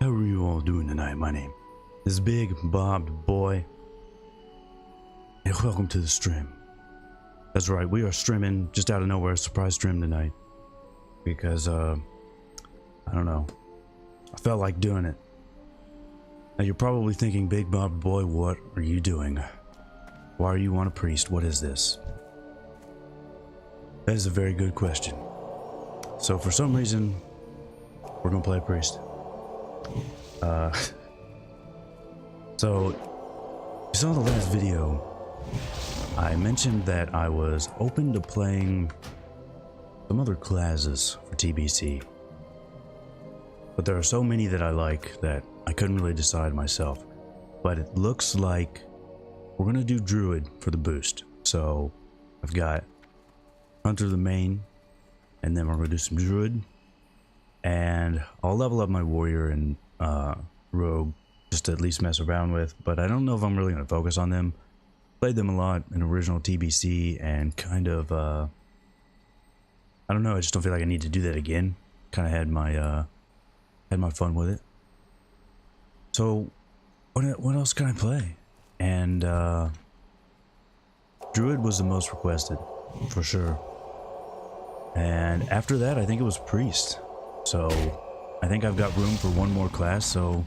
How are you all doing tonight? My name is Big Bob Boy, and welcome to the stream. That's right, we are streaming just out of nowhere, a surprise stream tonight, because I don't know, I felt like doing it. Now you're probably thinking, Big Bob Boy, what are you doing? Why are you on a priest? What is this? That is a very good question. So for some reason, we're gonna play a priest. So you saw the last video, I mentioned that I was open to playing some other classes for TBC, but there are so many that I like that I couldn't really decide myself. But it looks like we're gonna do Druid for the boost. So I've got Hunter the main, and then we're gonna do some Druid, and I'll level up my Warrior and Rogue just to at least mess around with, but I don't know if I'm really going to focus on them. Played them a lot in original TBC and kind of I don't know, I just don't feel like I need to do that again. Kind of had my fun with it. So what else can I play? And Druid was the most requested for sure, and after that I think it was Priest. So I think I've got room for one more class, so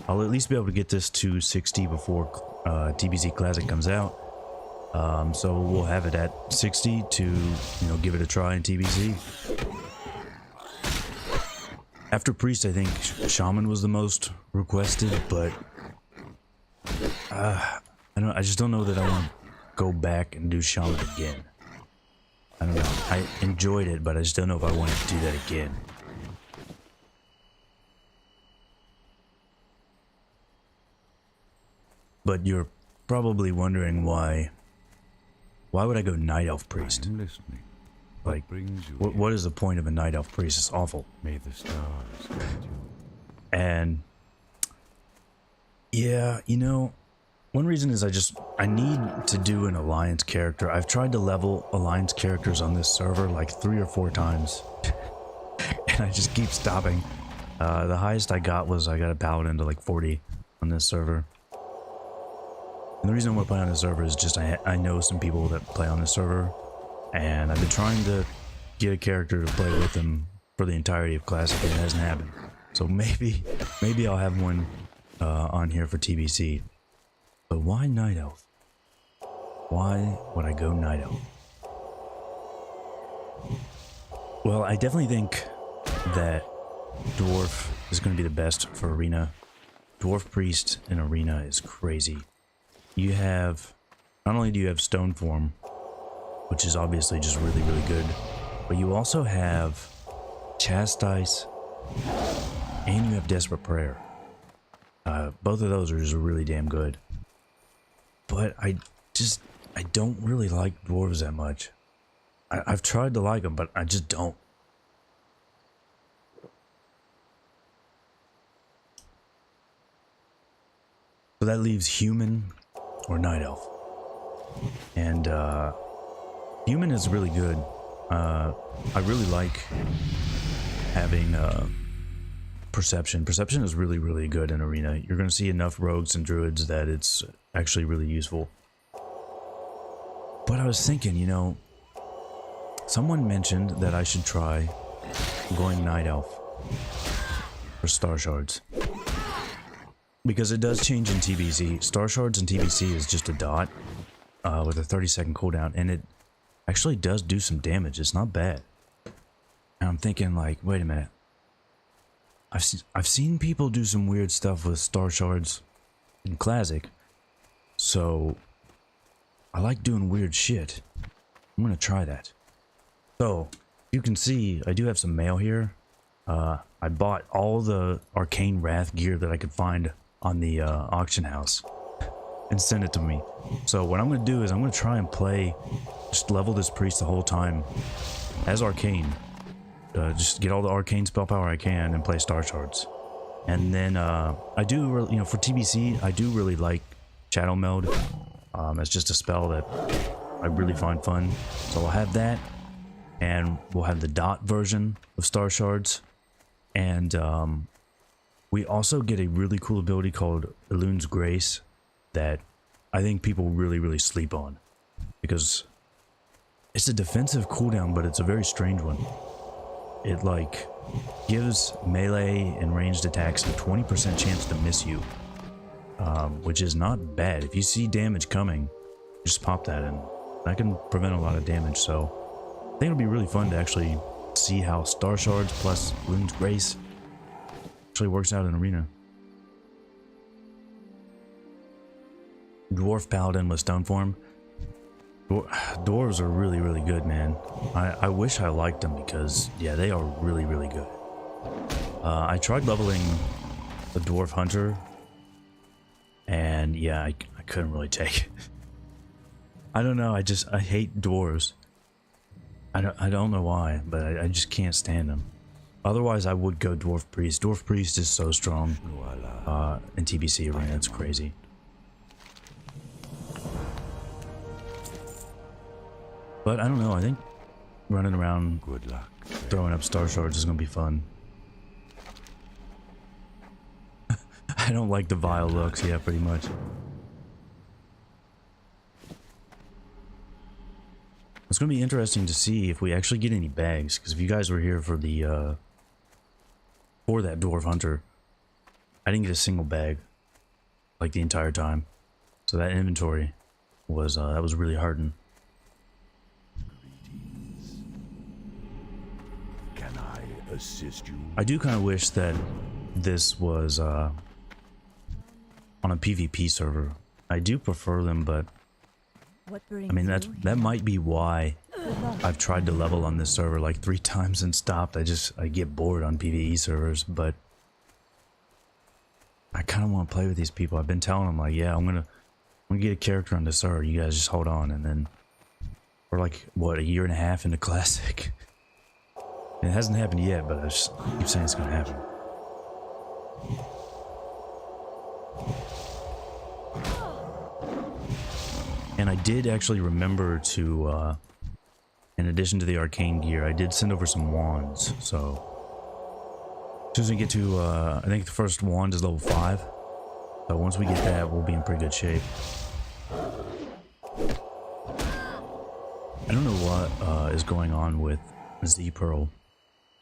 I'll at least be able to get this to 60 before TBC Classic comes out. So we'll have it at 60 to, you know, give it a try in TBC. After Priest, I think Shaman was the most requested, but I just don't know that I want to go back and do Shaman again. I don't know. I enjoyed it, but I just don't know if I want to do that again. But you're probably wondering why would I go Night Elf Priest? I'm listening. Like, brings you what is the point of a Night Elf Priest? It's awful. May the stars guide you. And yeah, you know, one reason is I need to do an Alliance character. I've tried to level Alliance characters on this server like 3 or 4 times, and I just keep stopping. The highest I got was I got a Paladin to like 40 on this server. And the reason I want to play on this server is just I know some people that play on this server, and I've been trying to get a character to play with them for the entirety of Classic, and it hasn't happened. So maybe I'll have one on here for TBC. But why Night Elf? Why would I go Night Elf? Well, I definitely think that Dwarf is going to be the best for Arena. Dwarf Priest in Arena is crazy. You have, not only do you have Stone Form, which is obviously just really, really good, but you also have Chastise, and you have Desperate Prayer. Both of those are just really damn good. But I don't really like dwarves that much. I've tried to like them, but I just don't. So that leaves Human or Night Elf. And Human is really good. I really like having Perception. Perception is really, really good in Arena. You're going to see enough rogues and druids that it's actually really useful. But I was thinking, you know, someone mentioned that I should try going Night Elf for Starshards. Because it does change in TBC. Starshards in TBC is just a dot with a 30-second cooldown, and it actually does do some damage. It's not bad. And I'm thinking, like, wait a minute. I've seen people do some weird stuff with Starshards in Classic, so I like doing weird shit. I'm gonna try that. So you can see I do have some mail here. I bought all the Arcane Wrath gear that I could find on the auction house and sent it to me. So what I'm gonna do is I'm gonna try and play, just level this priest the whole time as Arcane. Just get all the Arcane spell power I can and play Starshards. And then I do, you know, for TBC, I do really like Shadow Meld. It's just a spell that I really find fun. So we'll have that, and we'll have the dot version of Starshards. And we also get a really cool ability called Elun's Grace that I think people really sleep on, because it's a defensive cooldown, but it's a very strange one. It like gives melee and ranged attacks a 20% chance to miss you, which is not bad. If you see damage coming, just pop that in. That can prevent a lot of damage. So I think it'll be really fun to actually see how Starshards plus Elun's Grace actually works out in Arena. Dwarf Paladin with Stone Form. Dwarves are really good, man. I wish I liked them, because yeah, they are really good. I tried leveling the Dwarf Hunter, and yeah, I couldn't really take it. I don't know, I hate dwarves. I don't know why, but I just can't stand them. Otherwise I would go Dwarf Priest. Dwarf Priest is so strong in TBC Arena, it's crazy. But I don't know, I think running around Good luck. throwing up Starshards is gonna be fun. I don't like the vile looks, yeah, pretty much. It's gonna be interesting to see if we actually get any bags, because if you guys were here for the for that Dwarf Hunter, I didn't get a single bag like the entire time. So that inventory was that was really hurting. Can I assist you? I do kind of wish that this was on a PvP server. I do prefer them, but I mean that might be why I've tried to level on this server like 3 times and stopped. I get bored on PvE servers, but I kind of want to play with these people. I've been telling them like, yeah, I'm gonna get a character on this server. You guys just hold on, and then we're like, what, 1.5 years into Classic. And it hasn't happened yet, but I just keep saying it's gonna happen. And I did actually remember to, in addition to the arcane gear, I did send over some wands. So as soon as we get to, I think the first wand is level 5. So once we get that, we'll be in pretty good shape. I don't know what is going on with Z Pearl,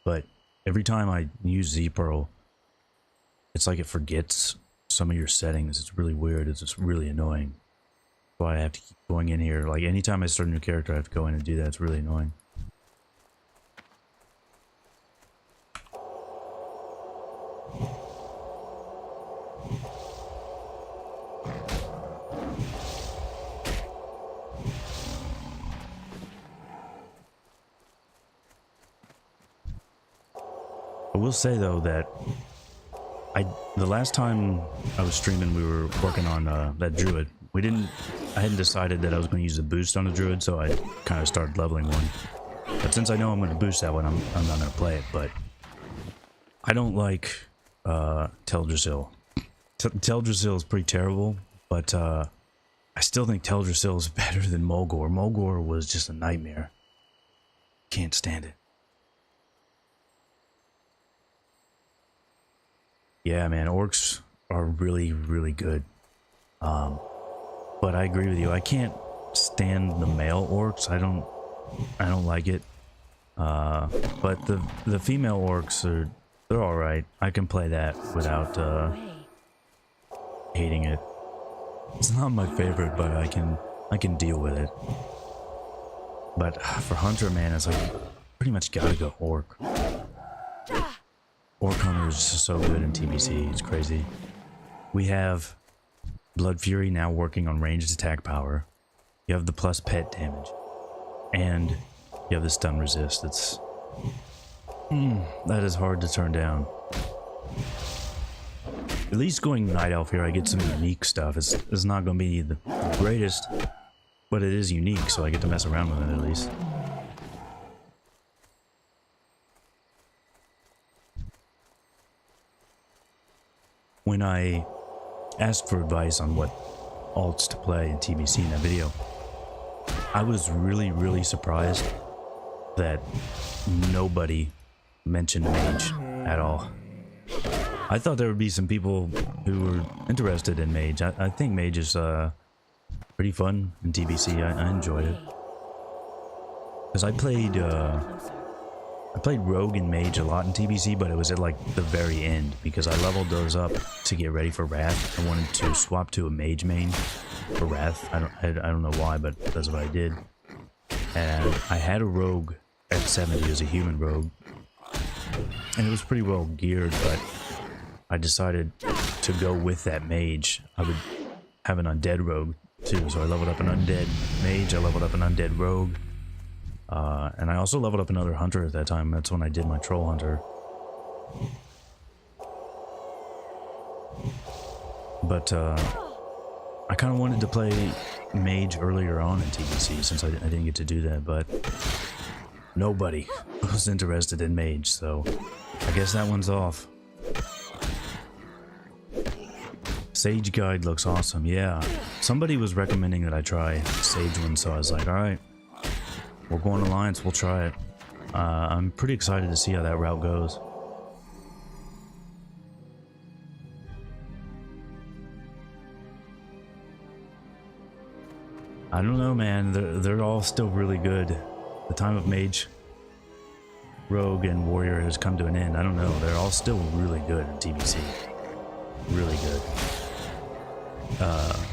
but every time I use Z Pearl, it's like it forgets some of your settings. It's really weird. It's just really annoying. That's why I have to keep going in here. Like anytime I start a new character, I have to go in and do that. It's really annoying. I will say though that the last time I was streaming, we were working on that druid. I hadn't decided that I was going to use a boost on the druid, so I kind of started leveling one. But since I know I'm going to boost that one, I'm not going to play it. But I don't like Teldrassil. Teldrassil is pretty terrible, but I still think Teldrassil is better than Mulgore. Mulgore was just a nightmare. Can't stand it. Yeah, man, orcs are really, really good. But I agree with you. I can't stand the male orcs. I don't like it. But the female orcs they're all right. I can play that without hating it. It's not my favorite, but I can deal with it. But for Hunter, man, it's like pretty much gotta go orc. Orc Hunter is just so good in TBC, it's crazy. We have Blood Fury now working on ranged attack power. You have the plus pet damage. and you have the stun resist. It's that is hard to turn down. At least going Night Elf here, I get some unique stuff. It's not going to be the greatest, but it is unique, so I get to mess around with it at least. When I asked for advice on what alts to play in TBC in that video, I was really surprised that nobody mentioned Mage at all. I thought there would be some people who were interested in Mage. I think Mage is pretty fun in TBC. I enjoyed it. Because I played Rogue and Mage a lot in TBC, but it was at like the very end because I leveled those up to get ready for Wrath. I wanted to swap to a Mage main for Wrath. I don't know why, but that's what I did. And I had a Rogue at 70 as a human Rogue, and it was pretty well geared, but I decided to go with that Mage. I would have an Undead Rogue too, so I leveled up an Undead Mage, I leveled up an Undead Rogue. And I also leveled up another Hunter at that time. That's when I did my Troll Hunter. But I kind of wanted to play Mage earlier on in TBC since I didn't get to do that, but nobody was interested in Mage, so I guess that one's off. Sage Guide looks awesome, yeah. Somebody was recommending that I try Sage one, so I was like, alright. We're going Alliance, we'll try it. I'm pretty excited to see how that route goes. I don't know, man. They're all still really good. The time of Mage, Rogue, and Warrior has come to an end. I don't know. They're all still really good in TBC. Really good.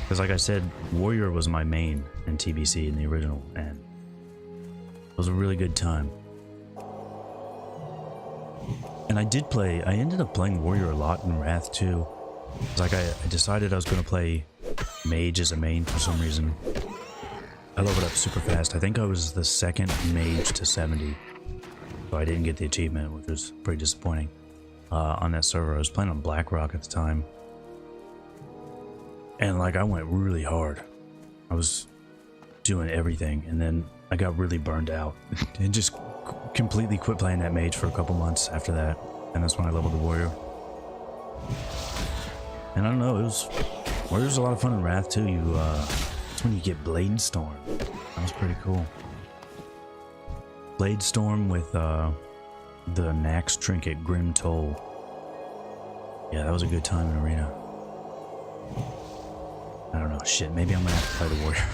Because like I said, Warrior was my main in TBC in the original, and it was a really good time. And I ended up playing Warrior a lot in Wrath too. It's like I decided I was going to play Mage as a main for some reason. I leveled up super fast. I think I was the second Mage to 70. So I didn't get the achievement, which was pretty disappointing. On that server, I was playing on BlackRock at the time. And like I went really hard. I was doing everything, and then I got really burned out and just completely quit playing that Mage for a couple months after that. And that's when I leveled the Warrior. And I don't know, Warrior's a lot of fun in Wrath too. That's when you get Blade Storm. That was pretty cool. Blade Storm with the Nax trinket Grim Toll. Yeah, that was a good time in Arena. I don't know, shit, maybe I'm gonna have to play the Warrior.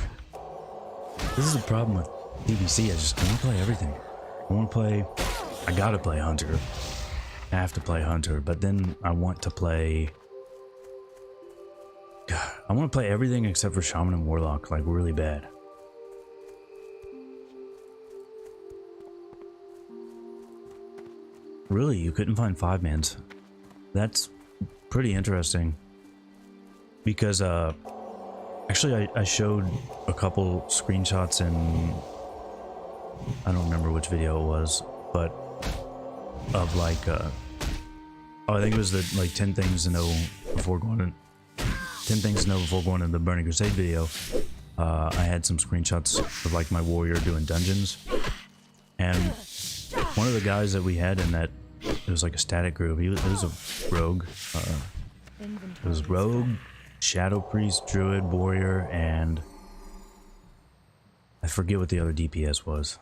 This is the problem with TBC, I want to play everything. I gotta play Hunter. I have to play Hunter, but then I want to play... God, I want to play everything except for Shaman and Warlock, like really bad. Really, you couldn't find 5-mans. That's pretty interesting. Because, actually I showed a couple screenshots in... I don't remember which video it was, but of like, oh, I think it was the, like, 10 things to know before going to... 10 things to know before going to the Burning Crusade video. I had some screenshots of like my Warrior doing dungeons, and one of the guys that we had in that, it was like a static group, it was a rogue. It was rogue, Shadow Priest, Druid, Warrior, and I forget what the other DPS was.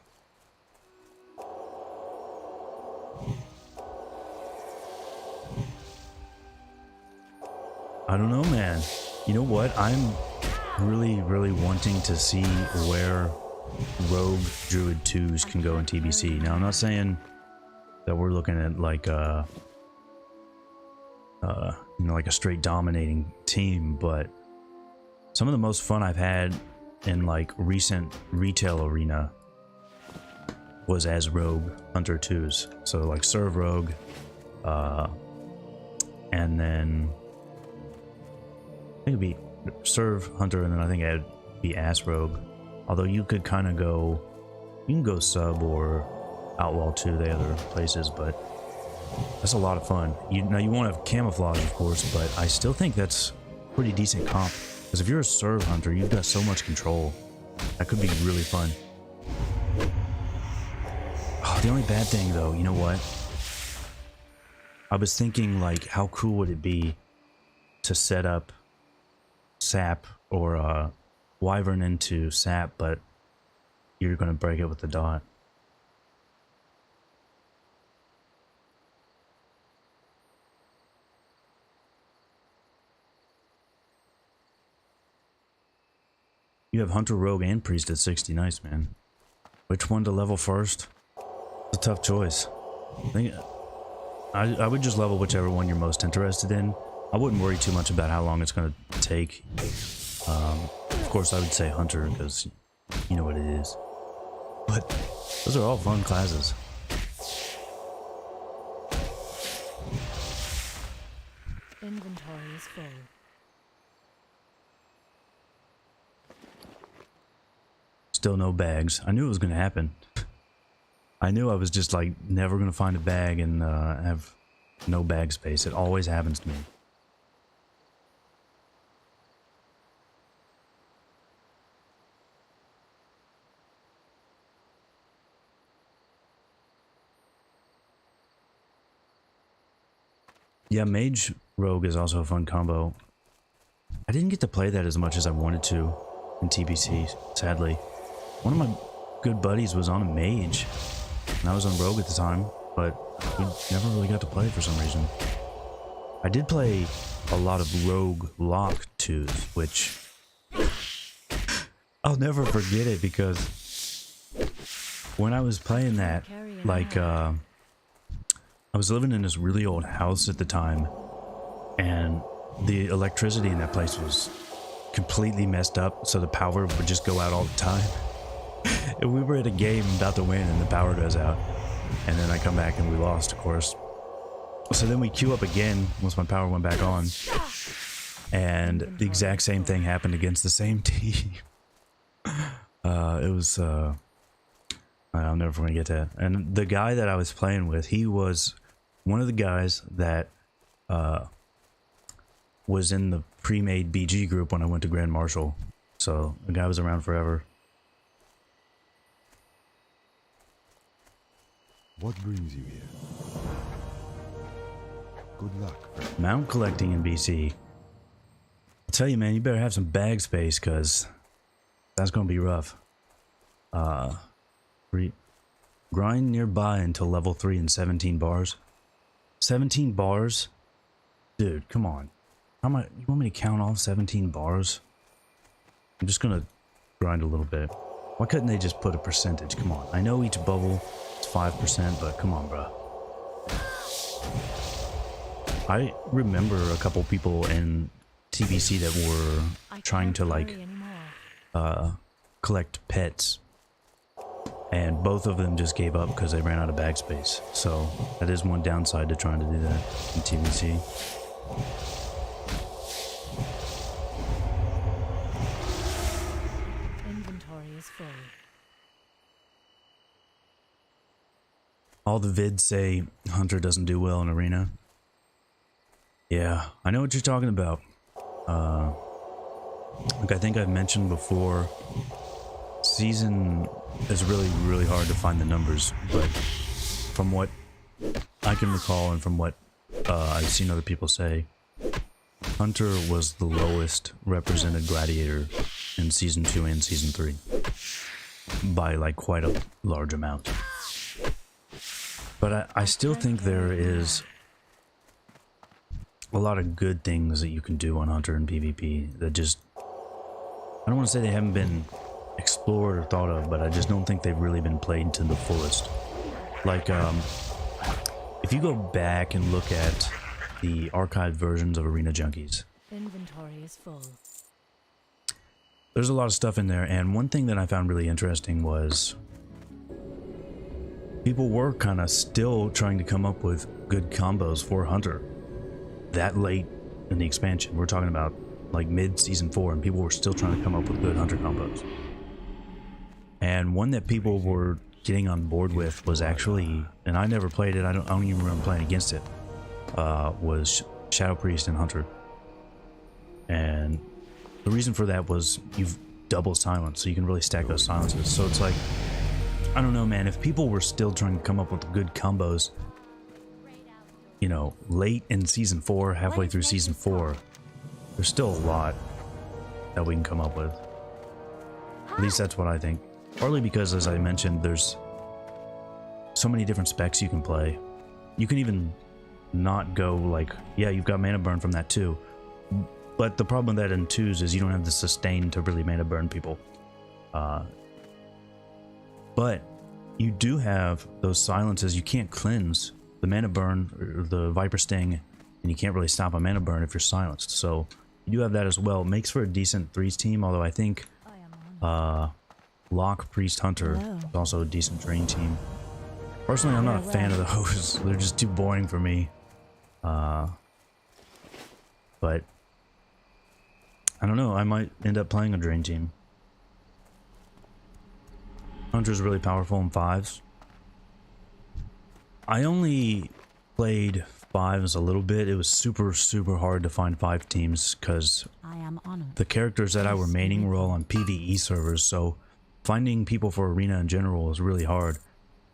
I don't know, man. You know what? I'm really wanting to see where Rogue Druid 2s can go in TBC. Now, I'm not saying that we're looking at like you know, like a straight dominating team, but some of the most fun I've had in like recent retail arena was as Rogue Hunter 2s. So like Serve Rogue, and then I think it'd be Serve Hunter, and then I think it'd be Ass Rogue. Although you could kind of go You can go sub or outlaw too, the other places, but that's a lot of fun. Now you won't have camouflage, of course, but I still think that's pretty decent comp. Because if you're a serve hunter, you've got so much control. That could be really fun. Oh, the only bad thing though, you know what? I was thinking like, how cool would it be to set up sap or wyvern into sap, but you're gonna break it with the dot. You have hunter, rogue, and priest at 60. Nice, man. Which one to level first? It's a tough choice. I would just level whichever one you're most interested in. I wouldn't worry too much about how long it's going to take. Of course, I would say hunter because you know what it is. But those are all fun classes. Inventory is full. Still no bags. I knew it was going to happen. I knew I was just like never going to find a bag and have no bag space. It always happens to me. Yeah, mage rogue is also a fun combo. I didn't get to play that as much as I wanted to in TBC, sadly. One of my good buddies was on a mage, and I was on rogue at the time, but we never really got to play for some reason. I did play a lot of rogue lock twos, which I'll never forget it because when I was playing that, like, I was living in this really old house at the time, and the electricity in that place was completely messed up, so the power would just go out all the time. And we were at a game about to win, and the power goes out, and then I come back and we lost, of course. So then we queue up again once my power went back on, and the exact same thing happened against the same team. It was I'll never forget that. And the guy that I was playing with, he was one of the guys that was in the pre-made BG group when I went to Grand Marshal. So the guy was around forever. What brings you here? Good luck. Mount collecting in BC. I'll tell you, man, you better have some bag space, because that's going to be rough. Grind nearby until level 3 and 17 bars. 17 bars? Dude, come on. How much? You want me to count off 17 bars? I'm just going to grind a little bit. Why couldn't they just put a percentage? Come on. I know each bubble is 5%, but come on, bro. I remember a couple people in TBC that were trying to, like, collect pets, and both of them just gave up because they ran out of bag space. So that is one downside to trying to do that in TBC. Inventory is full. All the vids say Hunter doesn't do well in Arena. Yeah, I know what you're talking about. Like I think I've mentioned before, season is really hard to find the numbers, but from what I can recall and from what I've seen other people say, Hunter was the lowest represented gladiator in season 2 and season 3 by like quite a large amount. But I still think there is a lot of good things that you can do on Hunter and PvP that just, I don't want to say they haven't been explored or thought of, but I just don't think they've really been played to the fullest. Like, if you go back and look at the archived versions of Arena Junkies, Inventory is full. there's a lot of stuff in there, and one thing that I found really interesting was people were kind of still trying to come up with good combos for Hunter that late in the expansion. We're talking about like mid season 4, and people were still trying to come up with good Hunter combos. And one that people were getting on board with was actually, and I never played it, I don't even remember playing against it, was Shadow Priest and Hunter. And the reason for that was you've double silence, so you can really stack those silences. So it's like, I don't know, man, if people were still trying to come up with good combos, you know, late in season 4, halfway through season 4, there's still a lot that we can come up with. At least that's what I think. Partly because, as I mentioned, there's so many different specs you can play. You can even not go like, yeah, you've got mana burn from that too. But the problem with that in 2s is you don't have the sustain to really mana burn people. But you do have those silences. You can't cleanse the mana burn or the Viper Sting, and you can't really stop a mana burn if you're silenced. So you do have that as well. It makes for a decent 3s team, although I think Lock, Priest, Hunter is also a decent drain team. Personally, I'm not a fan of those. They're just too boring for me. But I don't know, I might end up playing a drain team. Hunter's really powerful in 5s. I only played 5s a little bit. It was super hard to find 5 teams because the characters that I were maining were all on PvE servers, so finding people for arena in general was really hard.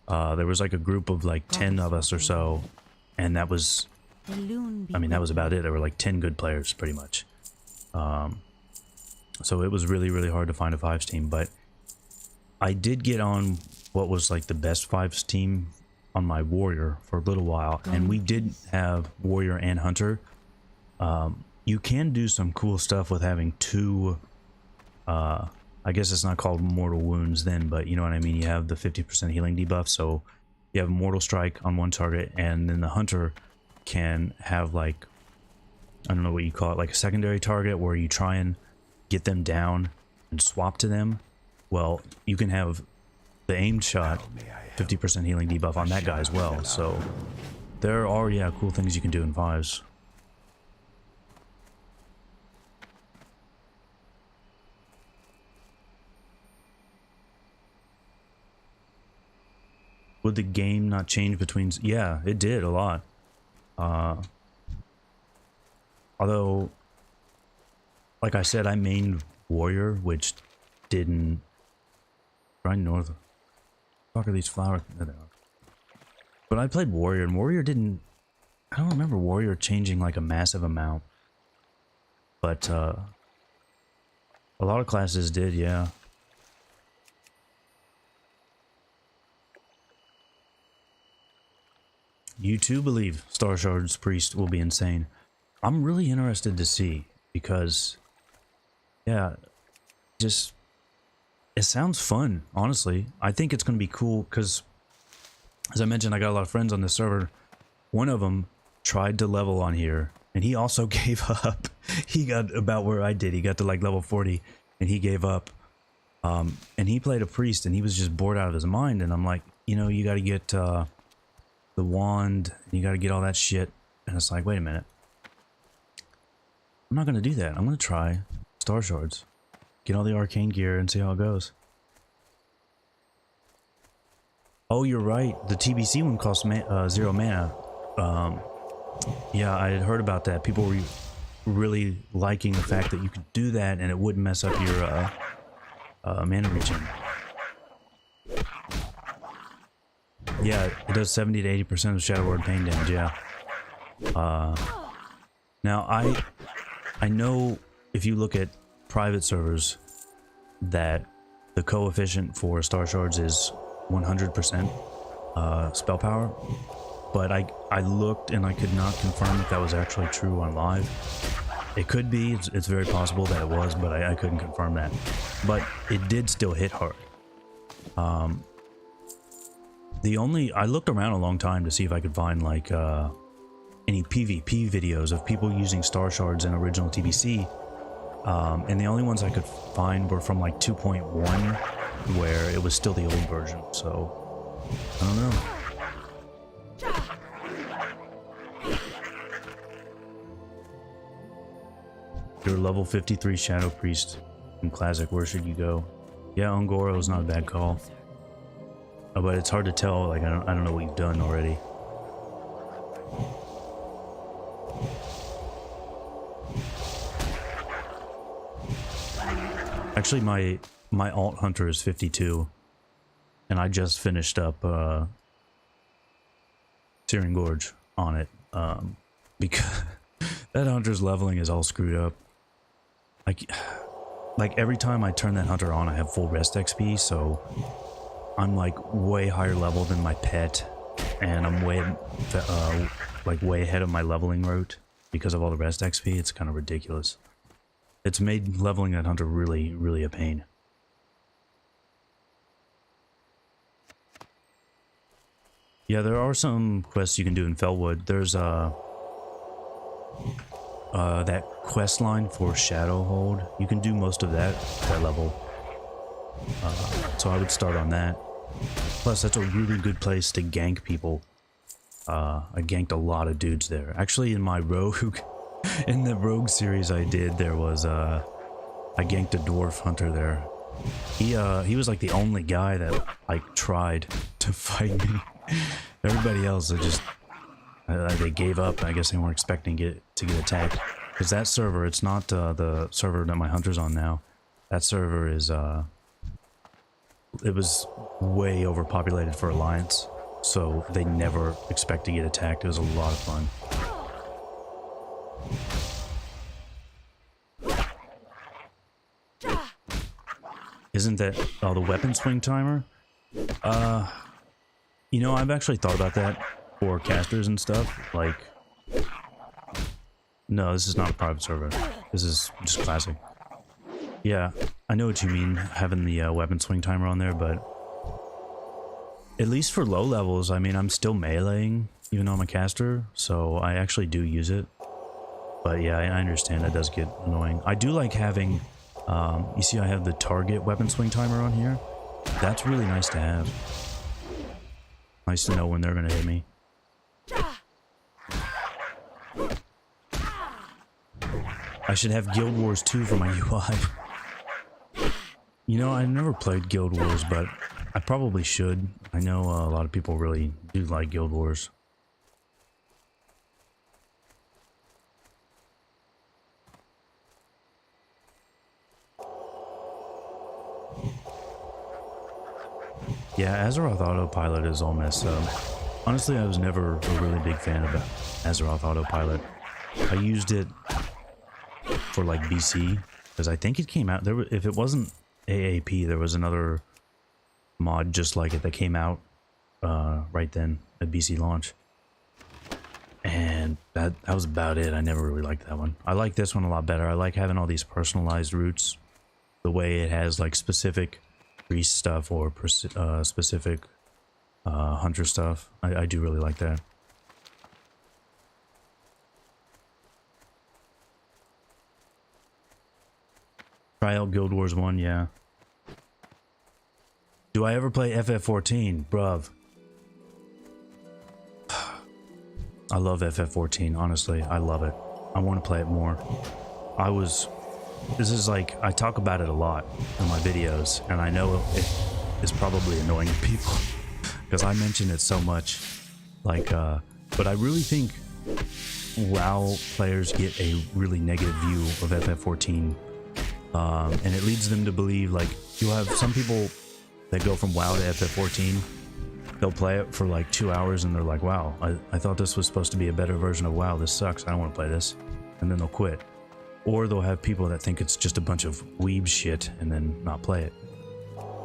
There was like a group of like 10 of us or so, and that was, I mean, that was about it. There were like 10 good players pretty much. So it was really hard to find a 5s team, but I did get on what was like the best 5s team on my warrior for a little while, and we did have warrior and hunter. You can do some cool stuff with having 2, I guess it's not called mortal wounds then, but you know what I mean. You have the 50% healing debuff, so you have mortal strike on one target, and then the hunter can have like, I don't know what you call it, like a secondary target where you try and get them down and swap to them. Well, you can have the aimed shot 50% healing debuff on that guy as well. So there are, yeah, cool things you can do in 5s. Would the game not change between? Yeah, it did a lot. Although, like I said, I mained warrior, which didn't. Right north. Fuck are these flowers? There they are. But I played warrior, and warrior didn't. I don't remember warrior changing like a massive amount. But a lot of classes did, yeah. You too believe Starshards Priest will be insane. I'm really interested to see, because, yeah, just, it sounds fun, honestly. I think it's going to be cool, because, as I mentioned, I got a lot of friends on this server. One of them tried to level on here, and he also gave up. He got about where I did. He got to like level 40, and he gave up. And he played a priest, and he was just bored out of his mind, and I'm like, you know, you got to get the wand, and you got to get all that shit. And it's like, wait a minute. I'm not going to do that. I'm going to try Starshards. Get all the arcane gear and see how it goes. Oh, you're right. The TBC one costs 0 mana. Yeah, I had heard about that. People were really liking the fact that you could do that and it wouldn't mess up your mana regen. Yeah, it does 70 to 80% of Shadow Ward pain damage, yeah. Now, I know if you look at private servers that the coefficient for Starshards is 100% spell power, but I looked and I could not confirm if that was actually true on live. It could be, it's very possible that it was, but I couldn't confirm that. But it did still hit hard. I looked around a long time to see if I could find like any PvP videos of people using Starshards in original TBC, and the only ones I could find were from like 2.1, where it was still the old version. So I don't know. You're level 53 Shadow Priest in Classic. Where should you go? Yeah, Ongoro is not a bad call. Oh, but it's hard to tell. Like I don't know what you've done already. Actually, my alt hunter is 52, and I just finished up Searing Gorge on it because that hunter's leveling is all screwed up. Like every time I turn that hunter on, I have full rest XP, so I'm like way higher level than my pet, and I'm way way ahead of my leveling route because of all the rest XP. It's kind of ridiculous. It's made leveling that hunter really, really a pain. Yeah, there are some quests you can do in Felwood. There's that quest line for Shadowhold. You can do most of that level. So I would start on that. Plus, that's a really good place to gank people. I ganked a lot of dudes there. Actually, in my rogue, in the rogue series I did, there was I ganked a dwarf hunter there. He was like the only guy that like tried to fight me. Everybody else, they gave up. I guess they weren't expecting to get attacked. Because that server, it's not the server that my hunter's on now. That server is it was way overpopulated for Alliance, so they never expect to get attacked. It was a lot of fun. Isn't that the weapon swing timer? You know, I've actually thought about that for casters and stuff. Like, no, this is not a private server. This is just classic. Yeah, I know what you mean, having the weapon swing timer on there, but at least for low levels, I mean, I'm still meleeing, even though I'm a caster, so I actually do use it. But yeah, I understand that does get annoying. I do like having, you see I have the target weapon swing timer on here. That's really nice to have. Nice to know when they're gonna hit me. I should have Guild Wars 2 for my UI. You know, I've never played Guild Wars, but I probably should. I know a lot of people really do like Guild Wars. Yeah, Azeroth Autopilot is all messed up. Honestly, I was never a really big fan of Azeroth Autopilot. I used it for like BC, because I think it came out, if it wasn't AAP, there was another mod just like it that came out right then at BC launch. And that was about it. I never really liked that one. I like this one a lot better. I like having all these personalized routes. The way it has like specific priest stuff or specific hunter stuff. I do really like that. Try out Guild Wars 1, yeah. Do I ever play FF14? Bruv. I love FF14, honestly. I love it. I want to play it more. This is like, I talk about it a lot in my videos, and I know it is probably annoying people because I mention it so much. Like, but I really think WoW players get a really negative view of FF14. And it leads them to believe, like, you'll have some people that go from WoW to FF14, they'll play it for like 2 hours and they're like, wow, I thought this was supposed to be a better version of WoW, this sucks, I don't want to play this, and then they'll quit. Or they'll have people that think it's just a bunch of weeb shit and then not play it.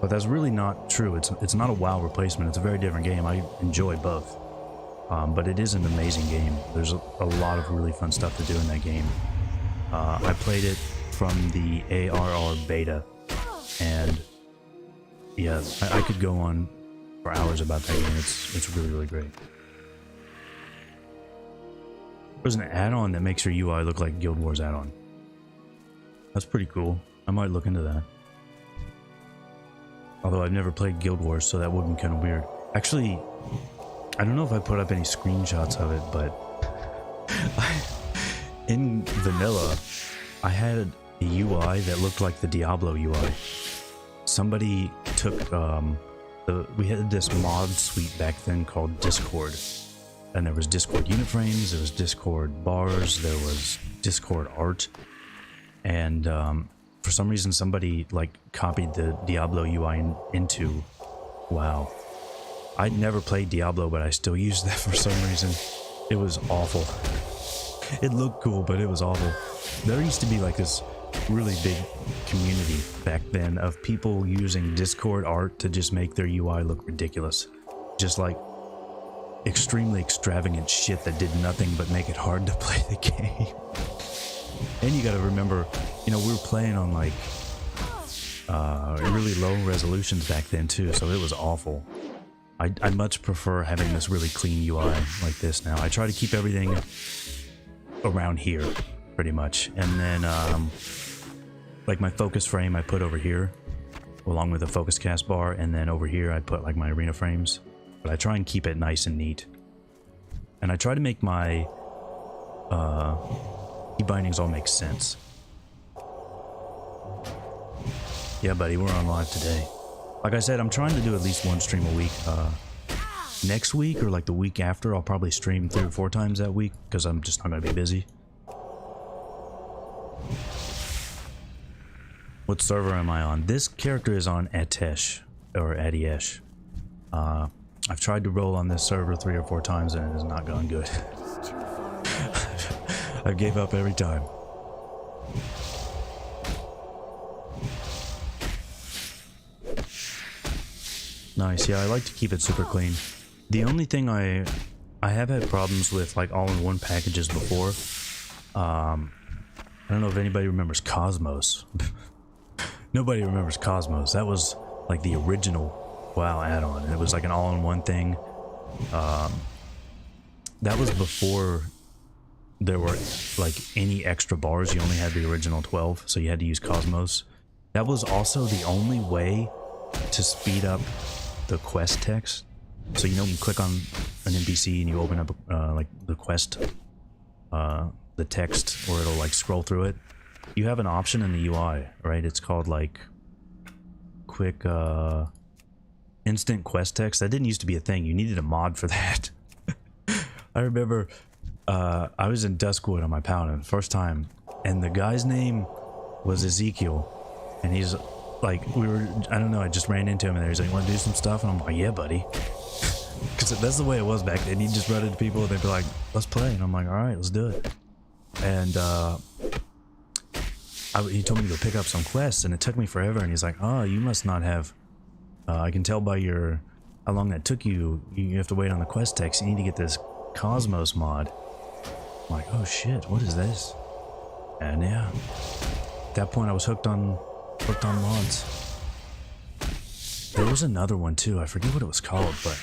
But that's really not true. It's not a WoW replacement, it's a very different game. I enjoy both. But it is an amazing game. There's a lot of really fun stuff to do in that game. I played it from the ARR beta, and yeah, I could go on for hours about that game. It's really, really great. There's an add-on that makes your UI look like Guild Wars add-on. That's pretty cool. I might look into that. Although I've never played Guild Wars, so that would be kind of weird. Actually, I don't know if I put up any screenshots of it, but in vanilla, I had a UI that looked like the Diablo UI. somebody took we had this mod suite back then called Discord, and there was Discord uniframes, there was Discord bars, there was Discord art, and for some reason somebody like copied the Diablo UI into WoW. I'd never played Diablo, but I still used that for some reason. It was awful. It looked cool, but it was awful. There used to be like this really big community back then of people using Discord art to just make their UI look ridiculous. Just like extremely extravagant shit that did nothing but make it hard to play the game. And you gotta remember, you know, we were playing on like really low resolutions back then too, so it was awful. I much prefer having this really clean UI like this now. I try to keep everything around here, pretty much. And then, like my focus frame I put over here, along with the focus cast bar, and then over here I put like my arena frames. But I try and keep it nice and neat. And I try to make my key bindings all make sense. Yeah, buddy, we're on live today. Like I said, I'm trying to do at least one stream a week. Next week or like the week after, I'll probably stream 3 or 4 times that week because I'm just not going to be busy. What server am I on? This character is on Atesh or Adiesh. I've tried to roll on this server 3 or 4 times and it has not gone good. I gave up every time. Nice, yeah, I like to keep it super clean. The only thing I have had problems with like all-in-one packages before. I don't know if anybody remembers Cosmos. Nobody remembers Cosmos. That was like the original WoW add-on. It was like an all-in-one thing. That was before there were like any extra bars. You only had the original 12, so you had to use Cosmos. That was also the only way to speed up the quest text. So you know, you click on an NPC and you open up like the quest, the text, or it'll like scroll through it. You have an option in the UI, right? It's called like quick instant quest text. That didn't used to be a thing. You needed a mod for that. I remember I was in Duskwood on my Paladin the first time, and the guy's name was Ezekiel, and he's like, I don't know, I just ran into him and he's like, want to do some stuff? And I'm like, yeah, buddy. Because that's the way it was back then. He'd just run into people and they'd be like, let's play. And I'm like, all right, let's do it. And he told me to go pick up some quests, and it took me forever. And he's like, oh, you must not have, I can tell by how long that took you. You have to wait on the quest text. You need to get this Cosmos mod. I'm like, oh shit, what is this? And yeah, at that point I was hooked on mods. There was another one too, I forget what it was called, but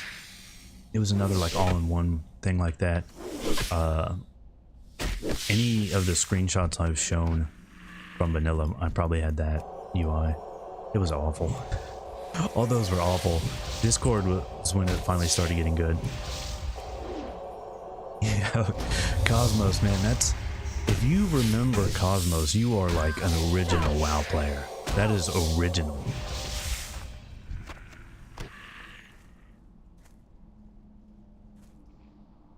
it was another like all-in-one thing like that. Any of the screenshots I've shown from vanilla, I probably had that UI. It was awful. All those were awful. Discord was when it finally started getting good. Yeah, Cosmos, man, that's... If you remember Cosmos, you are like an original WoW player. That is original.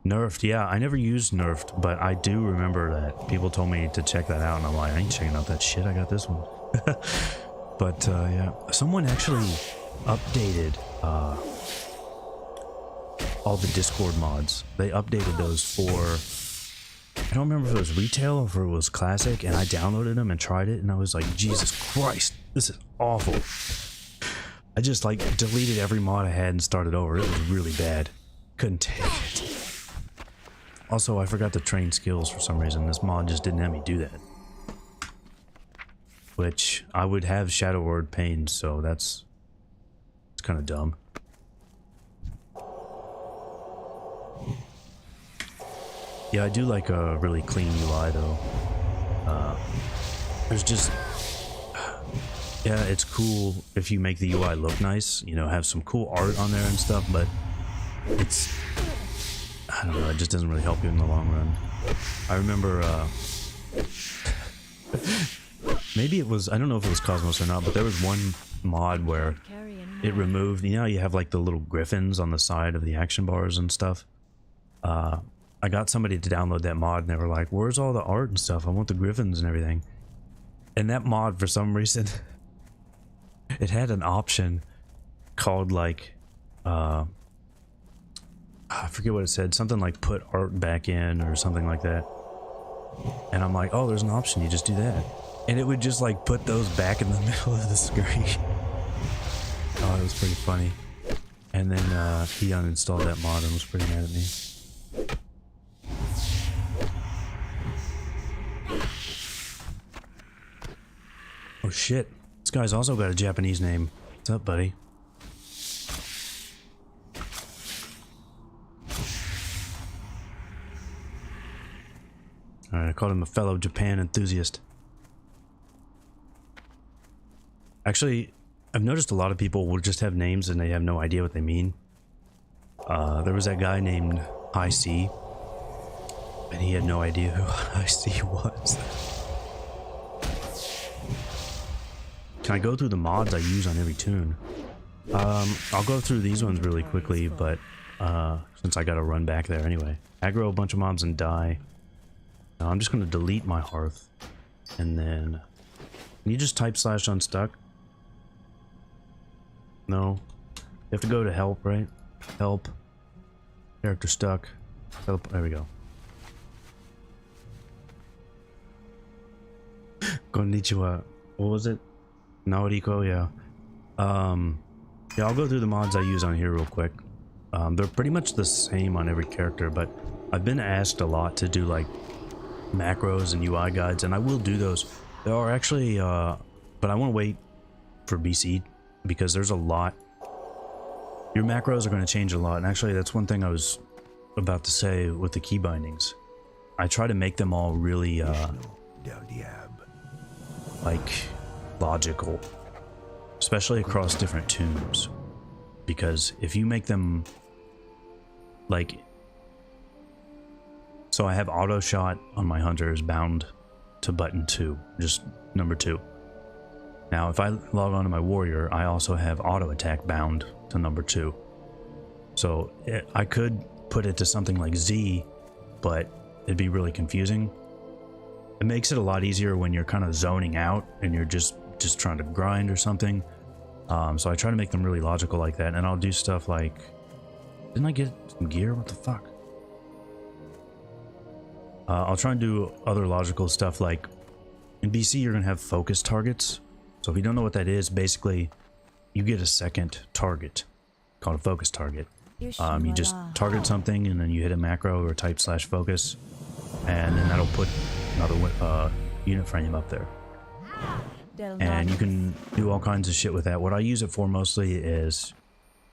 Nerfed, yeah, I never used Nerfed, but I do remember that people told me to check that out, and I'm like, I ain't checking out that shit, I got this one. But yeah, someone actually updated all the Discord mods. They updated those for, I don't remember if it was retail or if it was classic, and I downloaded them and tried it, and I was like, Jesus Christ, this is awful. I just like deleted every mod I had and started over. It was really bad. Couldn't take it. Also, I forgot to train skills for some reason. This mod just didn't let me do that. Which, I would have Shadow Word Pain, so it's kind of dumb. Yeah, I do like a really clean UI though. There's just... Yeah, it's cool if you make the UI look nice, you know, have some cool art on there and stuff, but it's... I don't know, it just doesn't really help you in the long run. I remember, maybe it was, I don't know if it was Cosmos or not, but there was one mod where Carrying it more. removed, you know, you have like the little griffins on the side of the action bars and stuff. I got somebody to download that mod and they were like, where's all the art and stuff? I want the griffins and everything. And that mod, for some reason, it had an option called like, I forget what it said, something like put art back in or something like that. And I'm like, oh, there's an option, you just do that. And it would just like put those back in the middle of the screen. Oh, it was pretty funny. And then he uninstalled that mod and was pretty mad at me. Oh shit, this guy's also got a Japanese name. What's up, buddy? Alright, I called him a fellow Japan enthusiast. Actually, I've noticed a lot of people will just have names and they have no idea what they mean. There was that guy named High C, and he had no idea who High C was. Can I go through the mods I use on every tune? I'll go through these ones really quickly, but since I gotta run back there anyway. Aggro a bunch of mobs and die. Now I'm just gonna delete my hearth, and then can you just type slash unstuck? No. You have to go to help, right? Help. Character stuck. Help. There we go. Konnichiwa. What was it? Naoriko, yeah. Yeah, I'll go through the mods I use on here real quick. They're pretty much the same on every character, but I've been asked a lot to do like macros and UI guides, and I will do those. There are actually, but I want to wait for BC because there's a lot. Your macros are going to change a lot, and actually that's one thing I was about to say with the key bindings. I try to make them all really, like, logical, especially across different tunes, because if you make them like, so I have auto shot on my hunters bound to button 2, just number 2. Now if I log on to my warrior, I also have auto attack bound to number 2. So I could put it to something like Z, but it'd be really confusing. It makes it a lot easier when you're kind of zoning out and you're just trying to grind or something. So I try to make them really logical like that, and I'll do stuff like, didn't I get some gear? What the fuck? I'll try and do other logical stuff like, in BC you're gonna have focus targets. So if you don't know what that is, basically you get a second target called a focus target. You just target something and then you hit a macro or type slash focus, and then that'll put another unit frame up there. And you can do all kinds of shit with that. What I use it for mostly is,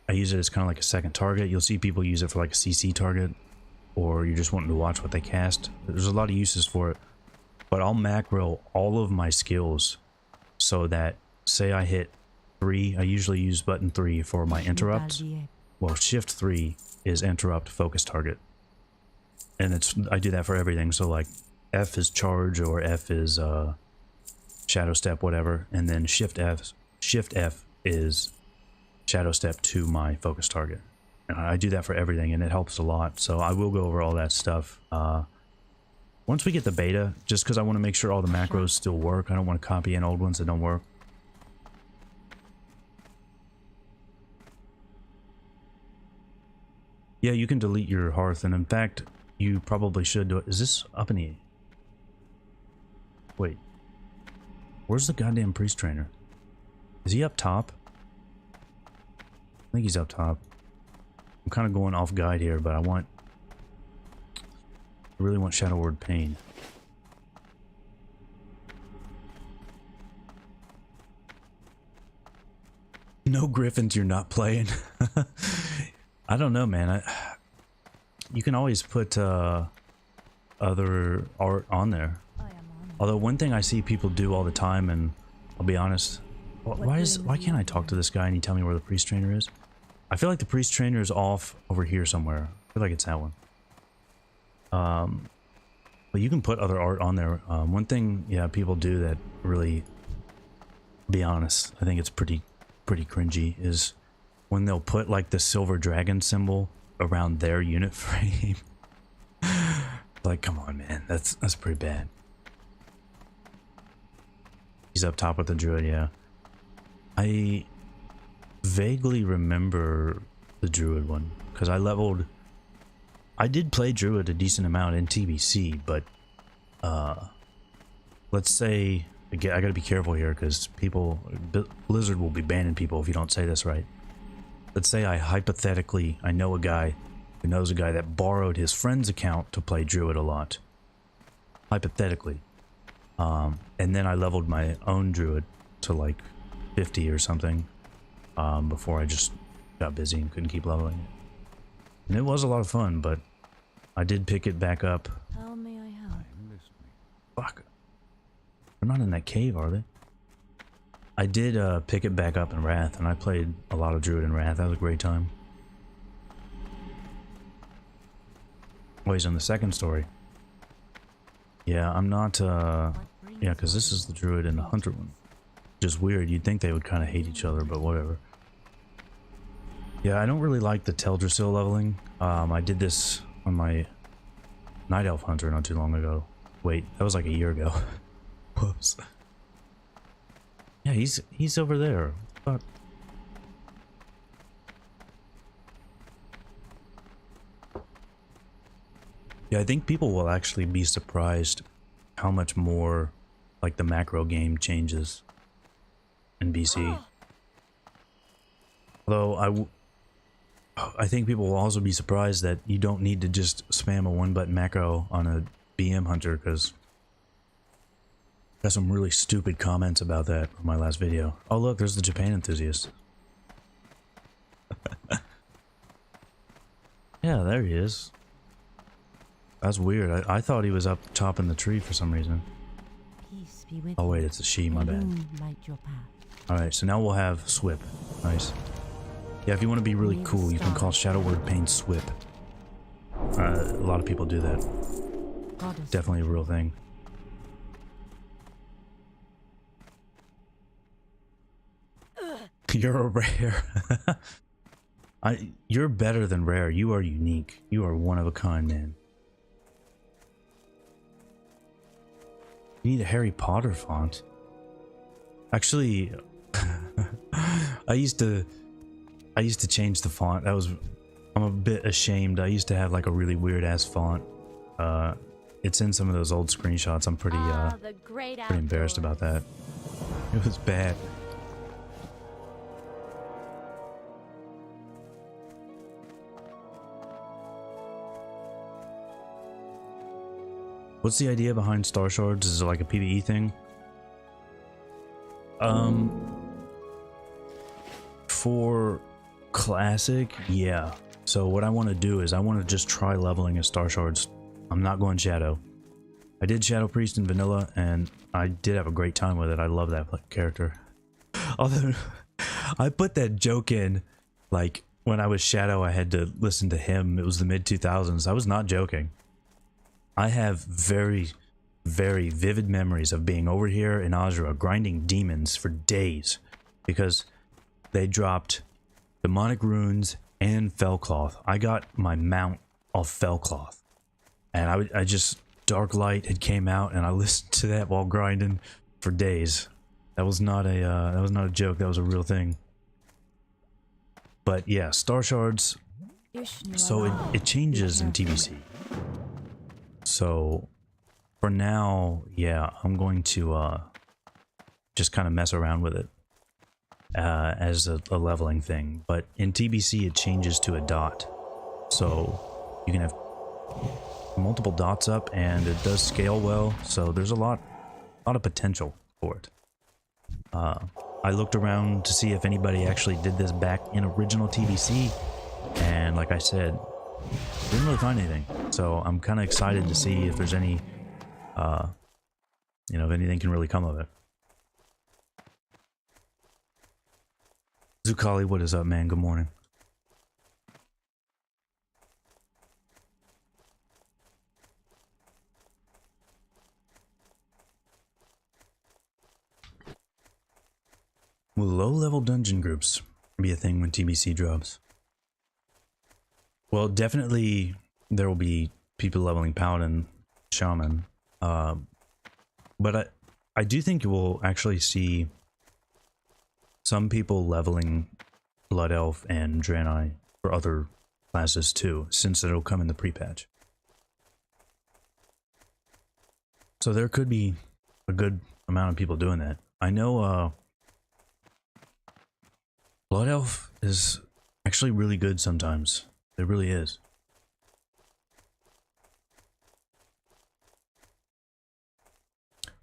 I use it as kind of like a second target. You'll see people use it for like a CC target, or you're just wanting to watch what they cast. There's a lot of uses for it. But I'll macro all of my skills so that, say I hit 3, I usually use button 3 for my interrupts. Well, shift 3 is interrupt focus target. And I do that for everything. So like F is charge, or F is shadow step, whatever, and then shift F is shadow step to my focus target. And I do that for everything, and it helps a lot. So I will go over all that stuff once we get the beta, just because I want to make sure all the macros still work. I don't want to copy in old ones that don't work. Yeah, you can delete your hearth, and in fact you probably should do it. Is this up in the... Wait, where's the goddamn priest trainer? Is he up top? I think he's up top. I'm kind of going off guide here, but I really want Shadow Word Pain. No Griffins, you're not playing. I don't know, man. You can always put other art on there. Although one thing I see people do all the time, and I'll be honest, why can't I talk to this guy and he tell me where the priest trainer is? I feel like the priest trainer is off over here somewhere. I feel like it's that one. But you can put other art on there. One thing, yeah, people do that really, be honest, I think it's pretty pretty cringy is when they'll put like the silver dragon symbol around their unit frame. Like, come on, man, that's pretty bad. He's up top with the druid, yeah. I vaguely remember the druid one because I did play druid a decent amount in TBC, but let's say, again, I gotta be careful here because Blizzard will be banning people if you don't say this right. Let's say I know a guy who knows a guy that borrowed his friend's account to play druid a lot. Hypothetically. And then I leveled my own druid to like 50 or something before I just got busy and couldn't keep leveling it. And it was a lot of fun, but I did pick it back up. How may I help? Fuck. They're not in that cave, are they? I did pick it back up in Wrath, and I played a lot of druid in Wrath. That was a great time. Oh, he's in the second story. Yeah, I'm not, yeah, because this is the druid and the hunter one. Just weird, you'd think they would kind of hate each other, but whatever. Yeah, I don't really like the Teldrassil leveling. I did this on my Night Elf Hunter not too long ago. Wait, that was like a year ago. Whoops. Yeah, he's over there. Fuck. Yeah, I think people will actually be surprised how much more like the macro game changes in BC. Although I think people will also be surprised that you don't need to just spam a one-button macro on a BM hunter, because I got some really stupid comments about that from my last video. Oh look, there's the Japan enthusiast. Yeah, there he is. That's weird. I thought he was up top in the tree for some reason. Peace be with Oh wait, it's a she, my bad. light your path. Alright, so now we'll have Swip. Nice. Yeah, if you want to be really cool, you can call Shadow Word Pain Swip. A lot of people do that. Goddess. Definitely a real thing. You're a rare. You're better than rare. You are unique. You are one of a kind, man. You need a Harry Potter font. Actually, I used to change the font. I'm a bit ashamed. I used to have like a really weird ass font. It's in some of those old screenshots. I'm pretty embarrassed about that. It was bad. What's the idea behind Starshards? Is it like a PvE thing? For Classic, yeah. So what I want to do is I want to just try leveling as Starshards. I'm not going Shadow. I did Shadow Priest in Vanilla, and I did have a great time with it. I love that character. Although, I put that joke in, like, when I was Shadow, I had to listen to him. It was the mid-2000s. I was not joking. I have very, very vivid memories of being over here in Azura grinding demons for days because they dropped demonic runes and Fellcloth. I got my mount off Fellcloth, and I just Dark Light had came out, and I listened to that while grinding for days. That was not a joke. That was a real thing. But yeah, Starshards. So it changes in TBC. So for now, yeah, I'm going to just kind of mess around with it as a leveling thing. But in TBC, it changes to a dot. So you can have multiple dots up, and it does scale well. So there's a lot of potential for it. I looked around to see if anybody actually did this back in original TBC, and like I said, didn't really find anything. So I'm kind of excited to see if there's any, you know, if anything can really come of it. Zukali, what is up, man? Good morning. Will low-level dungeon groups be a thing when TBC drops? Well, definitely there will be people leveling Paladin, Shaman. But I do think you will actually see some people leveling Blood Elf and Draenei for other classes too, since it'll come in the pre-patch. So there could be a good amount of people doing that. I know Blood Elf is actually really good sometimes. It really is.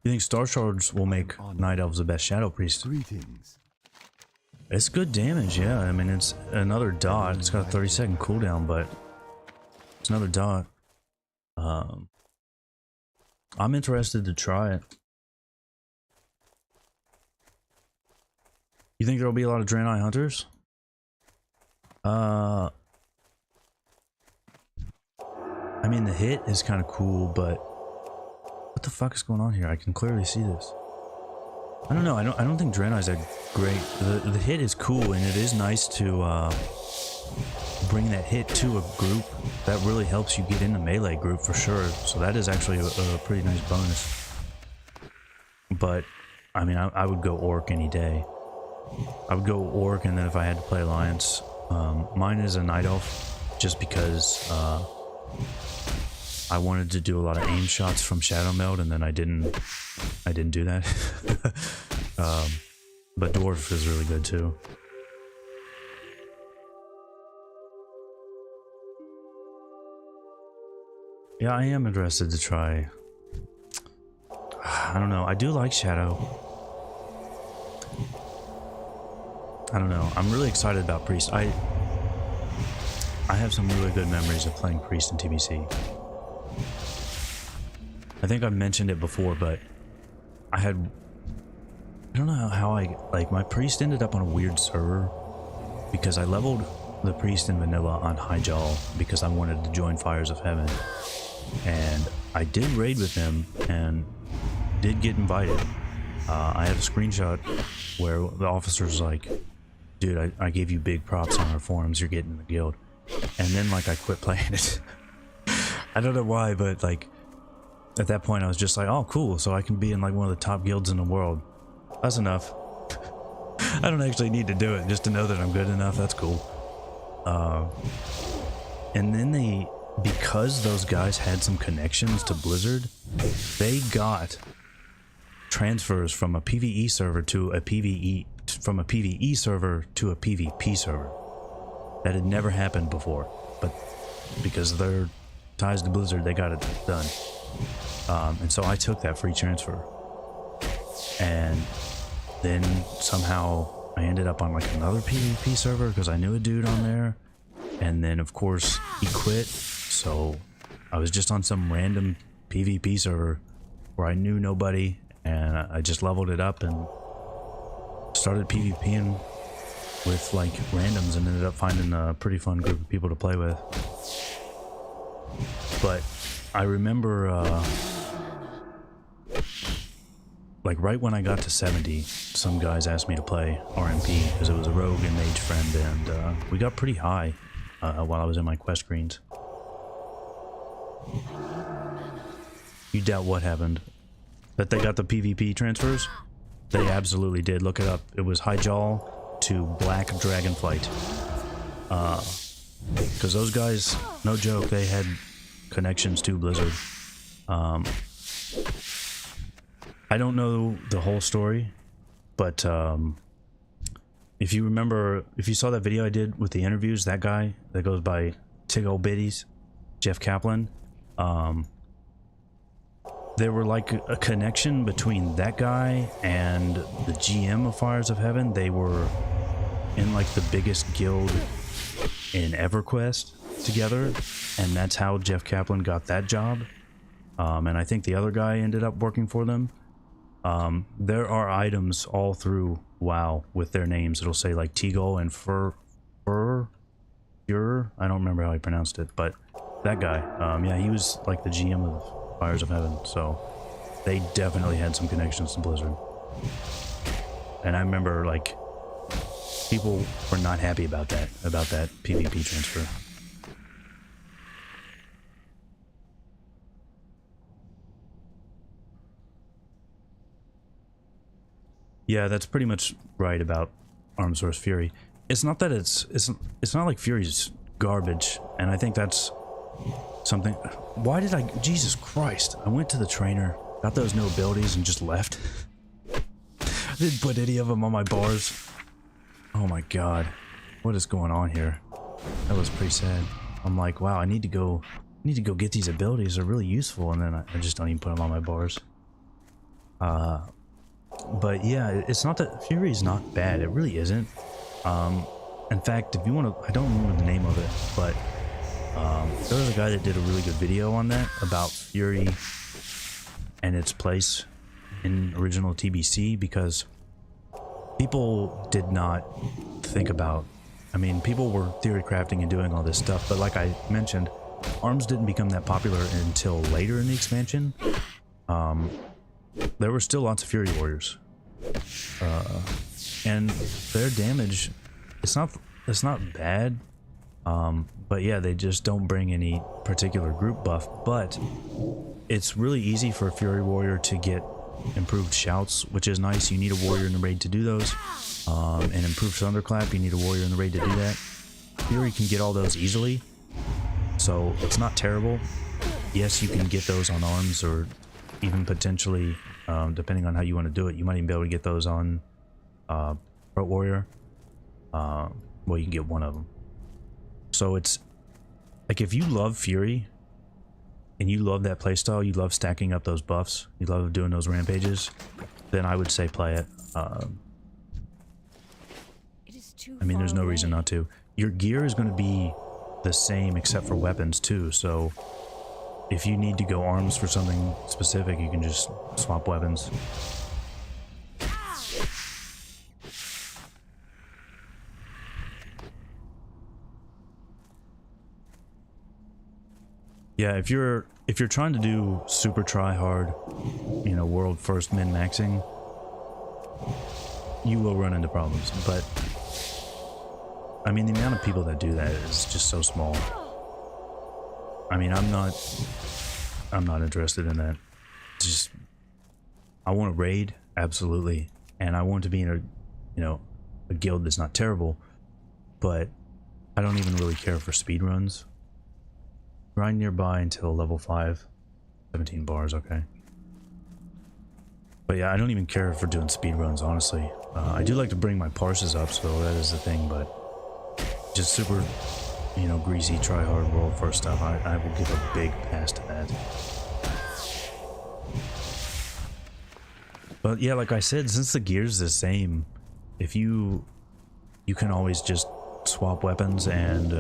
You think Starshards will make Night Elves the best Shadow Priest? Greetings. It's good damage, yeah. I mean, it's another dot. It's got a 30-second cooldown, but it's another dot. I'm interested to try it. You think there'll be a lot of Draenei hunters? I mean, the hit is kind of cool, but what the fuck is going on here? I can clearly see this. I don't know. I don't think Draenei's that great. The hit is cool, and it is nice to bring that hit to a group. That really helps you get in the melee group for sure. So that is actually a pretty nice bonus. But I mean, I would go Orc any day. I would go Orc, and then if I had to play Alliance, mine is a Night Elf, just because I wanted to do a lot of aim shots from Shadow Meld, and then I didn't do that. But Dwarf is really good too. Yeah, I am interested to try. I don't know. I do like Shadow. I don't know. I'm really excited about Priest. I have some really good memories of playing Priest in TBC. I think I've mentioned it before, but I don't know how my Priest ended up on a weird server because I leveled the Priest in vanilla on Highjaw because I wanted to join Fires of Heaven. And I did raid with him and did get invited. I have a screenshot where the officer's like, dude, I gave you big props on our forums, you're getting in the guild. And then like I quit playing it. I don't know why, but like at that point I was just like, oh cool, so I can be in like one of the top guilds in the world. That's enough. I don't actually need to do it, just to know that I'm good enough, that's cool. And then because those guys had some connections to Blizzard, they got transfers from a PvE server to a from a PvE server to a PvP server. That had never happened before, but because of their ties to Blizzard, they got it done. And so I took that free transfer, and then somehow I ended up on like another PvP server because I knew a dude on there, and then of course he quit, so I was just on some random PvP server where I knew nobody, and I just leveled it up and started PvPing with like randoms and ended up finding a pretty fun group of people to play with. But I remember like right when I got to 70, some guys asked me to play RMP because it was a rogue and mage friend, and we got pretty high while I was in my quest screens. You doubt what happened? That they got the PvP transfers? They absolutely did. Look it up. It was Highjaw to Black Dragonflight. Because those guys, no joke, they had connections to Blizzard. I don't know the whole story, but if you remember, if you saw that video I did with the interviews, that guy that goes by Tig Ol' Biddies, Jeff Kaplan, there were like a connection between that guy and the GM of Fires of Heaven. They were in like the biggest guild in EverQuest together, and that's how Jeff Kaplan got that job. And I think the other guy ended up working for them. There are items all through WoW with their names. It'll say like Tegol and Fur. I don't remember how he pronounced it, but that guy, yeah, he was like the GM of Fires of Heaven, so they definitely had some connections to Blizzard. And I remember like people were not happy about that PvP transfer. Yeah, that's pretty much right about Arms vs. Fury. It's not that it's not like Fury's garbage, and I think that's something. Why did I? Jesus Christ! I went to the trainer, got those new abilities, and just left. I didn't put any of them on my bars. Oh my god, what is going on here? That was pretty sad. I'm like, wow, I need to go get these abilities. They're really useful, and then I just don't even put them on my bars. But yeah, it's not that Fury's not bad. It really isn't. In fact, if you want to, I don't remember the name of it, but there was a guy that did a really good video on that about Fury and its place in original TBC, because people did not think about. I mean, people were theory crafting and doing all this stuff, but like I mentioned, Arms didn't become that popular until later in the expansion. There were still lots of Fury Warriors, and their damage, it's not bad, but yeah, they just don't bring any particular group buff. But it's really easy for a Fury Warrior to get improved shouts, which is nice. You need a warrior in the raid to do those, and improved thunderclap, you need a warrior in the raid to do that. Fury can get all those easily, so it's not terrible. Yes, you can get those on Arms, or even potentially, depending on how you want to do it, you might even be able to get those on Pro Warrior. Well, you can get one of them. So it's like, if you love Fury and you love that playstyle, you love stacking up those buffs, you love doing those rampages, then I would say play it. I mean, there's no reason not to. Your gear is going to be the same except for weapons too, so if you need to go Arms for something specific, you can just swap weapons. Yeah, if you're trying to do super try hard, you know, world first min maxing, you will run into problems. But I mean, the amount of people that do that is just so small. I mean, I'm not interested in that. It's just, I want to raid, absolutely, and I want to be in a guild that's not terrible, but I don't even really care for speed runs. Grind nearby until level 5, 17 bars, okay. But yeah, I don't even care for doing speed runs, honestly. I do like to bring my parses up, so that is the thing, but just super, you know, greasy, try hard world first stuff, I will give a big pass to that. But yeah, like I said, since the gear's the same, if you can always just swap weapons and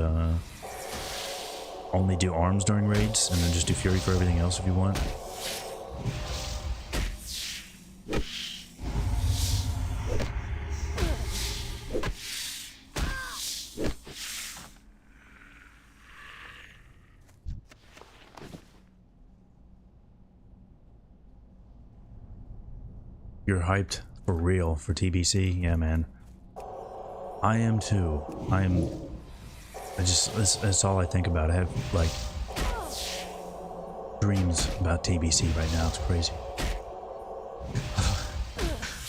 only do Arms during raids, and then just do Fury for everything else if you want. You're hyped for real for TBC? Yeah, man. I am too. That's all I think about. I have, like, dreams about TBC right now. It's crazy.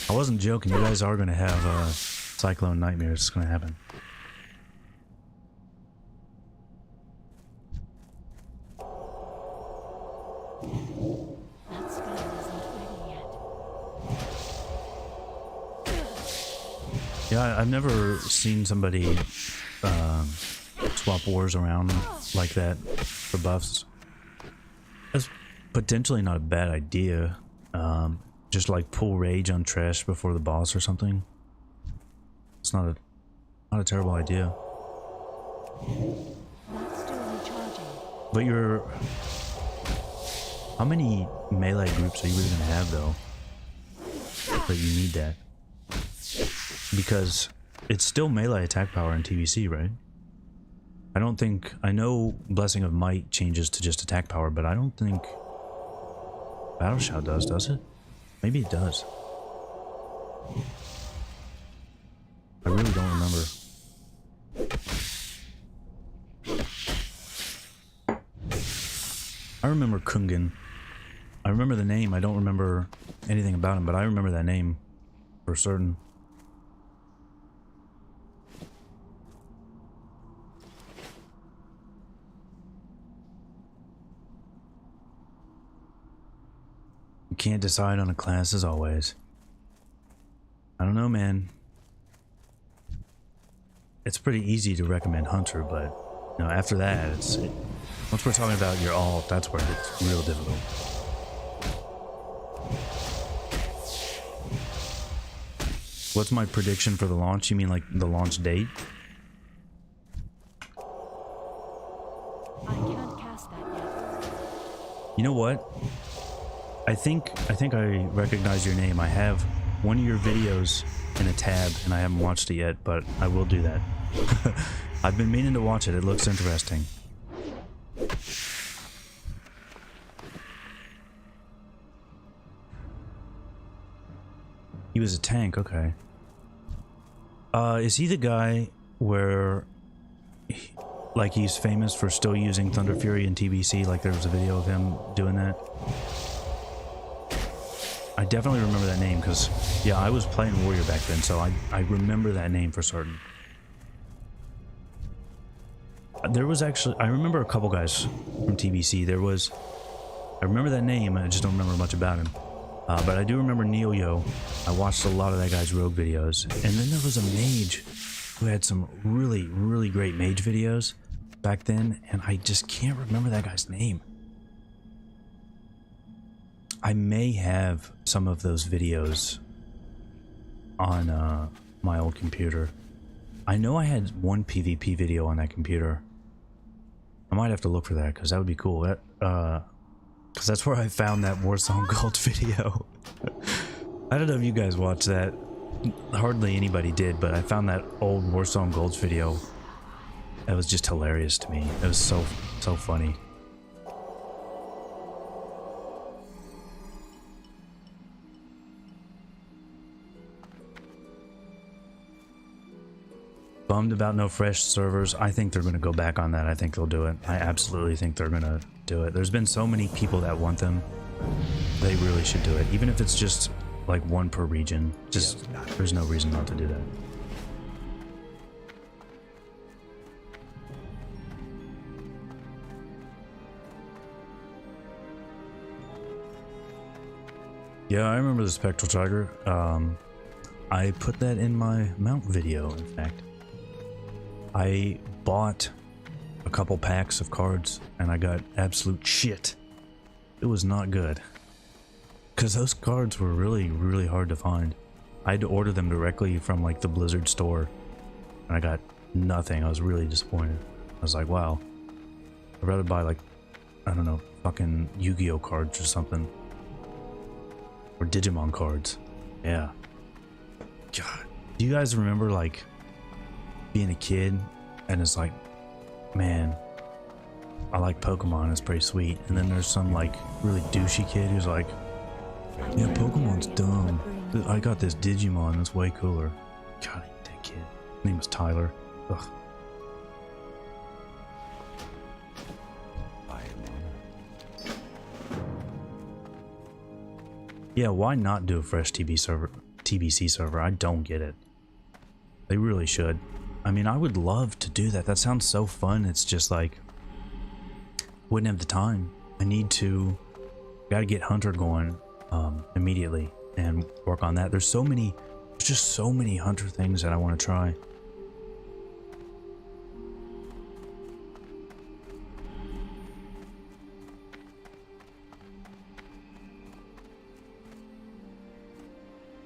I wasn't joking. You guys are going to have Cyclone Nightmares. It's going to happen. That spell isn't ready yet. Yeah, I've never seen somebody swap wars around like that for buffs. That's potentially not a bad idea. Just like pull rage on trash before the boss or something. It's not a terrible idea. That's still recharging. But how many melee groups are you really gonna have though that you need that? Because it's still melee attack power in TBC, right? I know Blessing of Might changes to just attack power, but I don't think Battle Shout does it? Maybe it does. I really don't remember. I remember Kungan. I remember the name. I don't remember anything about him, but I remember that name for certain. You can't decide on a class as always. I don't know, man. It's pretty easy to recommend Hunter, but you know, after that, once we're talking about your alt, that's where it's real difficult. What's my prediction for the launch? You mean like the launch date? I can't cast that yet. You know what? I think I recognize your name. I have one of your videos in a tab, and I haven't watched it yet, but I will do that. I've been meaning to watch it. It looks interesting. He was a tank, okay. Is he the guy where, like, he's famous for still using Thunder Fury in TBC? Like, there was a video of him doing that? I definitely remember that name, because, yeah, I was playing Warrior back then, so I remember that name for certain. There was actually, I remember a couple guys from TBC. I remember that name, I just don't remember much about him. But I do remember Neilio. I watched a lot of that guy's rogue videos. And then there was a mage who had some really, really great mage videos back then, and I just can't remember that guy's name. I may have some of those videos on my old computer. I know I had one PvP video on that computer. I might have to look for that, because that would be cool. Because that's where I found that Warsong Gold video. I don't know if you guys watched that. Hardly anybody did, but I found that old Warsong Gold video. That was just hilarious to me. It was so funny. Bummed about no fresh servers. I think they're going to go back on that. I think they'll do it. I absolutely think they're going to do it. There's been so many people that want them. They really should do it. Even if it's just like one per region. Just, there's no reason not to do that. Yeah, I remember the Spectral Tiger. I put that in my mount video, in fact. I bought a couple packs of cards and I got absolute shit. It was not good. Because those cards were really, really hard to find. I had to order them directly from like the Blizzard store. And I got nothing. I was really disappointed. I was like, wow. I'd rather buy like, I don't know, fucking Yu-Gi-Oh cards or something. Or Digimon cards. Yeah. God. Do you guys remember like being a kid and it's like, man, I like Pokemon, it's pretty sweet. And then there's some like really douchey kid who's like, yeah, Pokemon's dumb. I got this Digimon that's way cooler. God, I hate that kid. His name was Tyler. Ugh. Yeah, why not do a fresh TBC server? I don't get it. They really should. I mean, I would love to do that. That sounds so fun. It's just like, wouldn't have the time. Gotta get Hunter going immediately and work on that. There's just so many Hunter things that I want to try.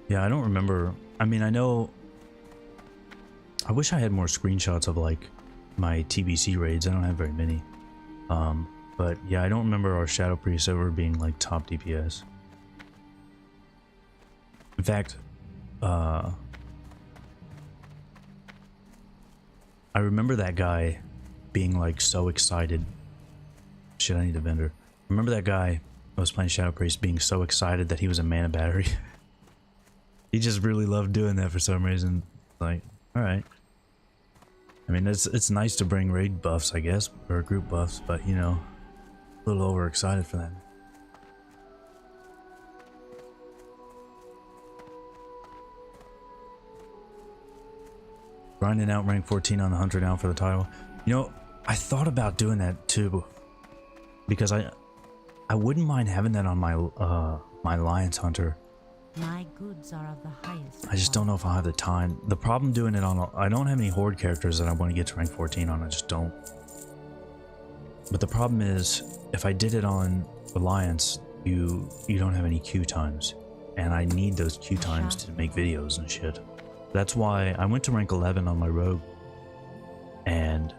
Yeah, I don't remember. I mean, I know. I wish I had more screenshots of like my TBC raids. I don't have very many. But yeah, I don't remember our Shadow Priest ever being like top DPS. In fact, I remember that guy being like so excited. Shit, I need a vendor. Remember that guy I was playing Shadow Priest being so excited that he was a mana battery. He just really loved doing that for some reason. Like, Alright. I mean, it's nice to bring raid buffs, I guess, or group buffs, but you know, a little overexcited for that. Grinding out rank 14 on the hunter now for the title. You know, I thought about doing that too, because I wouldn't mind having that on my my Alliance hunter. My goods are of the highest. I just don't know if I'll have the time. The problem doing it on, I don't have any horde characters that I want to get to rank 14 on. I just don't. But the problem is, if I did it on Alliance, you don't have any queue times, and I need those queue times to make videos and shit. That's why I went to rank 11 on my rogue, and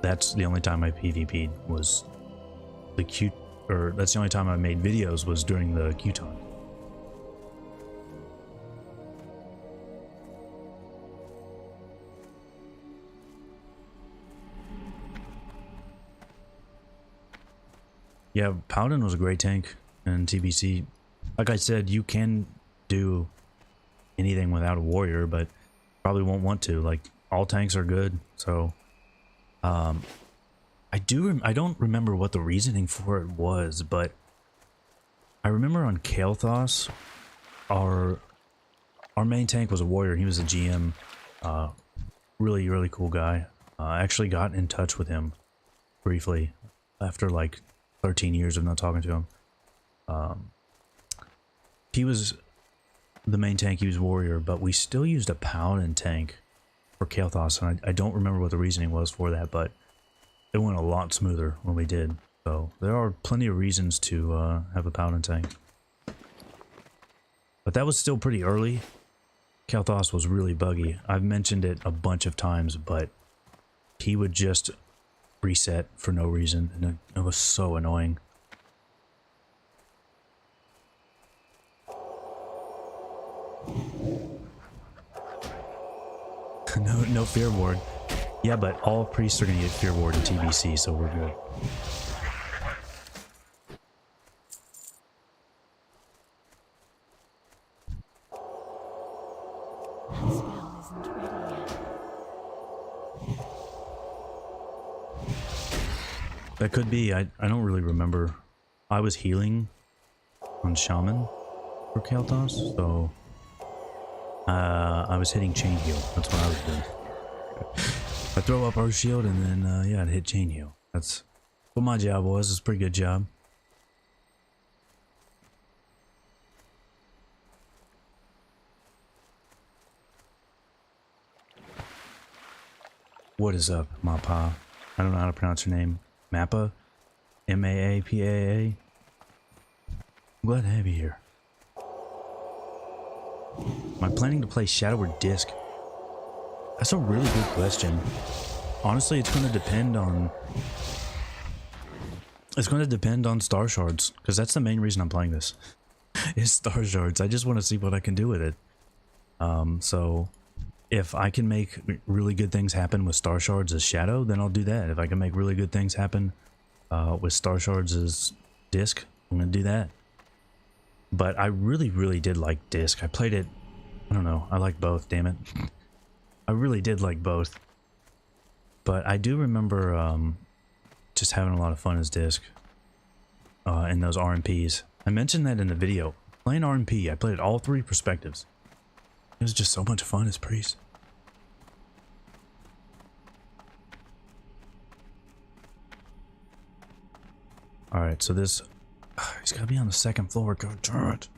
that's the only time I PvP'd was the queue, or that's the only time I made videos was during the queue time. Yeah, Paladin was a great tank in TBC. Like I said, you can do anything without a warrior, but probably won't want to. Like, all tanks are good, so I don't remember what the reasoning for it was, but I remember on Kael'thas, our main tank was a warrior. He was a GM, really cool guy. I actually got in touch with him briefly after like 13 years of not talking to him. He was the main tank, he was warrior, but we still used a paladin tank for Kael'thas, and I don't remember what the reasoning was for that, but it went a lot smoother when we did. So there are plenty of reasons to have a paladin tank. But that was still pretty early. Kael'thas was really buggy. I've mentioned it a bunch of times, but he would just reset for no reason, and it was so annoying. No fear ward. Yeah, but all priests are gonna get fear ward in TBC, so we're good. That spell isn't ready yet. That could be. I don't really remember. I was healing on Shaman for Kael'thas, so I was hitting chain heal. That's what I was doing. I throw up our shield and then yeah, I'd hit chain heal. That's what my job was. It's a pretty good job. What is up, Mappa? I don't know how to pronounce your name. Mappa? M-A-A-P-A-A? I'm glad to have you here. Am I planning to play Shadow or Disc? That's a really good question. Honestly, it's going to depend on... It's going to depend on Starshards, because that's the main reason I'm playing this. Is Starshards. I just want to see what I can do with it. So... if I can make really good things happen with Starshards as Shadow, then I'll do that. If I can make really good things happen with Starshards as Disc, I'm going to do that. But I really did like Disc. I played it, I don't know, I like both, damn it. I really did like both. But I do remember just having a lot of fun as Disc in those RMPs. I mentioned that in the video. Playing RMP, I played all three perspectives. It was just so much fun as Priest. Alright, so this... he's gotta be on the second floor, god darn it.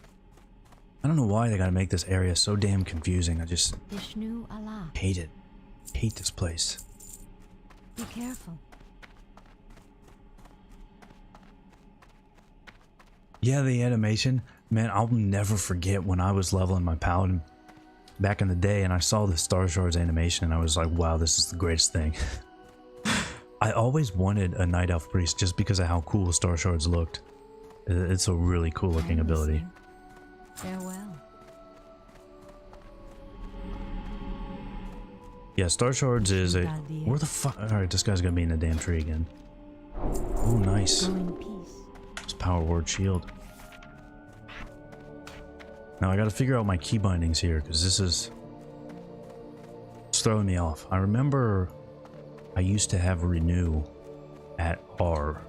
I don't know why they gotta make this area so damn confusing. I just Vishnu Allah. hate it. Hate this place. Be careful. Yeah, the animation. Man, I'll never forget when I was leveling my Paladin back in the day and I saw the Starshards animation and I was like, wow, this is the greatest thing. I always wanted a Night Elf Priest just because of how cool Starshards looked. It's a really cool looking ability. Farewell. Yeah, Starshards is a... Where the fuck... Alright, this guy's gonna be in the damn tree again. Oh, nice. Go in peace. It's Power Ward Shield. Now I gotta figure out my key bindings here, because this is... throwing me off. I remember I used to have renew at R,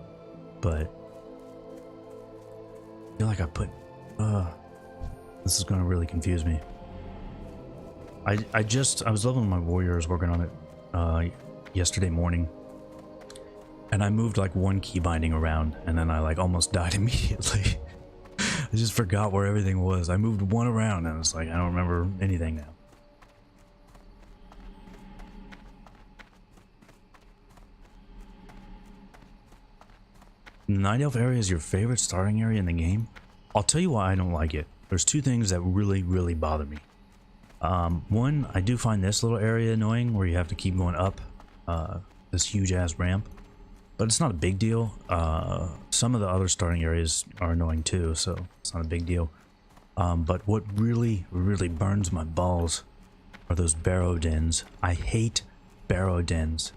but I feel like I put this is gonna really confuse me. I was leveling my warriors, working on it yesterday morning, and I moved like one key binding around, and then I like almost died immediately. I just forgot where everything was. I moved one around and I was like, I don't remember anything now. Night Elf area is your favorite starting area in the game? I'll tell you why I don't like it. There's two things that really bother me. One, I do find this little area annoying where you have to keep going up this huge ass ramp, but it's not a big deal. Some of the other starting areas are annoying too, so it's not a big deal. But what really burns my balls are those barrow dens. I hate barrow dens.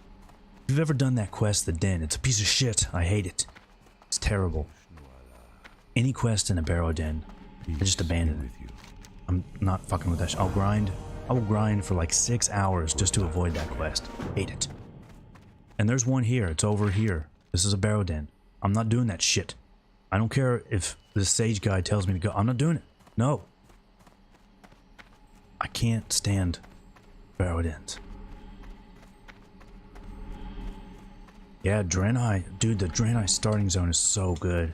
If you've ever done that quest, the den, it's a piece of shit. I hate it. It's terrible. Any quest in a barrow den, I just abandon it. I'm not fucking with that shit. I will grind for like 6 hours just to avoid that quest. Hate it. And there's one here. It's over here. This is a barrow den. I'm not doing that shit. I don't care if the sage guy tells me to go. I'm not doing it. No. I can't stand barrow dens. Yeah, Draenei. Dude, the Draenei starting zone is so good.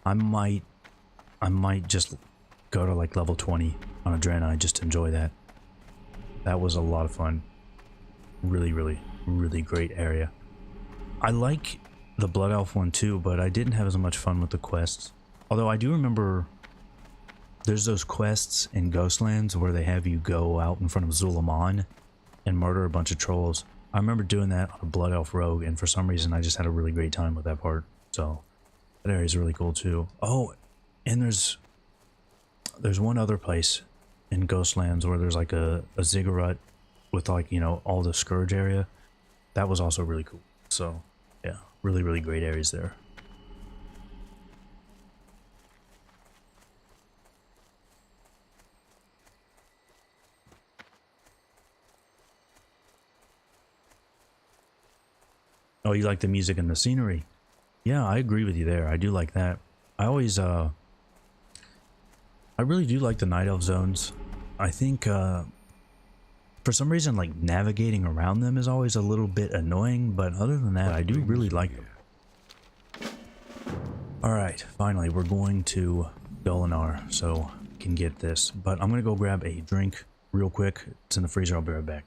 I might just go to like level 20 on a Draenei just to enjoy that. That was a lot of fun. Really great area. I like the Blood Elf one too, but I didn't have as much fun with the quests. Although I do remember there's those quests in Ghostlands where they have you go out in front of Zulaman and murder a bunch of trolls. I remember doing that on a Blood Elf rogue, and for some reason I just had a really great time with that part. So that area is really cool too. Oh, and there's one other place in Ghostlands where there's like a ziggurat with like, you know, all the Scourge area. That was also really cool. So yeah, really great areas there. Oh, you like the music and the scenery? Yeah, I agree with you there. I do like that. I always I really do like the Night Elf zones. I think for some reason like navigating around them is always a little bit annoying, but other than that I do really like them. Alright, finally we're going to Dolinar so we can get this. But I'm gonna go grab a drink real quick. It's in the freezer, I'll be right back.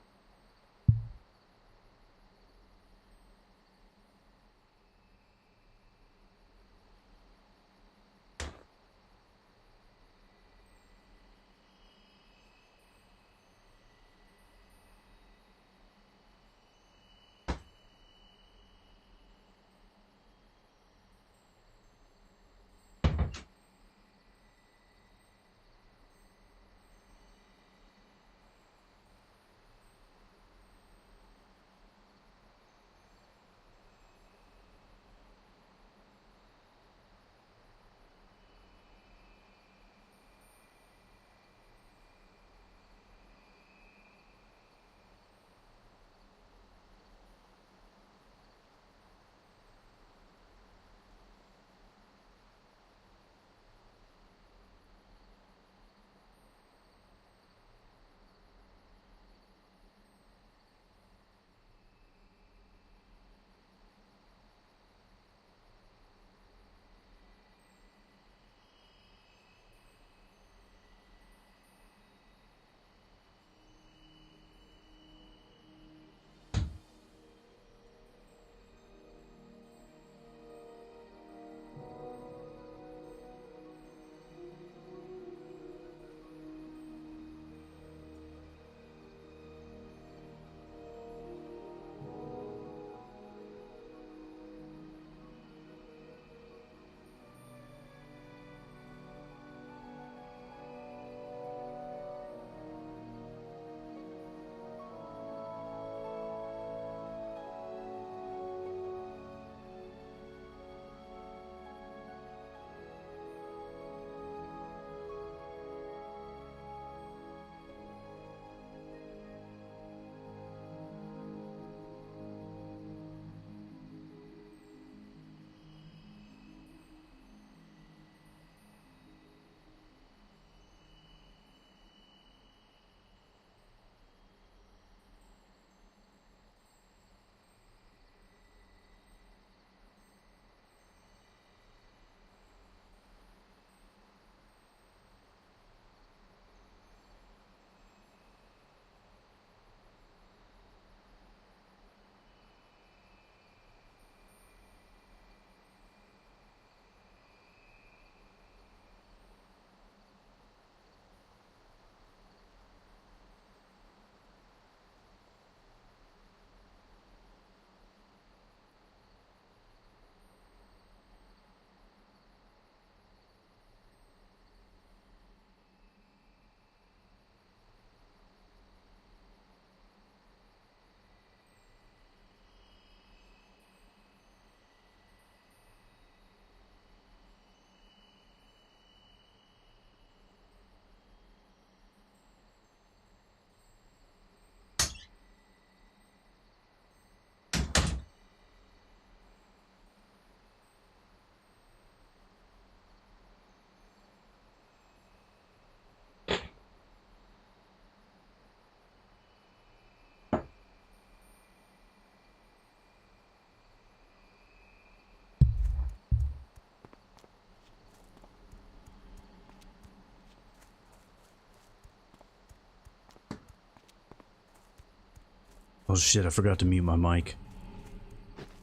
Oh shit, I forgot to mute my mic.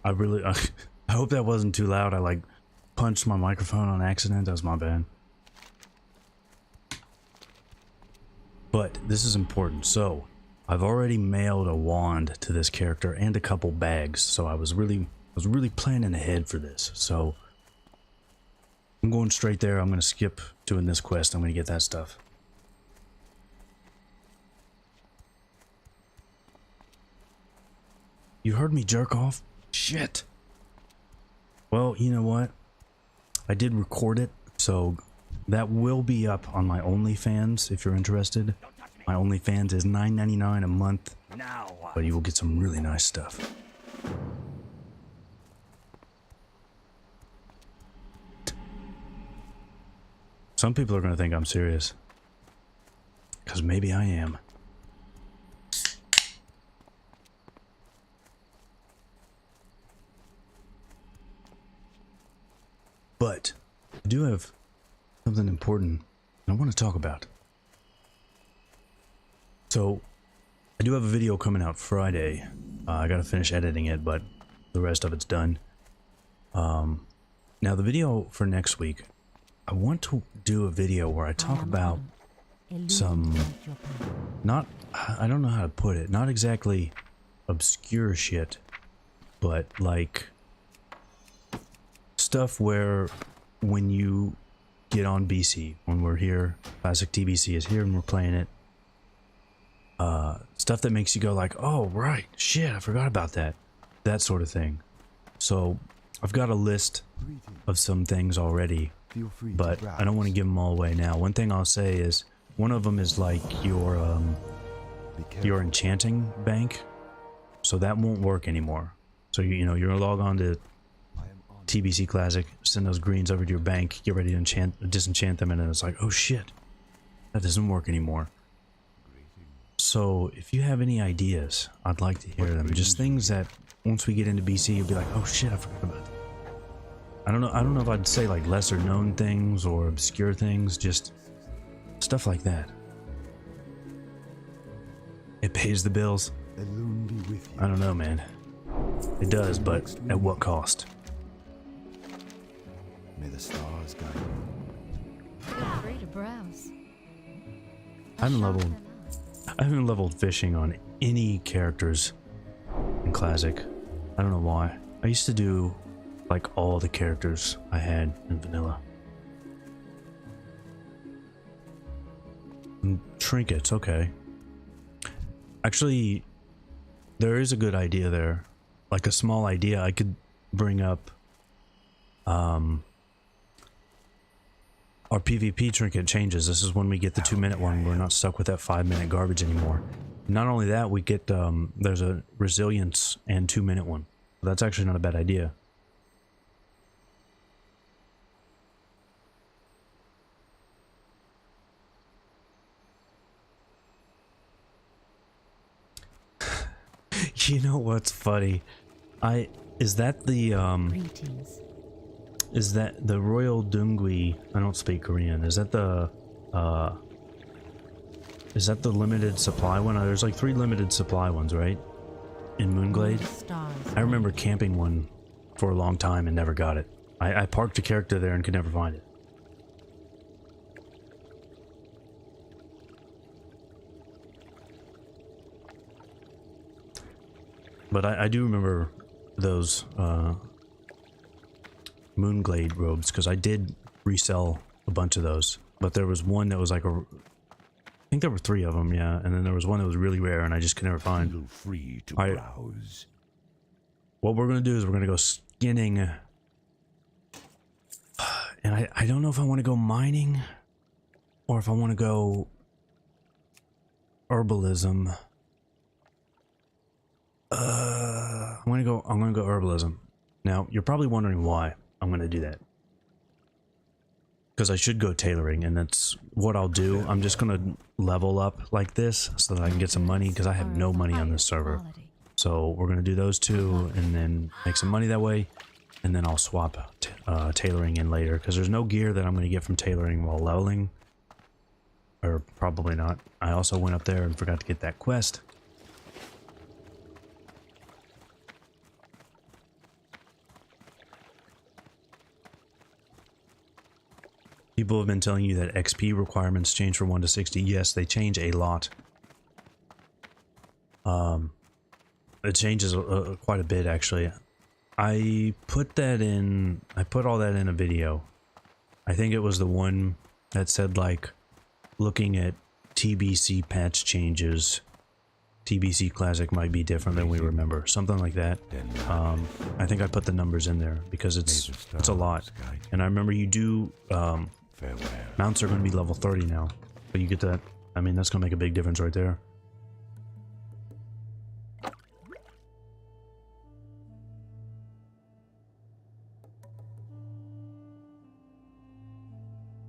I really, I hope that wasn't too loud. I like punched my microphone on accident. That was my bad. But this is important. So I've already mailed a wand to this character and a couple bags. So I was really planning ahead for this. So I'm going straight there. I'm going to skip doing this quest. I'm going to get that stuff. You heard me jerk off? Shit. Well, you know what? I did record it, so that will be up on my OnlyFans if you're interested. My OnlyFans is $9.99 a month, but you will get some really nice stuff. Some people are going to think I'm serious, because maybe I am. But I do have something important I want to talk about. So I do have a video coming out Friday. I got to finish editing it, but the rest of it's done. Now the video for next week, I want to do a video where I talk about some, I don't know how to put it, not exactly obscure shit, but like stuff where when you get on BC, when we're here, Classic TBC is here and we're playing it, stuff that makes you go like, oh right, shit, I forgot about that, that sort of thing. So I've got a list of some things already, but I don't want to give them all away now. One thing I'll say is, one of them is like your enchanting bank, so that won't work anymore. So you know, you're gonna log on to TBC Classic, send those greens over to your bank, get ready to disenchant them, and then it's like, oh shit, that doesn't work anymore. So if you have any ideas, I'd like to hear them. Just things that once we get into BC, you'll be like, oh shit, I forgot about that. I don't know if I'd say like lesser known things or obscure things, just stuff like that. It pays the bills. I don't know, man. It does, but at what cost? May the stars guide you. Feel free to browse. I haven't leveled fishing on any characters in Classic. I don't know why. I used to do like all the characters I had in vanilla. And trinkets, okay. Actually, there is a good idea there. Like a small idea I could bring up. Our PvP trinket changes. This is when we get the 2-minute one. We're not stuck with that 5-minute garbage anymore. Not only that, we get, there's a resilience and 2-minute one. That's actually not a bad idea. You know what's funny? Is that the, Greetings. is that the Royal Dungui? I don't speak Korean. Is that the limited supply one? There's like 3 limited supply ones, right? In Moonglade? I remember camping one for a long time and never got it. I parked a character there and could never find it. But I do remember those Moonglade robes, because I did resell a bunch of those. But there was one that was like I think there were 3 of them, yeah. And then there was one that was really rare and I just could never find. Feel free to browse. What we're going to do is we're going to go skinning. And I don't know if I want to go mining or if I want to go herbalism. I'm gonna go herbalism. Now, you're probably wondering why I'm gonna do that. Because I should go tailoring, and that's what I'll do. I'm just gonna level up like this so that I can get some money, because I have no money on this server. So we're gonna do those 2 and then make some money that way, and then I'll swap tailoring in later, because there's no gear that I'm gonna get from tailoring while leveling. Or probably not. I also went up there and forgot to get that quest. People have been telling you that XP requirements change from 1 to 60. Yes, they change a lot. It changes quite a bit, actually. I put all that in a video. I think it was the one that said, like, looking at TBC patch changes, TBC Classic might be different than we remember. Something like that. I think I put the numbers in there because it's a lot. And I remember you do, mounts are going to be level 30 now. But you get that, I mean, that's going to make a big difference right there.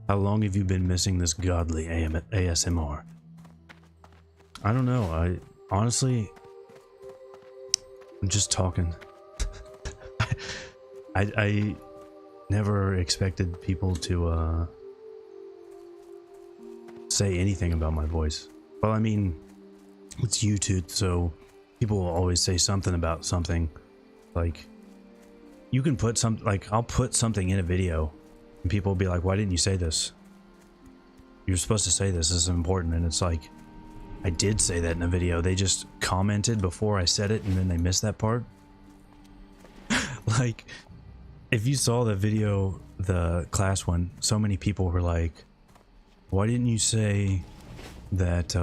How long have you been missing this godly ASMR? I don't know. I'm just talking. I never expected people to say anything about my voice. Well, I mean, it's YouTube, so people will always say something about something. Like, you can put some, like, I'll put something in a video and people will be like, why didn't you say this? You're supposed to say this is important. And it's like, I did say that in a video. They just commented before I said it and then they missed that part. Like, if you saw the video, the class one, so many people were like, why didn't you say that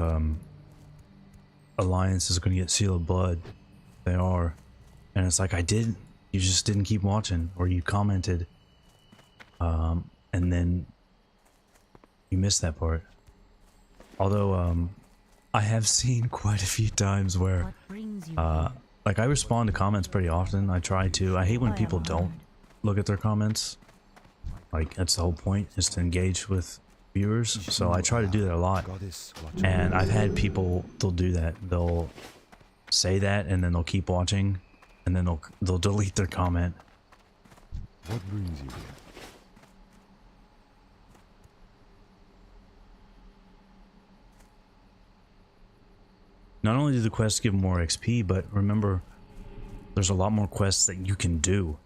Alliance is going to get Seal of Blood? They are. And it's like, I did. You just didn't keep watching, or you commented. And then you missed that part. Although, I have seen quite a few times where, like, I respond to comments pretty often. I try to. I hate when people don't look at their comments. Like, that's the whole point, is to engage with viewers. So I try to do that a lot. And I've had people, they'll do that. They'll say that, and then they'll keep watching, and then they'll delete their comment. What brings you here? Not only do the quests give more XP, but remember, there's a lot more quests that you can do.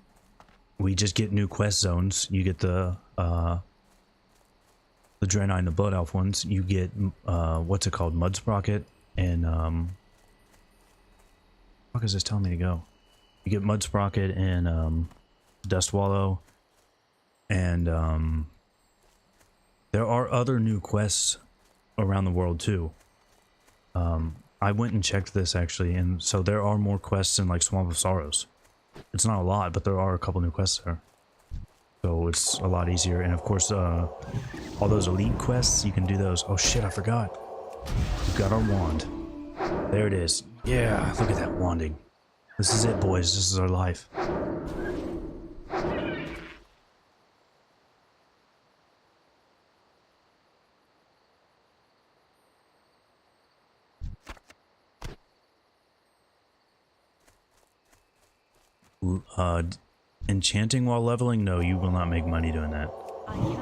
We just get new quest zones. You get the Draenei and the Blood Elf ones. You get, what's it called? Mud Sprocket and, what is this telling me to go? You get Mud Sprocket and, Dust Wallow. And, there are other new quests around the world too. I went and checked this actually, and so there are more quests in like Swamp of Sorrows. It's not a lot, but there are a couple new quests there. So it's a lot easier, and of course, all those elite quests, you can do those. Oh shit, I forgot. We've got our wand. There it is. Yeah, look at that wanding. This is it, boys. This is our life. Enchanting while leveling? No, you will not make money doing that.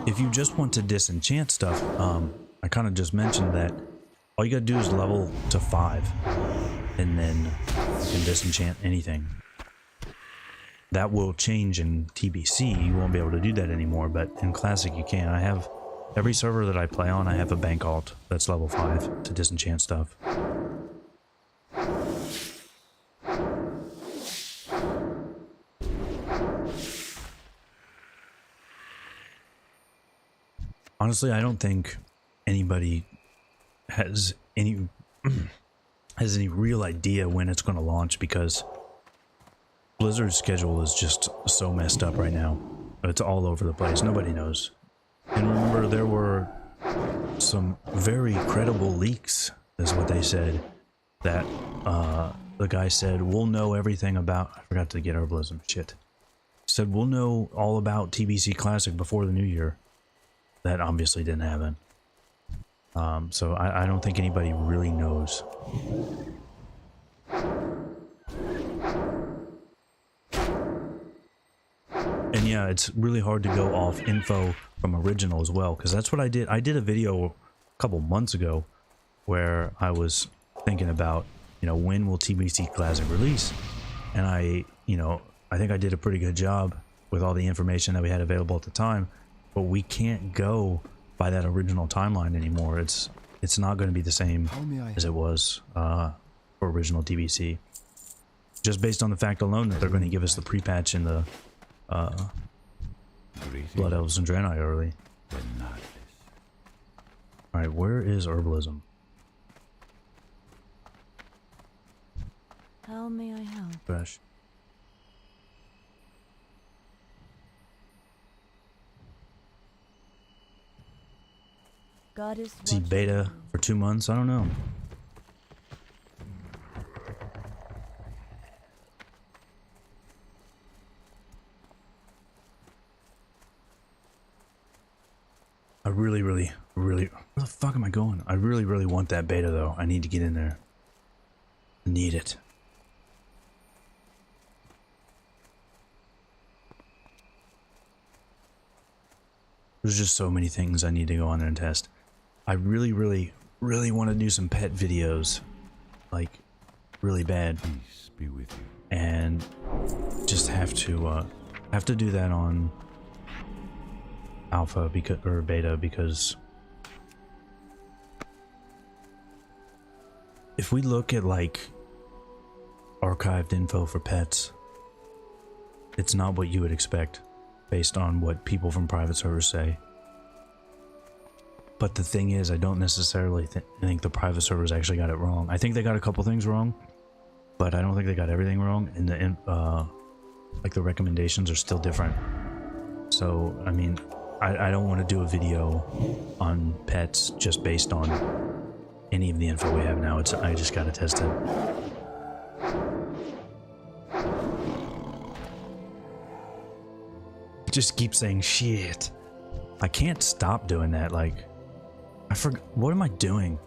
If you just want to disenchant stuff, I kind of just mentioned that all you gotta do is level to 5, and then you can disenchant anything. That will change in TBC. You won't be able to do that anymore, but in Classic you can. I have every server that I play on, I have a bank alt that's level 5 to disenchant stuff. Honestly, I don't think anybody has any real idea when it's going to launch, because Blizzard's schedule is just so messed up right now. It's all over the place. Nobody knows. And remember, there were some very credible leaks, is what they said, that the guy said, we'll know everything about... I forgot to get herbalism. Shit. Said, we'll know all about TBC Classic before the new year. That obviously didn't happen. So I don't think anybody really knows. And yeah, it's really hard to go off info from original as well, because that's what I did. I did a video a couple months ago where I was thinking about, you know, when will TBC Classic release? And I think I did a pretty good job with all the information that we had available at the time. but we can't go by that original timeline anymore. It's not going to be the same How may I as it was for original TBC. Just based on the fact alone that they're going to give us the pre-patch in the Blood Elves and Draenei early. Alright, where is herbalism? How may I help? Fresh. God is See watching beta you. for 2 months? I don't know. I really, where the fuck am I going? I really want that beta though. I need to get in there. I need it. There's just so many things I need to go on there and test. I really want to do some pet videos. Like, really bad. Peace be with you. And just have to do that on alpha or beta, because if we look at like archived info for pets, it's not what you would expect based on what people from private servers say. But the thing is, I don't necessarily think the private servers actually got it wrong. I think they got a couple things wrong, but I don't think they got everything wrong. And like the recommendations are still different. So I mean, I don't want to do a video on pets just based on any of the info we have now. I just gotta test it. Just keep saying shit. I can't stop doing that. Like, I forgot. What am I doing?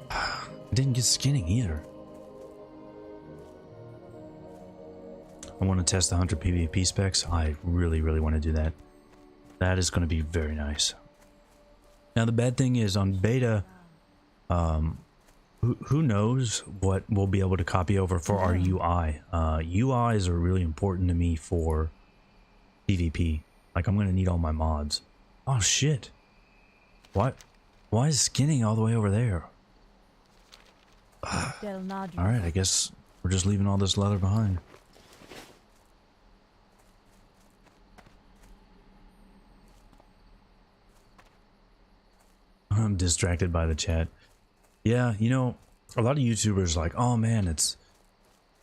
I didn't get skinning either. I want to test the Hunter PvP specs. I really want to do that. That is going to be very nice. Now the bad thing is on beta, who knows what we'll be able to copy over for our UI. UIs are really important to me for PvP. Like, I'm going to need all my mods. Oh shit. What? Why is skinning all the way over there? Alright, I guess we're just leaving all this leather behind. I'm distracted by the chat. Yeah, you know, a lot of YouTubers like, oh man,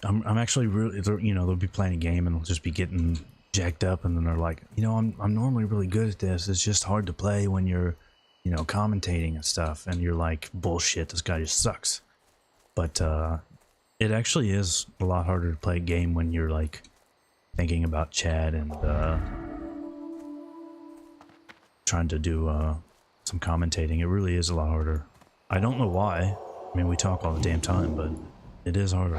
I'm actually really, you know, they'll be playing a game and they'll just be getting jacked up, and then they're like, you know, I'm normally really good at this. It's just hard to play when you're, you know, commentating and stuff, and you're like, bullshit, this guy just sucks. But it actually is a lot harder to play a game when you're like thinking about chat and trying to do some commentating. It really is a lot harder. I don't know why. I mean, we talk all the damn time, but it is harder.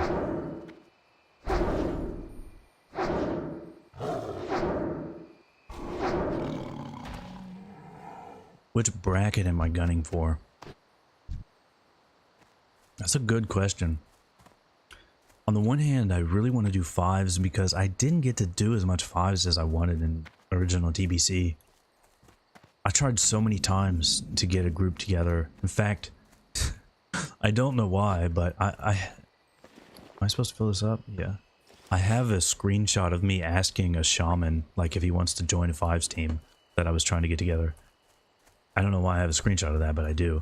Which bracket am I gunning for? That's a good question. On the one hand, I really want to do 5s because I didn't get to do as much 5s as I wanted in original TBC. I tried so many times to get a group together. In fact, I don't know why, but am I supposed to fill this up? Yeah. I have a screenshot of me asking a shaman, like, if he wants to join a 5s team that I was trying to get together. I don't know why I have a screenshot of that, but I do.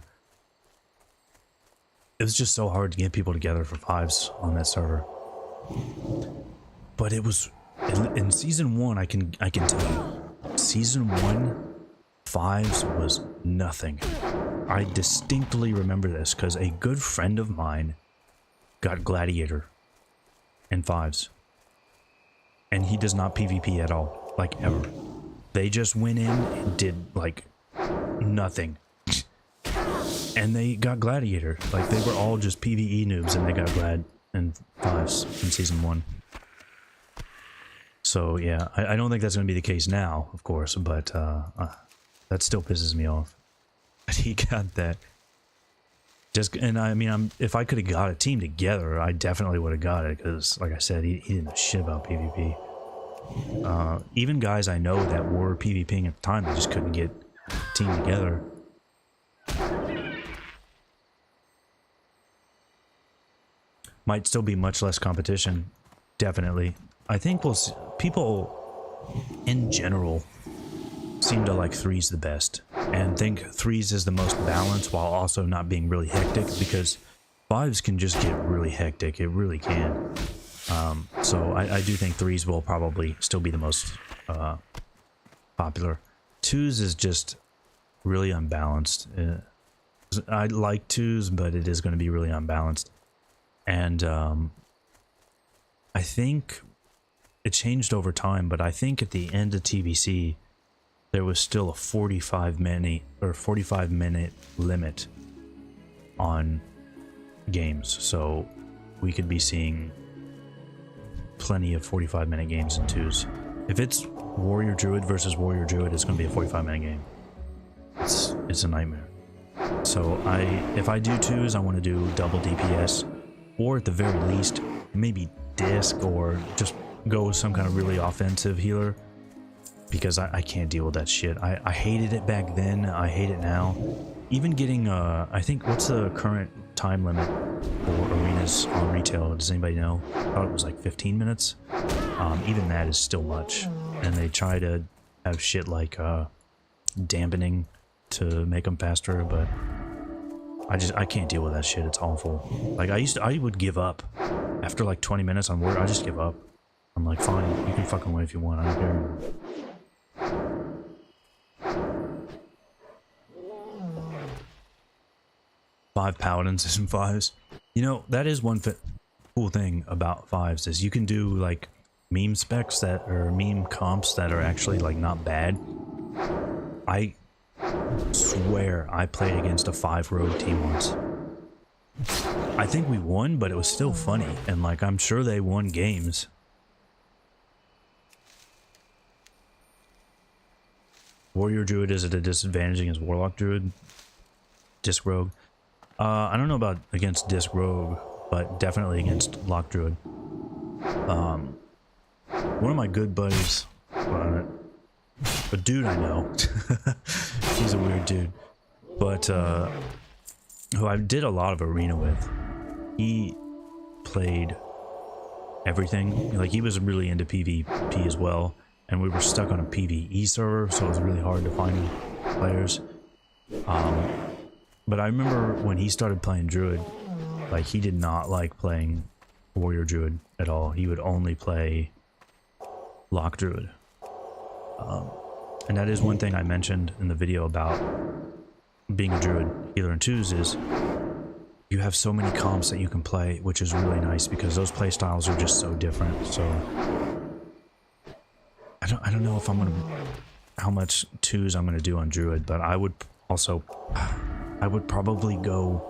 It was just so hard to get people together for 5s on that server. But it was in season 1. I can tell you, season 1, 5s was nothing. I distinctly remember this because a good friend of mine got Gladiator in 5s, and he does not PvP at all, like ever. They just went in and did like nothing, and they got Gladiator. Like, they were all just PvE noobs, and they got Glad in 5s in season 1. So yeah, I don't think that's going to be the case now, of course, but that still pisses me off. But he got that. And I mean, if I could have got a team together, I definitely would have got it, because, like I said, he didn't know shit about PvP. Even guys I know that were PvPing at the time, they just couldn't get a team together. Might still be much less competition, definitely. I think we'll see, people in general seem to like threes the best, and think threes is the most balanced while also not being really hectic, because fives can just get really hectic. It really can. So I do think threes will probably still be the most popular. Twos is just really unbalanced. I like twos, but it is going to be really unbalanced. And I think it changed over time, but I think at the end of TBC, there was still a 45-minute limit on games. So we could be seeing plenty of 45-minute games in twos. If it's Warrior Druid versus Warrior Druid, it's going to be a 45-minute game. It's a nightmare. So if I do twos, I want to do double DPS, or at the very least, maybe disc, or just go with some kind of really offensive healer, because I can't deal with that shit. I hated it back then. I hate it now. Even getting, I think, what's the current time limit for arenas on retail? Does anybody know? I thought it was like 15 minutes. Even that is still much. And they try to have shit like dampening to make them faster, but I can't deal with that shit. It's awful. Like I would give up after like 20 minutes on Word. I just give up. I'm like, fine, you can fucking win if you want. I don't care. 5 paladins and 5s. You know, that is one cool thing about 5s, is you can do like meme specs that are meme comps that are actually like not bad. I swear I played against a 5 rogue team once. I think we won, but it was still funny, and like I'm sure they won games. Warrior Druid is at a disadvantage against Warlock Druid. Disc Rogue. I don't know about against Disc Rogue, but definitely against Lock Druid. One of my good buddies, a dude I know, he's a weird dude, but who I did a lot of arena with, he played everything. Like, he was really into PvP as well, and we were stuck on a PvE server, so it was really hard to find players. But I remember when he started playing Druid, like, he did not like playing Warrior Druid at all. He would only play Lock Druid. And that is one thing I mentioned in the video about being a Druid healer in twos, is you have so many comps that you can play, which is really nice, because those play styles are just so different. So I don't know if I'm gonna, how much twos I'm gonna do on Druid, but I would probably go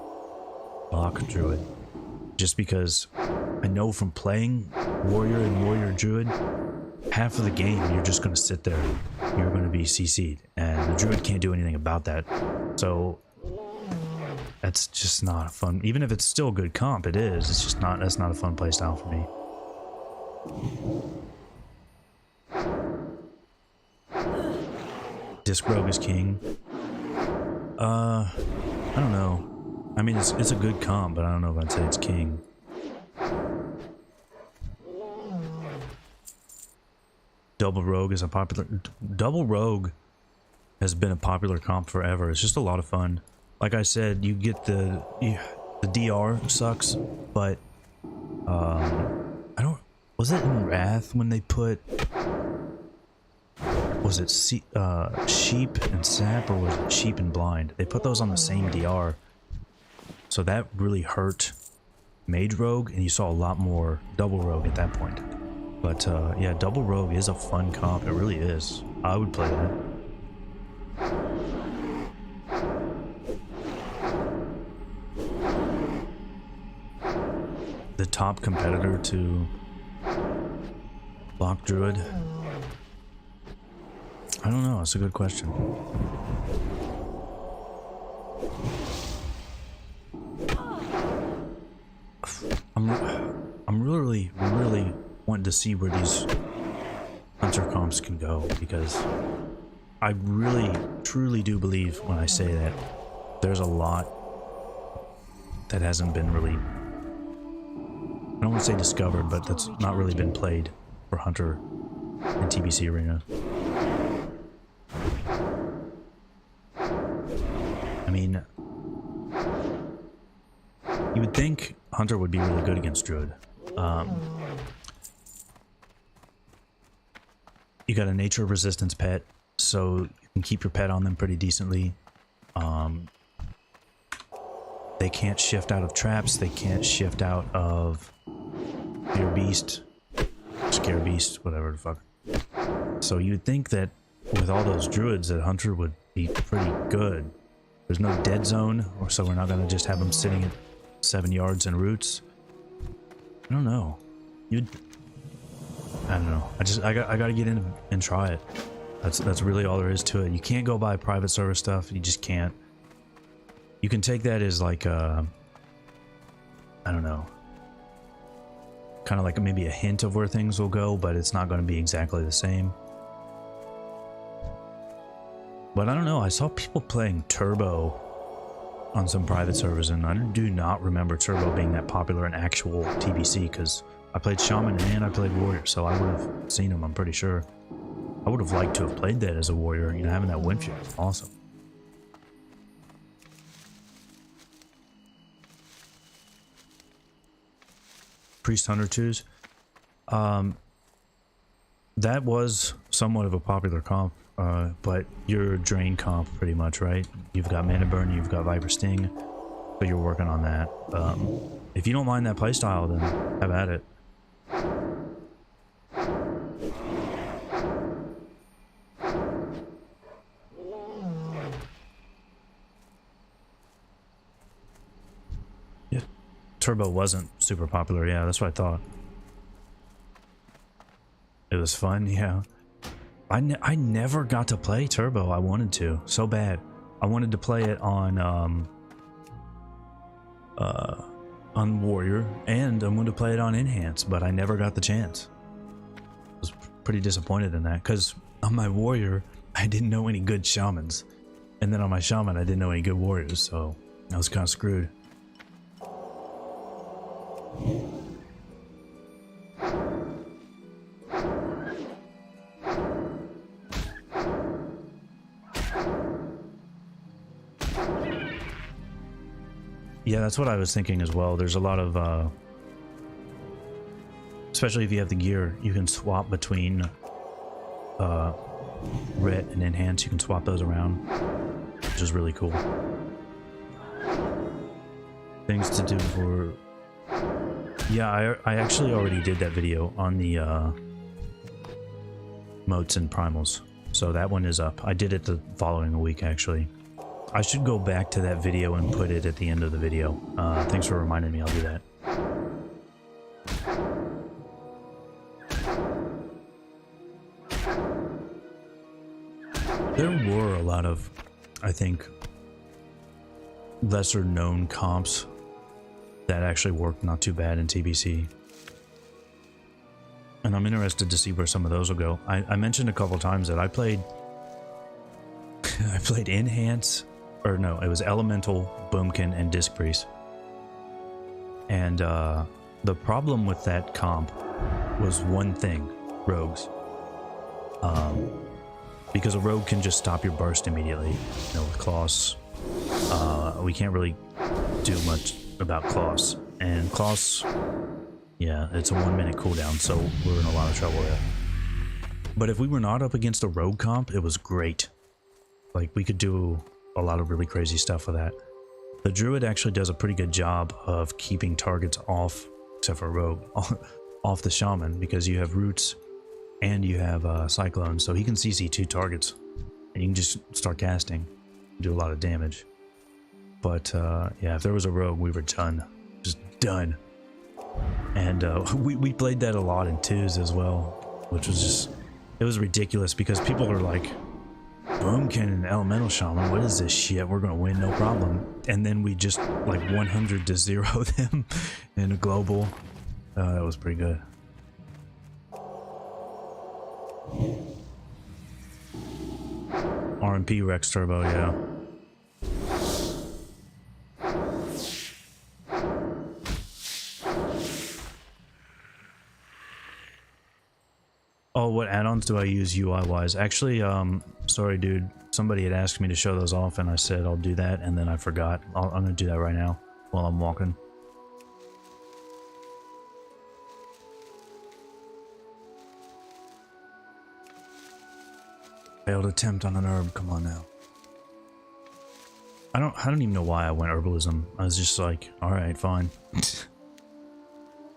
Lock Druid, just because I know from playing Warrior and Warrior Druid, half of the game you're just going to sit there, you're going to be CC'd, and the Druid can't do anything about that. So that's just not fun. Even if it's still a good comp, it is. It's just not. That's not a fun playstyle for me. Disc Rogue is king. I don't know. I mean, it's a good comp, but I don't know if I'd say it's king. Double Rogue is a popular... Double Rogue has been a popular comp forever. It's just a lot of fun. Like I said, you get the DR sucks, but I don't... Was it in Wrath when they put... Was it Sheep and Sap, or was it Sheep and Blind? They put those on the same DR. So that really hurt Mage Rogue, and you saw a lot more Double Rogue at that point. But yeah, Double Rogue is a fun comp. It really is. I would play that. The top competitor to Lock Druid? I don't know. That's a good question. I'm really wanting to see where these hunter comps can go, because I really truly do believe when I say that there's a lot that hasn't been really, I don't want to say discovered, but that's not really been played for hunter in TBC Arena. I mean, you would think hunter would be really good against druid. You got a nature resistance pet, so you can keep your pet on them pretty decently. They can't shift out of traps, they can't shift out of fear beast, scare beast, whatever the fuck. So you'd think that with all those druids that hunter would be pretty good. There's no dead zone, or so we're not gonna just have them sitting at 7 yards and roots. I don't know. I don't know. I gotta get in and try it. That's really all there is to it. You can't go buy private server stuff. You just can't. You can take that as like I don't know, kind of like maybe a hint of where things will go, but it's not going to be exactly the same. But I don't know. I saw people playing Turbo on some private servers, and I do not remember Turbo being that popular in actual TBC, because I played Shaman and I played Warrior, so I would have seen him, I'm pretty sure. I would have liked to have played that as a Warrior, you know, having that wind shield is awesome. Priest Hunter 2s. That was somewhat of a popular comp, but you're drain comp pretty much, right? You've got Mana Burn, you've got Viper Sting, so you're working on that. If you don't mind that playstyle, then have at it. Yeah, Turbo wasn't super popular, yeah, that's what I thought. It was fun, yeah. I never got to play Turbo. I wanted to so bad. I wanted to play it on Warrior, and I wanted to play it on Enhance, but I never got the chance. I was pretty disappointed in that, because on my Warrior I didn't know any good shamans, and then on my Shaman I didn't know any good warriors, so I was kind of screwed. Yeah, that's what I was thinking as well. There's a lot of, especially if you have the gear, you can swap between Ret and Enhance. You can swap those around, which is really cool. Things to do for... Yeah, I actually already did that video on the moats and primals. So that one is up. I did it the following week, actually. I should go back to that video and put it at the end of the video. Thanks for reminding me, I'll do that. There were a lot of, I think, lesser known comps that actually worked not too bad in TBC. And I'm interested to see where some of those will go. I mentioned a couple times that I played Enhance, or no, it was Elemental, Boomkin, and Disc Priest. And the problem with that comp was one thing: rogues. Because a rogue can just stop your burst immediately. You know, with Klaus, we can't really do much about Klaus. And Klaus, yeah, it's a 1 minute cooldown, so we're in a lot of trouble there. But if we were not up against a rogue comp, it was great. Like, we could do a lot of really crazy stuff with that. The druid actually does a pretty good job of keeping targets off, except for rogue, off the shaman, because you have roots and you have cyclone, so he can CC 2 targets and you can just start casting, do a lot of damage. But yeah, if there was a rogue, we were done, just done. And we played that a lot in 2s as well, which was just, it was ridiculous, because people are like, Boomkin and Elemental Shaman, what is this shit? We're gonna win, no problem. And then we just like 100 to 0 them in a global. That was pretty good. RMP Rex Turbo, yeah. Oh, what add-ons do I use UI-wise? Actually, sorry dude, somebody had asked me to show those off and I said I'll do that and then I forgot. I'm gonna do that right now while I'm walking. Failed attempt on an herb, come on now. I don't even know why I went herbalism. I was just like, alright, fine.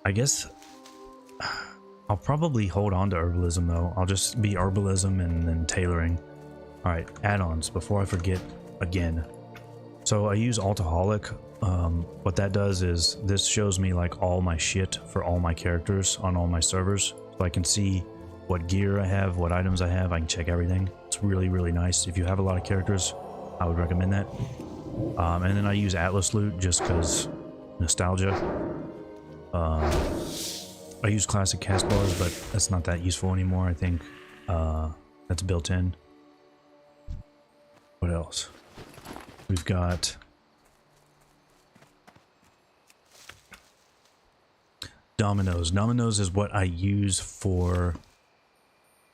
I guess I'll probably hold on to herbalism though. I'll just be herbalism and then tailoring. Alright, add-ons before I forget again. So I use Altaholic. What that does is this shows me like all my shit for all my characters on all my servers. So I can see what gear I have, what items I have. I can check everything. It's really, really nice. If you have a lot of characters, I would recommend that. And then I use Atlas Loot just because nostalgia. I use classic cast bars, but that's not that useful anymore. I think that's built in. What else? We've got Dominoes. Dominoes is what I use for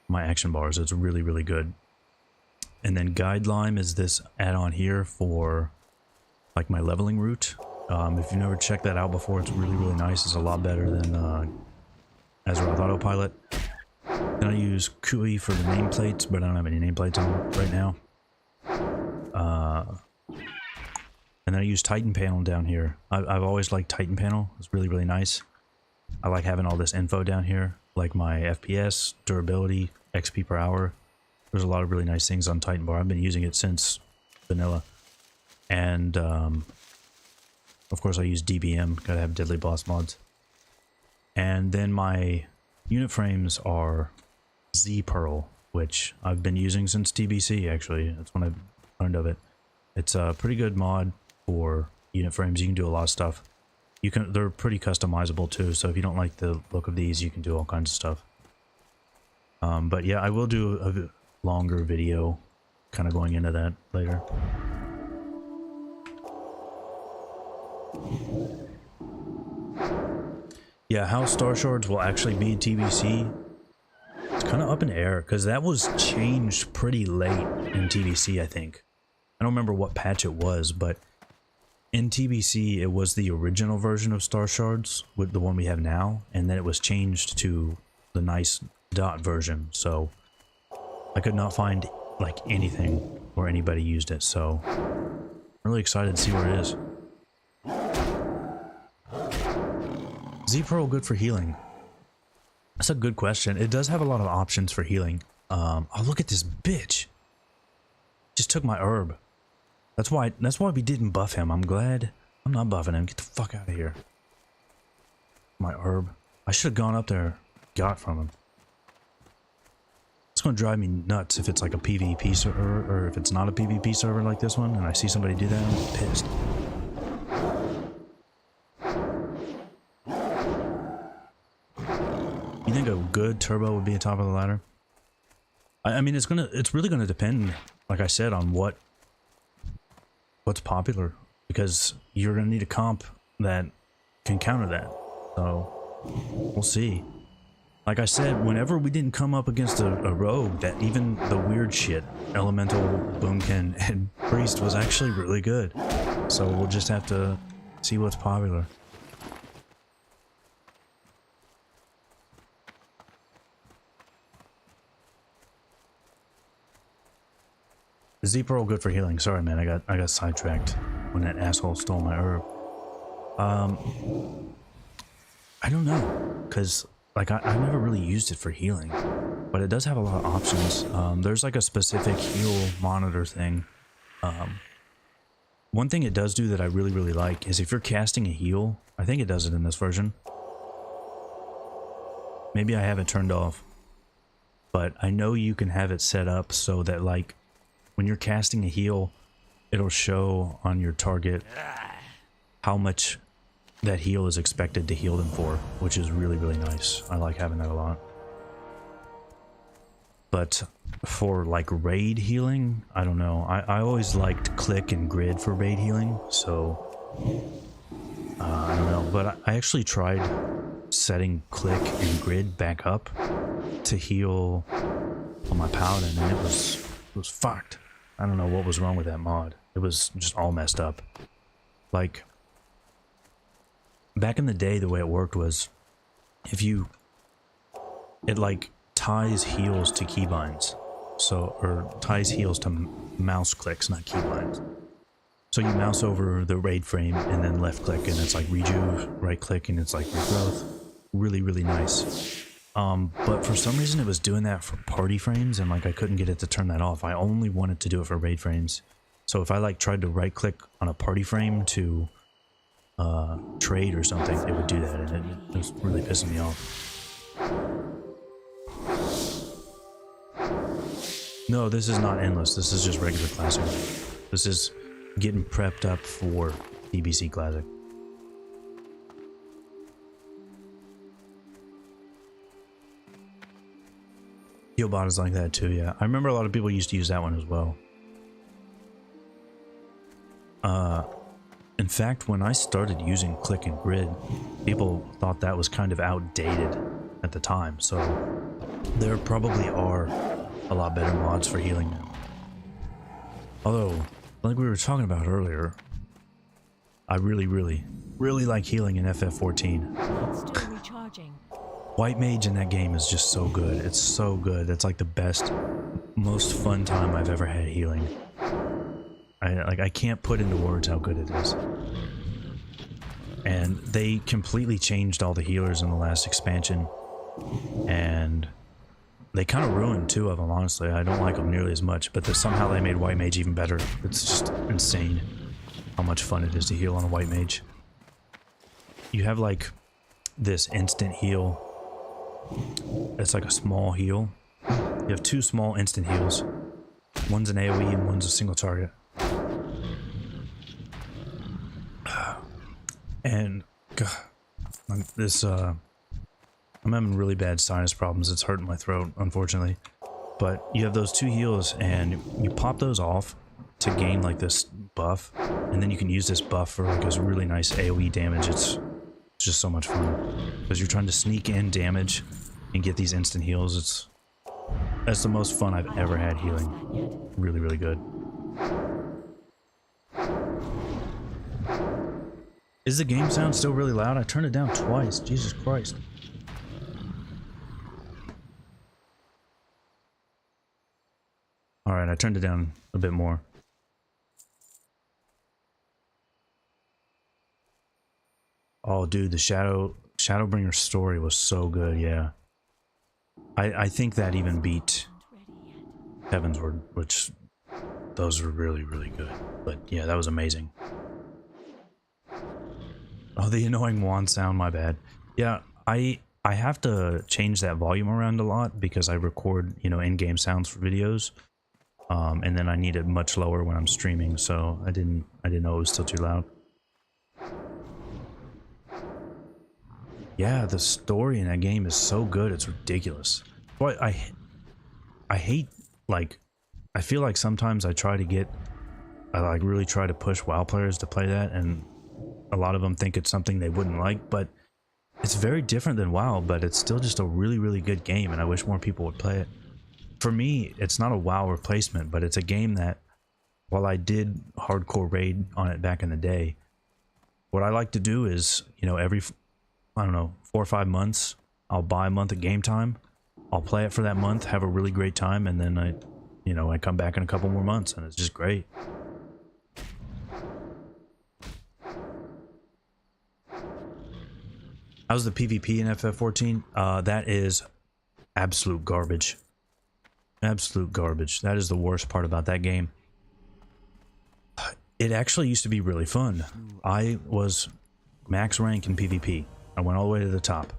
my action bars. It's really, really good. And then Guide Lime is this add-on here for like my leveling route. If you've never checked that out before, it's really, really nice. It's a lot better than Azeroth Autopilot. Then I use Kui for the nameplates, but I don't have any nameplates on right now. And then I use Titan Panel down here. I've always liked Titan Panel. It's really, really nice. I like having all this info down here, like my FPS, durability, XP per hour. There's a lot of really nice things on Titan Bar. I've been using it since vanilla. And of course I use DBM, gotta have Deadly Boss mods. And then my unit frames are Z Pearl, which I've been using since TBC actually. That's when I learned of it. It's a pretty good mod for unit frames. You can do a lot of stuff. They're pretty customizable too, so if you don't like the look of these, you can do all kinds of stuff. But yeah, I will do a longer video kind of going into that later. Yeah, how Starshards will actually be TBC, it's kind of up in the air because that was changed pretty late in TBC, I think. I don't remember what patch it was, but in TBC it was the original version of Starshards with the one we have now, and then it was changed to the nice dot version. So I could not find like anything where anybody used it, so I'm really excited to see where it is. Z-Pearl good for healing? That's a good question. It does have a lot of options for healing. Oh, look at this bitch. Just took my herb. That's why we didn't buff him. I'm glad I'm not buffing him. Get the fuck out of here. My herb. I should have gone up there, got from him. It's gonna drive me nuts if it's like a PvP server, or if it's not a PvP server like this one, and I see somebody do that, I'm pissed. You think a good turbo would be at top of the ladder? I mean, it's really gonna depend, like I said, on what's popular, because you're gonna need a comp that can counter that. So we'll see. Like I said, whenever we didn't come up against a rogue, that even the weird shit, Elemental, Boomkin, and Priest was actually really good. So we'll just have to see what's popular. Z-Pearl good for healing. Sorry man, I got sidetracked when that asshole stole my herb. I don't know, because like I never really used it for healing, but it does have a lot of options. There's like a specific heal monitor thing. One thing it does do that I really, really like is if you're casting a heal, I think it does it in this version. Maybe I have it turned off, but I know you can have it set up so that like when you're casting a heal, it'll show on your target how much that heal is expected to heal them for, which is really, really nice. I like having that a lot. But for like raid healing, I don't know. I always liked click and grid for raid healing, so I don't know. But I actually tried setting click and grid back up to heal on my paladin, and it was fucked. I don't know what was wrong with that mod. It was just all messed up. Like, back in the day, the way it worked was it like ties heals to keybinds. So, or ties heals to mouse clicks, not keybinds. So you mouse over the raid frame and then left click and it's like rejuve, right click and it's like regrowth. Really, really nice. But for some reason it was doing that for party frames and like I couldn't get it to turn that off. I only wanted to do it for raid frames. So if I like tried to right click on a party frame to trade or something, it would do that and it was really pissing me off. No, this is not endless. This is just regular classic. This is getting prepped up for TBC Classic. Healbot is like that too, yeah. I remember a lot of people used to use that one as well. In fact, when I started using click and grid, people thought that was kind of outdated at the time, so there probably are a lot better mods for healing now. Although, like we were talking about earlier, I really like healing in FF14. Still recharging. White Mage in that game is just so good. It's so good. It's like the best, most fun time I've ever had healing. I can't put into words how good it is. And they completely changed all the healers in the last expansion. And they kind of ruined two of them, honestly. I don't like them nearly as much, but somehow they made White Mage even better. It's just insane how much fun it is to heal on a White Mage. You have like this instant heal. It's like a small heal. You have two small instant heals. One's an AoE and one's a single target. And God, I'm having really bad sinus problems. It's hurting my throat, unfortunately. But you have those two heals and you pop those off to gain like this buff, and then you can use this buff for like this really nice AoE damage. It's just so much fun because you're trying to sneak in damage and get these instant heals. That's the most fun I've ever had healing. Really, really good. Is the game sound still really loud? I turned it down twice. Jesus Christ. Alright, I turned it down a bit more. Oh, dude, the Shadowbringer's story was so good, yeah. I think that even beat Heavensward, which those were really, really good. But yeah, that was amazing. Oh, the annoying wand sound, my bad. Yeah, I have to change that volume around a lot because I record, you know, in-game sounds for videos. And then I need it much lower when I'm streaming, so I didn't know it was still too loud. Yeah, the story in that game is so good, it's ridiculous. But I hate, like, I feel like sometimes I like really try to push WoW players to play that, and a lot of them think it's something they wouldn't like, but it's very different than WoW, but it's still just a really, really good game, and I wish more people would play it. For me, it's not a WoW replacement, but it's a game that, while I did hardcore raid on it back in the day, what I like to do is, you know, every, I don't know, 4 or 5 months, I'll buy a month of game time, I'll play it for that month, have a really great time, and then I come back in a couple more months, and it's just great. How's the PvP in FF14? That is absolute garbage. Absolute garbage. That is the worst part about that game. It actually used to be really fun. I was max rank in PvP. I went all the way to the top.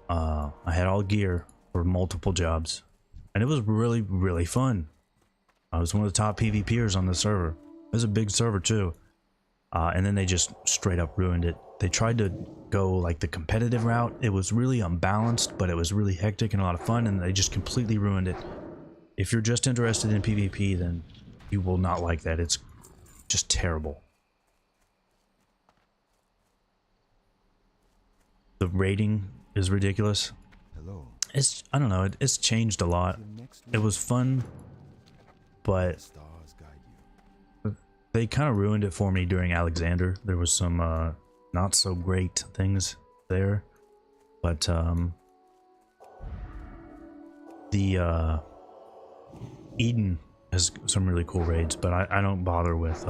I had all gear for multiple jobs. And it was really, really fun. I was one of the top PvPers on the server. It was a big server too. And then they just straight up ruined it. They tried to go like the competitive route. It was really unbalanced, but it was really hectic and a lot of fun, and they just completely ruined it. if you're just interested in PvP, then you will not like that. It's just terrible. The rating is ridiculous. Hello. I don't know, it's changed a lot. It was fun, but Stars guide you. they kind of ruined it for me during Alexander. There was some not so great things there, but the Eden has some really cool raids, but I don't bother with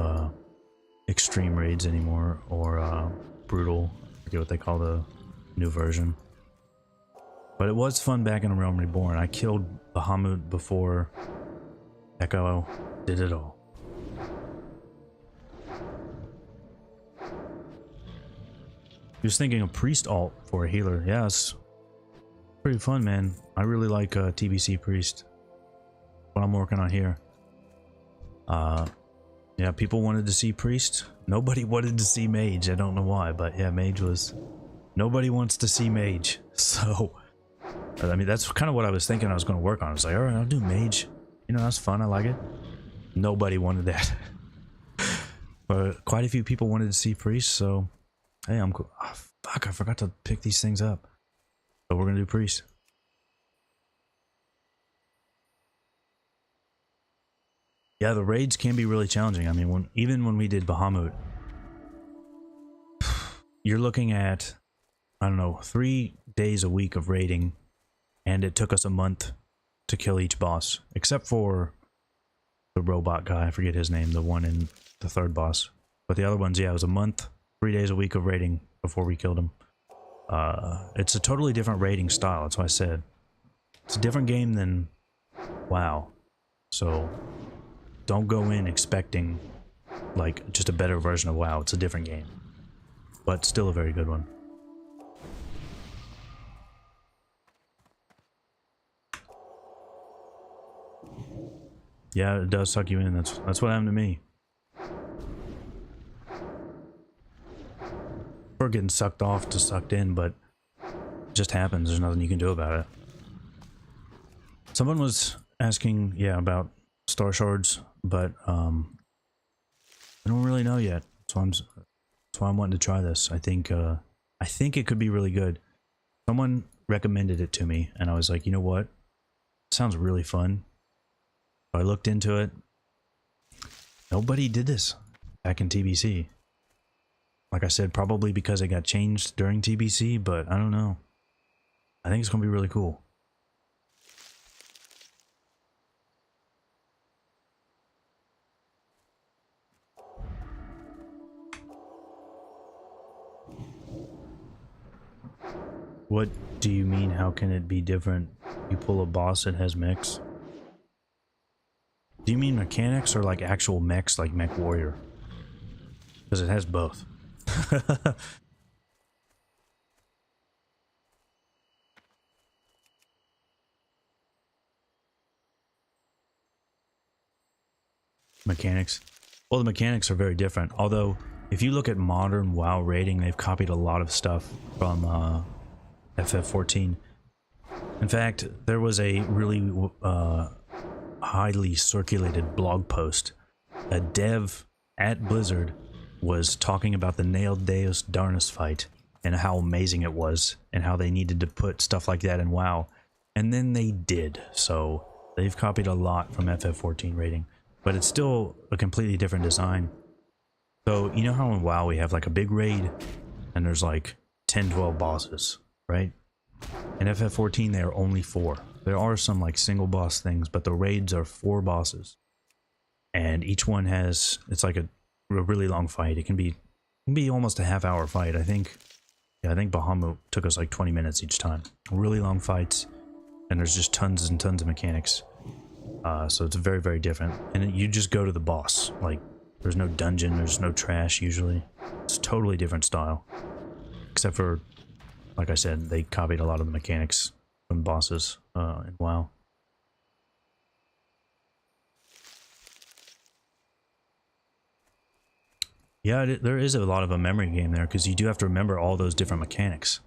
extreme raids anymore, or brutal. I forget what they call the new version. But it was fun back in A Realm Reborn. I killed Bahamut before Echo did it all. He was thinking of Priest alt for a healer. Yeah, it's pretty fun, man. I really like TBC Priest. What I'm working on here. Yeah, people wanted to see Priest. Nobody wanted to see Mage. I don't know why, but yeah, Mage was... Nobody wants to see Mage. So, I mean, that's kind of what I was thinking I was going to work on. I was like, alright, I'll do Mage. You know, that's fun. I like it. Nobody wanted that. But quite a few people wanted to see Priest, so... Hey, I'm cool. Oh, fuck, I forgot to pick these things up. So we're going to do Priest. Yeah, the raids can be really challenging. I mean, even when we did Bahamut, you're looking at, I don't know, 3 days a week of raiding, and it took us a month to kill each boss, except for the robot guy. I forget his name, the one in the third boss. But the other ones, yeah, it was a month, 3 days a week of raiding before we killed him. It's a totally different raiding style. That's what I said. It's a different game than WoW. So don't go in expecting like just a better version of WoW. It's a different game, but still a very good one. Yeah, it does suck you in. That's what happened to me. We're getting sucked off to sucked in, but it just happens. There's nothing you can do about it. Someone was asking, yeah, about Starshards, but I don't really know yet. That's why I'm wanting to try this. I think it could be really good. Someone recommended it to me, and I was like, you know what? It sounds really fun. So I looked into it. Nobody did this back in TBC. Like I said, probably because it got changed during TBC, but I don't know. I think it's going to be really cool. What do you mean, how can it be different? You pull a boss that has mechs? Do you mean mechanics or like actual mechs, like Mech Warrior? Because it has both. Mechanics. Well, the mechanics are very different. Although, if you look at modern WoW raiding, they've copied a lot of stuff from FF14. In fact, there was a really highly circulated blog post. A dev at Blizzard was talking about the Nailed Deus Darnus fight and how amazing it was and how they needed to put stuff like that in WoW. And then they did. So they've copied a lot from FF14 raiding. But it's still a completely different design. So you know how in WoW we have like a big raid and there's like 10, 12 bosses, right? In FF14 there are only 4. There are some like single boss things, but the raids are 4 bosses. And each one has, it's like a really long fight. It can be almost a half-hour fight. I think Bahamut took us like 20 minutes each time. Really long fights, and there's just tons and tons of mechanics. So it's very, very different. And you just go to the boss. Like, there's no dungeon, there's no trash usually. It's a totally different style. Except for, like I said, they copied a lot of the mechanics from bosses in WoW. Yeah, there is a lot of a memory game there, because you do have to remember all those different mechanics.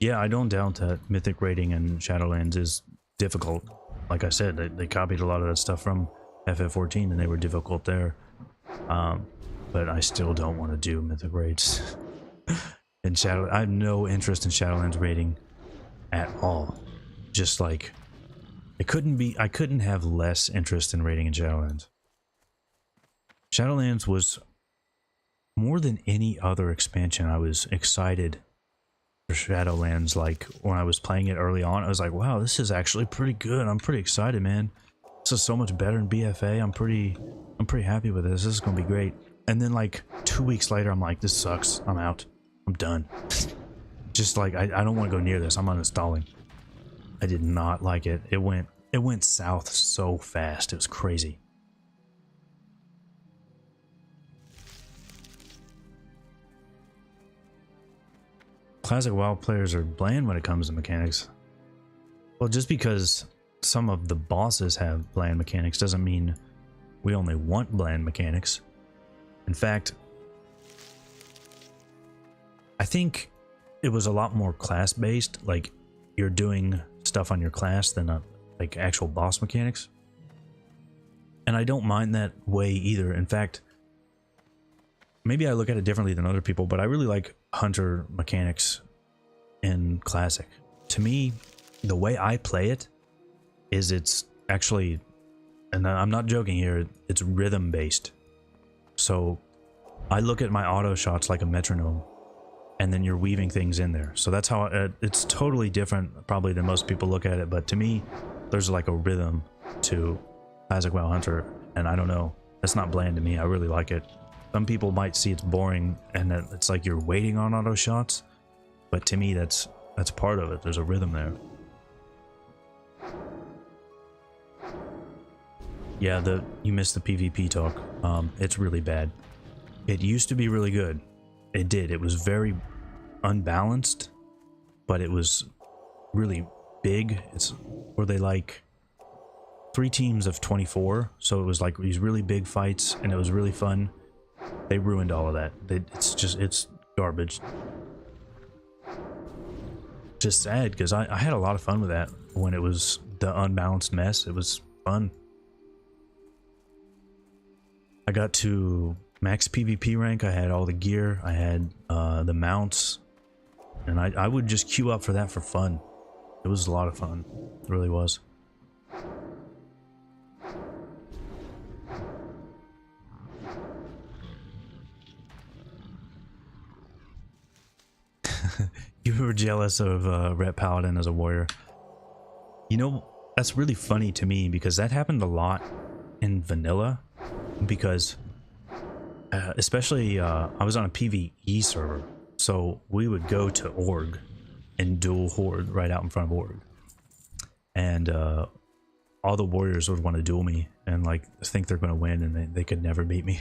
Yeah, I don't doubt that Mythic rating in Shadowlands is difficult. Like I said, they copied a lot of that stuff from FF14 and they were difficult there. But I still don't want to do Mythic raids. In Shadow, I have no interest in Shadowlands rating at all. Just like, I couldn't have less interest in raiding in Shadowlands. Shadowlands was more than any other expansion. I was excited for Shadowlands. Like when I was playing it early on, I was like, wow, this is actually pretty good. I'm pretty excited, man. This is so much better than BFA. I'm pretty happy with this. This is gonna be great. And then like 2 weeks later, I'm like, this sucks. I'm out. I'm done. Just like I don't want to go near this. I'm uninstalling. I did not like it. It went south so fast. It was crazy. Classic WoW players are bland when it comes to mechanics. Well, just because some of the bosses have bland mechanics doesn't mean we only want bland mechanics. In fact, I think it was a lot more class-based, like you're doing stuff on your class than like actual boss mechanics. And I don't mind that way either. In fact, maybe I look at it differently than other people, but I really like hunter mechanics in Classic. To me, the way I play it is it's actually, and I'm not joking here, it's rhythm based. So I look at my auto shots like a metronome, and then you're weaving things in there. So that's how it's totally different probably than most people look at it, but to me there's like a rhythm to Classic WoW Hunter, and I don't know, that's not bland to me. I really like it. Some people might see it's boring and that it's like you're waiting on auto shots, but to me that's part of it. There's a rhythm there. Yeah, you missed the PvP talk. It's really bad. It used to be really good. It did. It was very unbalanced, but it was really big. It's where they like 3 teams of 24, so it was like these really big fights, and it was really fun. They ruined all of that. It's garbage. Just sad, because I had a lot of fun with that when it was the unbalanced mess. It was fun. I got to max PvP rank. I had all the gear. I had the mounts, and I would just queue up for that for fun. It was a lot of fun. It really was. You were jealous of Ret Paladin as a warrior. You know, that's really funny to me because that happened a lot in vanilla. Because especially I was on a PvE server, so we would go to Org and duel Horde right out in front of Org, and all the warriors would want to duel me and like think they're going to win, and they could never beat me.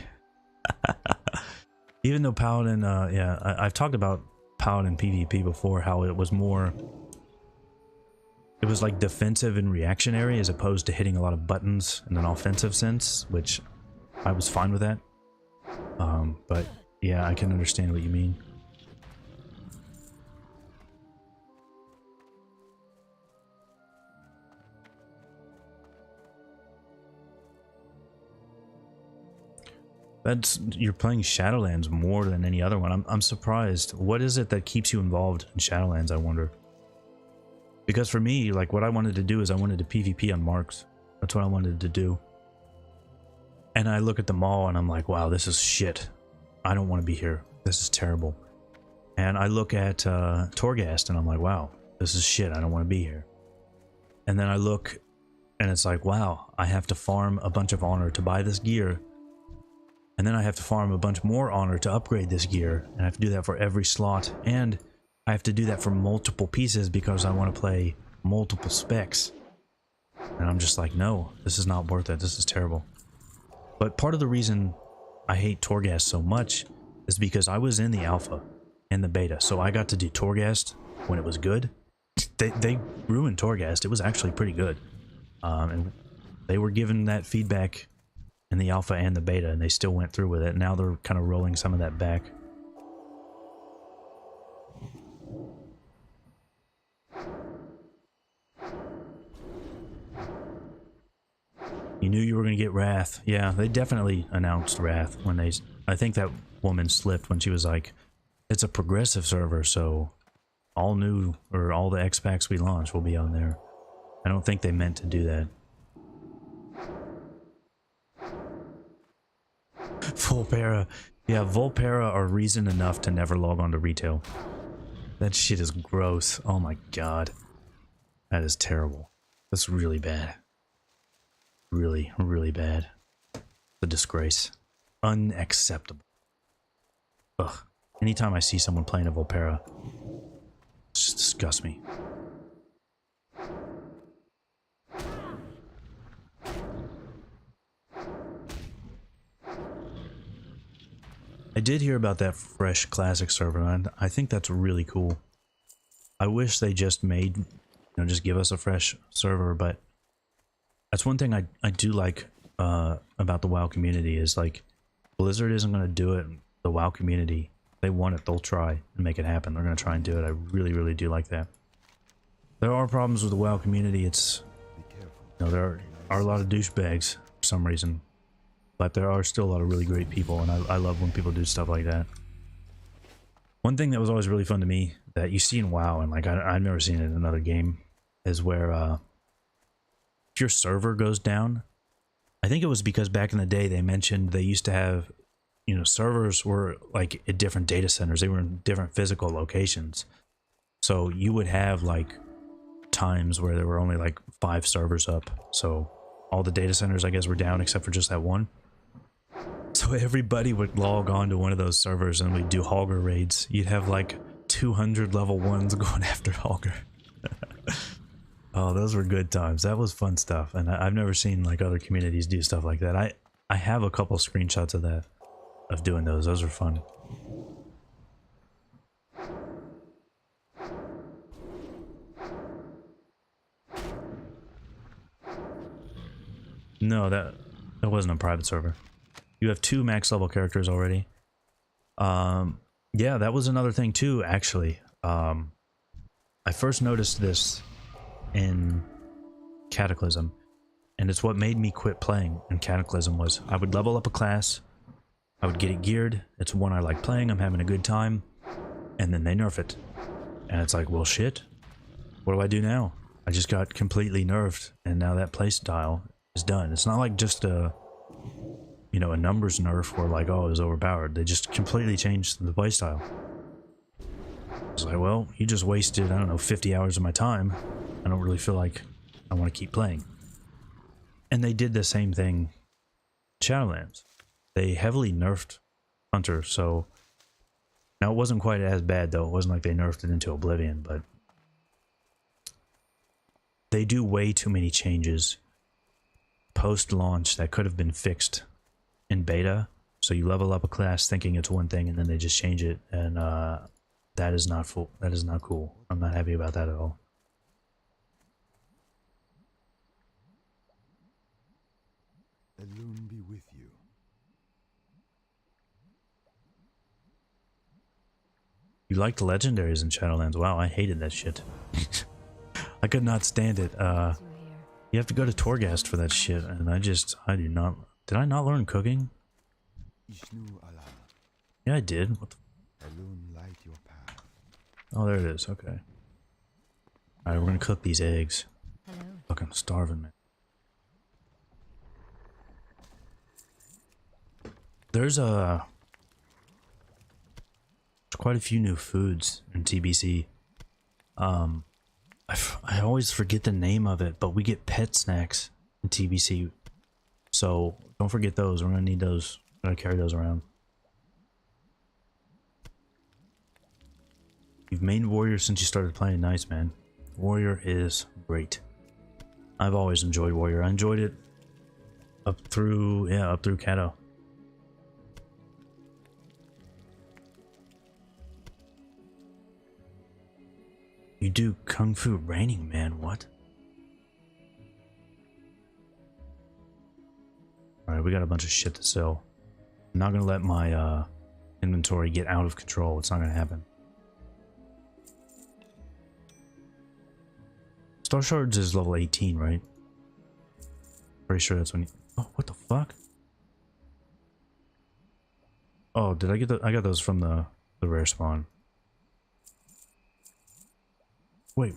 Even though Paladin, yeah, I've talked about Paladin PvP before, how it was like defensive and reactionary as opposed to hitting a lot of buttons in an offensive sense, which I was fine with that. But yeah, I can understand what you mean. You're playing Shadowlands more than any other one. I'm surprised. What is it that keeps you involved in Shadowlands, I wonder? Because for me, like what I wanted to do is I wanted to PvP on marks. That's what I wanted to do. And I look at them all and I'm like, wow, this is shit. I don't want to be here. This is terrible. And I look at Torghast and I'm like, wow, this is shit. I don't want to be here. And then I look and it's like, wow, I have to farm a bunch of honor to buy this gear. And then I have to farm a bunch more honor to upgrade this gear. And I have to do that for every slot. And I have to do that for multiple pieces because I want to play multiple specs. And I'm just like, no, this is not worth it. This is terrible. But part of the reason I hate Torghast so much is because I was in the alpha and the beta. So I got to do Torghast when it was good. They ruined Torghast. It was actually pretty good. And they were given that feedback in the alpha and the beta, and they still went through with it. Now they're kind of rolling some of that back. You knew you were going to get Wrath. Yeah, they definitely announced Wrath when they... I think that woman slipped when she was like, it's a progressive server, so all new, or all the X packs we launch will be on there. I don't think they meant to do that. Volpera. Yeah, Volpera are reason enough to never log on to retail. That shit is gross. Oh my god. That is terrible. That's really bad. Really, really bad. A disgrace. Unacceptable. Ugh. Anytime I see someone playing a Volpera, it just disgusts me. I did hear about that fresh classic server, and I think that's really cool. I wish they just made, you know, just give us a fresh server, but that's one thing I do like about the WoW community is like, Blizzard isn't going to do it. The WoW community, they want it, they'll try and make it happen. They're going to try and do it. I really, really do like that. There are problems with the WoW community. It's, you know, there are a lot of douchebags for some reason. But there are still a lot of really great people, and I love when people do stuff like that. One thing that was always really fun to me that you see in WoW, and like I've never seen it in another game, is where if your server goes down, I think it was because back in the day they mentioned they used to have, you know, servers were like at different data centers. They were in different physical locations. So you would have like times where there were only like 5 servers up. So all the data centers, I guess, were down except for just that one. So everybody would log on to one of those servers and we'd do Hogger raids. You'd have like 200 level 1s going after Hogger. Oh, those were good times. That was fun stuff. And I've never seen like other communities do stuff like that. I have a couple screenshots of that, of doing those. Those are fun. No, that wasn't a private server. You have 2 max level characters already. Yeah, that was another thing too, actually. I first noticed this in Cataclysm, and it's what made me quit playing in Cataclysm. Was I would level up a class, I would get it geared, it's one I like playing, I'm having a good time, and then they nerf it. And it's like, well shit, what do I do now? I just got completely nerfed, and now that playstyle is done. It's not like just a, you know, a numbers nerf where like, oh, it was overpowered. They just completely changed the playstyle. It's like, well, you just wasted, I don't know, 50 hours of my time. I don't really feel like I want to keep playing. And they did the same thing in Shadowlands. They heavily nerfed Hunter, so now it wasn't quite as bad though. It wasn't like they nerfed it into oblivion, but they do way too many changes post-launch that could have been fixed in beta. So you level up a class thinking it's one thing and then they just change it, and that is not full. That is not cool. I'm not happy about that at all. Alone be with you. You liked legendaries in Shadowlands. Wow, I hated that shit. I could not stand it. You have to go to Torghast for that shit, and I do not. Did I not learn cooking? Ishnu Allah. Yeah, I did. What the? Alone light your path. Oh, there it is. Okay. Alright, we're gonna cook these eggs. Hello. Fucking starving, man. There's quite a few new foods in TBC. I always forget the name of it, but we get pet snacks in TBC. So don't forget those. We're gonna need those. We're gonna carry those around. You've mained Warrior since you started playing. Nice, man. Warrior is great. I've always enjoyed Warrior. I enjoyed it up through Kato. You do Kung Fu Raining Man, what? Alright, we got a bunch of shit to sell. I'm not gonna let my inventory get out of control. It's not gonna happen. Starshards is level 18, right? Pretty sure that's when you... Oh, what the fuck? Oh, did I get I got those from the rare spawn. Wait.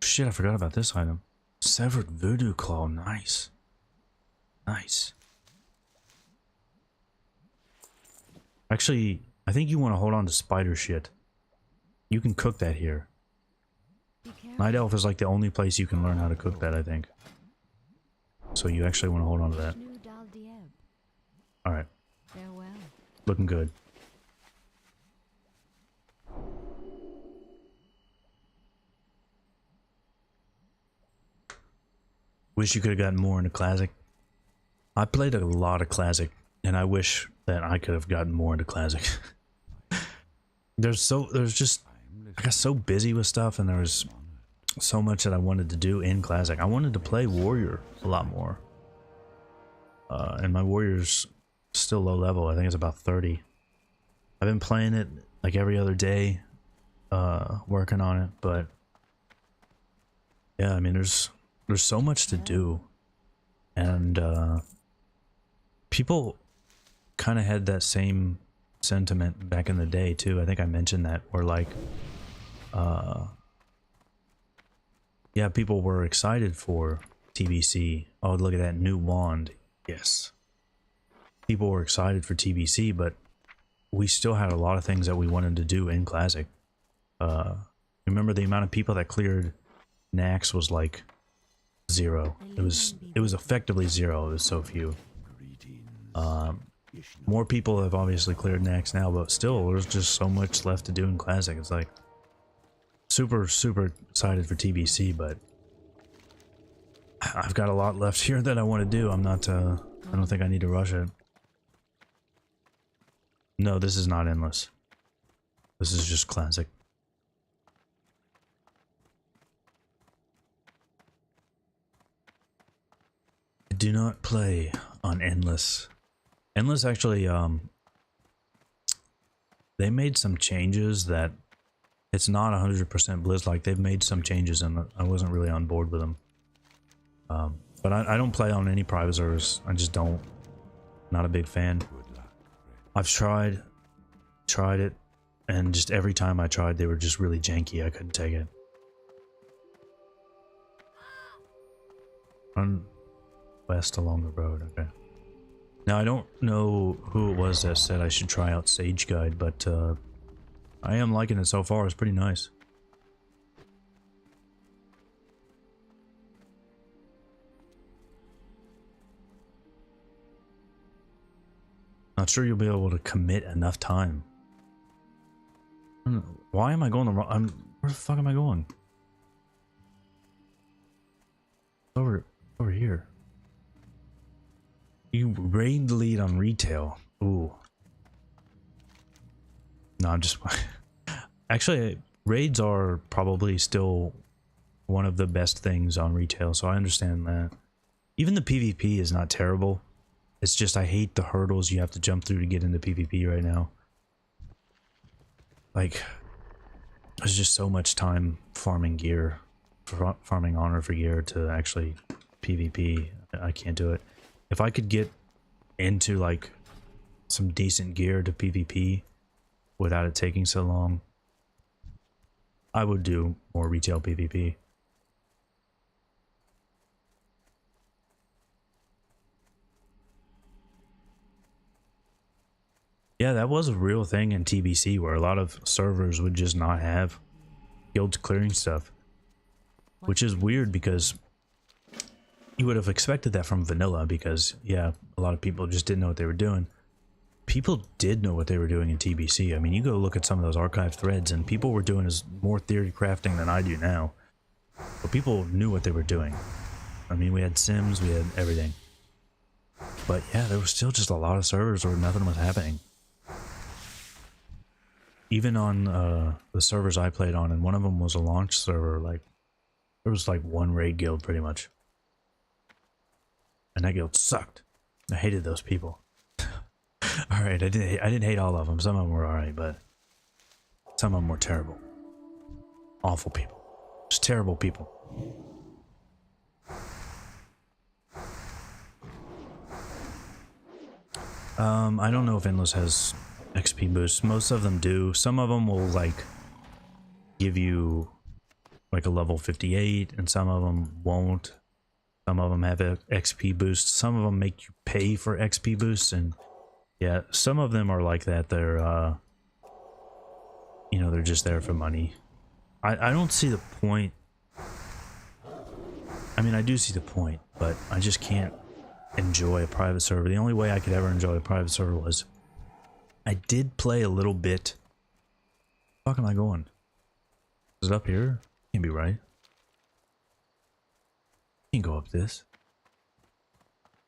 Shit, I forgot about this item. Severed voodoo claw, nice. Nice. Actually, I think you want to hold on to spider shit. You can cook that here. Night Elf is like the only place you can learn how to cook that, I think. So you actually want to hold on to that. Alright. Farewell. Looking good. Wish you could have gotten more into Classic. I played a lot of Classic, and I wish that I could have gotten more into Classic. there's just... I got so busy with stuff, and there was so much that I wanted to do in Classic. I wanted to play Warrior a lot more. And my Warrior's still low level. I think it's about 30. I've been playing it like every other day, working on it, but yeah, I mean, there's so much to do, and people kind of had that same sentiment back in the day too. I think I mentioned that, where like yeah, people were excited for TBC. Oh, look at that new wand. Yes, people were excited for TBC, but we still had a lot of things that we wanted to do in Classic. Remember the amount of people that cleared Nax was like 0. It was effectively 0. It was so few. More people have obviously cleared Nax now, but still there's just so much left to do in Classic. It's like super excited for TBC, but I've got a lot left here that I want to do. I'm not I don't think I need to rush it. No, this is not endless. This is just Classic. I do not play on endless. Endless actually, they made some changes that it's not 100% Blizz. Like, they've made some changes and I wasn't really on board with them. But I don't play on any private servers. I just don't. Not a big fan. I've tried it, and just every time I tried, they were just really janky. I couldn't take it. Run west along the road. Okay. Now, I don't know who it was that said I should try out Sage Guide, but I am liking it so far. It's pretty nice. Not sure you'll be able to commit enough time. I don't know. Why am I going the wrong... where the fuck am I going? Over here. You raid lead on retail. Ooh. No, I'm just... Actually, raids are probably still one of the best things on retail, so I understand that. Even the PvP is not terrible. It's just I hate the hurdles you have to jump through to get into PvP right now. Like, there's just so much time farming gear, farming honor for gear to actually PvP. I can't do it. If I could get into like some decent gear to PvP without it taking so long, I would do more retail PvP. Yeah, that was a real thing in TBC where a lot of servers would just not have guild clearing stuff. Which is weird because you would have expected that from vanilla because, yeah, a lot of people just didn't know what they were doing. People did know what they were doing in TBC. I mean, you go look at some of those archive threads and people were doing more theory crafting than I do now. But people knew what they were doing. I mean, we had sims, we had everything. But yeah, there was still just a lot of servers where nothing was happening. Even on the servers I played on, and one of them was a launch server, like, there was like one raid guild pretty much. And that guild sucked. I hated those people. Alright, I didn't hate all of them. Some of them were alright, but some of them were terrible. Awful people. Just terrible people. I don't know if Endless has XP boosts. Most of them do. Some of them will like give you like a level 58, and some of them won't. Some of them have XP boosts. Some of them make you pay for XP boosts, and yeah, some of them are like that. They're you know, they're just there for money. I don't see the point. I mean, I do see the point, but I just can't enjoy a private server. The only way I could ever enjoy a private server was I did play a little bit. Where the fuck am I going? Is it up here? Can't be right. Can't go up this.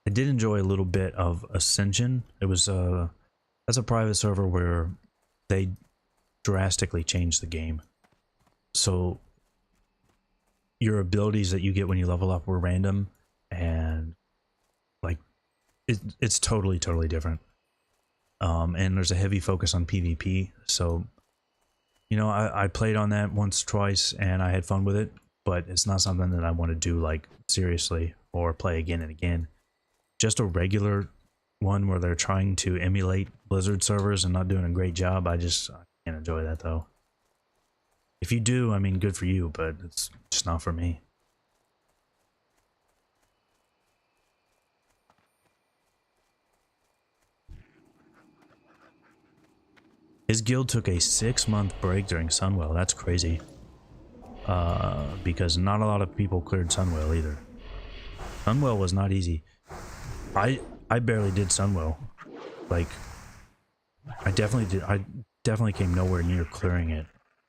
I did enjoy a little bit of Ascension. It was that's a private server where they drastically changed the game. So your abilities that you get when you level up were random, and like it's totally different. And there's a heavy focus on PvP. So you know, I played on that once, twice, and I had fun with it, but it's not something that I want to do like seriously or play again and again. Just a regular one where they're trying to emulate Blizzard servers and not doing a great job. I can't enjoy that though. If you do, I mean, good for you, but it's just not for me. His guild took a 6-month break during Sunwell. That's crazy. Because not a lot of people cleared Sunwell either. Sunwell was not easy. I barely did Sunwell. Like, I definitely came nowhere near clearing it,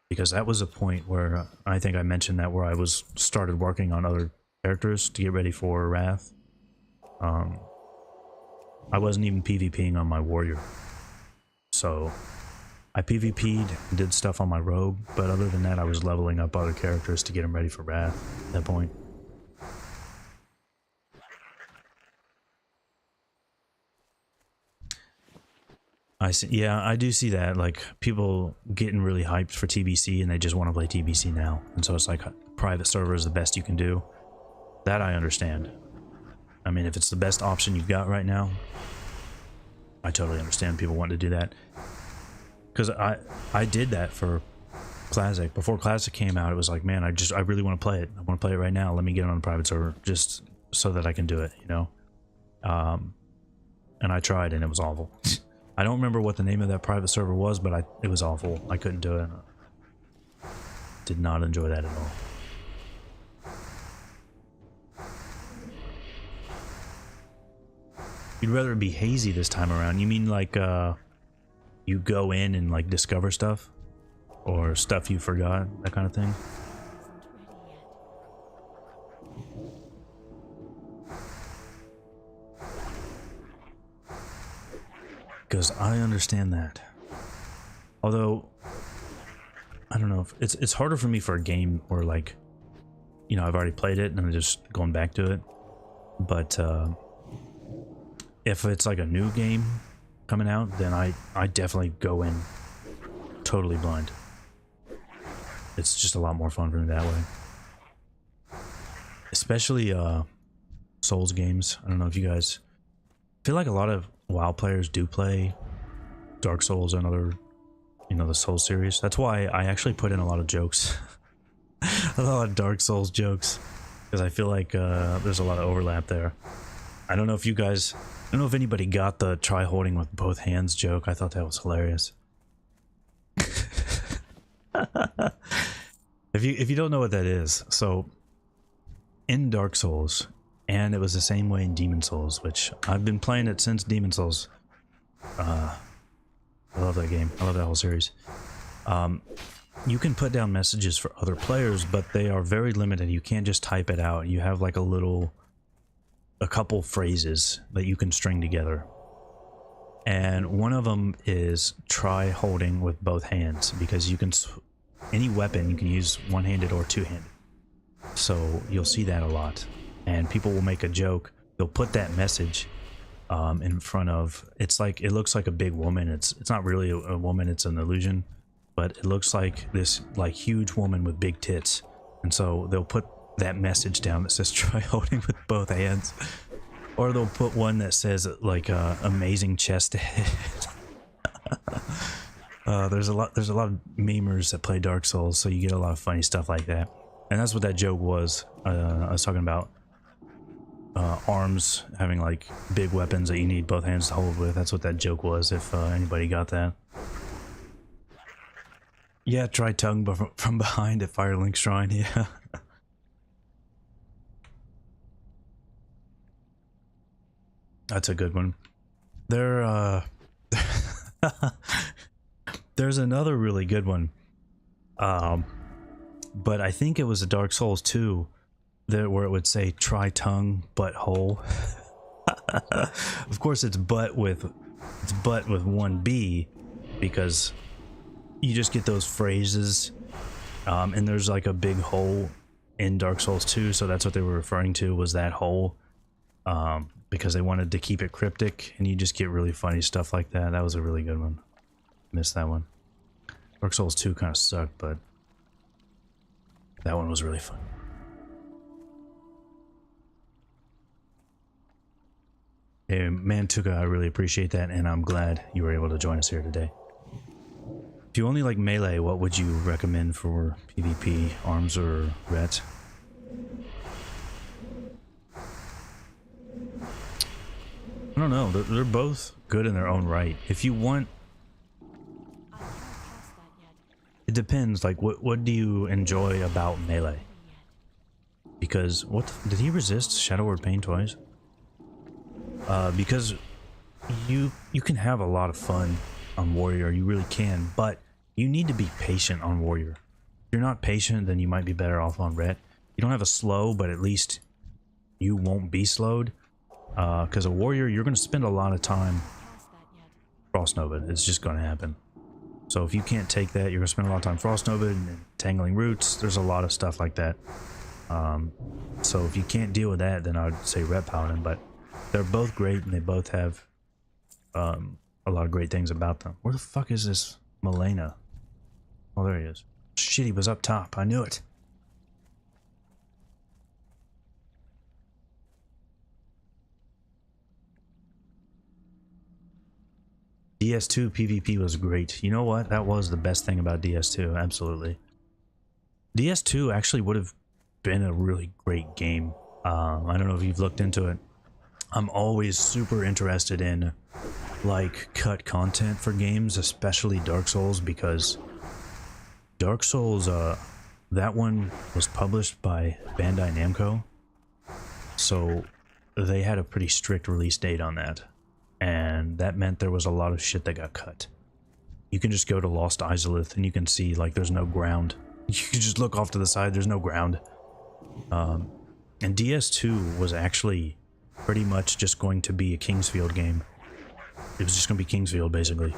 because that was a point where I think I mentioned that, where I started working on other characters to get ready for Wrath. I wasn't even PvPing on my warrior, so I PvP'd and did stuff on my rogue, but other than that I was leveling up other characters to get them ready for Wrath at that point. I see, yeah, I do see that, like, people getting really hyped for TBC and they just want to play TBC now, and so it's like private server is the best you can do. That I understand. I mean, if it's the best option you've got right now, I totally understand people wanting to do that. Because I did that for Classic. Before Classic came out, it was like, man, I really want to play it. I want to play it right now. Let me get it on a private server just so that I can do it, you know? And I tried and it was awful. I don't remember what the name of that private server was, but it was awful. I couldn't do it. Did not enjoy that at all. You'd rather it be hazy this time around. You mean like you go in and like discover stuff? Or stuff you forgot, that kind of thing? Because I understand that. Although, I don't know, if it's harder for me for a game where, like, you know, I've already played it and I'm just going back to it. But if it's like a new game coming out, then I definitely go in totally blind. It's just a lot more fun for me that way. Especially Souls games. I don't know if you guys... I feel like a lot of WoW players do play Dark Souls and other, you know, the Souls series. That's why I actually put in a lot of jokes. A lot of Dark Souls jokes. Because I feel like there's a lot of overlap there. I don't know if you guys... I don't know if anybody got the try holding with both hands joke. I thought that was hilarious. If you don't know what that is, so in Dark Souls, and it was the same way in Demon Souls, which I've been playing it since Demon Souls. I love that game. I love that whole series. You can put down messages for other players, but they are very limited. You can't just type it out. You have like a couple phrases that you can string together. And one of them is try holding with both hands, because you can, any weapon you can use one-handed or two-handed. So you'll see that a lot. And people will make a joke. They'll put that message in front of, it's like, it looks like a big woman. It's not really a woman, it's an illusion, but it looks like this like huge woman with big tits. And so they'll put that message down that says try holding with both hands. Or they'll put one that says like amazing chest hit. There's a lot of memers that play Dark Souls, so you get a lot of funny stuff like that. And that's what that joke was. I was talking about arms having like big weapons that you need both hands to hold with. That's what that joke was, if anybody got that. Yeah, try tongue from behind at Firelink Shrine, yeah. That's a good one. There's another really good one. But I think it was a Dark Souls 2 where it would say try tongue butthole. Of course it's butt with one B, because you just get those phrases, and there's like a big hole in Dark Souls 2, so that's what they were referring to, was that hole, because they wanted to keep it cryptic, and you just get really funny stuff like that. That was a really good one. Missed that one. Dark Souls 2 kind of sucked, but that one was really fun. Hey, Mantuka, I really appreciate that, and I'm glad you were able to join us here today. If you only like melee, what would you recommend for PvP, arms or ret? I don't know. They're both good in their own right. If you want, it depends. Like, what do you enjoy about melee? Because did he resist Shadow Word Pain twice? Because you can have a lot of fun on warrior, you really can, but you need to be patient on warrior. If you're not patient, then you might be better off on ret. You don't have a slow, but at least you won't be slowed. Because a warrior, you're going to spend a lot of time Frost Nova. It's just going to happen. So if you can't take that, you're going to spend a lot of time Frost Nova and tangling roots. There's a lot of stuff like that. So if you can't deal with that, then I would say ret paladin. But they're both great, and they both have a lot of great things about them. Where the fuck is this Milena? Oh, there he is. Shit, he was up top. I knew it. DS2 PvP was great. You know what? That was the best thing about DS2. Absolutely. DS2 actually would have been a really great game. I don't know if you've looked into it. I'm always super interested in like cut content for games, especially Dark Souls, because Dark Souls, that one was published by Bandai Namco, so they had a pretty strict release date on that, and that meant there was a lot of shit that got cut. You can just go to Lost Izalith and you can see like there's no ground. You can just look off to the side, there's no ground. And DS2 was actually pretty much just going to be a Kingsfield game. It was just going to be Kingsfield, basically.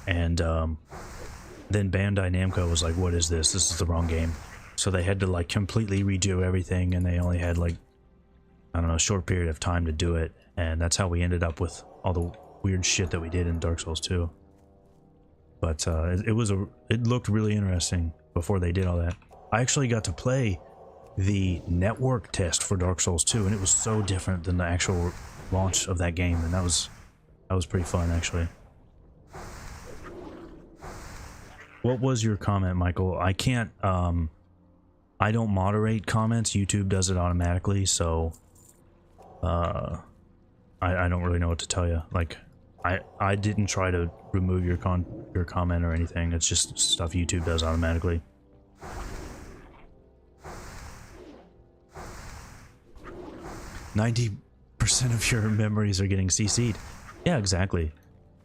And then Bandai Namco was like, what is this? This is the wrong game. So they had to like completely redo everything, and they only had like, I don't know, a short period of time to do it. And that's how we ended up with all the weird shit that we did in Dark Souls 2. But it looked really interesting before they did all that. I actually got to play the network test for Dark Souls 2, and it was so different than the actual launch of that game, and that was pretty fun, actually. What was your comment, Michael? I can't, I don't moderate comments. YouTube does it automatically, so I don't really know what to tell you. Like, I didn't try to remove your comment or anything. It's just stuff YouTube does automatically. %90 of your memories are getting CC'd. Yeah, exactly.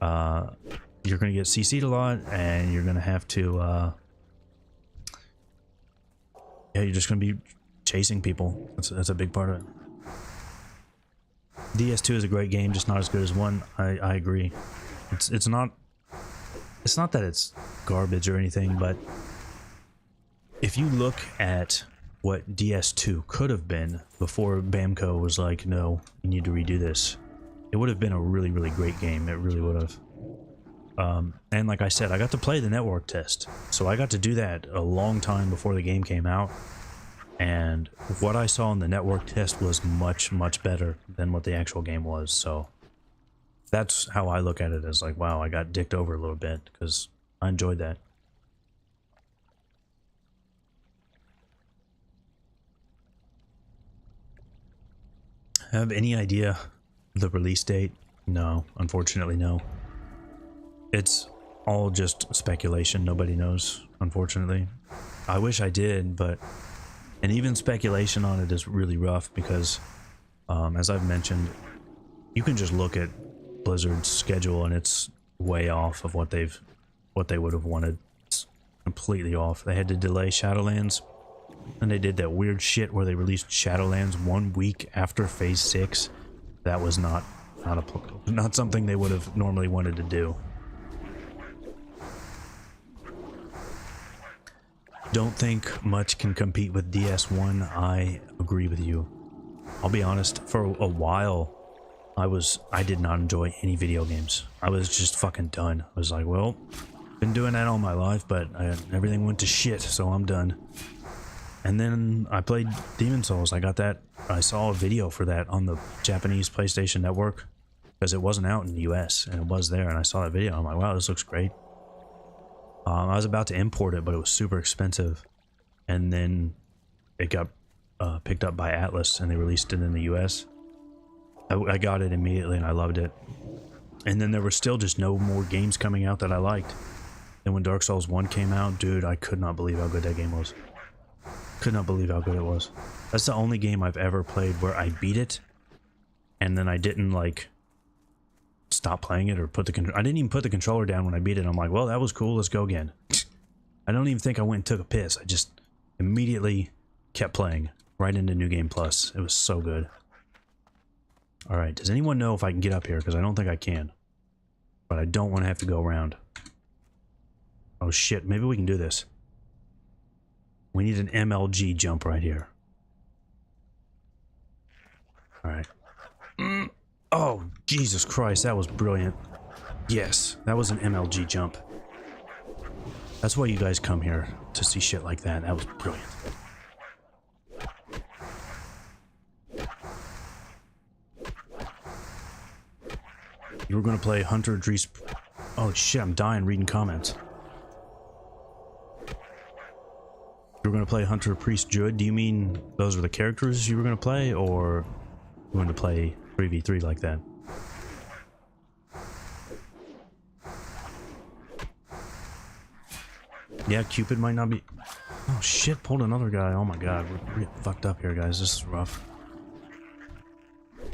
You're going to get CC'd a lot, and you're going to have to, yeah, you're just going to be chasing people. That's a big part of it. DS2 is a great game, just not as good as 1. I agree. It's not that it's garbage or anything, but if you look at what DS2 could have been before Bamco was like, no, you need to redo this, it would have been a really, really great game. It really would have. And like I said, I got to play the network test, so I got to do that a long time before the game came out. And what I saw in the network test was much, much better than what the actual game was. So that's how I look at it, as like, wow, I got dicked over a little bit because I enjoyed that. Have any idea the release date? No, unfortunately, no. It's all just speculation. Nobody knows, unfortunately. I wish I did, but... And even speculation on it is really rough because, as I've mentioned, you can just look at Blizzard's schedule and it's way off of what they would have wanted. It's completely off. They had to delay Shadowlands, and they did that weird shit where they released Shadowlands 1 week after Phase 6. That was not something they would have normally wanted to do. Don't think much can compete with DS1. I agree with you. I'll be honest, for a while, I did not enjoy any video games. I was just fucking done. I was like, well, been doing that all my life, but everything went to shit, so I'm done. And then I played Demon Souls. I saw a video for that on the Japanese PlayStation Network, because it wasn't out in the US, and it was there, and I saw that video. I'm like, wow, this looks great. I was about to import it, but it was super expensive. And then it got picked up by Atlas, and they released it in the US. I got it immediately, and I loved it. And then there were still just no more games coming out that I liked. And when Dark Souls 1 came out, dude, I could not believe how good that game was. Could not believe how good it was. That's the only game I've ever played where I beat it, and then I didn't, like... stop playing it or I didn't even put the controller down when I beat it. I'm like, well, that was cool, let's go again. I don't even think I went and took a piss. I just immediately kept playing right into New Game Plus. It was so good. All right, does anyone know if I can get up here? Because I don't think I can, but I don't want to have to go around. Oh shit, maybe we can do this. We need an MLG jump right here. All right. Oh, Jesus Christ, that was brilliant. Yes, that was an MLG jump. That's why you guys come here, to see shit like that. That was brilliant. You were going to play Hunter Dries... Oh shit, I'm dying reading comments. You were going to play Hunter Priest Druid. Do you mean those are the characters you were going to play, or you wanted to play 3v3 like that? Yeah, Cupid might not be... Oh shit, pulled another guy. Oh my god, we're getting fucked up here, guys. This is rough.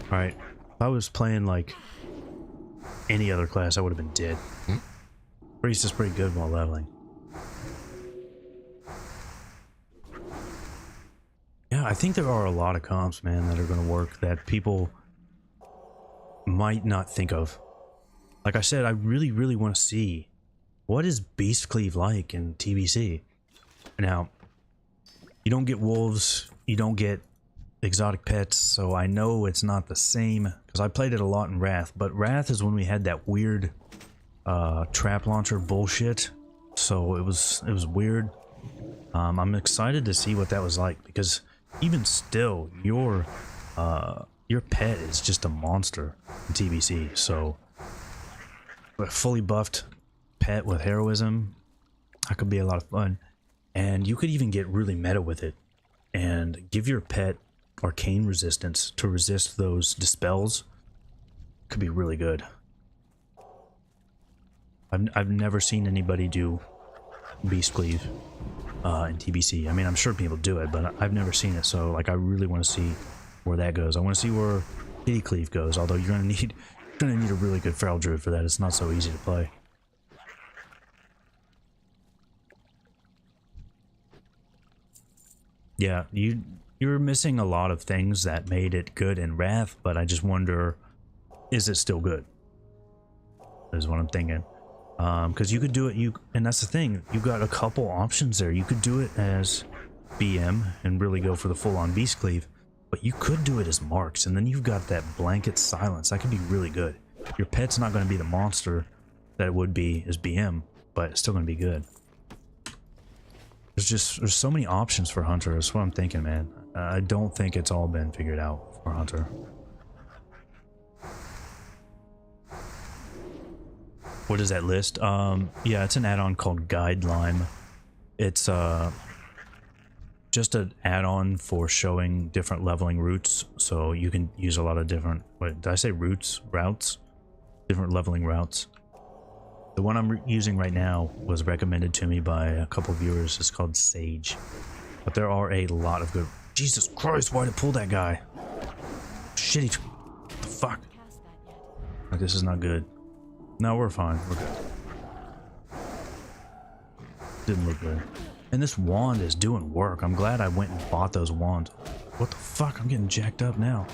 Alright, if I was playing like any other class, I would have been dead. Priest is pretty good while leveling. Yeah, I think there are a lot of comps, man, that are going to work that people might not think of. Like I said, I really, really want to see what is Beastcleave like in TBC. Now, you don't get wolves, you don't get exotic pets, so I know it's not the same, because I played it a lot in Wrath, but Wrath is when we had that weird trap launcher bullshit, so it was weird. I'm excited to see what that was like, because even still, your pet is just a monster in TBC, so a fully buffed pet with heroism, that could be a lot of fun. And you could even get really meta with it and give your pet arcane resistance to resist those dispels. Could be really good. I've never seen anybody do Beastcleave in TBC. I mean, I'm sure people do it, but I've never seen it, so like I really want to see where that goes. I want to see where Kitty Cleave goes, although you're gonna need a really good Feral Druid for that. It's not so easy to play. Yeah, you're missing a lot of things that made it good in Wrath, but I just wonder, is it still good? Is what I'm thinking. Because you could do it, and that's the thing, you've got a couple options there. You could do it as BM and really go for the full-on Beastcleave, but you could do it as Marks, and then you've got that blanket silence. That could be really good. Your pet's not going to be the monster that it would be as BM, but it's still going to be good. there's so many options for Hunter. That's what I'm thinking, man. I don't think it's all been figured out for Hunter. What is that list? Yeah, it's an add-on called Guide Lime. It's just an add-on for showing different leveling routes, so you can use a lot of different, what did I say, routes? Different leveling routes. The one I'm using right now was recommended to me by a couple viewers. It's called Sage. But there are a lot of good... Jesus Christ, why'd it pull that guy? Shitty... What the fuck? Like, this is not good. No, we're fine. We're good. Didn't look good. And this wand is doing work. I'm glad I went and bought those wands. What the fuck? I'm getting jacked up now.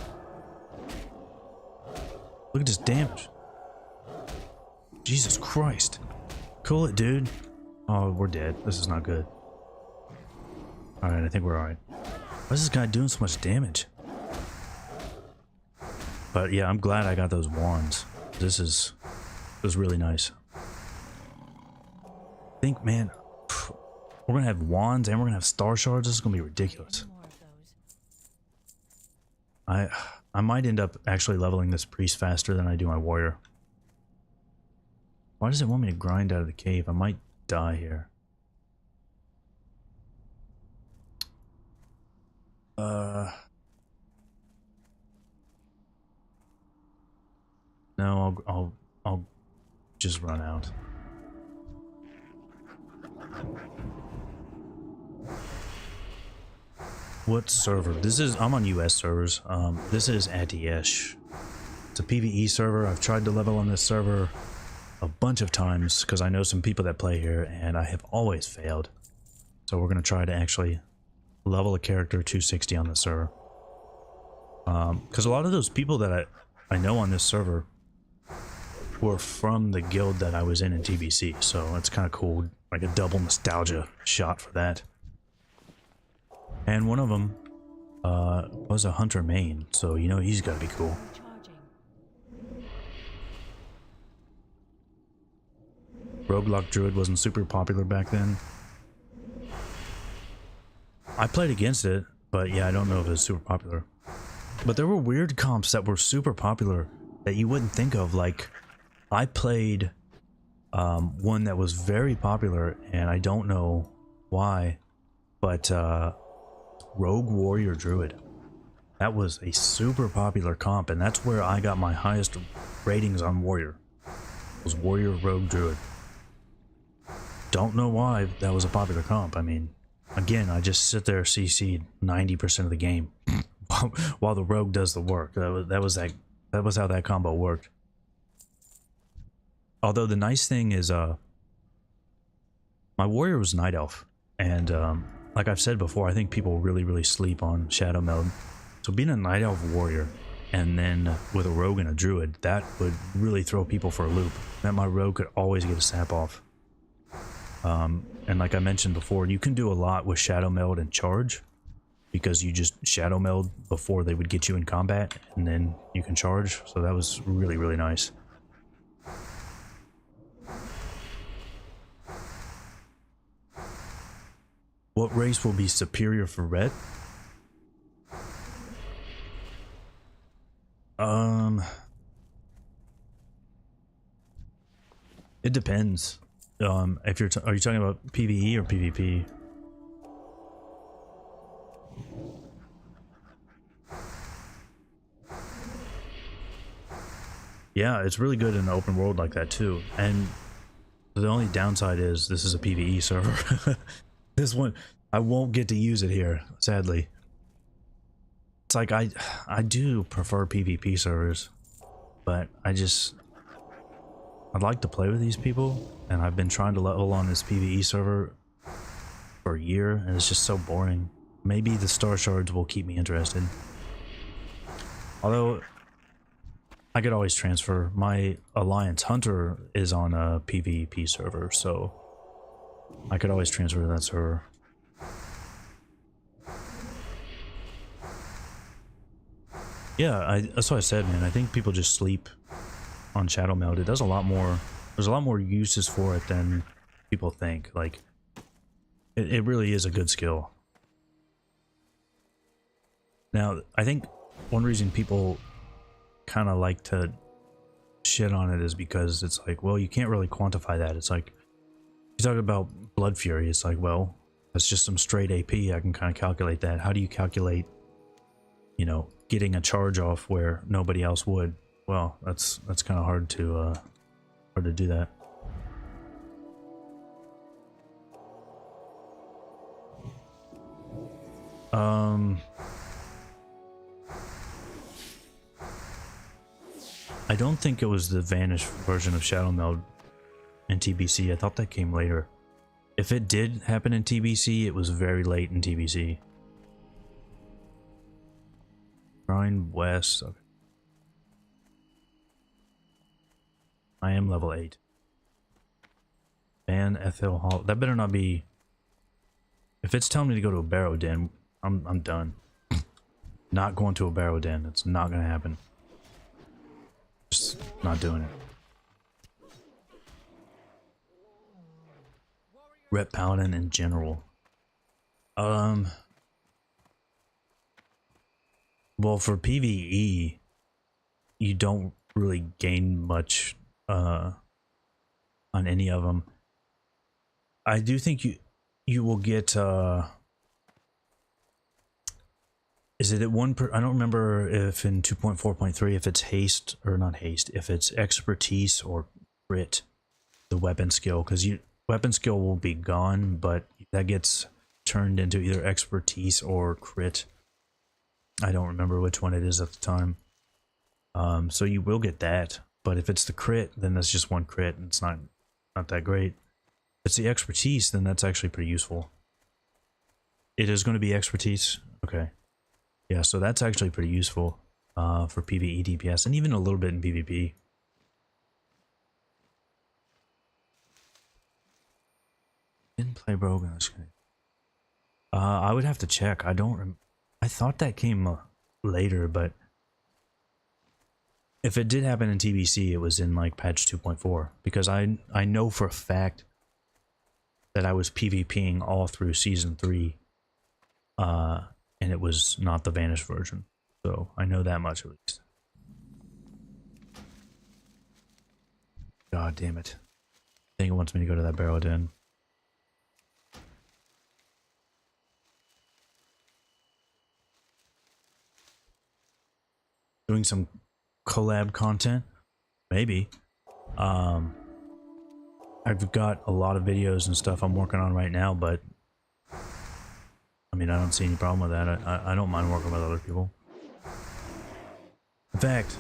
Look at this damage. Jesus Christ. Cool it, dude. Oh, we're dead. This is not good. Alright, I think we're alright. Why is this guy doing so much damage? But yeah, I'm glad I got those wands. This was really nice. I think, man, we're gonna have wands and we're gonna have star shards. This is gonna be ridiculous. I might end up actually leveling this priest faster than I do my warrior. Why does it want me to grind out of the cave? I might die here. No, I'll just run out. What server? This is, I'm on US servers. This is Atiesh. It's a PvE server. I've tried to level on this server a bunch of times because I know some people that play here and I have always failed. So we're going to try to actually level a character 260 on this server. Because a lot of those people that I know on this server were from the guild that I was in TBC. So it's kind of cool, like a double nostalgia shot for that. And one of them was a Hunter main, so you know he's got to be cool. Roguelock Druid wasn't super popular back then. I played against it, but yeah, I don't know if it was super popular. But there were weird comps that were super popular that you wouldn't think of. Like, I played one that was very popular, and I don't know why, but Rogue Warrior Druid. That was a super popular comp, and that's where I got my highest ratings on Warrior. It was Warrior Rogue Druid. Don't know why that was a popular comp. I mean, again, I just sit there CC'd 90% of the game while the Rogue does the work. That was how that combo worked. Although the nice thing is, my Warrior was Night Elf, and like I've said before, I think people really sleep on Shadow Meld. So being a Night Elf Warrior and then with a Rogue and a Druid, that would really throw people for a loop. That my Rogue could always get a sap off. And like I mentioned before, you can do a lot with Shadow Meld and Charge, because you just Shadow Meld before they would get you in combat, and then you can charge. So that was really nice. What race will be superior for red? It depends. If you're are you talking about PvE or PvP? Yeah, it's really good in an open world like that too. And the only downside is this is a PvE server. This one, I won't get to use it here, sadly. It's like I do prefer PvP servers, but I'd like to play with these people, and I've been trying to level on this PvE server for a year, and it's just so boring. Maybe the Starshards will keep me interested. Although, I could always transfer. My Alliance Hunter is on a PvP server, so I could always transfer to that server. Yeah, that's what I said, man. I think people just sleep on Shadow Meld. It does a lot more. There's a lot more uses for it than people think. Like, It really is a good skill. Now, I think one reason people kind of like to shit on it is because it's like, well, you can't really quantify that. It's like, you talk about Blood Fury, it's like, well, that's just some straight AP. I can kind of calculate that. How do you calculate, you know, getting a charge off where nobody else would? Well, that's kind of hard to do that. I don't think it was the Vanish version of Shadow Meld in TBC. I thought that came later. If it did happen in TBC, it was very late in TBC. Grind West. Okay. I am level 8. Ban Ethel Hall. That better not be. If it's telling me to go to a Barrow Den, I'm done. Not going to a Barrow Den. It's not gonna happen. Just not doing it. Rep Paladin in general. Well, for PvE, you don't really gain much on any of them. I do think you will get is it at one per, I don't remember if in 2.4.3 if it's haste or not haste, if it's expertise or crit, the weapon skill, because weapon skill will be gone, but that gets turned into either expertise or crit. I don't remember which one it is at the time. So you will get that, but if it's the crit, then that's just one crit, and it's not that great. If it's the expertise, then that's actually pretty useful. It is going to be expertise. Okay. Yeah, so that's actually pretty useful for PvE DPS, and even a little bit in PvP. Didn't play Brogan. I would have to check. I don't. I thought that came later, but if it did happen in TBC, it was in like patch 2.4, because I know for a fact that I was PvPing all through season 3. And it was not the Vanish version. So I know that much at least. God damn it. I think it wants me to go to that Barrow Den. Doing some collab content? Maybe. I've got a lot of videos and stuff I'm working on right now, but I mean, I don't see any problem with that. I don't mind working with other people. In fact,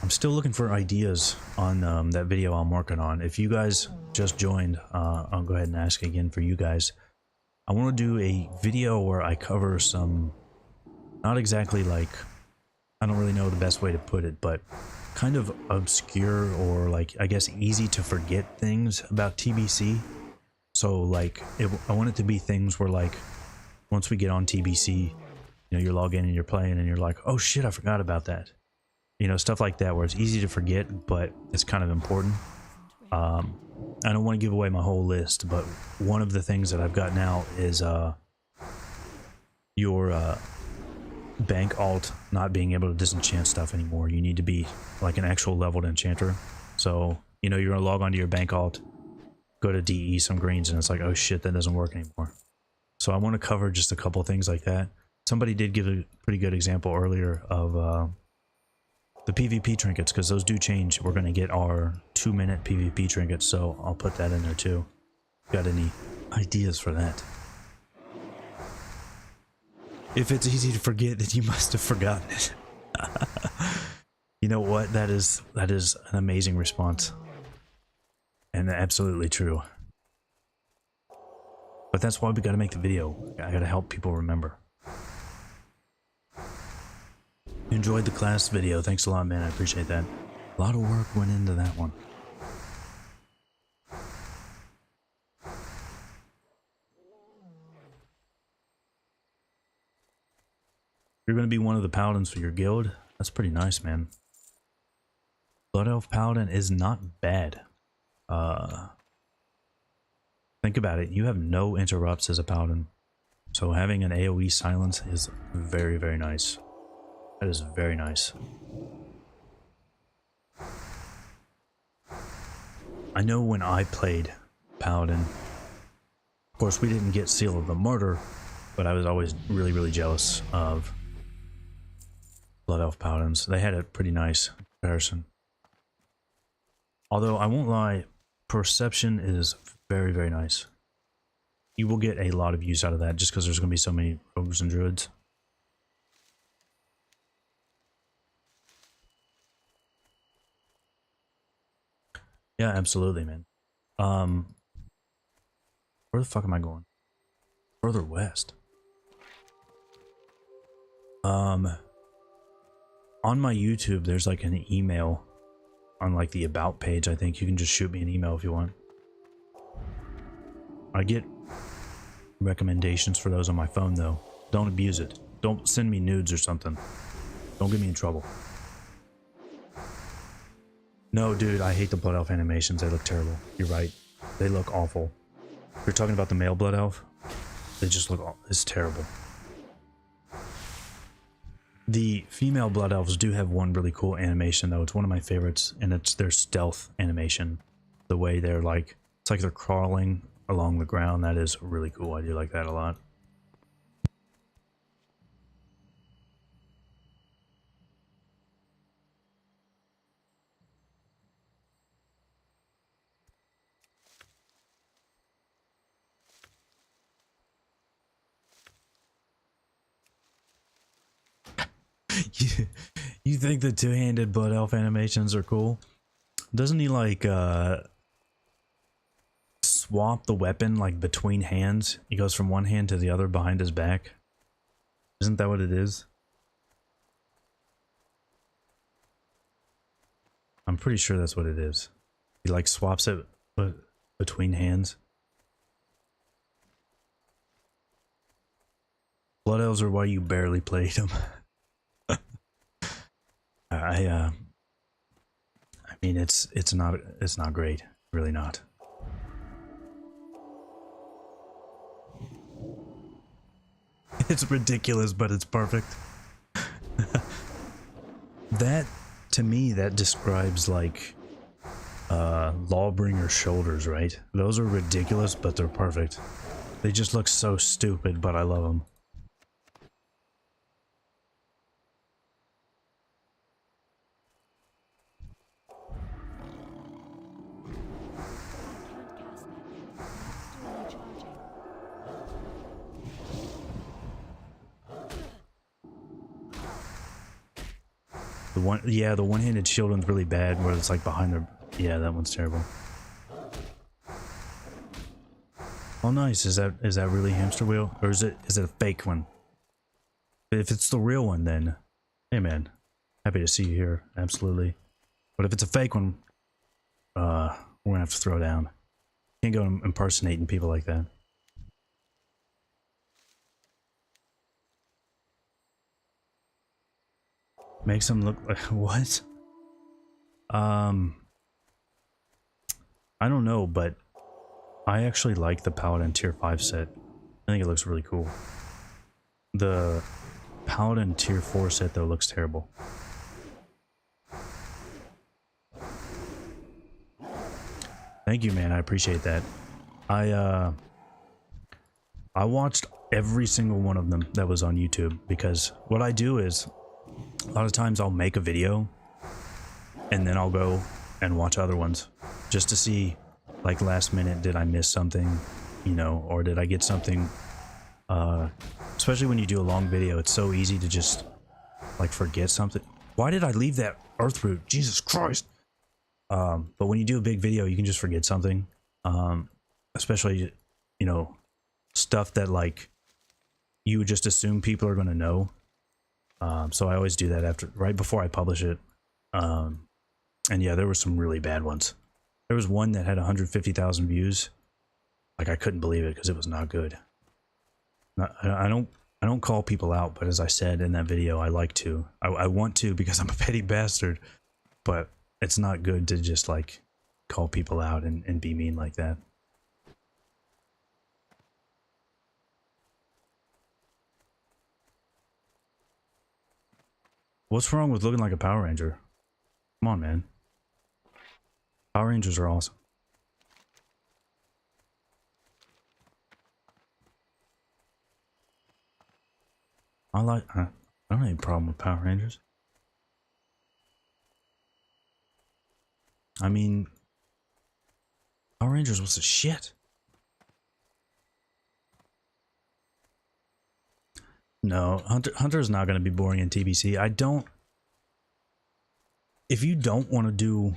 I'm still looking for ideas on that video I'm working on. If you guys just joined, I'll go ahead and ask again for you guys. I want to do a video where I cover some, not exactly like, I don't really know the best way to put it, but kind of obscure or like, I guess, easy to forget things about TBC. So like, I want it to be things where like, once we get on TBC, you know, you're logging in and you're playing and you're like, oh shit, I forgot about that. You know, stuff like that where it's easy to forget, but it's kind of important. I don't want to give away my whole list, but one of the things that I've got now is your bank alt not being able to disenchant stuff anymore. You need to be like an actual leveled enchanter. So, you know, you're gonna log onto your bank alt, go to DE some greens, and it's like, oh shit, that doesn't work anymore. So I want to cover just a couple things like that. Somebody did give a pretty good example earlier of the PvP trinkets, because those do change. We're going to get our 2-minute PvP trinkets, so I'll put that in there too. Got any ideas for that? If it's easy to forget, then you must have forgotten it. You know what? That is an amazing response. And absolutely true. But that's why we gotta make the video. I gotta help people remember. You enjoyed the class video. Thanks a lot, man. I appreciate that. A lot of work went into that one. You're gonna be one of the paladins for your guild? That's pretty nice, man. Blood Elf Paladin is not bad. Think about it. You have no interrupts as a paladin. So having an AoE silence is very, very nice. That is very nice. I know when I played Paladin, of course we didn't get Seal of the Martyr, but I was always really, really jealous of Blood Elf Paladins. They had a pretty nice comparison. Although I won't lie, Perception is very, very nice. You will get a lot of use out of that just because there's going to be so many rogues and druids. Yeah, absolutely, man. Where the fuck am I going? Further west. On my YouTube, there's like an email on like the about page. I think you can just shoot me an email if you want. I get recommendations for those on my phone though. Don't abuse it. Don't send me nudes or something. Don't get me in trouble. No, dude, I hate the Blood Elf animations. They look terrible. You're right. They look awful. You're talking about the male Blood Elf? They just look awful. It's terrible. The female Blood Elves do have one really cool animation, though. It's one of my favorites, and it's their stealth animation. The way they're like, it's like they're crawling along the ground. That is really cool. I do like that a lot. You think the two-handed Blood Elf animations are cool? Doesn't he like swap the weapon like between hands? He goes from one hand to the other behind his back. Isn't that what it is? I'm pretty sure that's what it is. He like swaps it between hands. Blood Elves are why you barely played them. I mean it's not great, really not. It's ridiculous, but it's perfect. That to me that describes like Lawbringer shoulders, right? Those are ridiculous, but they're perfect. They just look so stupid, but I love them. The one-handed shield one's really bad, where it's like behind their. Yeah, that one's terrible. Oh, nice. Is that really hamster wheel, or is it a fake one? If it's the real one, then hey, man, happy to see you here. Absolutely. But if it's a fake one, we're gonna have to throw down. Can't go impersonating people like that. Makes them look like what? I don't know, but I actually like the Paladin Tier 5 set. I think it looks really cool. The Paladin Tier 4 set though looks terrible. Thank you, man. I appreciate that. I watched every single one of them that was on YouTube, because what I do is a lot of times I'll make a video and then I'll go and watch other ones just to see, like, last minute, did I miss something, you know, or did I get something, especially when you do a long video, it's so easy to just like forget something. Why did I leave that earth root? Jesus Christ. But when you do a big video, you can just forget something, especially, you know, stuff that like you would just assume people are going to know. So I always do that right before I publish it. And yeah, there were some really bad ones. There was one that had 150,000 views. Like, I couldn't believe it because it was not good. I don't call people out, but as I said in that video, I like to. I want to because I'm a petty bastard, but it's not good to just like call people out and be mean like that. What's wrong with looking like a Power Ranger? Come on, man. Power Rangers are awesome. I don't have any problem with Power Rangers. I mean, Power Rangers was the shit. No, Hunter is not going to be boring in TBC. If you don't want to do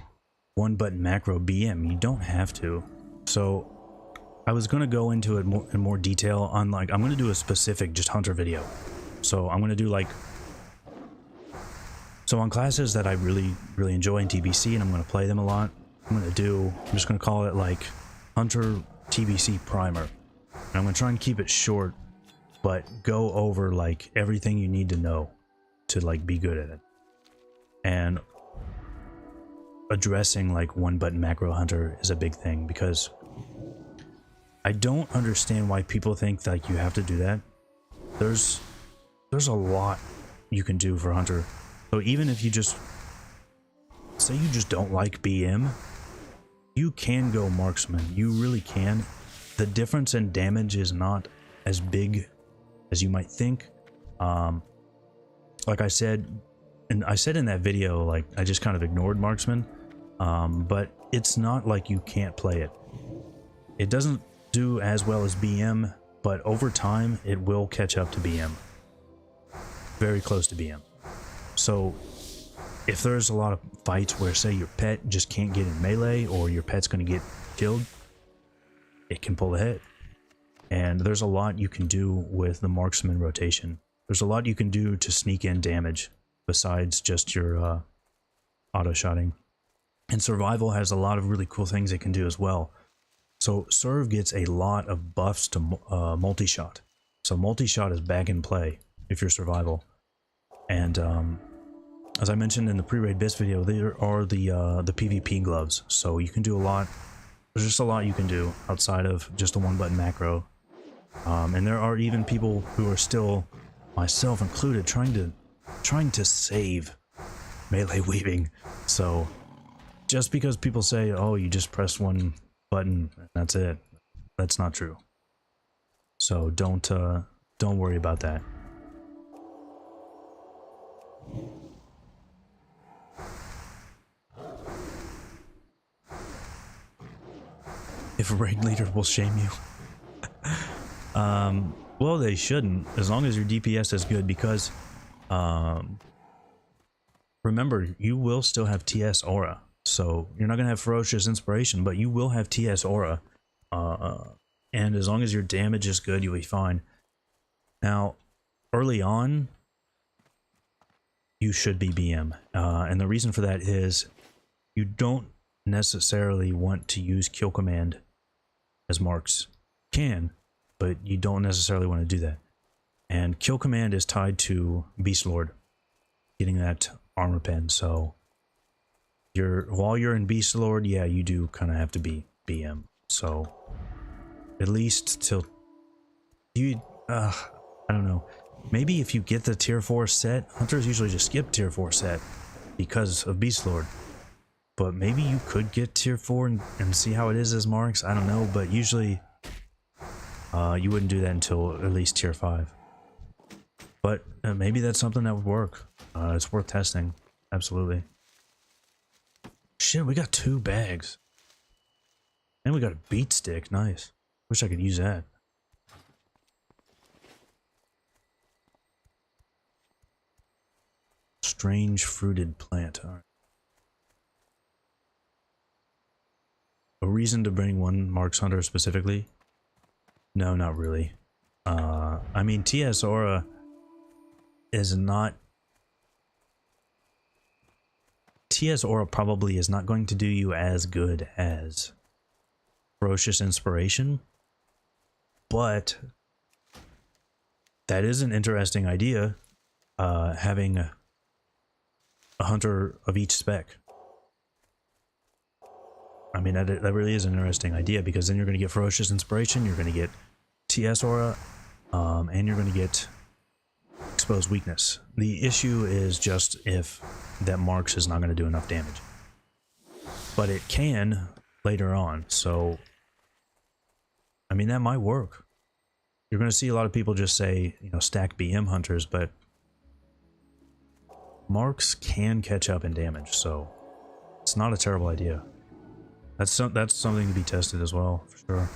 one button macro BM, you don't have to. So I was going to go into it in more detail on, like, I'm going to do a specific just Hunter video. So I'm going to do like, so on classes that I really enjoy in TBC and I'm going to play them a lot, I'm just going to call it like Hunter TBC Primer. And I'm going to try and keep it short, but go over like everything you need to know to like be good at it. And addressing like one button macro Hunter is a big thing, because I don't understand why people think like you have to do that. There's a lot you can do for Hunter. So even if you just say you just don't like BM, you can go marksman. You really can. The difference in damage is not as big as you might think. Like I said, and I said in that video, like I just kind of ignored marksman, but it's not like you can't play it. It doesn't do as well as BM, but over time it will catch up to BM. Very close to BM. So if there's a lot of fights where, say, your pet just can't get in melee, or your pet's going to get killed, it can pull ahead. And there's a lot you can do with the marksman rotation. There's a lot you can do to sneak in damage besides just your auto-shotting. And survival has a lot of really cool things it can do as well. So Serv gets a lot of buffs to multi-shot. So multi-shot is back in play if you're survival. And as I mentioned in the pre-raid BIS video, there are the PvP gloves. So you can do a lot. There's just a lot you can do outside of just a one-button macro. And there are even people who are still, myself included, trying to save melee weaving. So just because people say, oh, you just press one button and that's it, that's not true. So don't worry about that. If a raid leader will shame you. Well, they shouldn't, as long as your DPS is good, because remember, you will still have TS aura. So you're not going to have ferocious inspiration, but you will have TS aura. And as long as your damage is good, you'll be fine. Now, early on, you should be BM. And the reason for that is you don't necessarily want to use kill command as marks. Can, but you don't necessarily want to do that. And kill command is tied to Beast Lord, getting that armor pen. So while you're in Beast Lord, yeah, you do kind of have to be BM. So at least till you, I don't know. Maybe if you get the tier 4 set, hunters usually just skip tier 4 set because of Beast Lord. But maybe you could get tier 4 and see how it is as marks. I don't know, but usually you wouldn't do that until at least tier 5. But maybe that's something that would work. It's worth testing. Absolutely. Shit, we got 2 bags. And we got a beat stick. Nice. Wish I could use that. Strange fruited plant. All right. A reason to bring one Marks Hunter specifically? No, not really. I mean, TS Aura is not... TS Aura probably is not going to do you as good as Ferocious Inspiration, but that is an interesting idea, having a hunter of each spec. I mean, that really is an interesting idea, because then you're going to get Ferocious Inspiration, you're going to get TS Aura, and you're going to get exposed weakness. The issue is just if that Marks is not going to do enough damage. But it can later on, so I mean that might work. You're going to see a lot of people just say, you know, stack BM hunters, but Marks can catch up in damage, so it's not a terrible idea. That's something to be tested as well, for sure.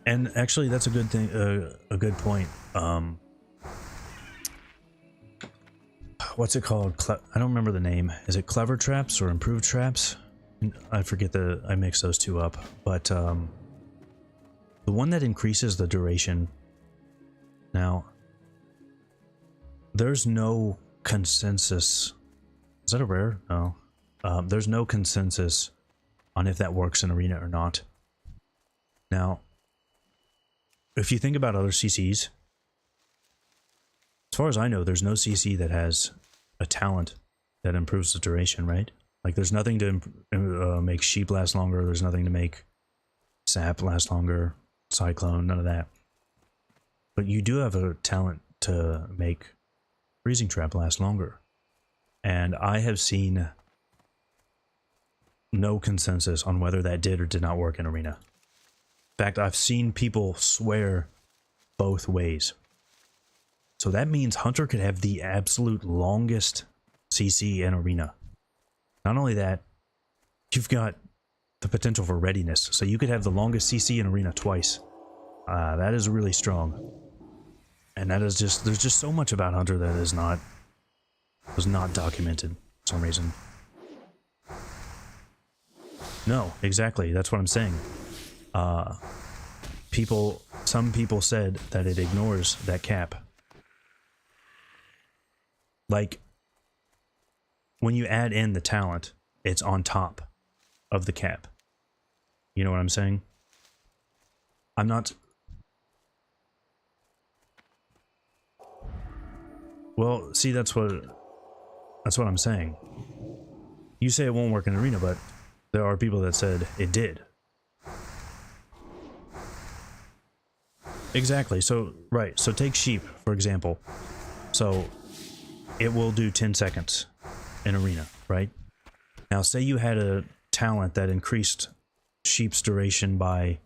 And actually, that's a good thing. A good point. What's it called? I don't remember the name. Is it Clever Traps or Improved Traps? I forget I mix those two up. But the one that increases the duration. Now, there's no consensus. Is that a rare? No. There's no consensus on if that works in Arena or not. Now, if you think about other CCs, as far as I know, there's no CC that has a talent that improves the duration, right? Like, there's nothing to make Sheep last longer. There's nothing to make Sap last longer. Cyclone, none of that. But you do have a talent to make Freezing Trap last longer. And I have seen no consensus on whether that did or did not work in Arena. In fact, I've seen people swear both ways. So that means Hunter could have the absolute longest CC in Arena. Not only that, you've got the potential for readiness. So you could have the longest CC in Arena twice. That is really strong. And that is just, there's just so much about Hunter that was not documented for some reason. No, exactly. That's what I'm saying. Some people said that it ignores that cap. Like, when you add in the talent, it's on top of the cap. You know what I'm saying? I'm not... Well, see, that's what I'm saying. You say it won't work in Arena, but there are people that said it did. Exactly. So, right. So take Sheep, for example. So it will do 10 seconds in Arena, right? Now, say you had a talent that increased Sheep's duration by,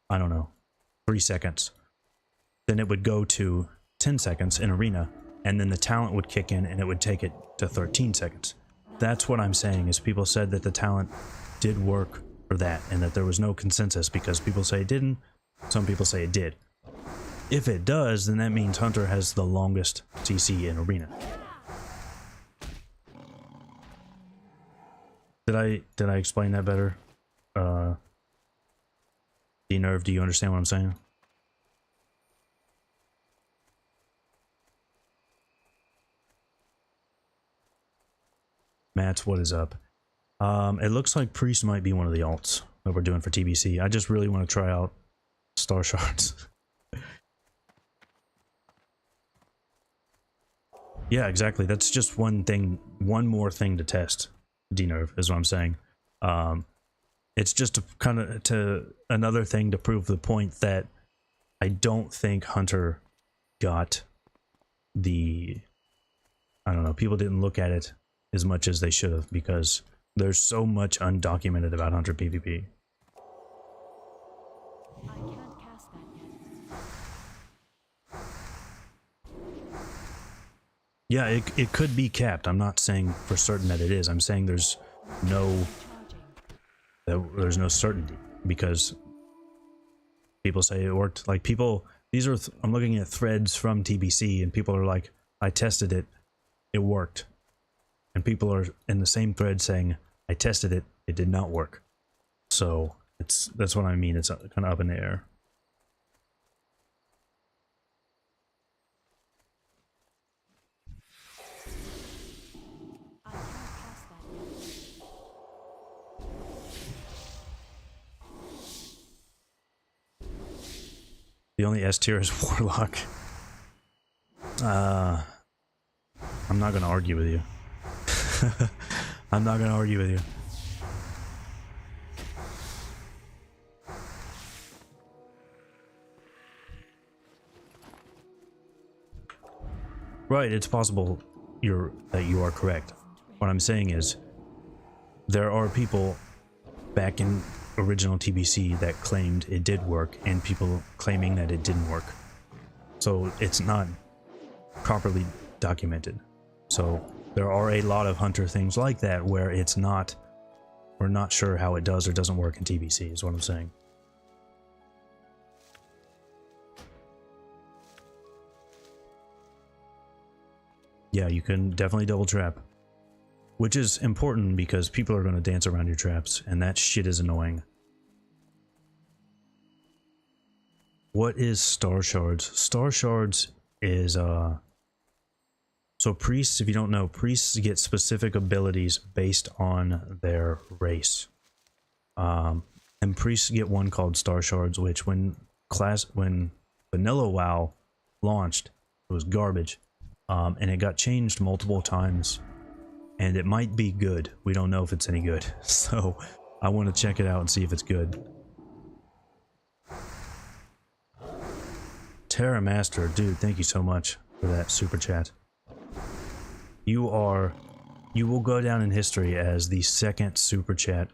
I don't know, 3 seconds. Then it would go to 10 seconds in Arena, and then the talent would kick in and it would take it to 13 seconds. That's what I'm saying, is people said that the talent did work for that, and that there was no consensus because people say it didn't, some people say it did. If it does, then that means Hunter has the longest CC in Arena. Did I explain that better? D-Nerve, do you understand what I'm saying? Matt, what is up? It looks like Priest might be one of the alts that we're doing for TBC. I just really want to try out Starshards. Yeah, exactly. That's just one more thing to test. D-Nerve is what I'm saying. It's just another thing to prove the point that I don't think Hunter got the... I don't know, people didn't look at it as much as they should have, because there's so much undocumented about Hunter PvP. I can't cast that yet. Yeah, it could be capped. I'm not saying for certain that it is. I'm saying there's no certainty, because people say it worked. Like, people, I'm looking at threads from TBC, and people are like, I tested it, it worked. And people are in the same thread saying, I tested it, it did not work. So that's what I mean. It's kind of up in the air. I can't cast that yet. The only S tier is Warlock. I'm not going to argue with you. I'm not going to argue with you. Right, it's possible that you are correct. What I'm saying is, there are people back in original TBC that claimed it did work, and people claiming that it didn't work. So it's not properly documented. So there are a lot of Hunter things like that where it's not, we're not sure how it does or doesn't work in TBC, is what I'm saying. Yeah, you can definitely double trap. Which is important because people are going to dance around your traps, and that shit is annoying. What is Starshards? Starshards is, so priests, if you don't know, priests get specific abilities based on their race. And priests get one called Starshards, which when Vanilla WoW launched, it was garbage. And it got changed multiple times. And it might be good. We don't know if it's any good. So I want to check it out and see if it's good. Terra Master, dude, thank you so much for that super chat. You will go down in history as the second super chat.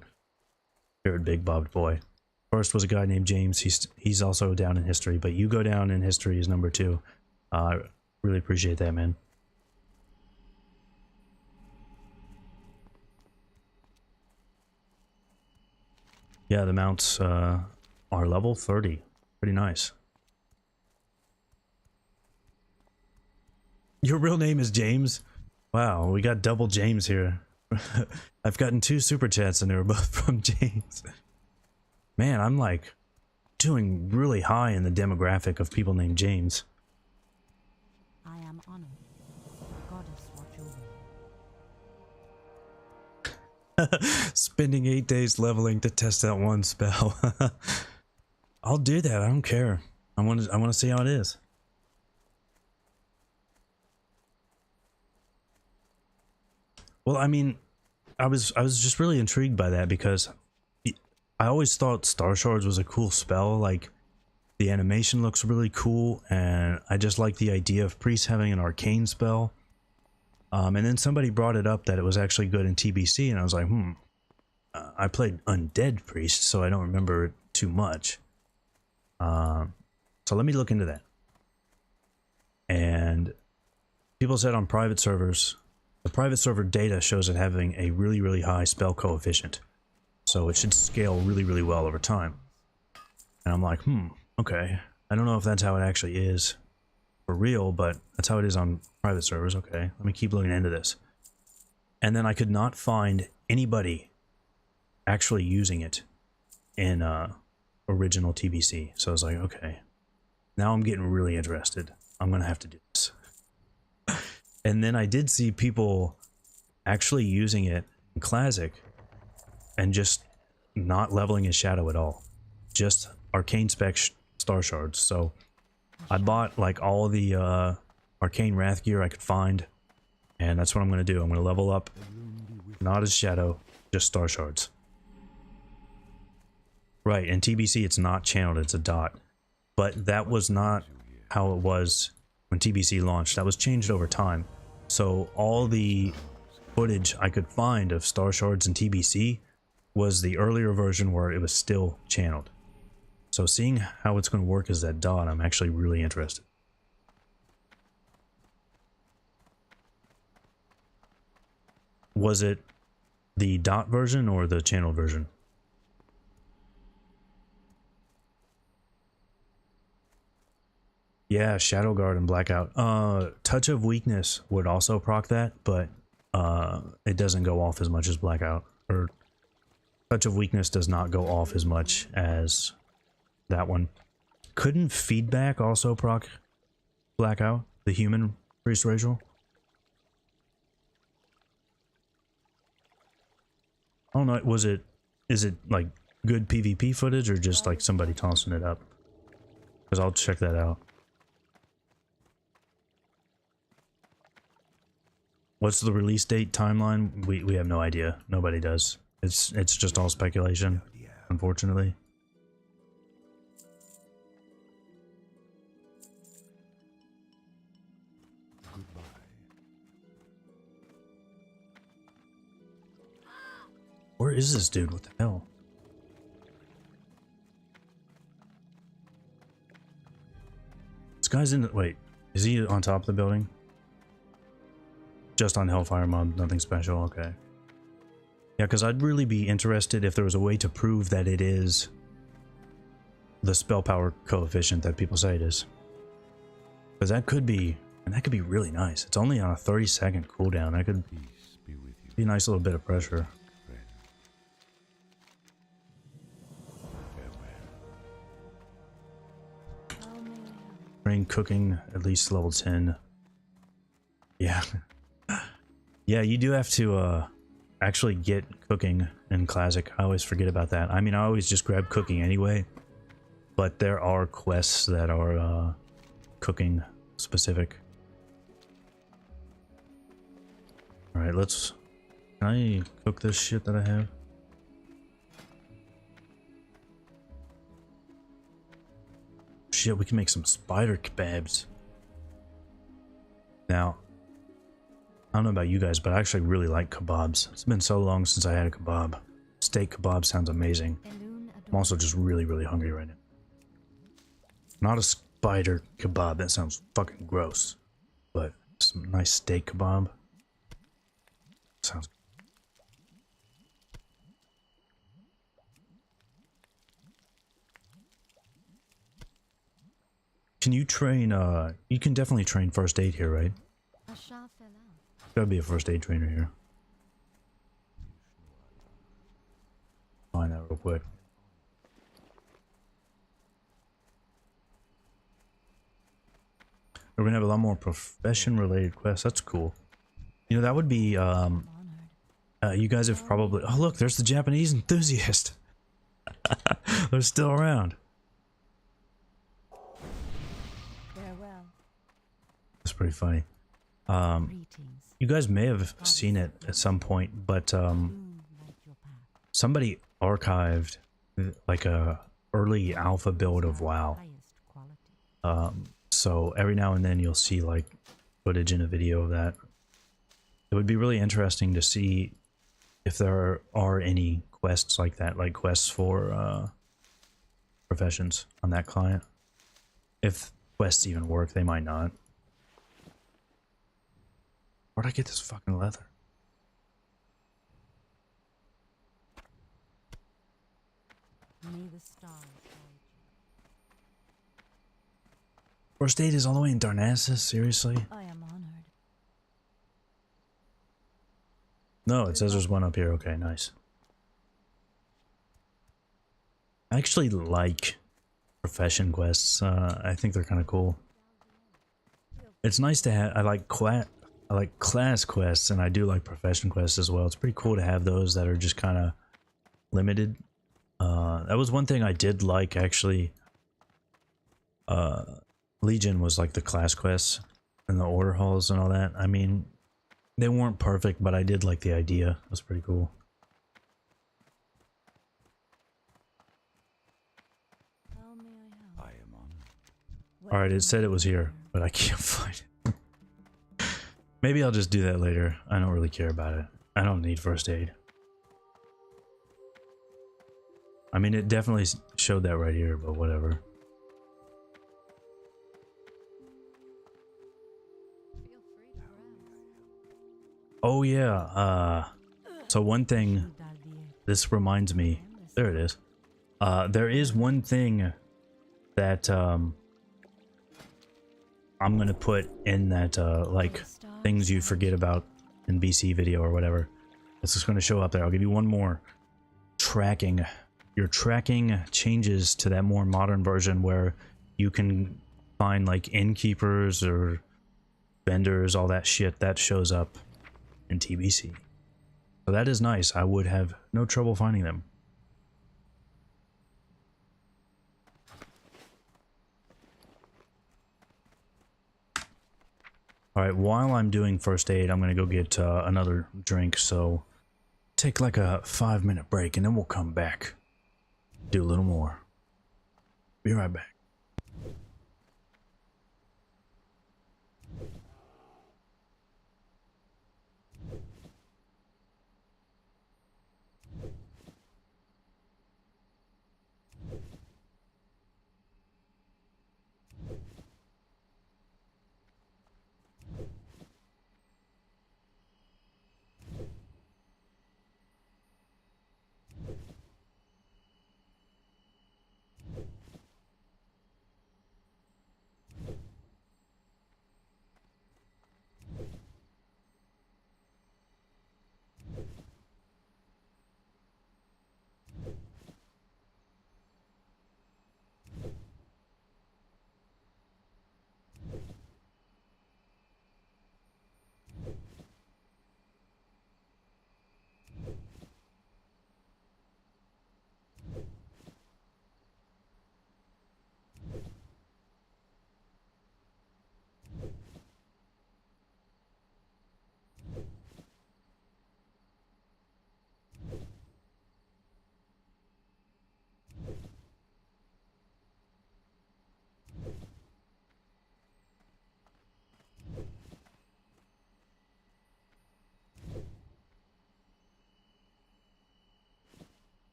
Spirit Big Bobbed Boy. First was a guy named James. He's also down in history, but you go down in history as number 2. Really appreciate that, man. Yeah, the mounts are level 30. Pretty nice. Your real name is James? Wow, we got double James here. I've gotten 2 super chats and they were both from James. Man, I'm like doing really high in the demographic of people named James. I am honored. Goddess watch over. Spending 8 days leveling to test out one spell. I'll do that. I don't care. I want to see how it is. Well, I mean, I was just really intrigued by that because I always thought Starshards was a cool spell. Like, the animation looks really cool, and I just like the idea of priests having an arcane spell. And then somebody brought it up that it was actually good in TBC, and I was like, I played Undead Priest, so I don't remember it too much. So let me look into that. And people said on private servers, the private server data shows it having a really, really high spell coefficient. So it should scale really, really well over time. And I'm like, okay. I don't know if that's how it actually is for real, but that's how it is on private servers. Okay, let me keep looking into this. And then I could not find anybody actually using it in original TBC. So I was like, okay, now I'm getting really interested. I'm gonna have to do this. And then I did see people actually using it in Classic and just not leveling his shadow at all. Just arcane spec Starshards. So I bought like all the arcane wrath gear I could find, and that's what I'm going to do. I'm going to level up, not as shadow, just Starshards. Right, in TBC it's not channeled, it's a dot. But that was not how it was when TBC launched. That was changed over time. So all the footage I could find of Starshards in TBC was the earlier version where it was still channeled. So seeing how it's going to work as that dot, I'm actually really interested. Was it the dot version or the channel version? Yeah, Shadow Guard and Blackout. Touch of Weakness would also proc that, but it doesn't go off as much as Blackout. Or Touch of Weakness does not go off as much as that one. Couldn't Feedback also proc Blackout, the human priest racial? I don't know, is it like good PvP footage or just like somebody tossing it up? Because I'll check that out. What's the release date timeline? We have no idea. Nobody does. It's just all speculation, unfortunately. Goodbye. is this dude? What the hell? This guy's in the... Wait, is he on top of the building? Just on Hellfire Mob, nothing special, okay. Yeah, because I'd really be interested if there was a way to prove that it is the spell power coefficient that people say it is. Because that could be... And that could be really nice. It's only on a 30-second cooldown. That could Peace be with you, be a nice little bit of pressure. friend. Farewell. Train cooking, at least level 10. Yeah. Yeah, you do have to actually get cooking in Classic. I always forget about that. I mean, I always just grab cooking anyway. But there are quests that are cooking specific. Alright, let's... Can I cook this shit that I have? Shit, we can make some spider kebabs. Now, I don't know about you guys, but I actually really like kebabs. It's been so long since I had a kebab. Steak kebab sounds amazing. I'm also just really, really hungry right now. Not a spider kebab, that sounds fucking gross. But some nice steak kebab. Sounds good. Can you train, you can definitely train first aid here, right? A shaft fell out. Gotta be a first aid trainer here. Find that real quick. We're gonna have a lot more profession-related quests. That's cool. You know, that would be, Honored. you guys have probably... Oh, look, there's the Japanese enthusiast. They're still around. Farewell. That's pretty funny. Greetings. You guys may have seen it at some point, but Bloom like your path. somebody archived like a early alpha build of WoW. Highest quality. So every now and then you'll see like footage in a video of that. It would be really interesting to see if there are any quests like that, like quests for professions on that client. If quests even work, they might not. Where'd I get this fucking leather? May the stars guide you. First aid is all the way in Darnassus? Seriously? I am honored. No, it says there's one up here. Okay, nice. I actually like profession quests. I think they're kind of cool. It's nice to have. I like class quests, and I do like profession quests as well. It's pretty cool to have those that are just kind of limited. That was one thing I did like actually. Legion was like the class quests and the order halls and all that. I mean, they weren't perfect, but I did like the idea. It was pretty cool. How may I help? I am honored. Alright, it said it was here, but I can't find it. Maybe I'll just do that later. I don't really care about it. I don't need first aid. I mean, it definitely showed that right here, but whatever. Feel free to rest. Oh yeah, so one thing, this reminds me, there it is. There is one thing that, I'm gonna put in that, like, things you forget about in BC video or whatever. It's just gonna show up there. I'll give you one more. Tracking. Your tracking changes to that more modern version where you can find, like, innkeepers or vendors, all that shit that shows up in TBC. So that is nice. I would have no trouble finding them. Alright, while I'm doing first aid, I'm gonna go get another drink, so take like a 5-minute break and then we'll come back. Do a little more. Be right back.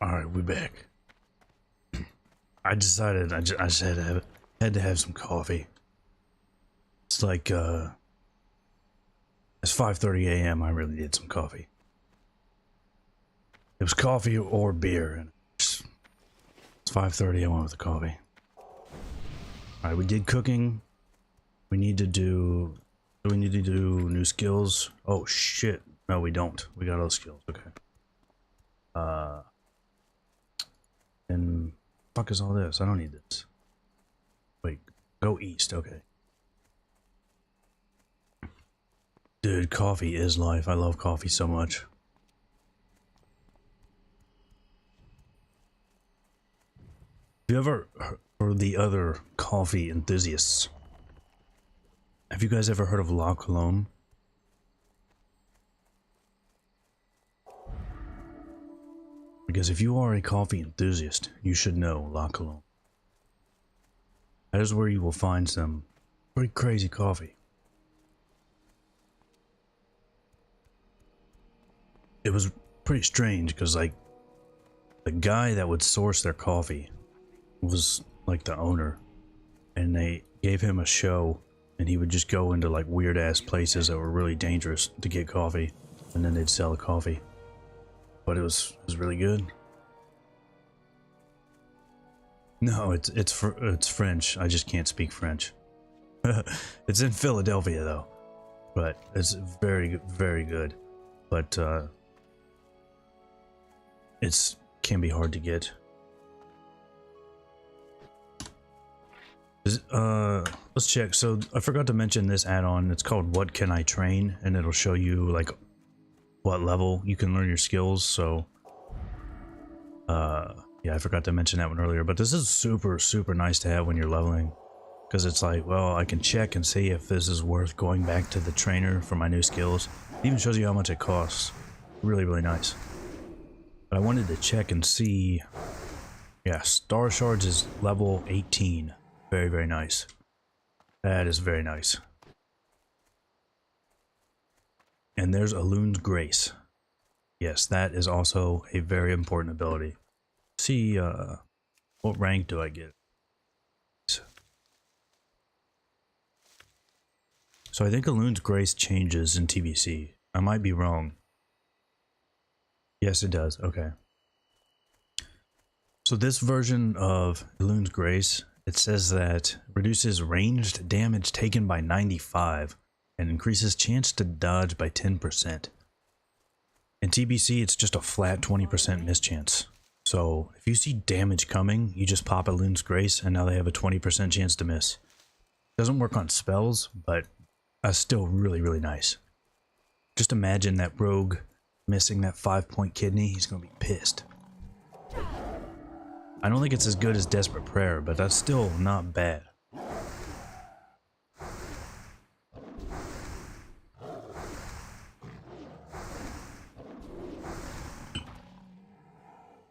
All right, we back. I decided I just had to have some coffee. It's like it's 5:30 a.m. I really need some coffee. It was coffee or beer, and it's 5:30. I went with the coffee. All right, we did cooking. We need to do. Do we need to do new skills? Oh shit! No, we don't. We got all the skills. Okay. And fuck is all this? I don't need this. Wait, go east. Okay. Dude, coffee is life. I love coffee so much. Have you ever heard the other coffee enthusiasts? Have you guys ever heard of La Colombe? Because if you are a coffee enthusiast, you should know La Colombe. That is where you will find some pretty crazy coffee. It was pretty strange because, like, the guy that would source their coffee was like the owner, and they gave him a show, and he would just go into like weird ass places that were really dangerous to get coffee, and then they'd sell the coffee. But it was really good. No, it's French. I just can't speak French. It's in Philadelphia though, but it's very good. But it's can be hard to get. Let's check. So I forgot to mention this add-on. It's called What Can I Train, and it'll show you like what level you can learn your skills. So yeah, I forgot to mention that one earlier, but this is super nice to have when you're leveling, because it's like, well, I can check and see if this is worth going back to the trainer for my new skills. It even shows you how much it costs. Really nice. But I wanted to check and see. Yeah, Starshards is level 18. Very nice. That is very nice. And there's Aloon's Grace. Yes, that is also a very important ability. See, what rank do I get? So I think Aloon's Grace changes in TBC. I might be wrong. Yes, it does. Okay. So this version of Aloon's Grace, it says that reduces ranged damage taken by 95 and increases chance to dodge by 10%. In TBC, it's just a flat 20% mischance. So if you see damage coming, you just pop Aloon's Grace, and now they have a 20% chance to miss. Doesn't work on spells, but that's still really nice. Just imagine that rogue missing that 5-point kidney. He's gonna be pissed. I don't think it's as good as Desperate Prayer, but that's still not bad.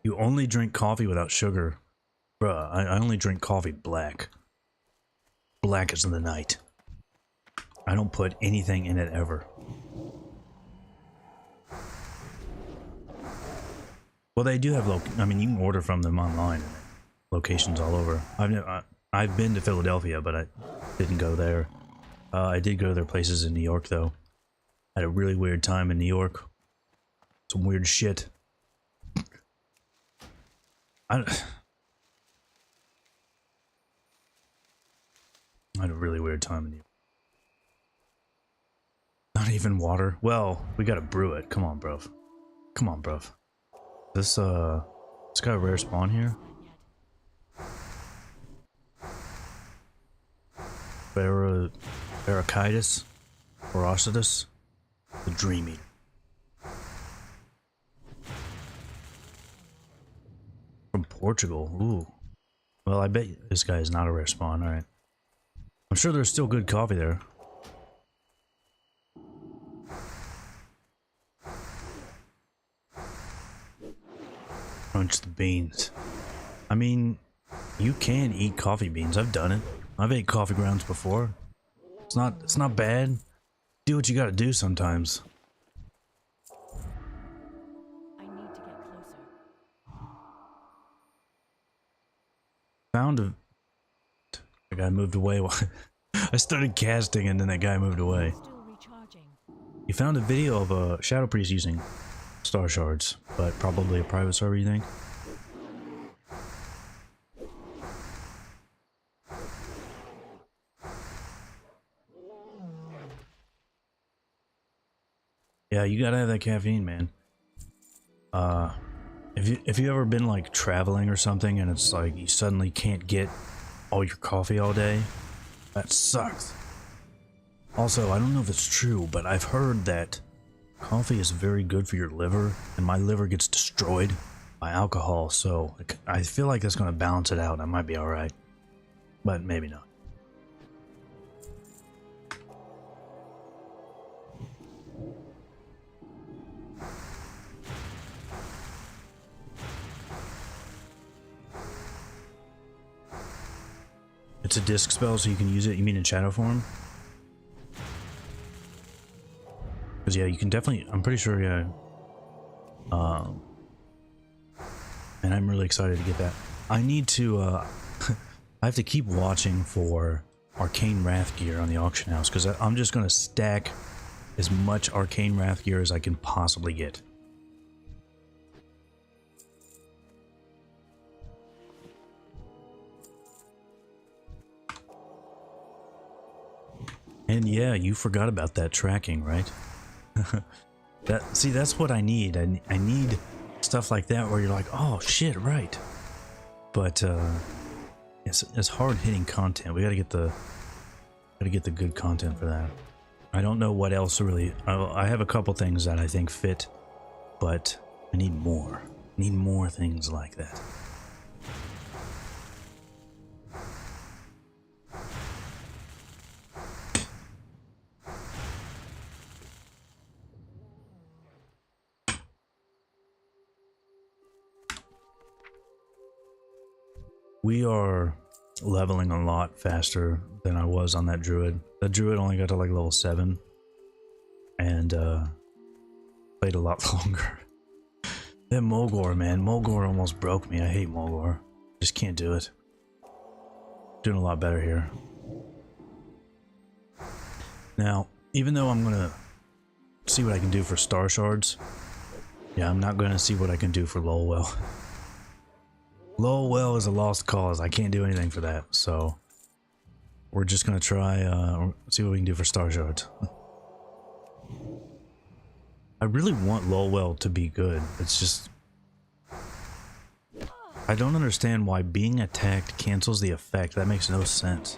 You only drink coffee without sugar. Bruh, I only drink coffee black. Black as the night. I don't put anything in it ever. Well, they do have I mean, you can order from them online. Locations all over. I've been to Philadelphia, but I didn't go there. I did go to their places in New York, though. I had a really weird time in New York. Some weird shit. I had a really weird time in New York. Not even water. Well, we gotta brew it. Come on, bruv. Come on, bruv. This got a rare spawn here. Barachitis, Ferocitus, the Dream Eater. From Portugal. Ooh. Well, I bet this guy is not a rare spawn. All right. I'm sure there's still good coffee there. Crunch the beans. I mean, you can eat coffee beans. I've done it. I've ate coffee grounds before. It's not bad. Do what you gotta do sometimes. I need to get closer. found a... The guy moved away while I started casting and then that guy moved away. Still recharging. You found a video of a Shadow Priest using Starshards, but probably a private server, you think? Yeah, you gotta have that caffeine, man. If you ever been like traveling or something and it's like you suddenly can't get all your coffee all day, that sucks. Also, I don't know if it's true, but I've heard that coffee is very good for your liver, and my liver gets destroyed by alcohol, so I feel like that's gonna balance it out. I might be alright, but maybe not. It's a disc spell, so you can use it. You mean in shadow form? Because yeah, you can definitely. I'm pretty sure. Yeah. And I'm really excited to get that. I need to. I have to keep watching for Arcane Wrath gear on the auction house because I'm just gonna stack as much Arcane Wrath gear as I can possibly get. And yeah, you forgot about that tracking, right? That's what I need. I need stuff like that where you're like, oh shit, right. But it's hard hitting content. We gotta get the good content for that. I don't know what else really. I have a couple things that I think fit, but I need more. I need more things like that. We are leveling a lot faster than I was on that druid. That druid only got to like level 7 and played a lot longer. That Mulgore, man, Mulgore almost broke me. I hate Mulgore. Just can't do it. Doing a lot better here. Now, even though I'm gonna see what I can do for Starshards, yeah, I'm not gonna see what I can do for Lolwell. Lolwell is a lost cause. I can't do anything for that, so we're just gonna try see what we can do for Starshards. I really want Lolwell to be good. It's just I don't understand why being attacked cancels the effect. That makes no sense.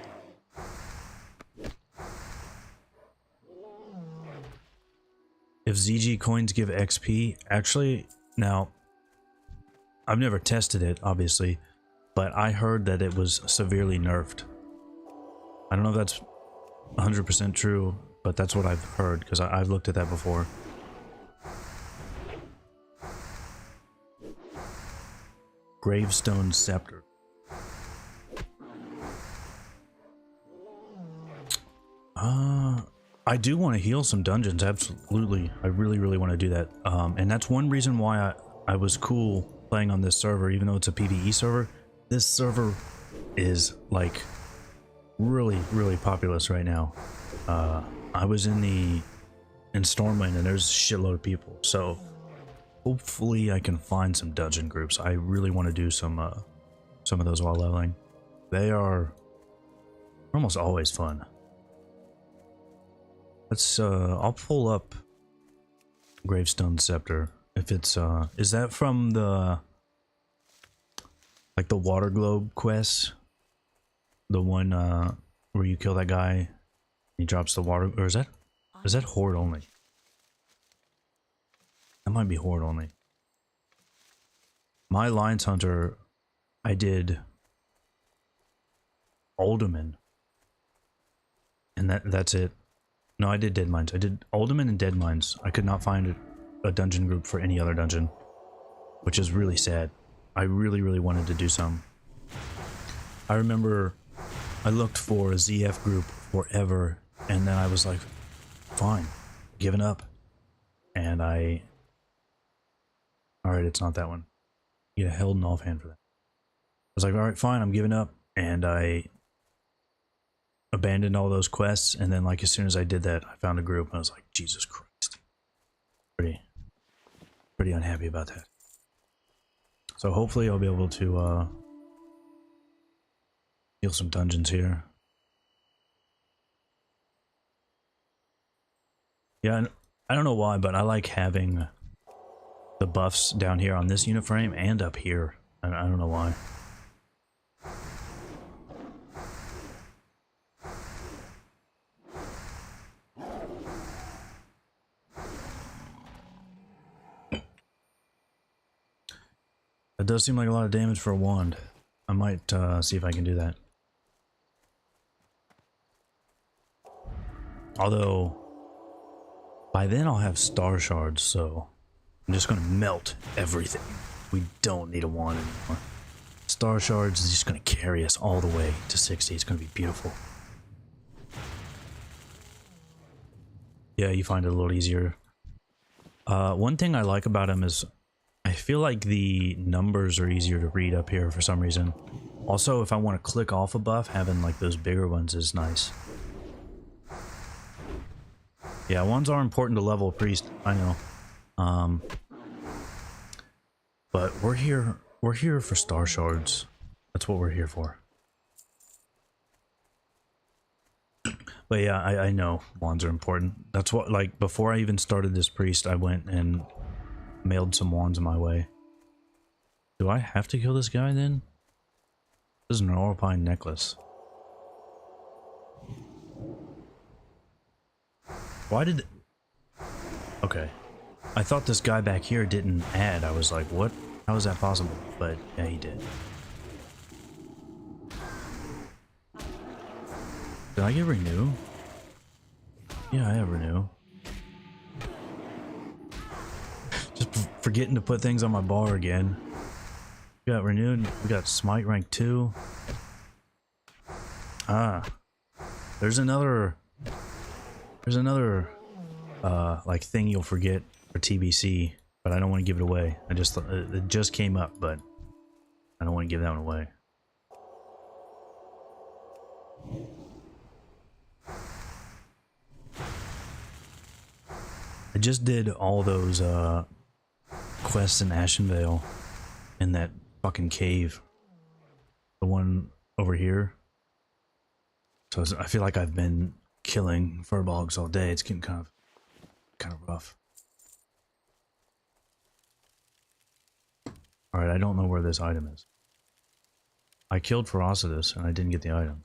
If ZG coins give XP, actually, now I've never tested it, obviously, but I heard that it was severely nerfed. I don't know if that's 100% true, but that's what I've heard, because I've looked at that before. Gravestone Scepter. I do want to heal some dungeons, absolutely. I really want to do that. And that's one reason why I was cool playing on this server, even though it's a PvE server. This server is like really populous right now. I was in Stormwind and there's a shitload of people, so hopefully I can find some dungeon groups. I really want to do some of those while leveling. They're almost always fun. Let's I'll pull up Gravestone Scepter. If it's is that from the like the Water Globe quest? The one where you kill that guy, he drops the water, or is that Horde only? That might be Horde only. My Lions Hunter, I did Alderman. And that's it. No, I did Dead Mines. I did Alderman and Dead Mines. I could not find a dungeon group for any other dungeon, which is really sad. I really wanted to do some. I remember I looked for a ZF group forever, and then I was like, fine, giving up. And alright, it's not that one. You get a held and offhand for that. was like, all right, fine, I'm giving up. And I abandoned all those quests. And then like as soon as I did that, I found a group and I was like, Jesus Christ. Pretty unhappy about that. So hopefully I'll be able to heal some dungeons here. Yeah, and I don't know why, but I like having the buffs down here on this unit frame and up here. I don't know why. It does seem like a lot of damage for a wand. I might see if I can do that. Although, by then I'll have Starshards, so I'm just gonna melt everything. We don't need a wand anymore. Starshards is just gonna carry us all the way to 60. It's gonna be beautiful. Yeah, you find it a little easier. One thing I like about him is I feel like the numbers are easier to read up here for some reason. Also, if I want to click off a buff, having like those bigger ones is nice. Yeah, ones are important to level a priest, I know. But we're here for Starshards. That's what we're here for. But yeah, I know wands are important. That's what, like, before I even started this priest, I went and mailed some wands my way. Do I have to kill this guy then? This is an Orpine necklace. Why did... Okay. I thought this guy back here didn't add. I was like, what? How is that possible? But yeah, he did. Did I get renew? Yeah, I have renew. Just forgetting to put things on my bar again. We got renewed. We got smite rank 2. Ah. There's another like thing you'll forget for TBC, but I don't want to give it away. I just it just came up, but I don't want to give that one away. I just did all those quests in Ashenvale in that fucking cave. The one over here. So I feel like I've been killing furbolgs all day. It's getting kind of rough. Alright, I don't know where this item is. I killed Ferocitus and I didn't get the item.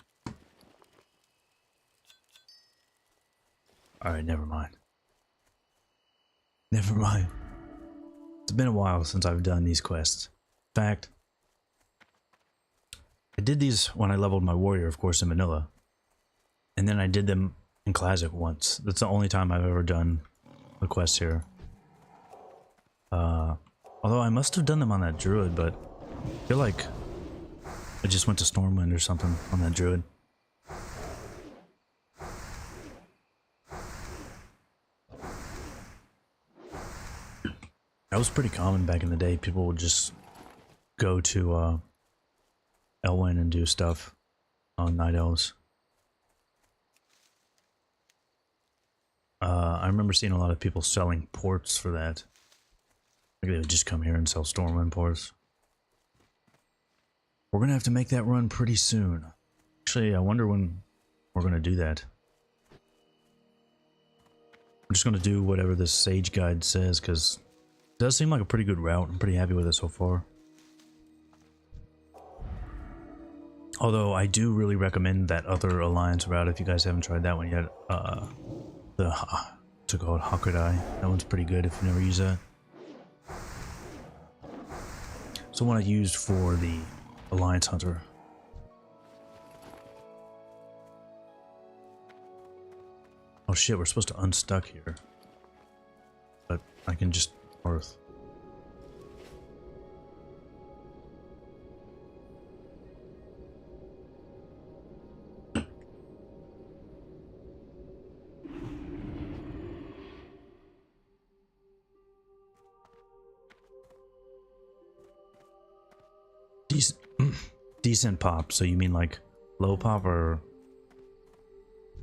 Alright, never mind. Never mind. It's been a while since I've done these quests. In fact, I did these when I leveled my warrior, of course, in Manila. And then I did them in Classic once. That's the only time I've ever done the quests here. Although I must have done them on that druid, but I feel like I just went to Stormwind or something on that druid. That was pretty common back in the day. People would just go to Elwyn and do stuff on Night Elves. I remember seeing a lot of people selling ports for that. Like they would just come here and sell Stormwind ports. We're gonna have to make that run pretty soon. Actually, I wonder when we're gonna do that. I'm just gonna do whatever this Sage Guide says, because it does seem like a pretty good route. I'm pretty happy with it so far. Although I do really recommend that other Alliance route if you guys haven't tried that one yet. What's it called? Hakudai. That one's pretty good if you never use that. It's the one I used for the Alliance Hunter. Oh shit, we're supposed to unstuck here. But I can just earth. decent pop, so you mean like low pop, or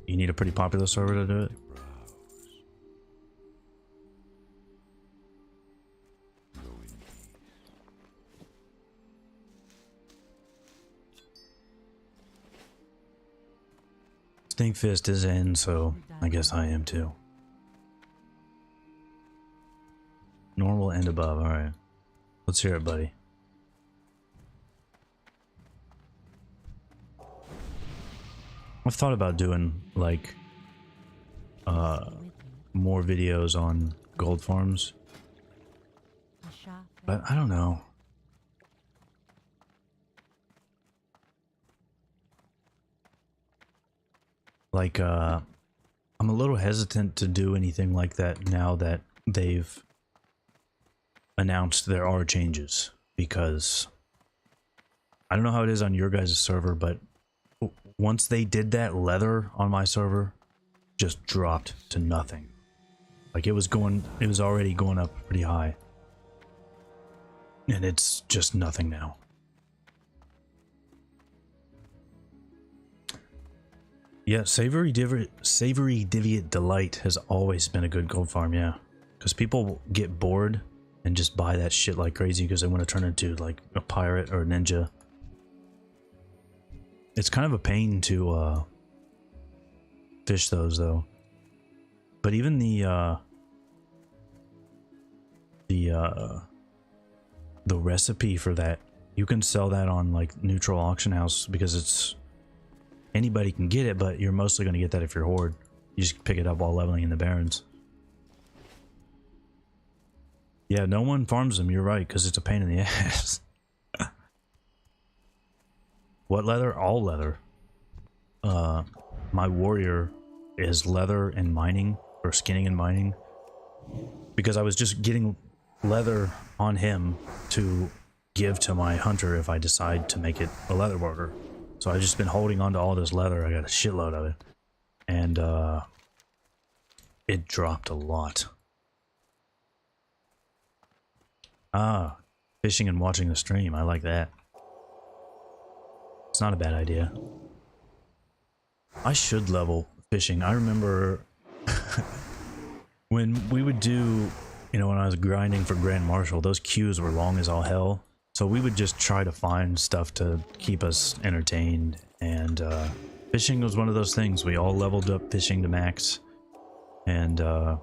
you need a pretty popular server to do it? Stinkfist is in, so I guess I am too. Normal and above, alright. Let's hear it, buddy. I've thought about doing, like, more videos on gold farms, but I don't know. Like, I'm a little hesitant to do anything like that now that they've announced there are changes, because I don't know how it is on your guys' server, but once they did that, leather on my server just dropped to nothing. Like, it was already going up pretty high, and it's just nothing now. Yeah, Savory Deviant Delight has always been a good gold farm, yeah. Because people get bored and just buy that shit like crazy because they want to turn into like a pirate or a ninja. It's kind of a pain to fish those though. But even the recipe for that, you can sell that on like Neutral Auction House because it's anybody can get it, but you're mostly going to get that if you're Horde. You just pick it up while leveling in the Barrens. Yeah, no one farms them, you're right, because it's a pain in the ass. What leather? All leather. My warrior is leather and mining, or skinning and mining, because I was just getting leather on him to give to my hunter if I decide to make it a leather worker. So I've just been holding on to all this leather. I got a shitload of it. And it dropped a lot. Ah, fishing and watching the stream. I like that. It's not a bad idea. I should level fishing. I remember when we would do, you know, when I was grinding for Grand Marshal, those queues were long as all hell. So we would just try to find stuff to keep us entertained, and fishing was one of those things. We all leveled up fishing to max, and I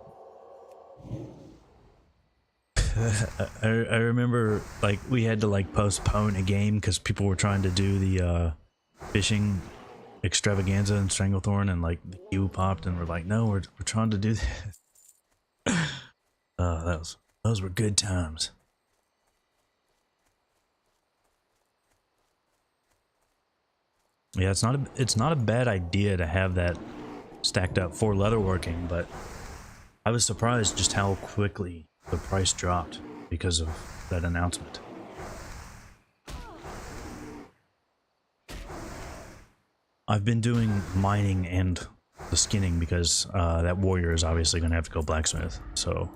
remember like we had to like postpone a game because people were trying to do the fishing extravaganza in Stranglethorn, and like the queue popped, and we're like, no, we're trying to do this. Those were good times. Yeah, it's not a bad idea to have that stacked up for leatherworking, but I was surprised just how quickly the price dropped because of that announcement. I've been doing mining and the skinning because that warrior is obviously going to have to go blacksmith, so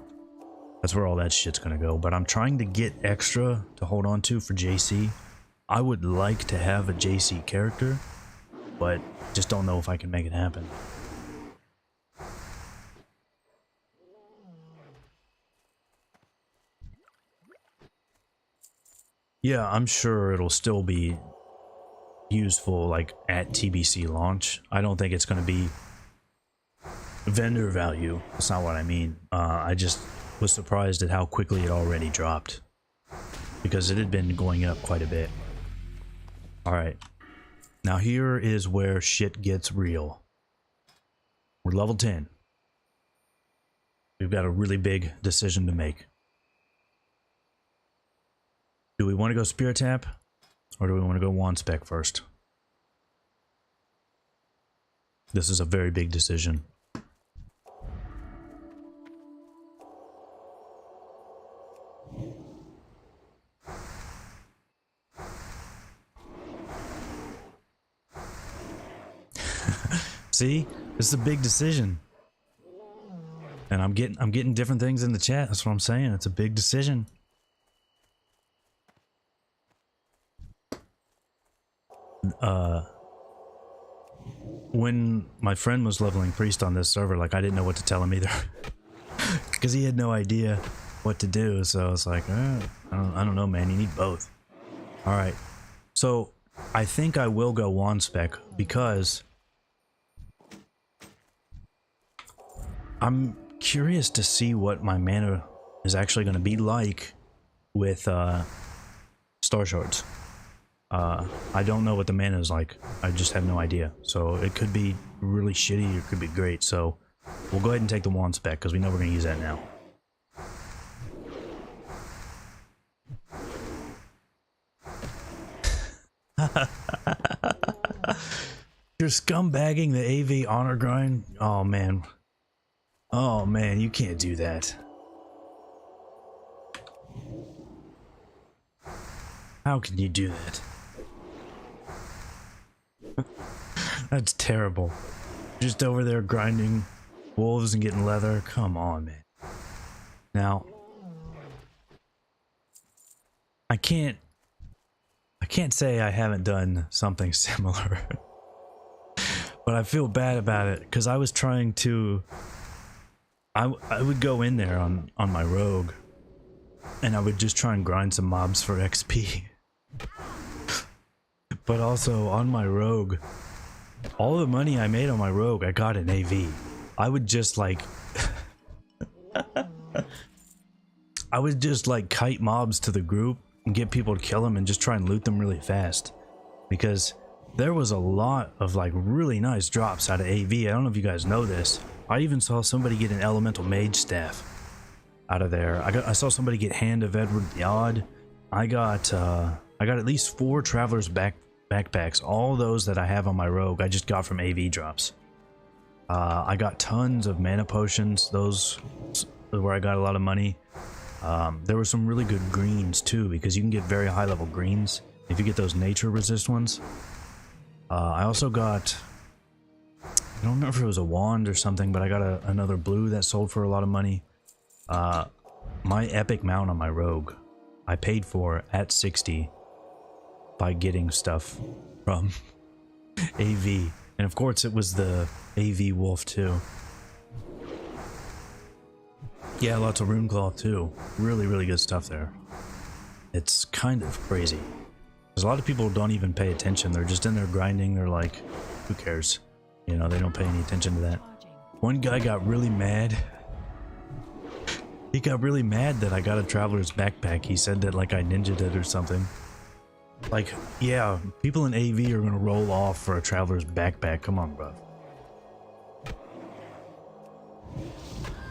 that's where all that shit's going to go. But I'm trying to get extra to hold on to for JC. I would like to have a JC character, but just don't know if I can make it happen. Yeah, I'm sure it'll still be useful like at TBC launch. I don't think it's going to be vendor value. That's not what I mean. I just was surprised at how quickly it already dropped, because it had been going up quite a bit. Alright, now here is where shit gets real. We're level 10. We've got a really big decision to make. Do we want to go Spirit Tap, or do we want to go Wand Spec first? This is a very big decision. See, this is a big decision, and I'm getting different things in the chat. That's what I'm saying. It's a big decision. when my friend was leveling priest on this server, like I didn't know what to tell him either, because he had no idea what to do. So I was like, I don't know, man. You need both. All right. So I think I will go wand spec because I'm curious to see what my mana is actually going to be like with Starshards. I don't know what the mana is like. I just have no idea. So it could be really shitty or it could be great. So we'll go ahead and take the wand spec because we know we're going to use that now. You're scumbagging the AV honor grind? Oh man. Oh man, you can't do that. How can you do that? That's terrible. Just over there grinding wolves and getting leather. Come on, man. Now, I can't say I haven't done something similar. But I feel bad about it because I was trying to I would go in there on my rogue and I would just try and grind some mobs for XP. But also on my rogue, all the money I made on my rogue I got in AV. I would just like I would just like kite mobs to the group and get people to kill them and just try and loot them really fast, because there was a lot of like really nice drops out of AV. I don't know if you guys know this. I even saw somebody get an elemental mage staff out of there. I saw somebody get Hand of Edward the Odd. I got at least 4 travelers backpacks. All those that I have on my rogue I just got from AV drops. I got tons of mana potions. Those are where I got a lot of money. There were some really good greens too, because you can get very high level greens if you get those nature resist ones. I also got, I don't remember if it was a wand or something, but I got another blue that sold for a lot of money. My epic mount on my rogue I paid for at 60 by getting stuff from AV, and of course it was the AV wolf too. Yeah, lots of rune cloth too. Really, really good stuff there. It's kind of crazy. Because a lot of people don't even pay attention. They're just in there grinding. They're like, who cares? You know, they don't pay any attention to that. One guy got really mad. He got really mad that I got a traveler's backpack. He said that like I ninja'd it or something. Like, yeah, people in AV are gonna roll off for a traveler's backpack. Come on, bro.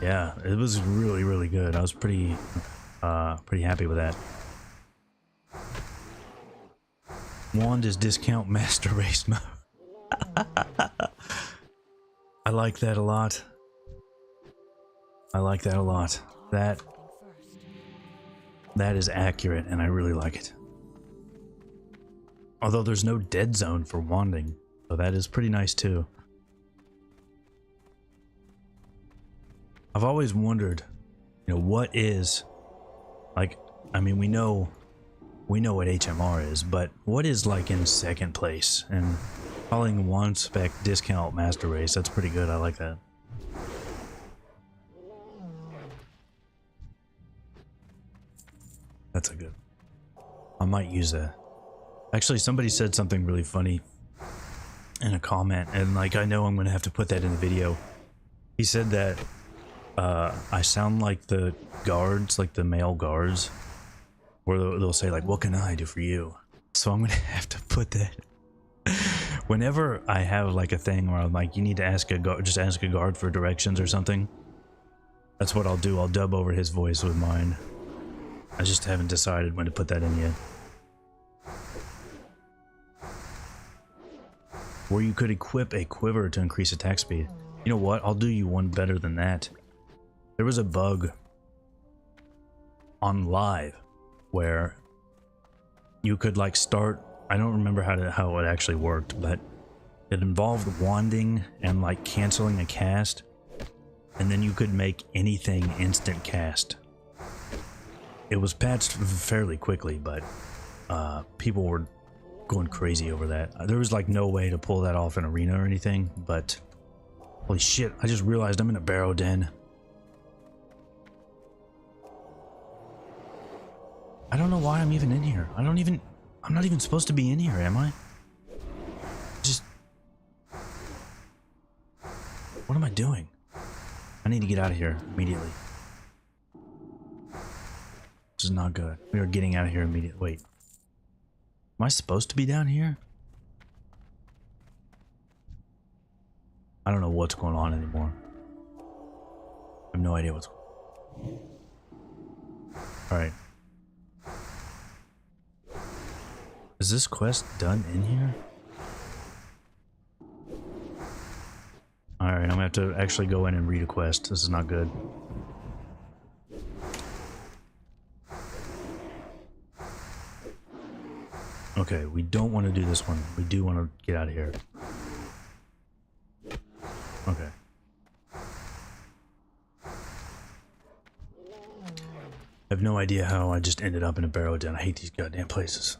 Yeah, it was really, really good. I was pretty happy with that. Wand is discount master race mode. I like that a lot. I like that a lot. That is accurate, and I really like it. Although there's no dead zone for wanding, so that is pretty nice too. I've always wondered, you know, what is, like, I mean, we know what HMR is, but what is like in second place? And calling one spec discount master race, that's pretty good. I like that. That's a good. I might use that. Actually, somebody said something really funny in a comment, and like I know I'm gonna have to put that in the video. He said that I sound like the guards, like the male guards, where they'll say like, "What can I do for you?" So I'm gonna have to put that. Whenever I have like a thing where I'm like, you need to ask a guard, just ask a guard for directions or something. That's what I'll do. I'll dub over his voice with mine. I just haven't decided when to put that in yet. Where you could equip a quiver to increase attack speed. You know what? I'll do you one better than that. There was a bug on live where you could like start, I don't remember how it actually worked, but it involved wanding and like canceling a cast, and then you could make anything instant cast. It was patched fairly quickly, but people were going crazy over that. There was like no way to pull that off in arena or anything, but holy shit, I just realized I'm in a barrow den. I don't know why I'm even in here. I'm not even supposed to be in here, am I? Just... What am I doing? I need to get out of here immediately. This is not good. We are getting out of here immediately. Wait. Am I supposed to be down here? I don't know what's going on anymore. I have no idea what's going on. Alright. Is this quest done in here? Alright, I'm gonna have to actually go in and read a quest. This is not good. Okay, we don't want to do this one. We do want to get out of here. Okay. I have no idea how I just ended up in a barrow den. I hate these goddamn places.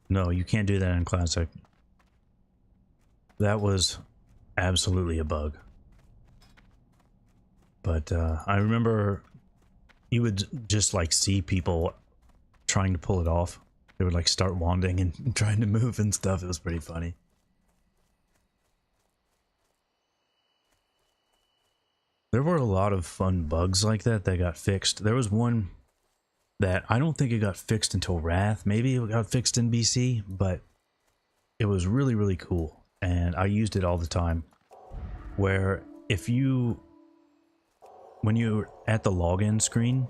No, you can't do that in Classic. That was absolutely a bug. But I remember you would just like see people trying to pull it off. They would like start wanding and trying to move and stuff. It was pretty funny. There were a lot of fun bugs like that that got fixed. There was one that I don't think it got fixed until Wrath. Maybe it got fixed in BC, but it was really, really cool. And I used it all the time. Where if you... When you're at the login screen,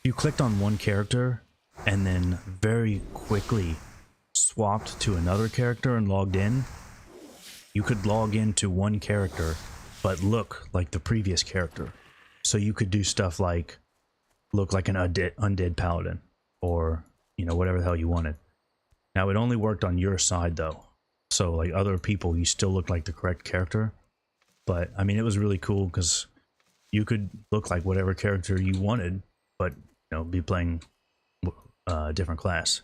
you clicked on one character and then very quickly swapped to another character and logged in, you could log into one character but look like the previous character. So you could do stuff like look like an undead paladin or, you know, whatever the hell you wanted. Now it only worked on your side though. So like other people, you still look like the correct character. But I mean, it was really cool because you could look like whatever character you wanted, but, you know, be playing a different class.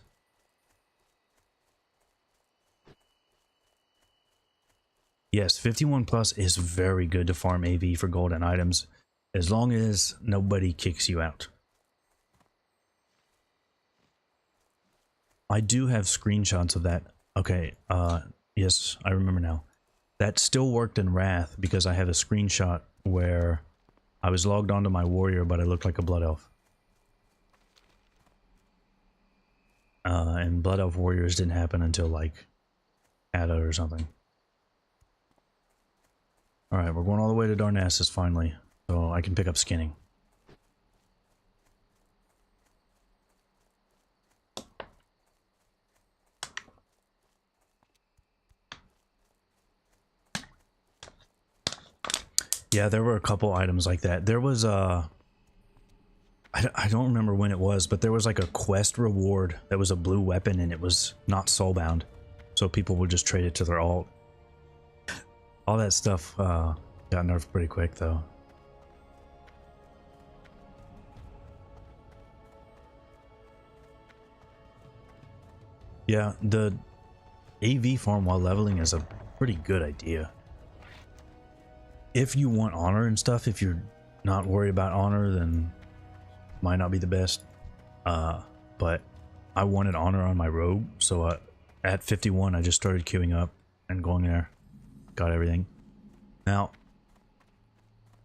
Yes, 51 plus is very good to farm AV for golden items, as long as nobody kicks you out. I do have screenshots of that. Okay, yes, I remember now. That still worked in Wrath because I have a screenshot where I was logged onto my warrior, but I looked like a blood elf. And blood elf warriors didn't happen until like Ada or something. Alright, we're going all the way to Darnassus finally, so I can pick up skinning. Yeah, there were a couple items like that. There was I don't remember when it was, but there was like a quest reward that was a blue weapon and it was not soulbound. So people would just trade it to their alt. All that stuff got nerfed pretty quick though. Yeah, the AV farm while leveling is a pretty good idea. If you want honor and stuff, if you're not worried about honor, then might not be the best. But I wanted honor on my rogue, so at 51 I just started queuing up and going there. Got everything. Now,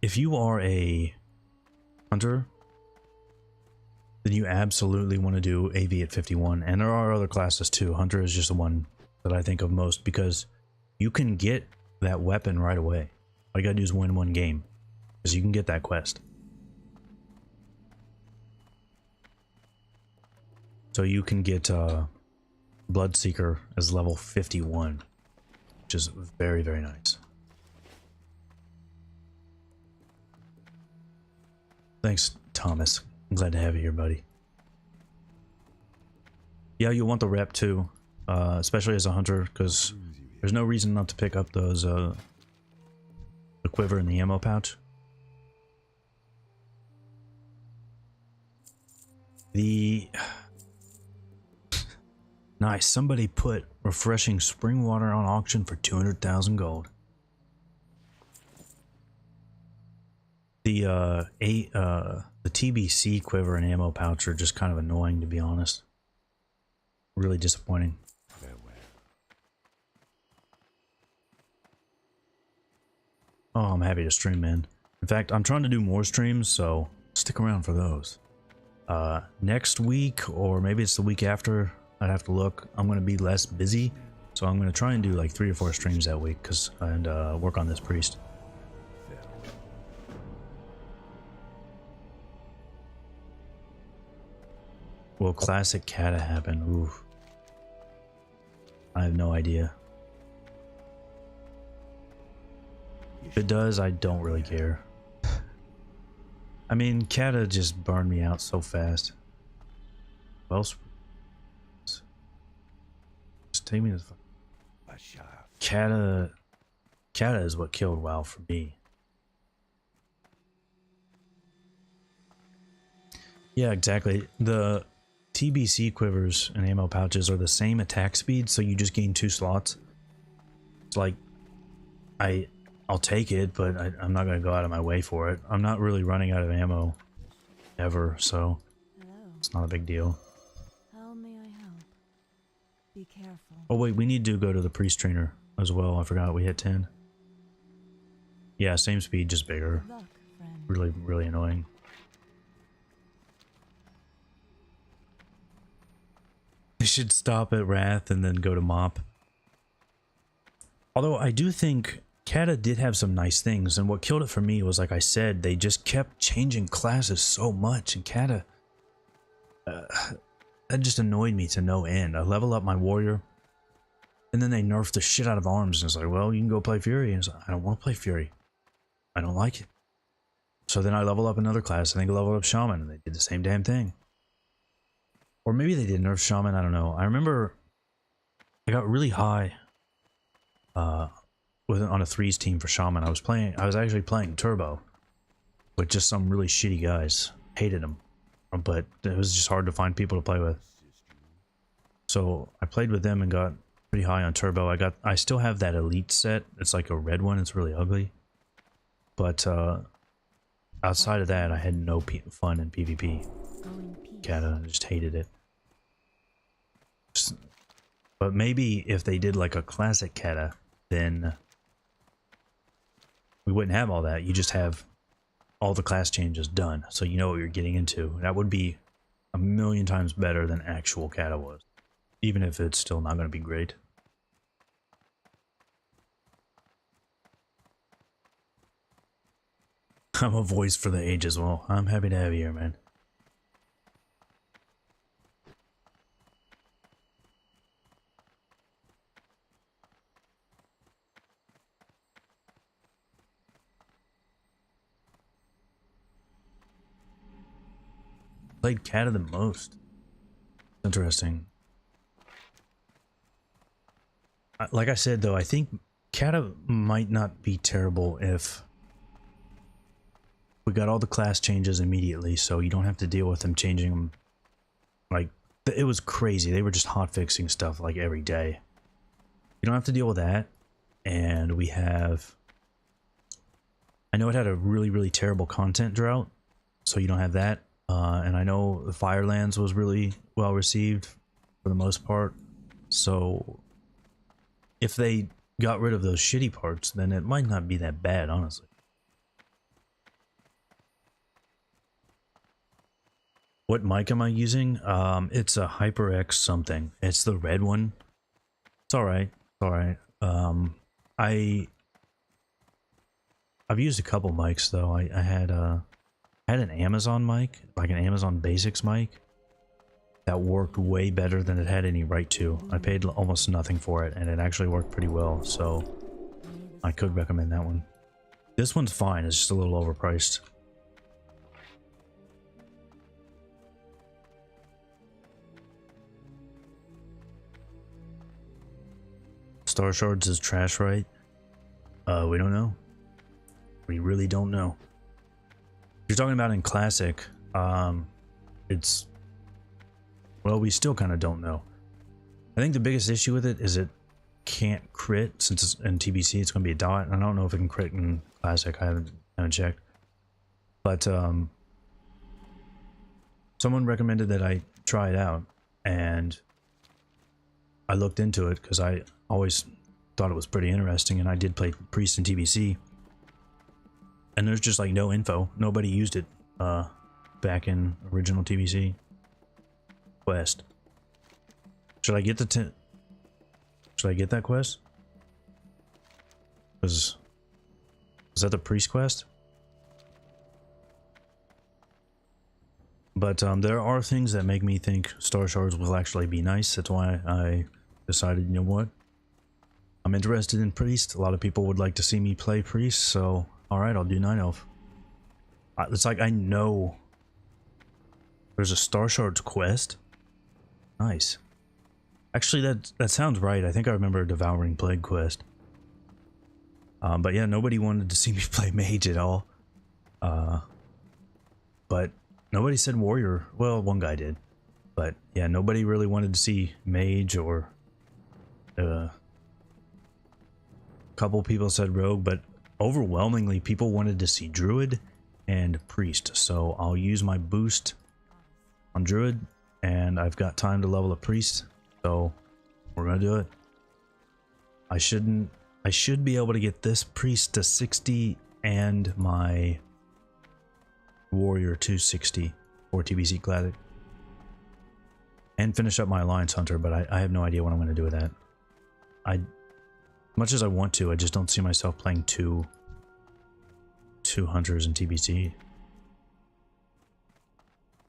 if you are a hunter, then you absolutely want to do AV at 51. And there are other classes too. Hunter is just the one that I think of most because you can get that weapon right away. All you gotta do is win one game, because you can get that quest. So you can get Bloodseeker as level 51, which is very, very nice. Thanks, Thomas. I'm glad to have you here, buddy. Yeah, you'll want the rep too, especially as a hunter, because there's no reason not to pick up those The quiver and the ammo pouch. The nice. Somebody put refreshing spring water on auction for 200,000 gold. The TBC quiver and ammo pouch are just kind of annoying, to be honest. Really disappointing. Farewell. Oh, I'm happy to stream, man. In fact, I'm trying to do more streams, so stick around for those. Next week, or maybe it's the week after, I'd have to look. I'm going to be less busy, so I'm going to try and do like 3 or 4 streams that week, and work on this priest. Will classic Kata happen? Ooh. I have no idea. If it does, I don't really care. I mean, Kata just burned me out so fast. Well, just take me to the Kata is what killed WoW for me. Yeah, exactly. The TBC quivers and ammo pouches are the same attack speed, so you just gain 2 slots. It's like, I'll take it, but I'm not going to go out of my way for it. I'm not really running out of ammo ever, so Hello. it's not a big deal. How may I help? Be careful. Oh wait, we need to go to the priest trainer as well. I forgot we hit 10. Yeah, same speed, just bigger. Good luck, friend. Really, really annoying. They should stop at Wrath and then go to Mop. Although I do think Kata did have some nice things, and what killed it for me was, like I said, they just kept changing classes so much, and Kata, that just annoyed me to no end. I level up my warrior, and then they nerfed the shit out of arms, and it's like, well, you can go play Fury, and it's like, I don't want to play Fury. I don't like it. So then I level up another class, I think I leveled up Shaman, and they did the same damn thing. Or maybe they did nerf Shaman, I don't know. I remember I got really high on a 3s team for Shaman. I was actually playing Turbo with just some really shitty guys. Hated them, but it was just hard to find people to play with. So I played with them and got pretty high on Turbo. I still have that elite set. It's like a red one. It's really ugly. But outside of that, I had no fun in PvP. Go in peace. Kata, I just hated it. But maybe if they did like a classic Kata, then we wouldn't have all that. You just have all the class changes done, so you know what you're getting into. That would be a million times better than actual Kata was, even if it's still not going to be great. I'm a voice for the ages. Well, I'm happy to have you here, man. Played Kata the most. Interesting. Like I said, though, I think Kata might not be terrible if we got all the class changes immediately, so you don't have to deal with them changing them. Like, it was crazy. They were just hotfixing stuff like every day. You don't have to deal with that. And we have... I know it had a really, really terrible content drought, so you don't have that. And I know the Firelands was really well received for the most part. So if they got rid of those shitty parts, then it might not be that bad, honestly. What mic am I using? It's a HyperX something. It's the red one. It's alright. It's alright. I've used a couple mics though. I had an Amazon mic, like an Amazon Basics mic, that worked way better than it had any right to. I paid almost nothing for it, and it actually worked pretty well, so I could recommend that one. This one's fine, it's just a little overpriced. Starshards is trash, right? We don't know. We really don't know. If you're talking about in Classic, it's... Well, we still kind of don't know. I think the biggest issue with it is it can't crit, since it's in TBC it's going to be a dot. I don't know if it can crit in Classic. I haven't checked. But someone recommended that I try it out, and I looked into it because I always thought it was pretty interesting, and I did play Priest in TBC, and there's just like no info. Nobody used it back in original TBC quest. Should I get the should I get that quest? Is that the Priest quest? But there are things that make me think Starshards will actually be nice. That's why I decided, you know what? I'm interested in Priest. A lot of people would like to see me play Priest, so alright, I'll do Night Elf. It's like I know there's a Starshards quest. Nice. Actually, that sounds right. I think I remember a Devouring Plague quest. But yeah, nobody wanted to see me play Mage at all. But nobody said Warrior. Well, one guy did. But yeah, nobody really wanted to see Mage, or a couple people said Rogue, but overwhelmingly people wanted to see Druid and Priest. So I'll use my boost on Druid, and I've got time to level a Priest. So we're gonna do it. I should be able to get this Priest to 60 and my Warrior to 60 for TBC Classic, and finish up my Alliance Hunter, but I have no idea what I'm going to do with that. Much as I want to, I just don't see myself playing two Hunters in TBC.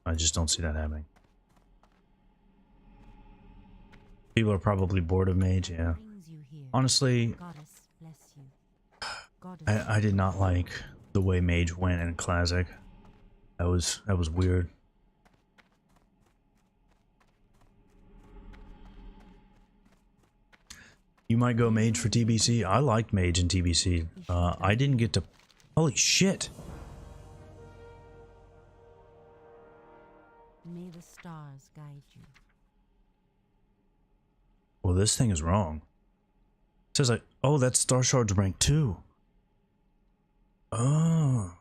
I just don't see that happening. People are probably bored of Mage, yeah. Honestly, I did not like the way Mage went in Classic. That was weird. You might go Mage for TBC. I liked Mage in TBC. I didn't get to... Holy shit! May the stars guide you. Well, this thing is wrong. It says like, oh, that's Starshards rank 2. Oh.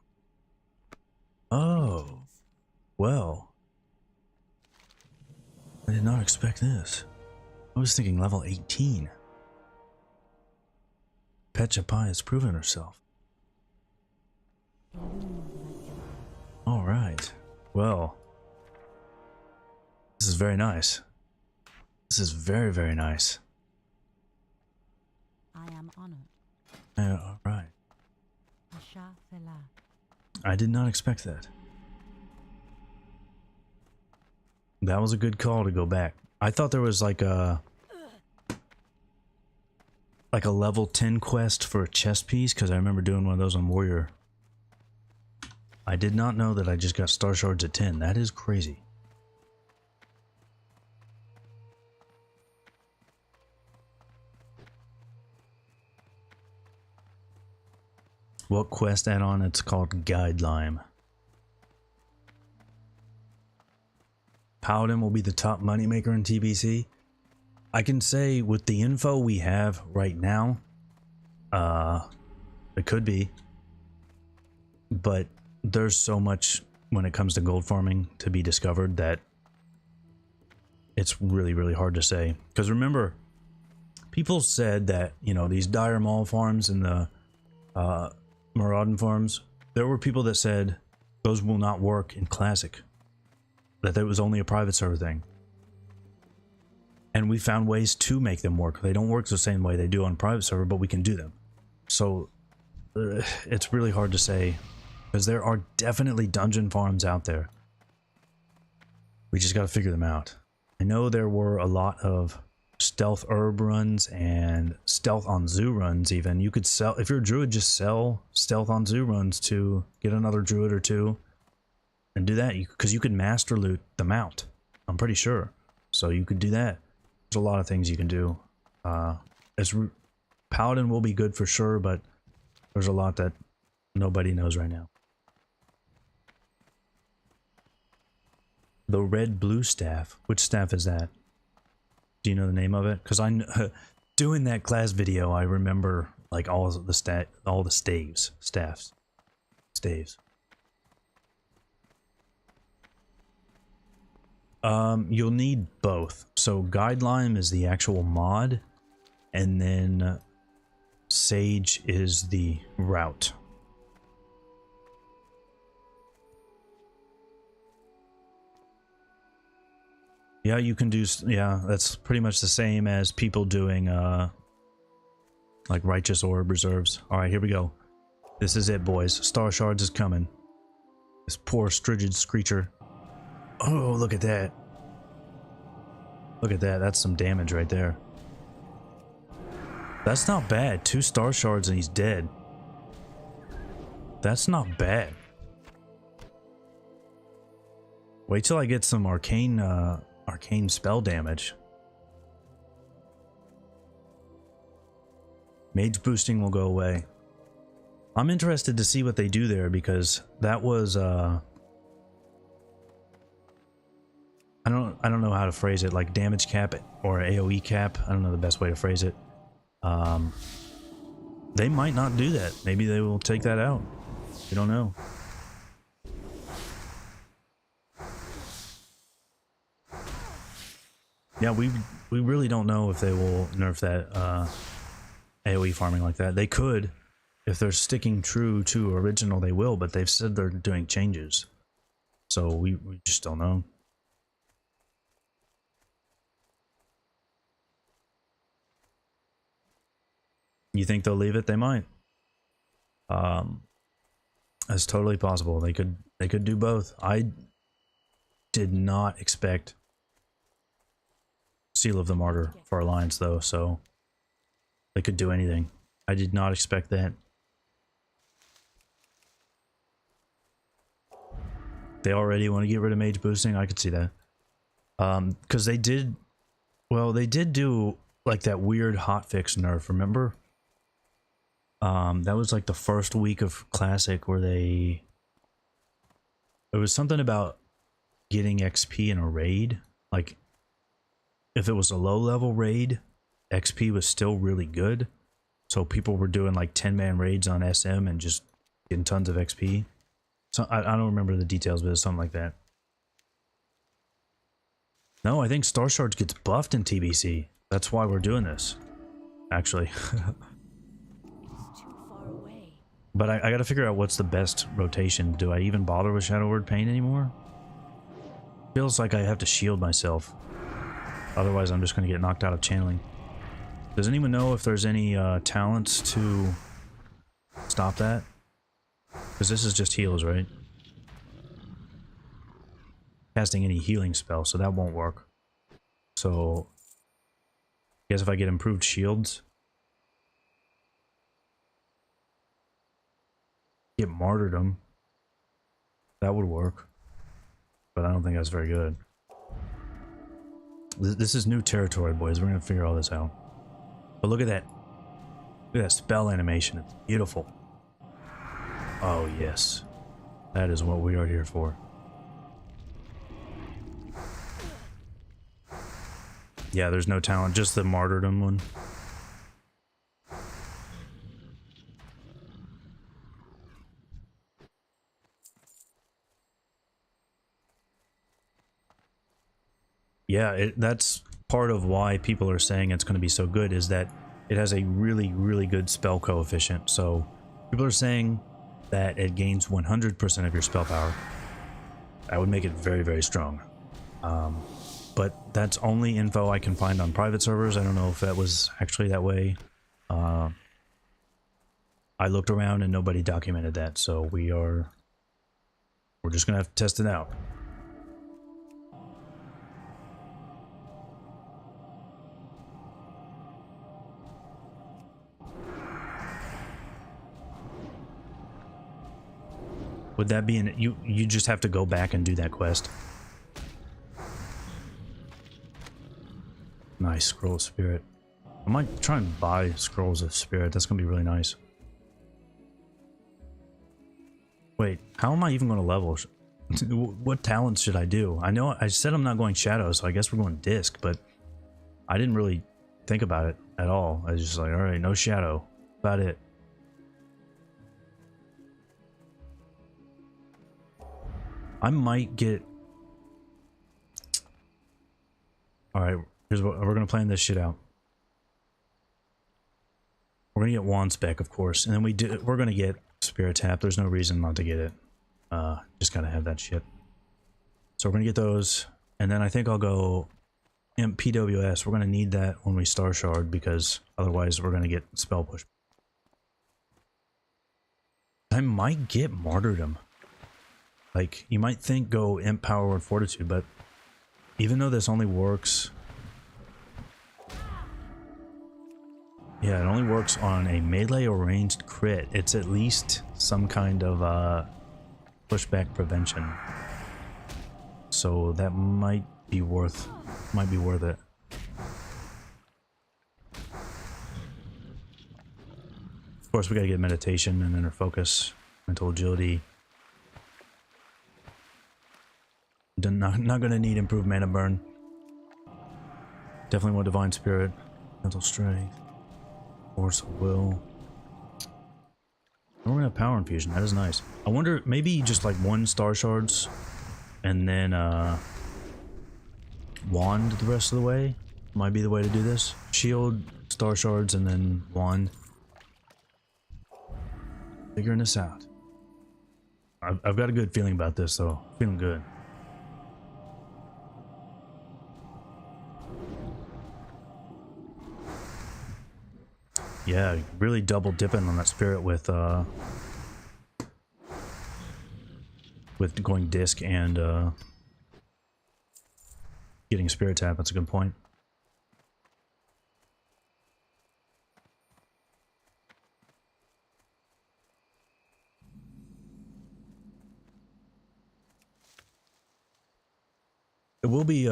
Oh. Well. I did not expect this. I was thinking level 18. Pecha Pai has proven herself. Alright. Well. This is very nice. This is very, very nice. I am honored. Alright. Asha Fela. I did not expect that. That was a good call to go back. I thought there was like a level 10 quest for a chest piece, because I remember doing one of those on Warrior. I did not know that I just got Starshards at 10. That is crazy. What quest add-on? It's called Guide Lime. Paladin will be the top moneymaker in TBC. I can say with the info we have right now, it could be. But there's so much when it comes to gold farming to be discovered that it's really, really hard to say. Because remember, people said that, you know, these Dire Maul farms and the Maraudin farms, there were people that said those will not work in Classic. That was only a private server thing. And we found ways to make them work. They don't work the same way they do on private server, but we can do them. So it's really hard to say, because there are definitely dungeon farms out there. We just got to figure them out. I know there were a lot of stealth herb runs and stealth on zoo runs even. You could sell, if you're a druid, just sell stealth on zoo runs to get another druid or two and do that, because you could master loot the mount, I'm pretty sure. So you could do that. There's a lot of things you can do. Paladin will be good for sure, but there's a lot that Nobody knows right now. The red blue staff. Which staff is that? Do you know the name of it? Because doing that class video, I remember like all the staves. You'll need both. So Guideline is the actual mod, and then Sage is the route. Yeah, you can do, yeah, that's pretty much the same as people doing, like Righteous Orb reserves. Alright, here we go. This is it, boys. Starshards is coming. This poor Strigid Screecher. Oh, look at that. Look at that, that's some damage right there. That's not bad. 2 Starshards and he's dead. That's not bad. Wait till I get some arcane spell damage. Mage boosting will go away. I'm interested to see what they do there, because that was I don't know how to phrase it, like damage cap or AoE cap. I don't know the best way to phrase it. They might not do that. Maybe they will take that out. We don't know. Yeah, we really don't know if they will nerf that AoE farming like that. They could. If they're sticking true to original, they will, but they've said they're doing changes. So we just don't know. You think they'll leave it? They might. That's totally possible. They could do both. I did not expect Seal of the Martyr for Alliance though, so they could do anything. I did not expect that. They already want to get rid of mage boosting. I could see that. Because they did, well, they did do like that weird hotfix nerf, remember? That was like the first week of Classic where it was something about getting XP in a raid. Like, if it was a low level raid, XP was still really good. So people were doing like 10-man raids on SM and just getting tons of XP. So I don't remember the details, but it's something like that. No, I think Starshards gets buffed in TBC. That's why we're doing this, actually. But I gotta figure out what's the best rotation. Do I even bother with Shadow Word Pain anymore? Feels like I have to shield myself. Otherwise, I'm just gonna get knocked out of channeling. Does anyone know if there's any talents to stop that? Because this is just heals, right? Casting any healing spell, so that won't work. So, I guess if I get improved shields, get martyrdom, that would work. But I don't think that's very good. This is new territory, boys. We're gonna figure all this out. But look at that. Look at that spell animation. It's beautiful. Oh, yes. That is what we are here for. Yeah, there's no talent, just the martyrdom one. Yeah, that's part of why people are saying it's going to be so good, is that it has a really, really good spell coefficient. So people are saying that it gains 100% of your spell power. That would make it very, very strong. But that's only info I can find on private servers. I don't know if that was actually that way. I looked around and nobody documented that, so we're just gonna have to test it out. Would that be you just have to go back and do that quest? Nice, Scroll of Spirit. I might try and buy Scrolls of Spirit. That's gonna be really nice. Wait, how am I even going to level? What talents should I do? I know I said I'm not going shadow, so I guess we're going disc, but I didn't really think about it at all. I was just like, all right, no shadow. About it. I might get... Alright, here's what we're gonna plan this shit out. We're gonna get wand spec, of course, and then we're gonna get spirit tap. There's no reason not to get it. Just gotta have that shit. So we're gonna get those, and then I think I'll go imp PWS. We're gonna need that when we star shard, because otherwise we're gonna get spell push. I might get martyrdom. Like, you might think go imp power or fortitude, but even though this only works... Yeah, it only works on a melee or ranged crit. It's at least some kind of pushback prevention. So that might be worth it. Of course, we gotta get meditation and inner focus, mental agility. Not gonna need improved mana burn. Definitely want divine spirit, mental strength, force of will. We're gonna have power infusion. That is nice. I wonder, maybe just like one star shards, and then wand the rest of the way. Might be the way to do this. Shield, star shards, and then wand. Figuring this out. I've got a good feeling about this, though. Feeling good. Yeah, really double dipping on that spirit with going disc and getting spirit tap. That's a good point. It will be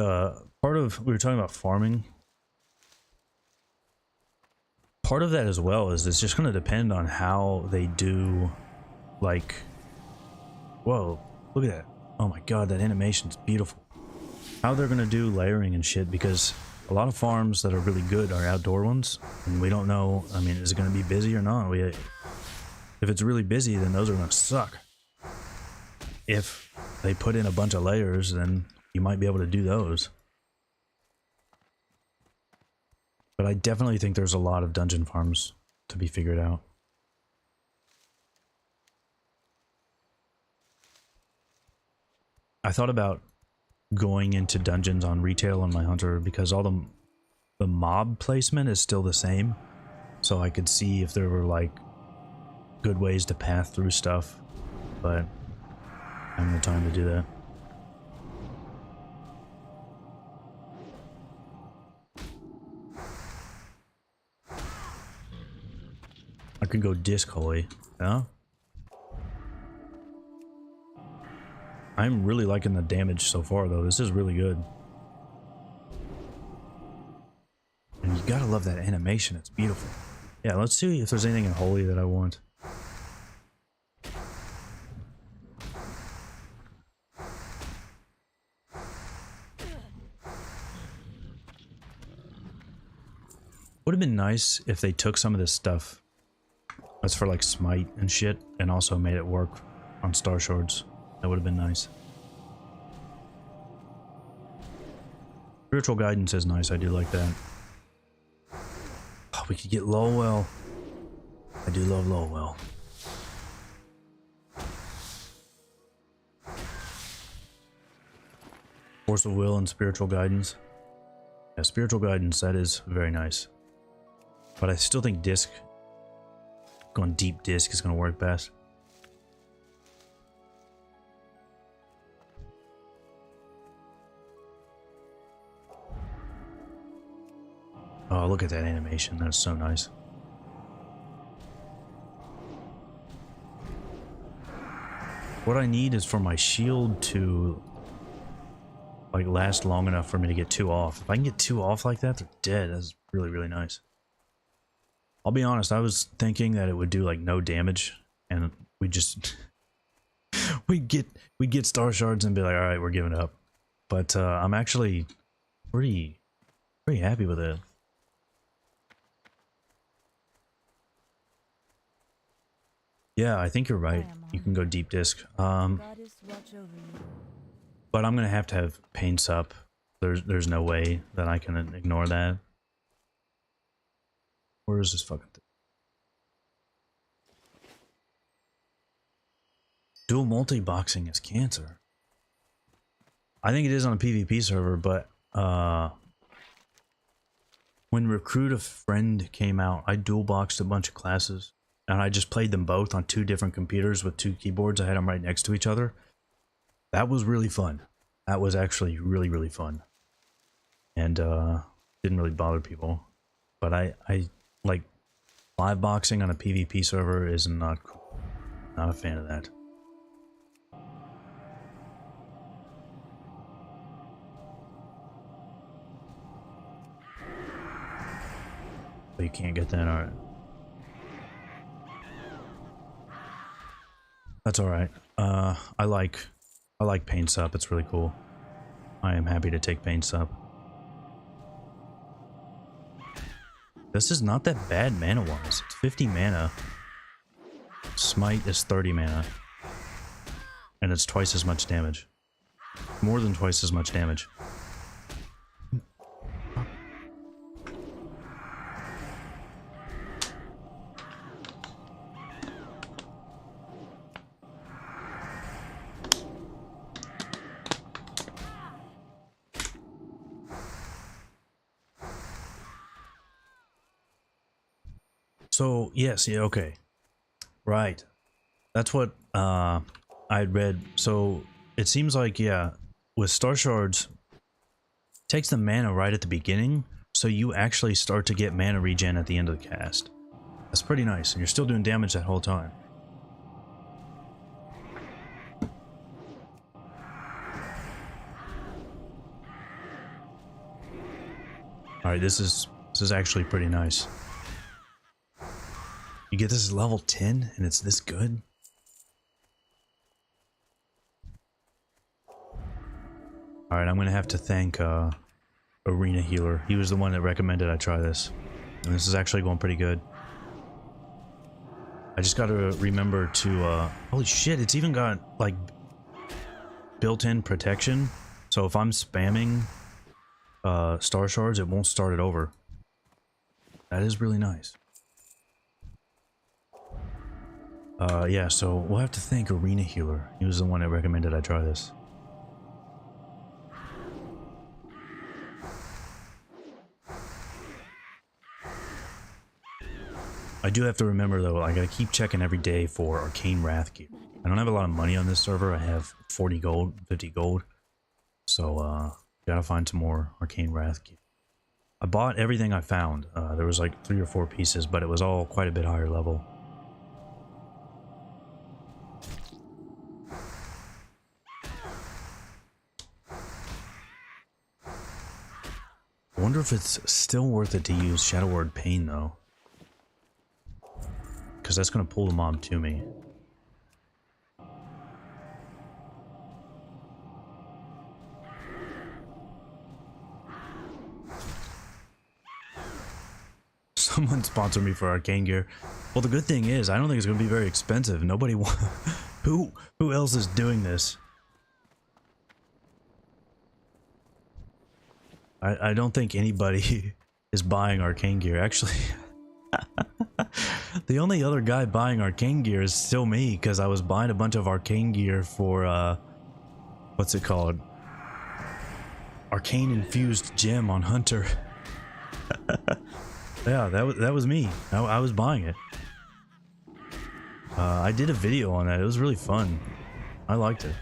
part of, we were talking about farming. Part of that as well is it's just going to depend on how they do, like, whoa, look at that. Oh my god, that animation's beautiful. How they're going to do layering and shit, because a lot of farms that are really good are outdoor ones, and we don't know, I mean, is it going to be busy or not? If it's really busy, then those are going to suck. If they put in a bunch of layers, then you might be able to do those. But I definitely think there's a lot of dungeon farms to be figured out. I thought about going into dungeons on retail on my hunter because all the mob placement is still the same. So I could see if there were like good ways to path through stuff, but I have no time to do that. I could go disc holy, yeah? I'm really liking the damage so far though, this is really good. And you gotta love that animation, it's beautiful. Yeah, let's see if there's anything in holy that I want. Would have been nice if they took some of this stuff that's for like smite and shit, and also made it work on Starshards. That would have been nice. Spiritual guidance is nice, I do like that. Oh, we could get Lowell. I do love Lowell. Force of will and spiritual guidance. Yeah, spiritual guidance, that is very nice. But I still think disc, going deep disc is going to work best. Oh, look at that animation. That's so nice. What I need is for my shield to like last long enough for me to get 2 off. If I can get 2 off like that, they're dead. That's really, really nice. I'll be honest, I was thinking that it would do like no damage, and we just we'd get star shards and be like, all right, we're giving up. But I'm actually pretty happy with it. Yeah, I think you're right. You can go deep disc. Goddess watch over you. But I'm gonna have to have paints up. There's no way that I can ignore that. Where is this fucking thing? Dual multi-boxing is cancer. I think it is on a PvP server, but when Recruit a Friend came out, I dual boxed a bunch of classes. And I just played them both on 2 different computers with 2 keyboards. I had them right next to each other. That was really fun. That was actually really fun. And didn't really bother people. But I like live boxing on a PvP server is not cool. Not a fan of that. But you can't get that, alright. That's alright. I like paints up, it's really cool. I am happy to take paints up. This is not that bad mana wise. It's 50 mana. Smite is 30 mana. And it's twice as much damage. More than twice as much damage. So, yes, yeah, okay. Right. That's what I'd read. So, it seems like, yeah, with Starshards, takes the mana right at the beginning, so you actually start to get mana regen at the end of the cast. That's pretty nice, and you're still doing damage that whole time. Alright, this is actually pretty nice. You get this level 10 and it's this good? Alright, I'm gonna have to thank Arena Healer. He was the one that recommended I try this. And this is actually going pretty good. I just gotta remember to holy shit, it's even got like built-in protection. So if I'm spamming Star Shards, it won't start it over. That is really nice. Yeah, so we'll have to thank Arena Healer. He was the one that recommended I try this. I do have to remember though, I gotta keep checking every day for Arcane Wrath gear. I don't have a lot of money on this server. I have 40 gold, 50 gold. So, gotta find some more Arcane Wrath gear. I bought everything I found. There was like 3 or 4 pieces, but it was all quite a bit higher level. I wonder if it's still worth it to use Shadow Word Pain though. Because that's going to pull the mob to me. Someone sponsor me for Arcane gear. Well, the good thing is, I don't think it's going to be very expensive. Nobody who else is doing this? I don't think anybody is buying Arcane gear. Actually, the only other guy buying Arcane gear is still me, because I was buying a bunch of Arcane gear for, what's it called? Arcane Infused Gem on Hunter. Yeah, that was me. I was buying it. I did a video on that. It was really fun. I liked it.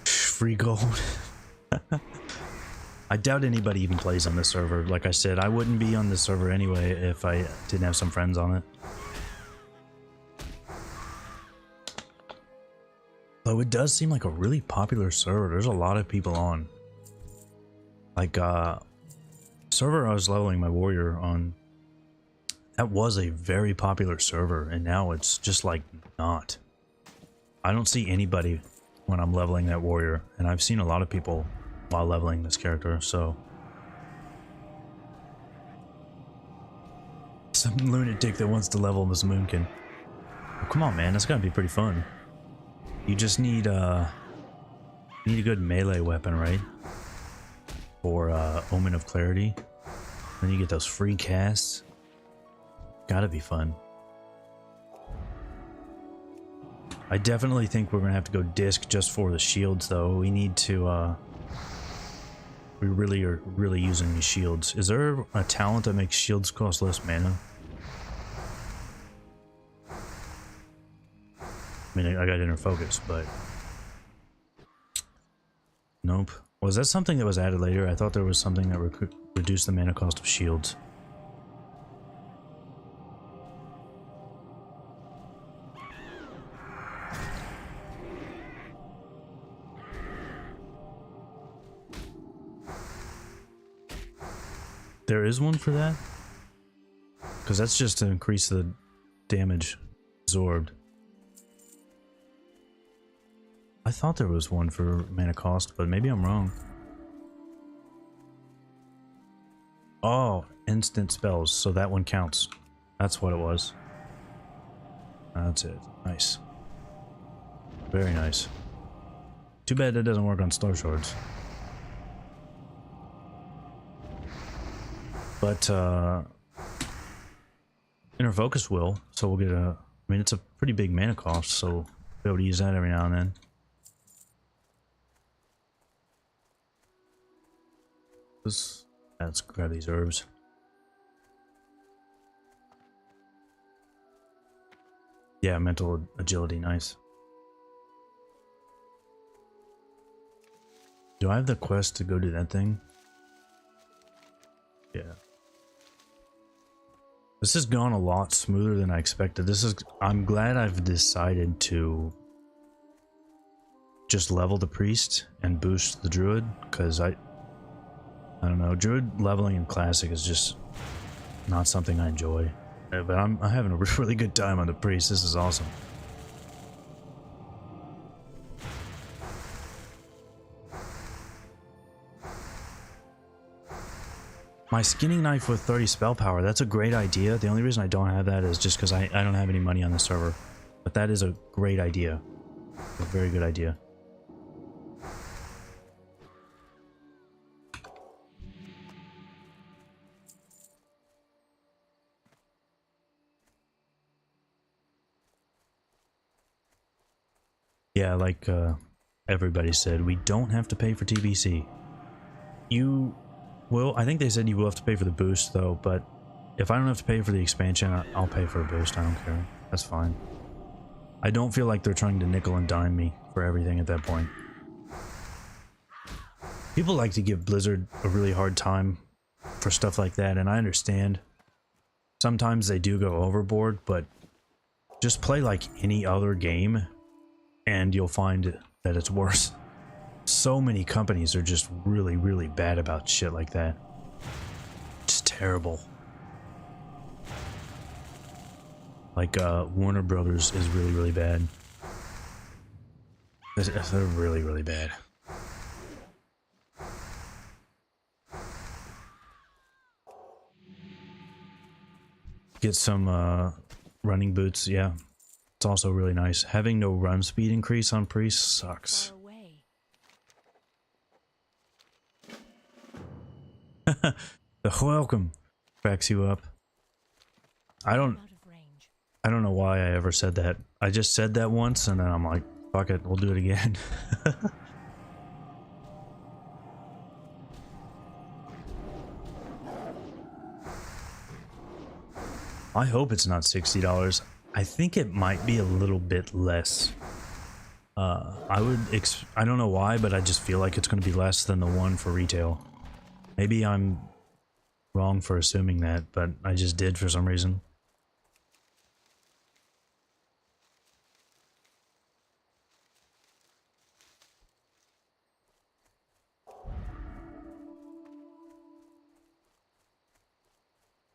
Free gold. I doubt anybody even plays on this server. Like I said, I wouldn't be on this server anyway if I didn't have some friends on it. Though it does seem like a really popular server. There's a lot of people on. Like, server I was leveling my warrior on, That was a very popular server, and now it's just like not. I don't see anybody when I'm leveling that warrior, and I've seen a lot of people while leveling this character, so. Some lunatic that wants to level this Moonkin. Oh, come on, man, that's gotta be pretty fun. You just need a good melee weapon, right? For Omen of Clarity. Then you get those free casts. Gotta be fun. I definitely think we're gonna have to go disc just for the shields, though. We need to, we really are using these shields. Is there a talent that makes shields cost less mana? I mean, I got inner focus, but... Nope. Was that something that was added later? I thought there was something that reduced the mana cost of shields. There is one for that? Because that's just to increase the damage absorbed. I thought there was one for mana cost, but maybe I'm wrong. Oh, instant spells, so that one counts. That's what it was. That's it. Nice. Very nice. Too bad that doesn't work on Starshards. But, inner focus will, so we'll get a... I mean, it's a pretty big mana cost, so we'll be able to use that every now and then. Let's grab these herbs. Yeah, mental agility, nice. Do I have the quest to go do that thing? Yeah. This has gone a lot smoother than I expected. I'm glad I've decided to just level the priest and boost the druid, because I don't know, druid leveling in classic is just not something I enjoy. But I'm having a really good time on the priest. This is awesome. My skinning knife with 30 spell power, that's a great idea. The only reason I don't have that is just because I don't have any money on the server. But that is a great idea. A very good idea. Yeah, like everybody said, we don't have to pay for TBC. You will, I think they said you will have to pay for the boost though, but if I don't have to pay for the expansion, I'll pay for a boost, I don't care. That's fine. I don't feel like they're trying to nickel and dime me for everything at that point. People like to give Blizzard a really hard time for stuff like that, and I understand. Sometimes they do go overboard, but just play like any other game and you'll find that it's worse. So many companies are just really, really bad about shit like that. Just terrible. Like, Warner Brothers is really, really bad. They're really, really bad. Get some, running boots, yeah. It's also really nice. Having no run speed increase on priests sucks. The welcome cracks you up. I don't know why I ever said that. I just said that once and then I'm like, fuck it, we'll do it again. I hope it's not $60. I think it might be a little bit less. I don't know why, but I just feel like it's going to be less than the one for retail. Maybe I'm wrong for assuming that, but I just did for some reason.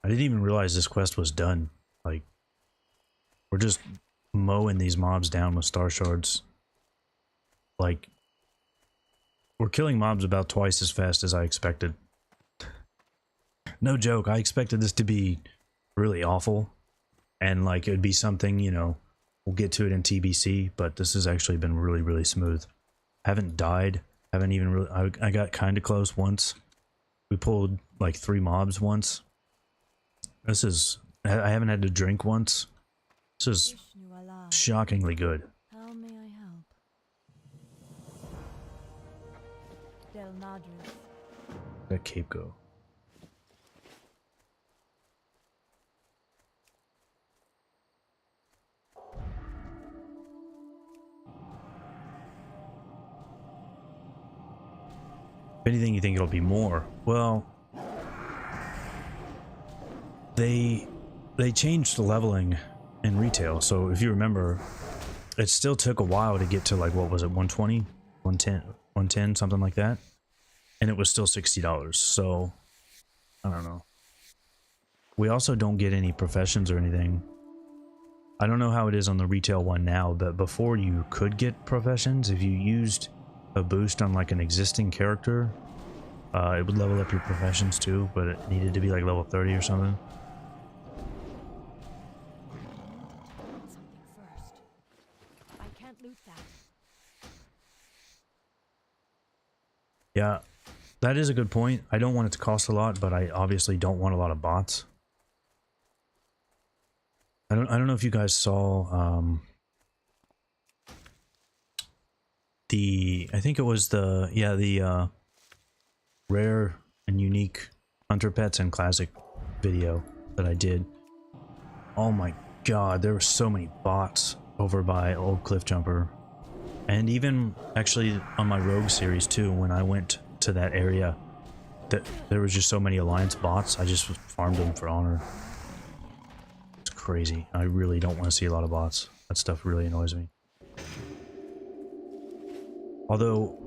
I didn't even realize this quest was done. Like, we're just mowing these mobs down with star shards. Like, we're killing mobs about twice as fast as I expected. No joke, I expected this to be really awful. And like, it would be something, you know, we'll get to it in TBC, but this has actually been really, really smooth. Haven't died. Haven't even really... I got kind of close once. We pulled like 3 mobs once. This is... I haven't had to drink once. This is Vishnu Allah, shockingly good. how may I help? Del Madras. That cape go. If anything, you think it'll be more. Well, they changed the leveling in retail. So if you remember, it still took a while to get to like, what was it, 120, 110, 110, something like that, and it was still $60. So I don't know. We also don't get any professions or anything. I don't know how it is on the retail one now, but before you could get professions if you used a boost on like an existing character. It would level up your professions too, but it needed to be like level 30 or something. Something first. I can't loot that. Yeah, that is a good point. I don't want it to cost a lot, but I obviously don't want a lot of bots. I don't know if you guys saw I think it was the rare and unique hunter pets and classic video that I did. Oh my god, there were so many bots over by old Cliffjumper, and even actually on my rogue series too. When I went to that area, there was just so many alliance bots. I just farmed them for honor. It's crazy. I really don't want to see a lot of bots. That stuff really annoys me. Although,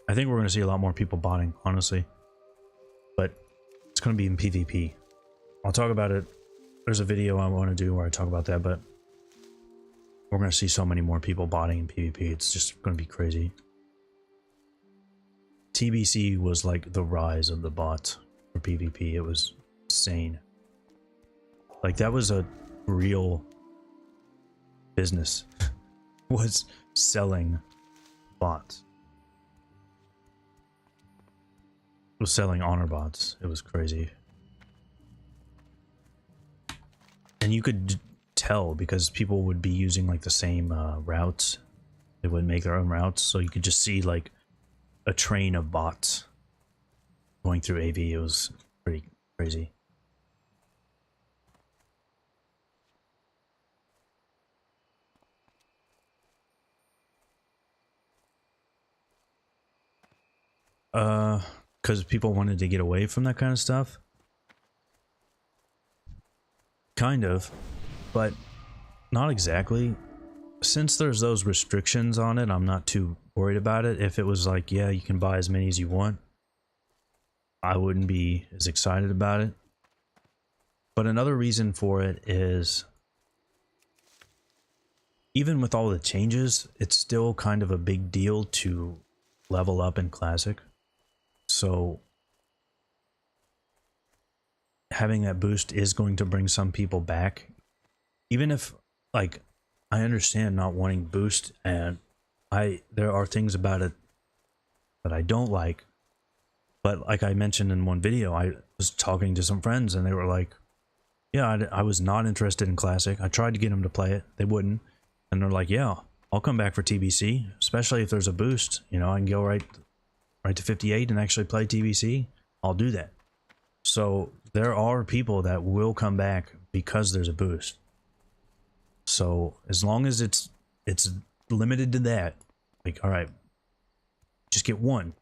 I think we're going to see a lot more people botting, honestly. But it's going to be in PvP. I'll talk about it. There's a video I want to do where I talk about that, but we're going to see so many more people botting in PvP. It's just going to be crazy. TBC was like the rise of the bots for PvP. It was insane. Like, that was a real business. Was selling bots. It was selling honor bots. It was crazy. And you could tell because people would be using like the same routes. They would make their own routes, so you could just see like a train of bots going through AV. It was pretty crazy. Because people wanted to get away from that kind of stuff. Kind of, but not exactly. Since there's those restrictions on it, I'm not too worried about it. If it was like, yeah, you can buy as many as you want, I wouldn't be as excited about it. But another reason for it is, even with all the changes, it's still kind of a big deal to level up in Classic. So having that boost is going to bring some people back. Even if, like, I understand not wanting boost, and there are things about it that I don't like. But like I mentioned in one video, I was talking to some friends and they were like, yeah, I was not interested in Classic. I tried to get them to play it. They wouldn't. And they're like, yeah, I'll come back for TBC, especially if there's a boost. You know, I can go right to 58 and actually play TBC. I'll do that. So there are people that will come back because there's a boost. So as long as it's limited to that, like, all right, just get one,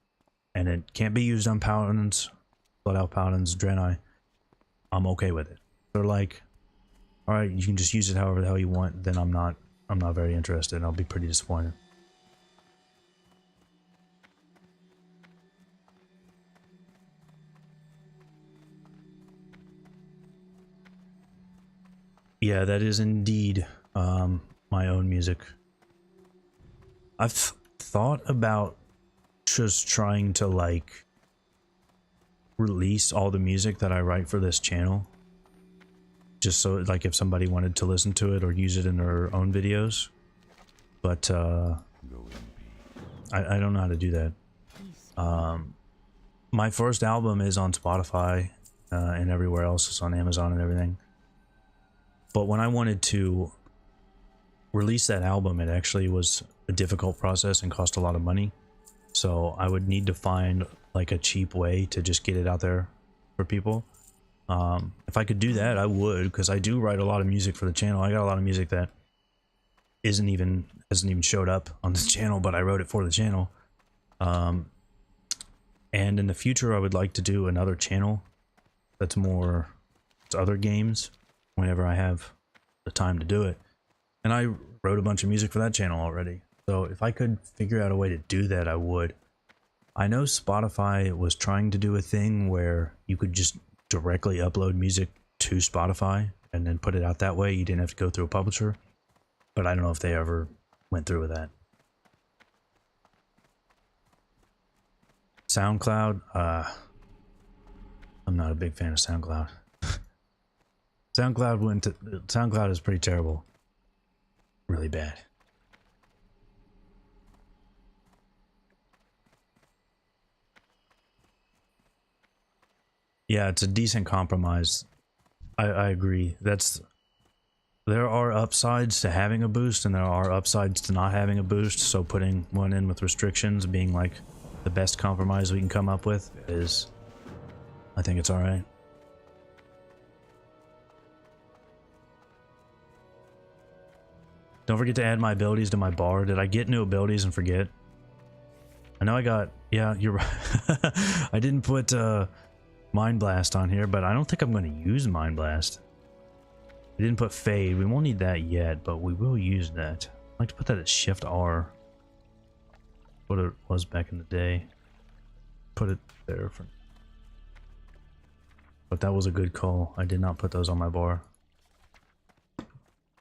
and it can't be used on paladins, blood elf paladins, Draenei, I'm okay with it. They're like, all right, you can just use it however the hell you want, then I'm not very interested, and I'll be pretty disappointed. Yeah, that is indeed my own music. I've thought about just trying to like release all the music that I write for this channel, just so like if somebody wanted to listen to it or use it in their own videos, but I don't know how to do that. My first album is on Spotify and everywhere else. It's on Amazon and everything. But when I wanted to release that album, it actually was a difficult process and cost a lot of money. So I would need to find like a cheap way to just get it out there for people. If I could do that, I would, because I do write a lot of music for the channel. I got a lot of music that hasn't even showed up on this channel, but I wrote it for the channel. And in the future, I would like to do another channel that's more, it's other games whenever I have the time to do it. And I wrote a bunch of music for that channel already. So if I could figure out a way to do that, I would. I know Spotify was trying to do a thing where you could just directly upload music to Spotify and then put it out that way. You didn't have to go through a publisher. But I don't know if they ever went through with that. SoundCloud, I'm not a big fan of SoundCloud. SoundCloud is pretty terrible. Really bad. Yeah, it's a decent compromise. I agree. There are upsides to having a boost and there are upsides to not having a boost, so putting one in with restrictions being like the best compromise we can come up with is, I think it's alright. Don't forget to add my abilities to my bar. Did I get new abilities and forget? I know I got, yeah, you're right. I didn't put Mind Blast on here, but I don't think I'm going to use Mind Blast. I didn't put Fade. We won't need that yet, but we will use that. I'd like to put that at Shift R. What it was back in the day. Put it there for. But that was a good call. I did not put those on my bar.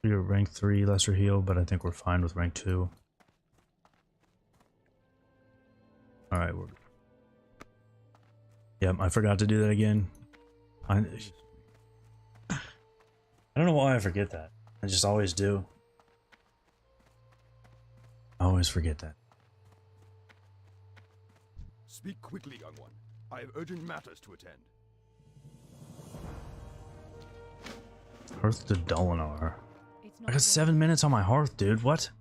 We are rank 3 lesser heal, but I think we're fine with rank 2. Alright, we're. Yep, I forgot to do that again. I don't know why I forget that. I just always do. I always forget that. Speak quickly, young one. I have urgent matters to attend. Hearth to Dolinar. I got 7 minutes on my hearth, dude. What?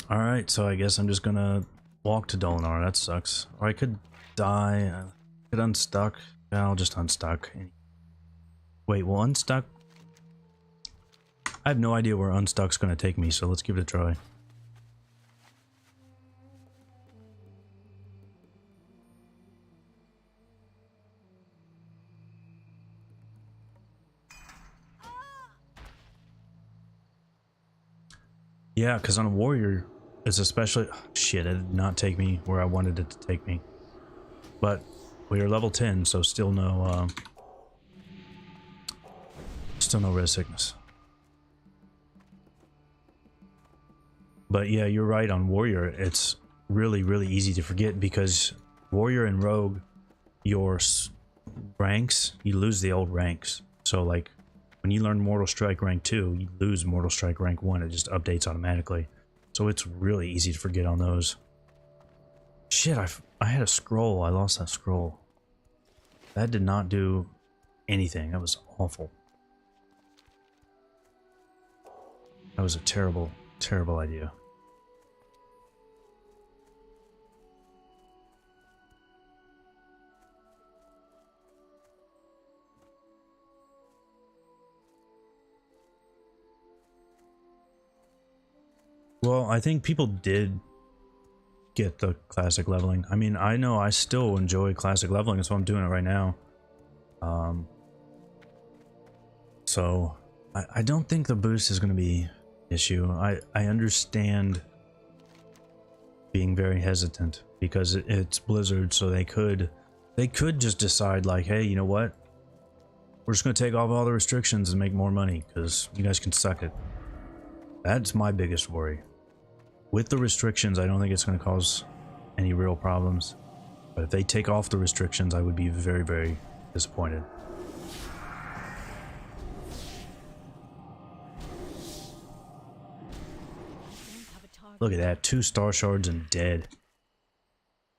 Alright, so I guess I'm just gonna walk to Dolinar. That sucks. Or I could die. I could unstuck. Yeah, I'll just unstuck. Wait, well, unstuck? I have no idea where unstuck's gonna take me, so let's give it a try. Yeah, because on a warrior, it's especially... Shit, it did not take me where I wanted it to take me. But we are level 10, so still no... still no red sickness. But yeah, you're right, on warrior, it's really, really easy to forget because warrior and rogue, your ranks, you lose the old ranks. So like, when you learn Mortal Strike rank 2, you lose Mortal Strike rank 1. It just updates automatically. So it's really easy to forget on those. Shit, I had a scroll. I lost that scroll. That did not do anything. That was awful. That was a terrible, terrible idea. Well, I think people did get the classic leveling. I mean, I know I still enjoy classic leveling, so I'm doing it right now. So I don't think the boost is going to be an issue. I understand being very hesitant because it's Blizzard, so they could just decide like, hey, you know what? We're just gonna take off all the restrictions and make more money because you guys can suck it. That's my biggest worry. With the restrictions, I don't think it's gonna cause any real problems. But if they take off the restrictions, I would be very, very disappointed. Look at that, 2 star shards and dead.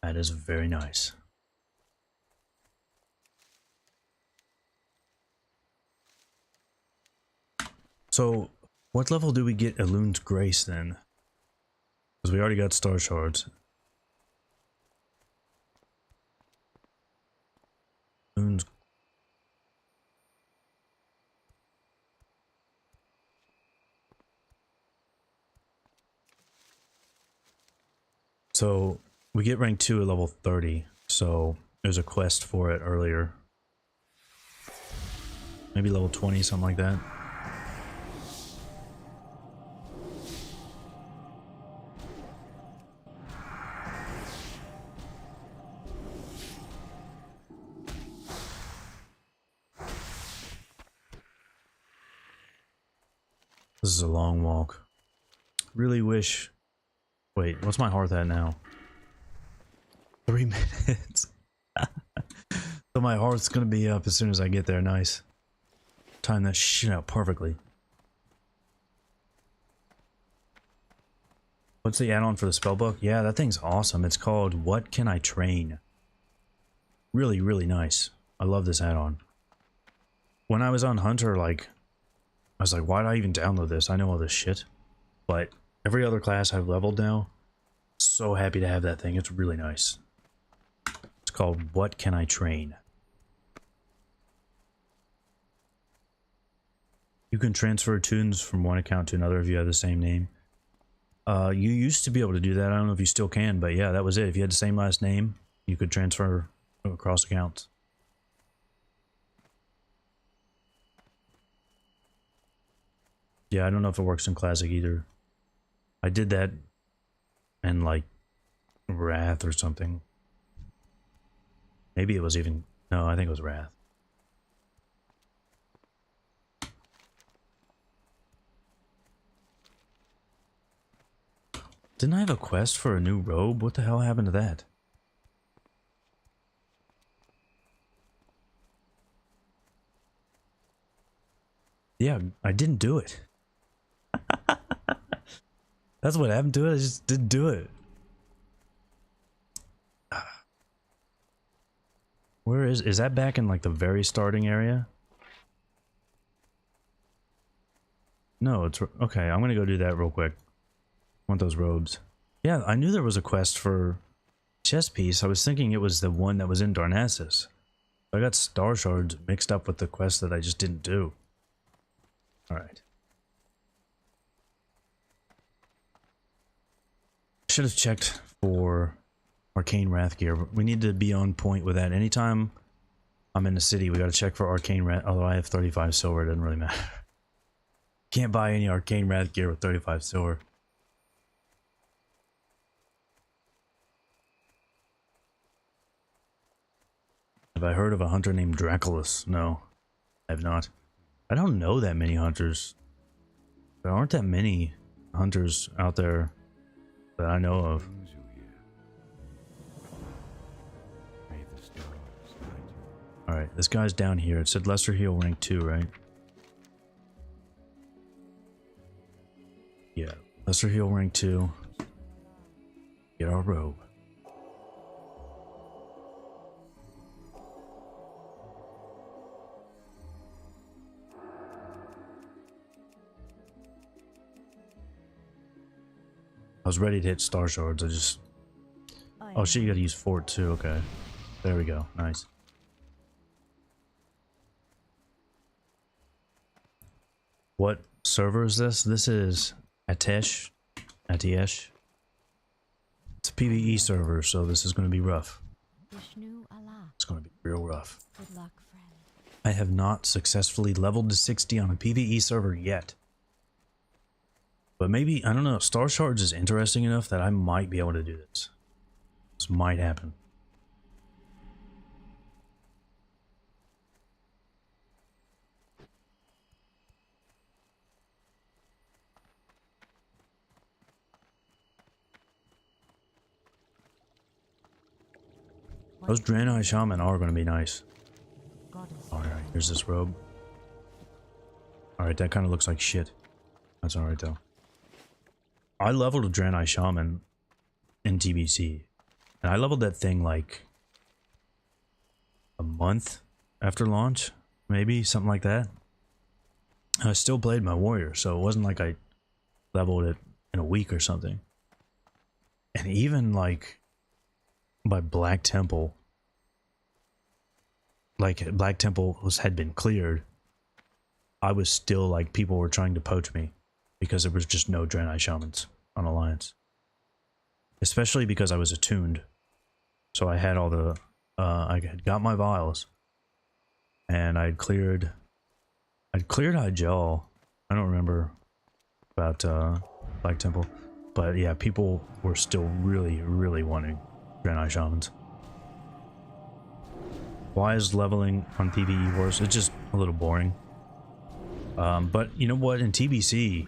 That is very nice. So, what level do we get Elun's Grace then? Because we already got star shards. Elun's. So, we get rank 2 at level 30, so there's a quest for it earlier. Maybe level 20, something like that. This is a long walk. Really wish... Wait, what's my hearth at now? 3 minutes. So my hearth's gonna be up as soon as I get there. Nice. Time that shit out perfectly. What's the add-on for the spellbook? Yeah, that thing's awesome. It's called What Can I Train? Really, really nice. I love this add-on. When I was on Hunter, like... I was like, why did I even download this? I know all this shit. But every other class I've leveled now. So happy to have that thing. It's really nice. It's called What Can I Train? You can transfer tunes from one account to another if you have the same name. You used to be able to do that. I don't know if you still can, but yeah, that was it. If you had the same last name, you could transfer across accounts. Yeah, I don't know if it works in Classic either. I did that in like Wrath or something. Maybe it was even... No, I think it was Wrath. Didn't I have a quest for a new robe? What the hell happened to that? Yeah, I didn't do it. That's what happened to it. I just didn't do it. Where is that back in like the very starting area? No, it's okay. I'm gonna go do that real quick. I want those robes. Yeah, I knew there was a quest for chest piece. I was thinking it was the one that was in Darnassus. I got Starshards mixed up with the quest that I just didn't do. All right. Should have checked for Arcane Wrath gear. We need to be on point with that. Anytime I'm in the city, we got to check for Arcane Wrath. Although I have 35 silver, it doesn't really matter. Can't buy any Arcane Wrath gear with 35 silver. Have I heard of a hunter named Draculus? No, I have not. I don't know that many hunters. There aren't that many hunters out there that I know of. Alright, this guy's down here. It said Lesser Heal rank 2, right? Yeah, Lesser Heal rank 2. Get our robe. I was ready to hit Starshards. I just... Oh shit, you gotta use Fort too. Okay. There we go. Nice. What server is this? This is Atesh. Atiesh. It's a PvE server, so this is going to be rough. It's going to be real rough. Good luck, friend. I have not successfully leveled to 60 on a PvE server yet. But maybe, I don't know, Starshards is interesting enough that I might be able to do this. This might happen. Those Draenei Shaman are going to be nice. Goddess. Alright, here's this robe. Alright, that kind of looks like shit. That's alright though. I leveled a Draenei Shaman in TBC. And I leveled that thing like a month after launch. Maybe, something like that. I still played my warrior, so it wasn't like I leveled it in a week or something. And even like by Black Temple, like Black Temple had been cleared, I was still like, people were trying to poach me because there was just no Draenei Shamans on Alliance. Especially because I was attuned. So I had all the, I had got my vials and I'd cleared Hyjal. I don't remember about Black Temple, but yeah, people were still really wanting Draenei Shamans. Why is leveling on PvE worse? It's just a little boring. But you know what? In TBC,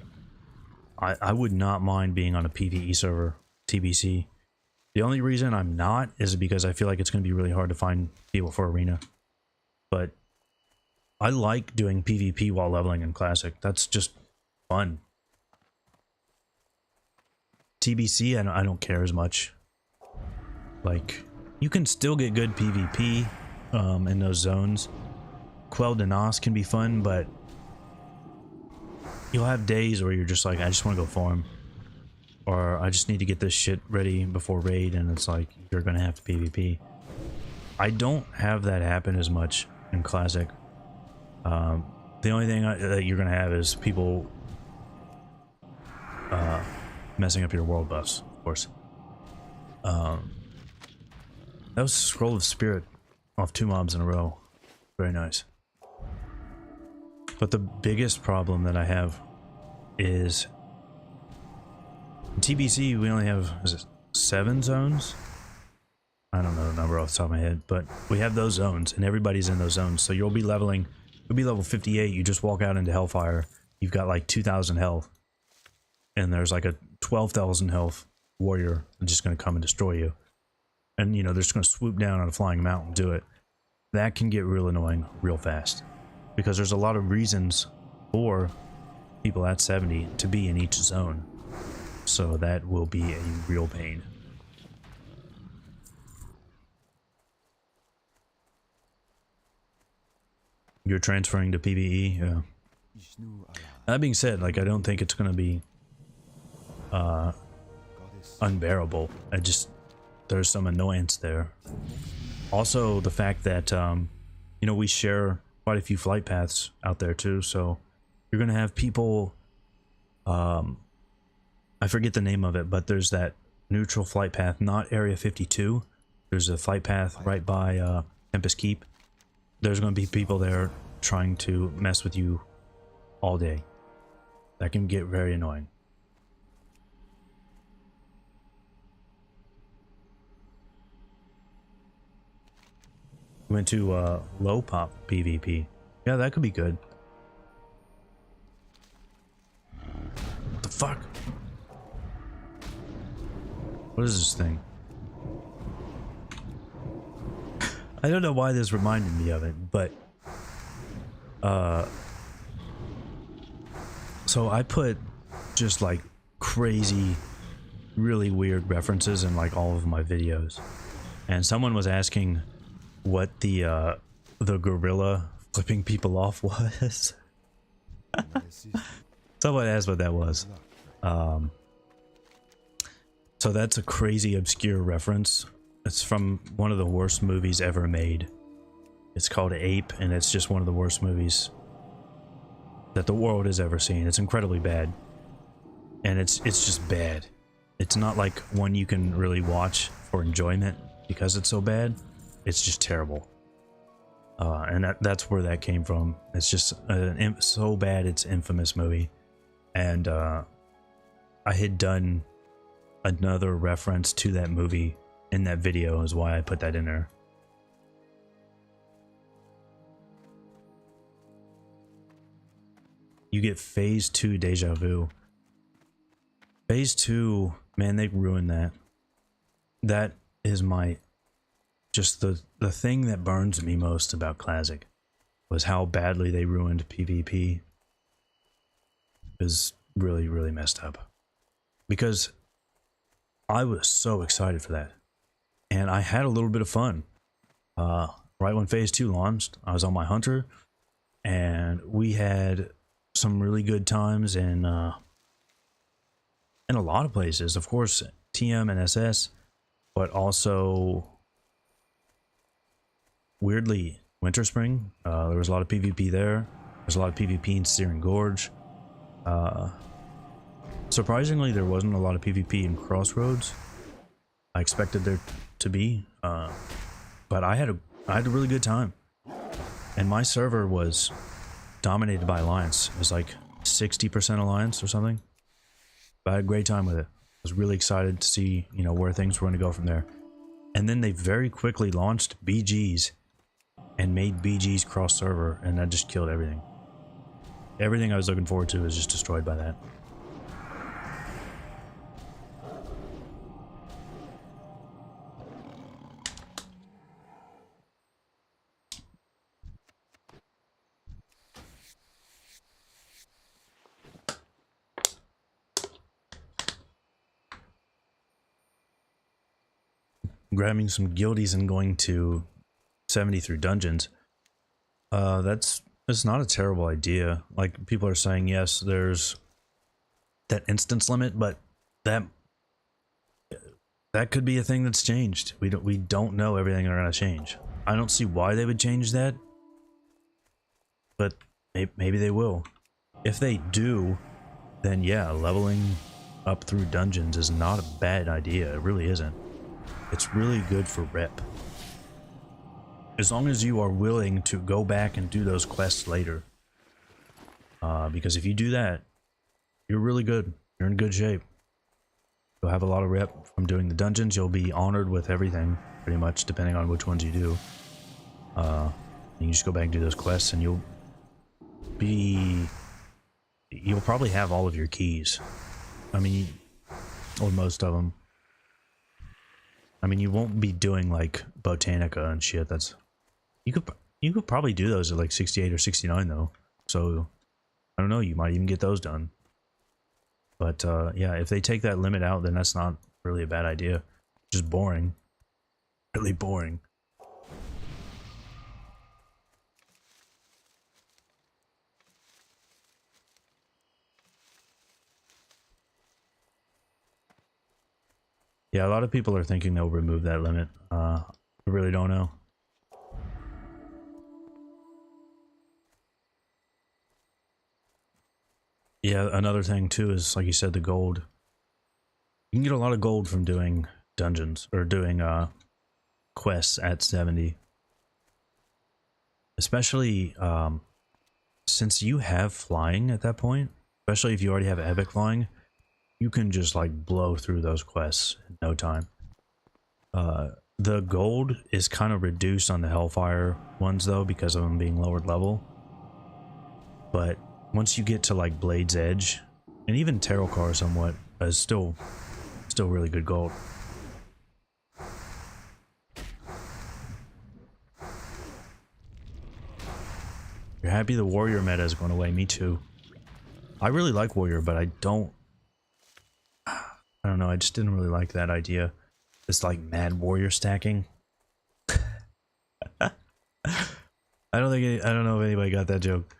I would not mind being on a PvE server, TBC. The only reason I'm not is because I feel like it's going to be really hard to find people for Arena. But I like doing PvP while leveling in Classic. That's just fun. TBC, I don't care as much. Like, you can still get good PvP in those zones. Quell de Nos can be fun, but you'll have days where you're just like, I just want to go farm. Or I just need to get this shit ready before raid, and it's like, you're going to have to PvP. I don't have that happen as much in Classic. The only thing that you're going to have is people messing up your world buffs, of course. That was Scroll of Spirit off 2 mobs in a row. Very nice. But the biggest problem that I have is in TBC we only have, is it 7 zones? I don't know the number off the top of my head, but we have those zones and everybody's in those zones. So you'll be leveling, you'll be level 58, you just walk out into Hellfire, you've got like 2,000 health. And there's like a 12,000 health warrior just going to come and destroy you. And you know, they're just going to swoop down on a flying mount and do it. That can get real annoying real fast. Because there's a lot of reasons for people at 70 to be in each zone. So that will be a real pain. You're transferring to PvE? Yeah. That being said, like, I don't think it's going to be unbearable. There's some annoyance there. Also, the fact that, you know, we share quite a few flight paths out there too, so you're going to have people, I forget the name of it, but there's that neutral flight path, not Area 52. There's a flight path right by Tempest Keep. There's going to be people there trying to mess with you all day. That can get very annoying. Went to low pop PvP. Yeah, that could be good. What the fuck? What is this thing? I don't know why this reminded me of it, but so I put just like crazy, really weird references in like all of my videos, and someone was asking what the gorilla flipping people off was. Someone asked what that was. So that's a crazy obscure reference. It's from one of the worst movies ever made. It's called Ape, and it's just one of the worst movies that the world has ever seen. It's incredibly bad. And it's just bad. It's not like one you can really watch for enjoyment because it's so bad. It's just terrible. And that's where that came from. It's just so bad it's infamous movie. And I had done another reference to that movie in that video, is why I put that in there. You get phase 2 deja vu. Phase 2, man, they ruined that. That is my, just the thing that burns me most about Classic was how badly they ruined PvP. It was really, really messed up. Because I was so excited for that. And I had a little bit of fun. Right when phase 2 launched, I was on my hunter, and we had some really good times in a lot of places. Of course, TM and SS, but also weirdly Winter Spring. There was a lot of PvP there. There's a lot of PvP in Searing Gorge. Surprisingly, there wasn't a lot of PvP in Crossroads. I expected there to be, but I had a really good time, and my server was dominated by Alliance. It was like 60% Alliance or something. But I had a great time with it. I was really excited to see, you know, where things were going to go from there. And then they very quickly launched BGs and made BGs cross server, and that just killed everything. Everything I was looking forward to was just destroyed by that. Grabbing some guildies and going to 70 through dungeons. That's not a terrible idea. Like, people are saying, yes, there's that instance limit, but that could be a thing that's changed. We don't know everything they're gonna change. I don't see why they would change that, but maybe they will. If they do, then yeah, leveling up through dungeons is not a bad idea. It really isn't. It's really good for rep. As long as you are willing to go back and do those quests later. Because if you do that, you're really good. You're in good shape. You'll have a lot of rep from doing the dungeons. You'll be honored with everything, pretty much, depending on which ones you do. You just go back and do those quests, and you'll probably have all of your keys. I mean, or most of them. I mean, you won't be doing like Botanica and shit. That's you could probably do those at like 68 or 69 though. So I don't know. You might even get those done. But yeah, if they take that limit out, then that's not really a bad idea. Just boring. Really boring. Yeah, a lot of people are thinking they'll remove that limit. I really don't know. Yeah, another thing too is, like you said, the gold. You can get a lot of gold from doing dungeons or doing quests at 70. Especially since you have flying at that point, especially if you already have epic flying, you can just like blow through those quests in no time. The gold is kind of reduced on the Hellfire ones though, because of them being lowered level. But once you get to like Blade's Edge, and even Tarot somewhat, is still really good gold. You're happy the warrior meta is going away? Me too. I really like warrior, but I don't know, I just didn't really like that idea. It's like mad warrior stacking. I don't know if anybody got that joke.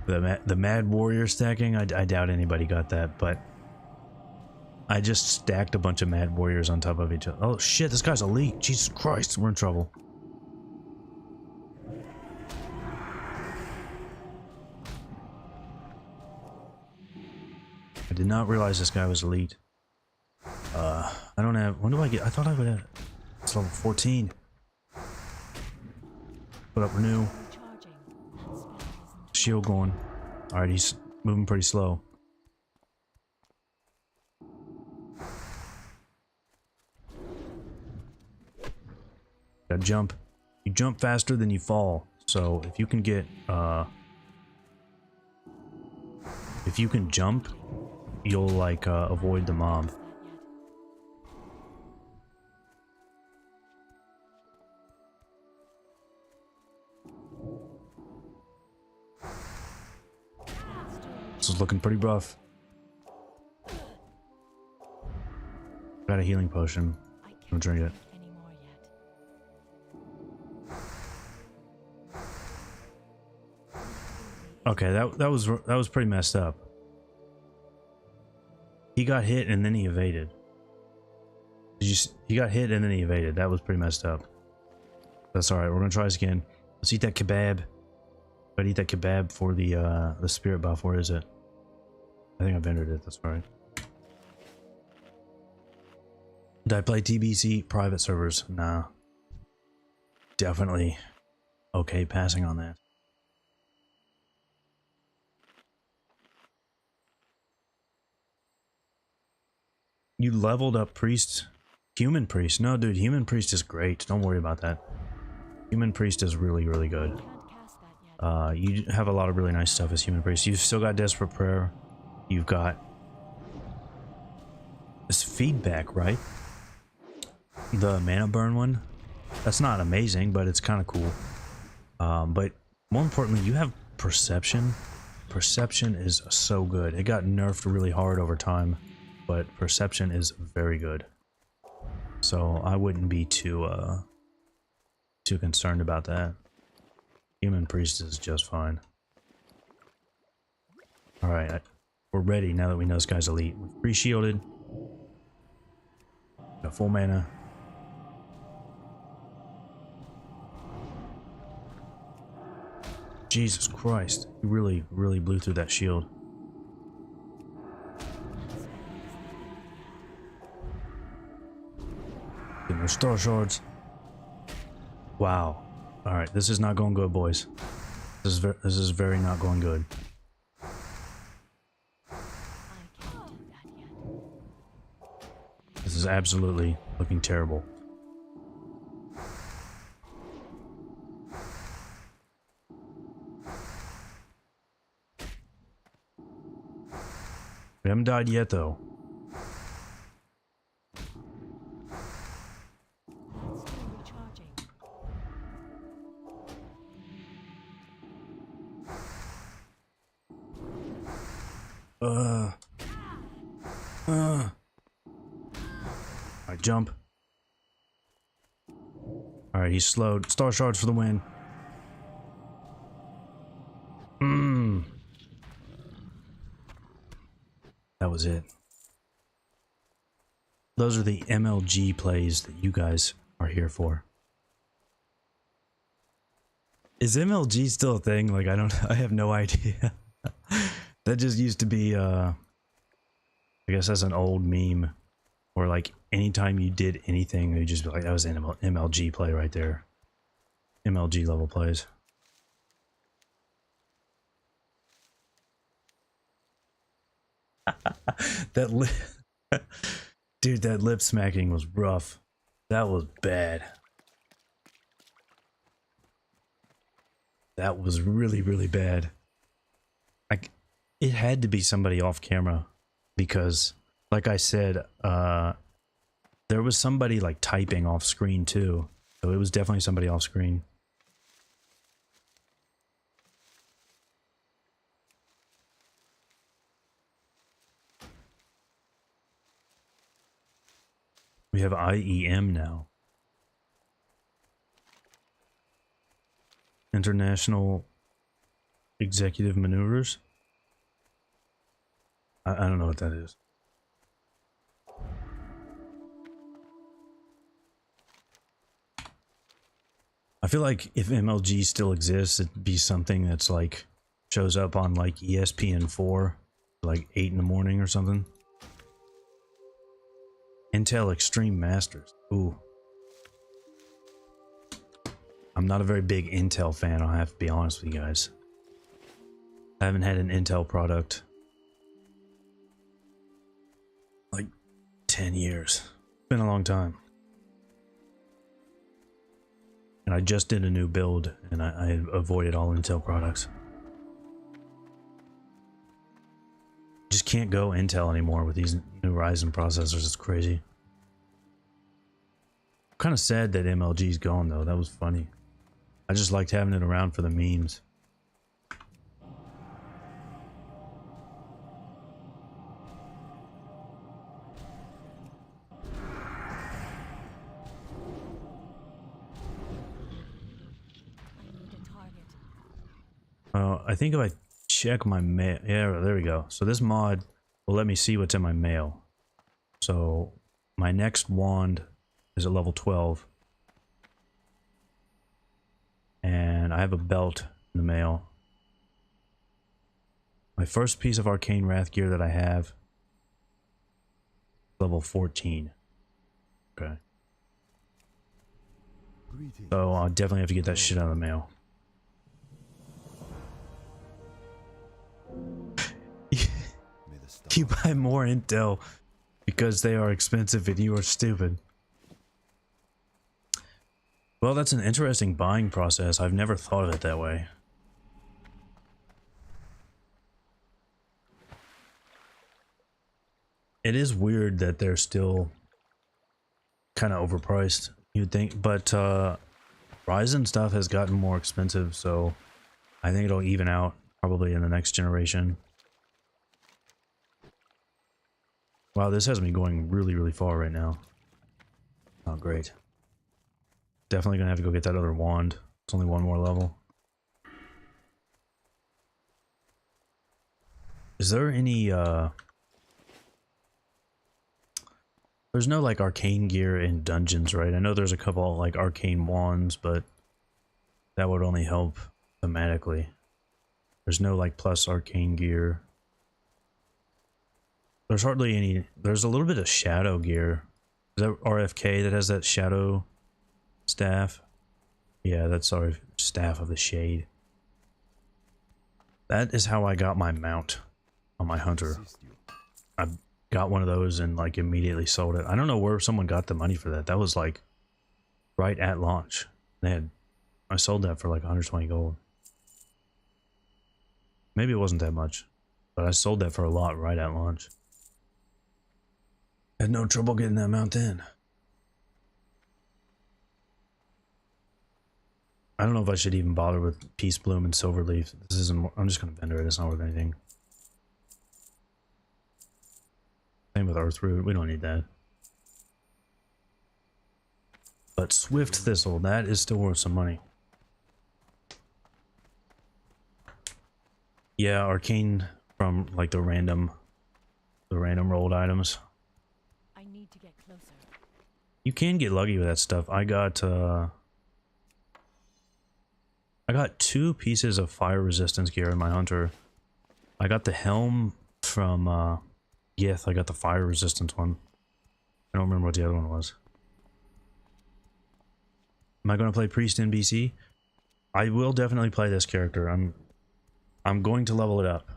The mad warrior stacking, I doubt anybody got that, but I just stacked a bunch of mad warriors on top of each other. Oh shit, this guy's elite. Jesus Christ, we're in trouble. I did not realize this guy was elite. I don't have, when do I get, I thought I would have, it's level 14. Put up renew. Shield going. Alright, he's moving pretty slow. Gotta jump. You jump faster than you fall. So if you can get if you can jump, you'll like avoid the mob. This is looking pretty rough. Got a healing potion. I'm gonna drink it. Okay, that was pretty messed up. He got hit and then he evaded. He got hit and then he evaded. That was pretty messed up. That's all right. We're gonna try this again. Let's eat that kebab. I'd eat that kebab for the spirit buff. Where is it? I think I've entered it. That's all right. Did I play TBC private servers? Nah. Definitely okay passing on that. You leveled up priest? Human priest? No, dude, human priest is great. Don't worry about that. Human priest is really, really good. You have a lot of really nice stuff as human priest. You've still got desperate prayer. You've got this feedback, right? The mana burn one. That's not amazing, but it's kind of cool. But more importantly, you have perception. Perception is so good. It got nerfed really hard over time, but perception is very good. So I wouldn't be too concerned about that. Human priest is just fine. All right, we're ready now that we know this guy's elite. We're pre-shielded. Got full mana. Jesus Christ, he really blew through that shield. Getting their star shards. Wow. All right, this is not going good, boys. This is very not going good. This is absolutely looking terrible. We haven't died yet, though. Alright, jump. Alright, he's slowed. Star shards for the win. That was it. Those are the MLG plays that you guys are here for. Is MLG still a thing? Like, I have no idea. That just used to be, I guess that's an old meme. Or like, anytime you did anything, you just be like, that was an MLG play right there. MLG level plays. Dude, that lip smacking was rough. That was bad. That was really bad. It had to be somebody off camera because, like I said, there was somebody like typing off screen too. So it was definitely somebody off screen. We have IEM now. International Executive Maneuvers? I don't know what that is. I feel like if MLG still exists, it'd be something that's like shows up on like ESPN4 like 8 in the morning or something. Intel Extreme Masters. Ooh. I'm not a very big Intel fan, I'll have to be honest with you guys. I haven't had an Intel product like 10 years. It's been a long time. And I just did a new build, and I avoided all Intel products. Just can't go Intel anymore with these new Ryzen processors. It's crazy. I'm kind of sad that MLG's gone though. That was funny. I just liked having it around for the memes. I think if I check my mail, yeah, there we go. So this mod will let me see what's in my mail. So my next wand is at level 12. And I have a belt in the mail. My first piece of arcane wrath gear that I have, level 14. Okay. So I'll definitely have to get that shit out of the mail. You buy more Intel because they are expensive and you are stupid. Well, that's an interesting buying process. I've never thought of it that way. It is weird that they're still kind of overpriced, you'd think, but Ryzen stuff has gotten more expensive, so I think it'll even out probably in the next generation. Wow, this has me going really, really far right now. Oh, great. Definitely gonna have to go get that other wand. It's only one more level. Is there any, there's no, like, arcane gear in dungeons, right? I know there's a couple, like, arcane wands, but that would only help thematically. There's no, like, plus arcane gear. There's hardly any. There's a little bit of shadow gear. Is that RFK that has that shadow staff? Yeah, that's our staff of the shade. That is how I got my mount on my hunter. I got one of those and like immediately sold it. I don't know where someone got the money for that. That was like right at launch. I sold that for like 120 gold. Maybe it wasn't that much, but I sold that for a lot right at launch. Had no trouble getting that mount in. I don't know if I should even bother with Peace Bloom and Silverleaf. This isn't. I'm just gonna vendor it. It's not worth anything. Same with Earthroot. We don't need that. But Swift Thistle, that is still worth some money. Yeah, arcane from like the random rolled items. I need to get closer. You can get lucky with that stuff. I got 2 pieces of fire resistance gear in my hunter. I got the helm from Gith. I got the fire resistance one. I don't remember what the other one was. Am I going to play Priest in BC? I will definitely play this character. I'm going to level it up.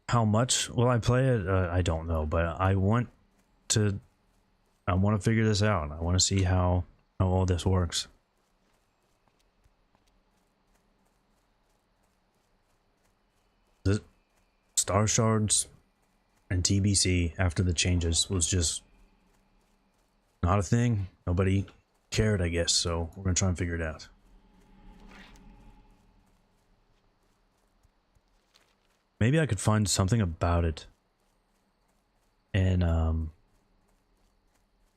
How much will I play it? I don't know, but I want to figure this out. I want to see how all this works. The Starshards and TBC after the changes was just not a thing. Nobody cared, I guess, so we're gonna try and figure it out. Maybe I could find something about it. And I'm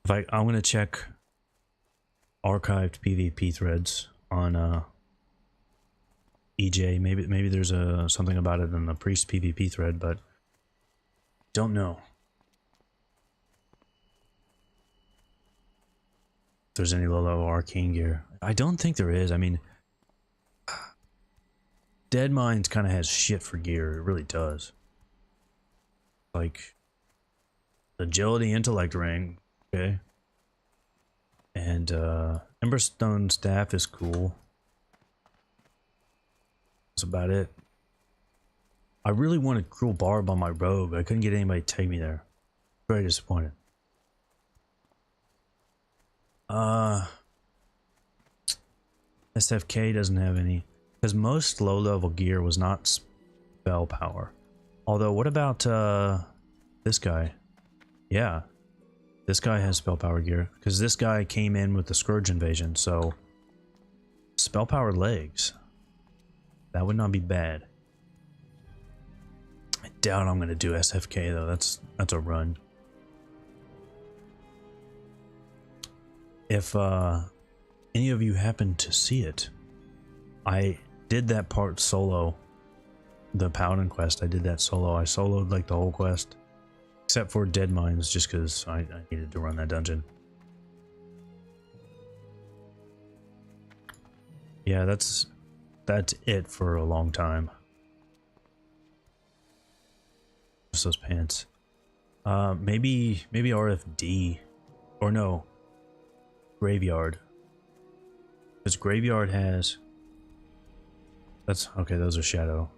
gonna check archived PvP threads on EJ. Maybe there's something about it in the Priest PvP thread, but don't know. If there's any low level arcane gear. I don't think there is. I mean, Dead Minds kind of has shit for gear. It really does. Like agility intellect ring, okay. And Emberstone staff is cool. That's about it. I really wanted Cruel Barb on my robe. I couldn't get anybody to take me there. Very disappointed. SFK doesn't have any, because most low level gear was not spell power. Although, what about this guy? Yeah, this guy has spell power gear, because this guy came in with the Scourge invasion, so spell powered legs. That would not be bad. I doubt I'm gonna do SFK though. That's a run. If any of you happen to see it, I did that part solo. The Paladin quest, I did that solo. I soloed like the whole quest, except for Dead Mines, just because I needed to run that dungeon. Yeah, that's it for a long time. Just those pants. Maybe RFD, or no, Graveyard. Because Graveyard has. That's okay. Those are Shadow.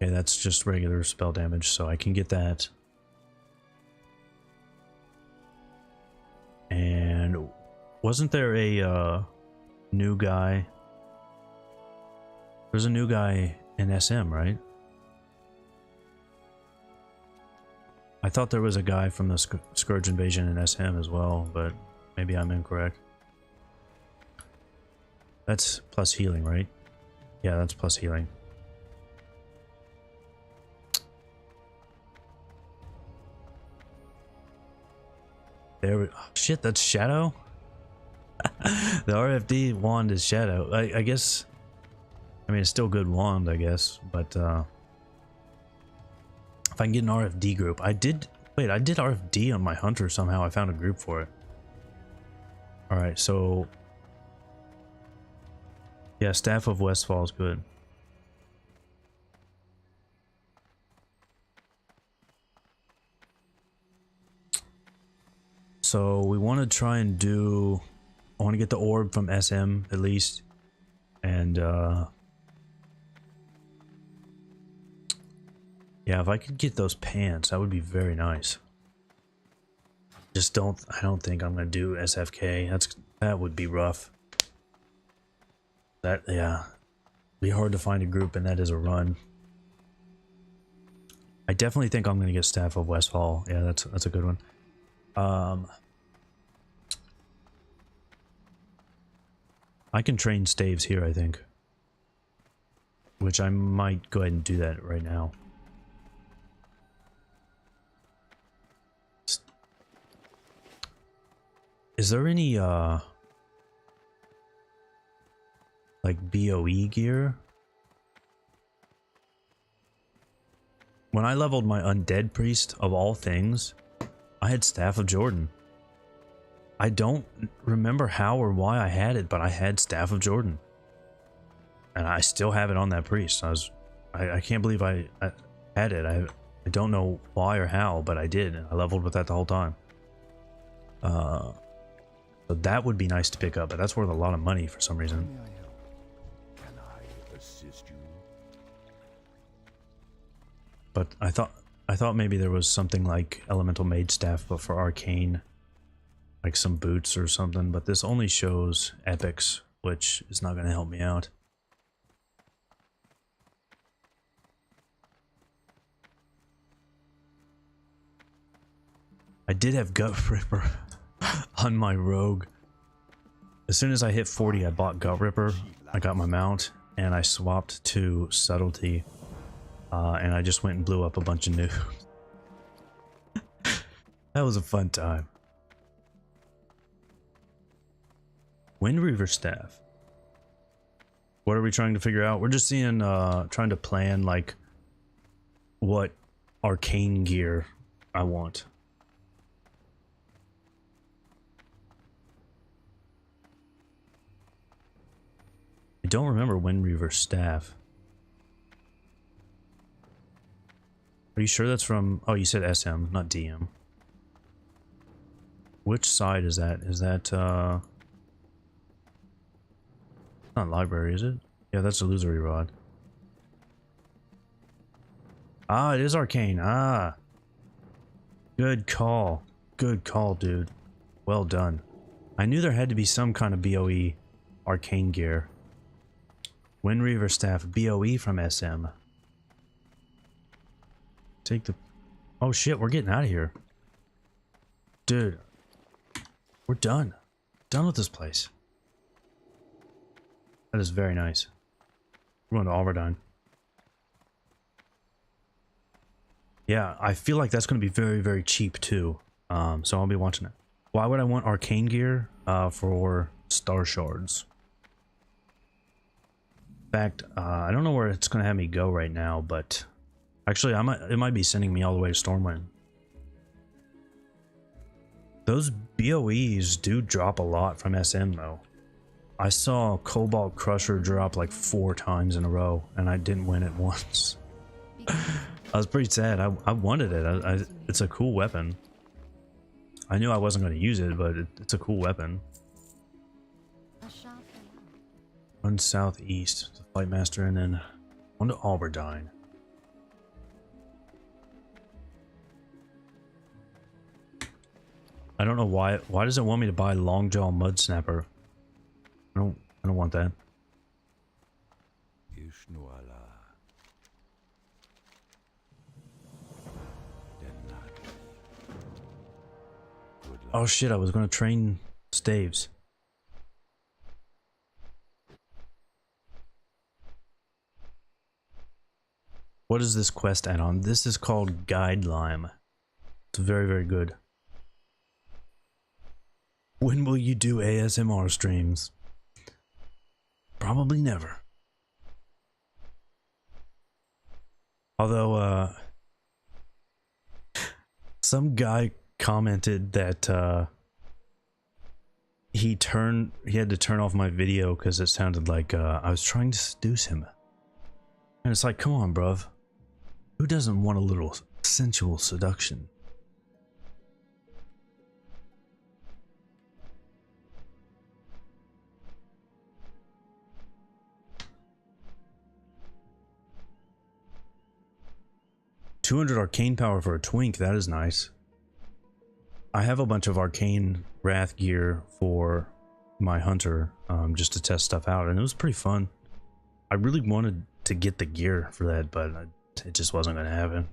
Okay, that's just regular spell damage, so I can get that. And wasn't there a new guy? There's a new guy in SM, right? I thought there was a guy from the Scourge invasion in SM as well, but maybe I'm incorrect. That's plus healing, right? Yeah, that's plus healing. There we, oh, shit, that's Shadow? The RFD wand is Shadow. I guess, I mean, it's still good wand, I guess, but if I can get an RFD group. I did RFD on my Hunter somehow. I found a group for it. Alright, so yeah, Staff of Westfall is good. So we want to try and do, I want to get the orb from SM at least, and yeah, if I could get those pants, that would be very nice. Just I don't think I'm gonna do SFK. That would be rough. That, yeah, be hard to find a group, and that is a run. I definitely think I'm gonna get Staff of Westfall. Yeah, that's a good one. I can train staves here, I think. Which I might go ahead and do that right now. Is there any, like BOE gear? When I leveled my Undead Priest, of all things, I had Staff of Jordan. I don't remember how or why I had it, but I had Staff of Jordan. And I still have it on that priest. I can't believe I had it. I don't know why or how, but I did. I leveled with that the whole time. So that would be nice to pick up, but that's worth a lot of money for some reason. May I help? Can I assist you? But I thought maybe there was something like Elemental Mage Staff, but for Arcane. Like some boots or something, but this only shows epics, which is not going to help me out. I did have Gut Ripper on my rogue. As soon as I hit 40, I bought Gut Ripper. I got my mount, and I swapped to Subtlety, and I just went and blew up a bunch of nukes. That was a fun time. Wind Reaver Staff. What are we trying to figure out? We're just seeing, trying to plan, like, what arcane gear I want. I don't remember Wind Reaver Staff. Are you sure that's from... Oh, you said SM, not DM. Which side is that? Is that, not library, is it? Yeah, that's illusory rod. Ah, it is arcane. Ah. Good call. Good call, dude. Well done. I knew there had to be some kind of BOE arcane gear. Wind Reaver Staff, BOE from SM. Take the... Oh shit, we're getting out of here. Dude. We're done. Done with this place. That is very nice. We're going to Alverdine. Yeah, I feel like that's going to be very, very cheap too. So I'll be watching it. Why would I want arcane gear for Starshards? In fact, I don't know where it's going to have me go right now, but actually, it might be sending me all the way to Stormwind. Those BOEs do drop a lot from SM though. I saw Cobalt Crusher drop like 4 times in a row, and I didn't win it once. I was pretty sad. I wanted it. It's a cool weapon. I knew I wasn't going to use it, but it's a cool weapon. Run southeast to Flightmaster, and then on to Alverdine. I don't know why. Why does it want me to buy Longjaw Mud Snapper? I don't want that. Oh shit, I was gonna train staves. What is this quest add-on? This is called Guide Lime. It's very, very good. When will you do ASMR streams? Probably never. Although, some guy commented that he had to turn off my video because it sounded like I was trying to seduce him. And it's like, come on, bruv. Who doesn't want a little sensual seduction? $200 arcane power for a twink, that is nice. I have a bunch of arcane wrath gear for my hunter, just to test stuff out, and it was pretty fun. I really wanted to get the gear for that, but it just wasn't going to happen.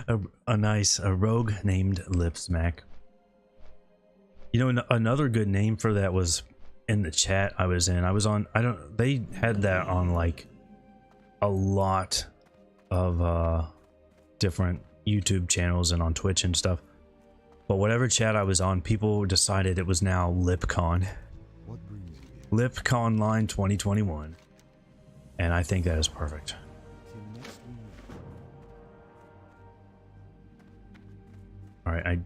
a rogue named Lipsmack. You know, another good name for that was in the chat I was in. They had that on like a lot of different YouTube channels and on Twitch and stuff. But whatever chat I was on, people decided it was now LipCon. LipCon Line 2021. And I think that is perfect. Alright, I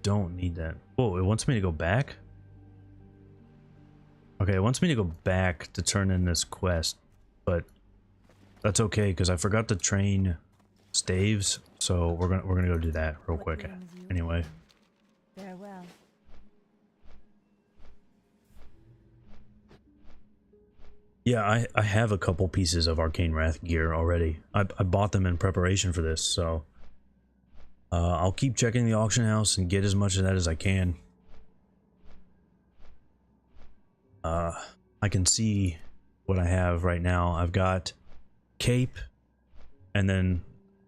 don't need that. Oh, it wants me to go back? Okay, it wants me to go back to turn in this quest, but that's okay because I forgot to train staves, so we're gonna go do that real quick. Anyway. Farewell. Yeah, I have a couple pieces of Arcane Wrath gear already. I bought them in preparation for this, so I'll keep checking the auction house and get as much of that as I can. I can see what I have right now. I've got cape, and then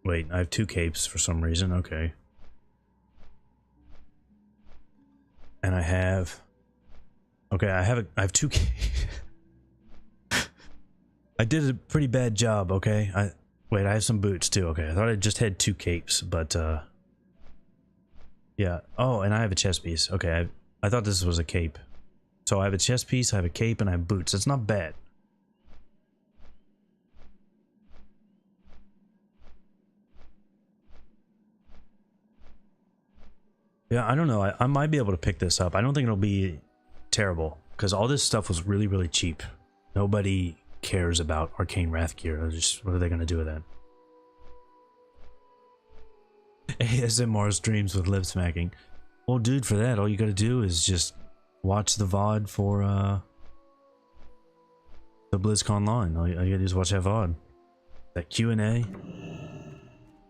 wait, I have 2 capes for some reason. Okay. And I have I have 2 I did a pretty bad job, okay? I have some boots too. Okay, I thought I just had 2 capes, but yeah. Oh, and I have a chest piece. Okay, I thought this was a cape. So I have a chest piece, I have a cape, and I have boots. It's not bad. Yeah, I don't know. I might be able to pick this up. I don't think it'll be terrible because all this stuff was really, really cheap. Nobody cares about Arcane Wrath gear. Just what are they going to do with that? ASMR streams with lip smacking. Well, dude, for that, all you got to do is just watch the VOD for the BlizzCon line. All you gotta do is watch that VOD. That Q&A.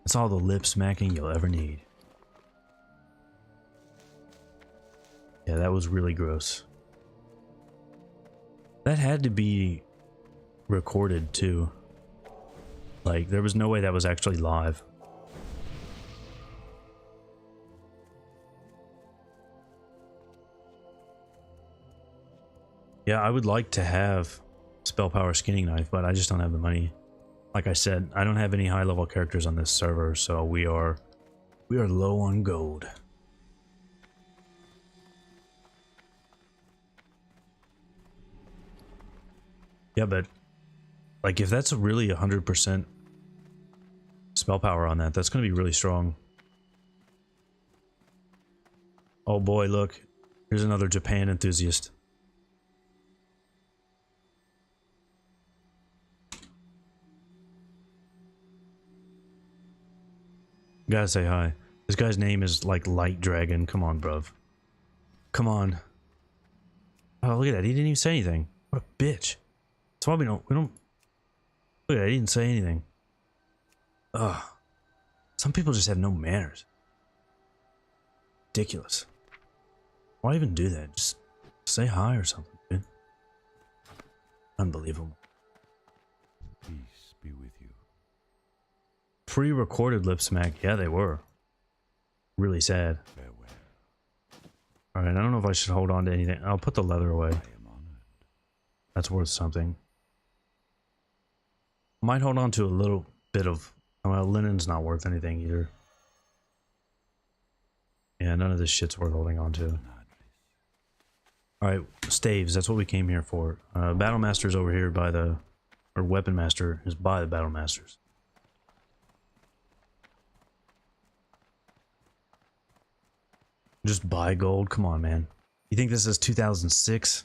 That's all the lip smacking you'll ever need. Yeah, that was really gross. That had to be recorded too. Like, there was no way that was actually live. Yeah, I would like to have spell power skinning knife, but I just don't have the money. Like I said, I don't have any high level characters on this server, so we are low on gold. Yeah, but like if that's really 100% spell power on that, that's going to be really strong. Oh boy, look. Here's another Japan enthusiast. Gotta say hi. This guy's name is like Light Dragon. Come on, bruv. Come on. Oh, look at that. He didn't even say anything. What a bitch. That's why we don't... Look at that. He didn't say anything. Ugh. Some people just have no manners. Ridiculous. Why even do that? Just say hi or something, dude. Unbelievable. Peace be with you. Pre-recorded lip smack. Yeah, they were. Really sad. Farewell. Alright, I don't know if I should hold on to anything. I'll put the leather away. I am honored. That's worth something. Might hold on to a little bit of... Well, linen's not worth anything either. Yeah, none of this shit's worth holding on to. Alright, staves. That's what we came here for. Battle Master's over here by the... Or Weapon Master is by the Battle Masters. Just buy gold? Come on, man. You think this is 2006?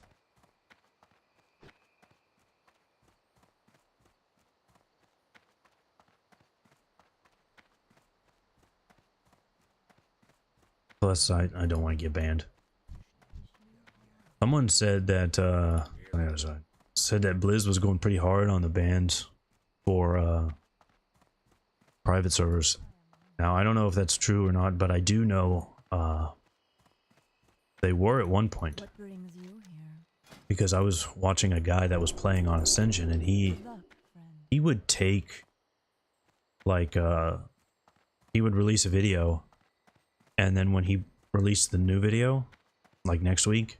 Plus, I don't want to get banned. Someone said that, on the other side, said that Blizz was going pretty hard on the bans for, private servers. Now, I don't know if that's true or not, but I do know, they were at one point. What brings you here? Because I was watching a guy that was playing on Ascension, and he Luck, friend. would take, like, he would release a video, and then when he released the new video, like next week,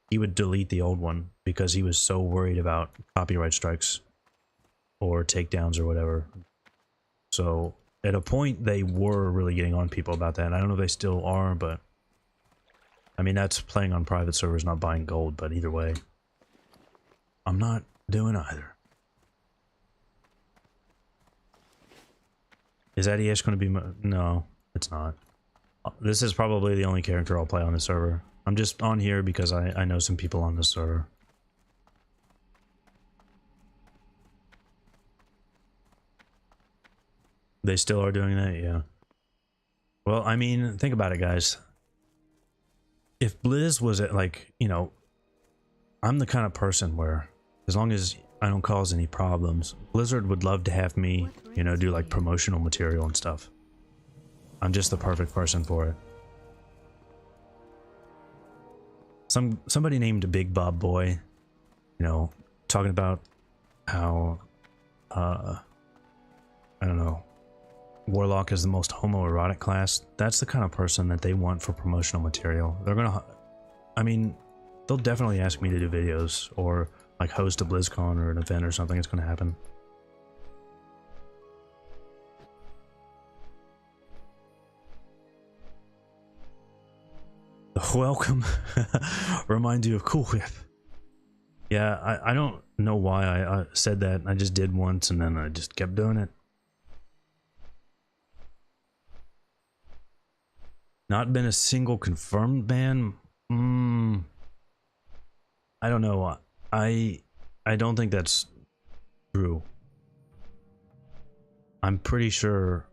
he would delete the old one because he was so worried about copyright strikes or takedowns or whatever. So at a point they were really getting on people about that. I don't know if they still are, but I mean, that's playing on private servers, not buying gold, but either way, I'm not doing either. Is Adiesh going to be... No, it's not. This is probably the only character I'll play on the server. I'm just on here because I know some people on the server. They still are doing that? Yeah. Well, I mean, think about it, guys. If Blizz was at, like, you know, I'm the kind of person where, as long as I don't cause any problems, Blizzard would love to have me, you know, do like promotional material and stuff. I'm just the perfect person for it. Somebody named Big Bob Boy, you know, talking about how, I don't know, Warlock is the most homoerotic class. That's the kind of person that they want for promotional material. They're gonna, I mean, they'll definitely ask me to do videos or like host a BlizzCon or an event or something. It's gonna happen. Welcome. Remind you of Cool Whip. Yeah, I don't know why I said that. I just did once and then I just kept doing it. Not been a single confirmed ban? I don't know. I don't think that's true. I'm pretty sure.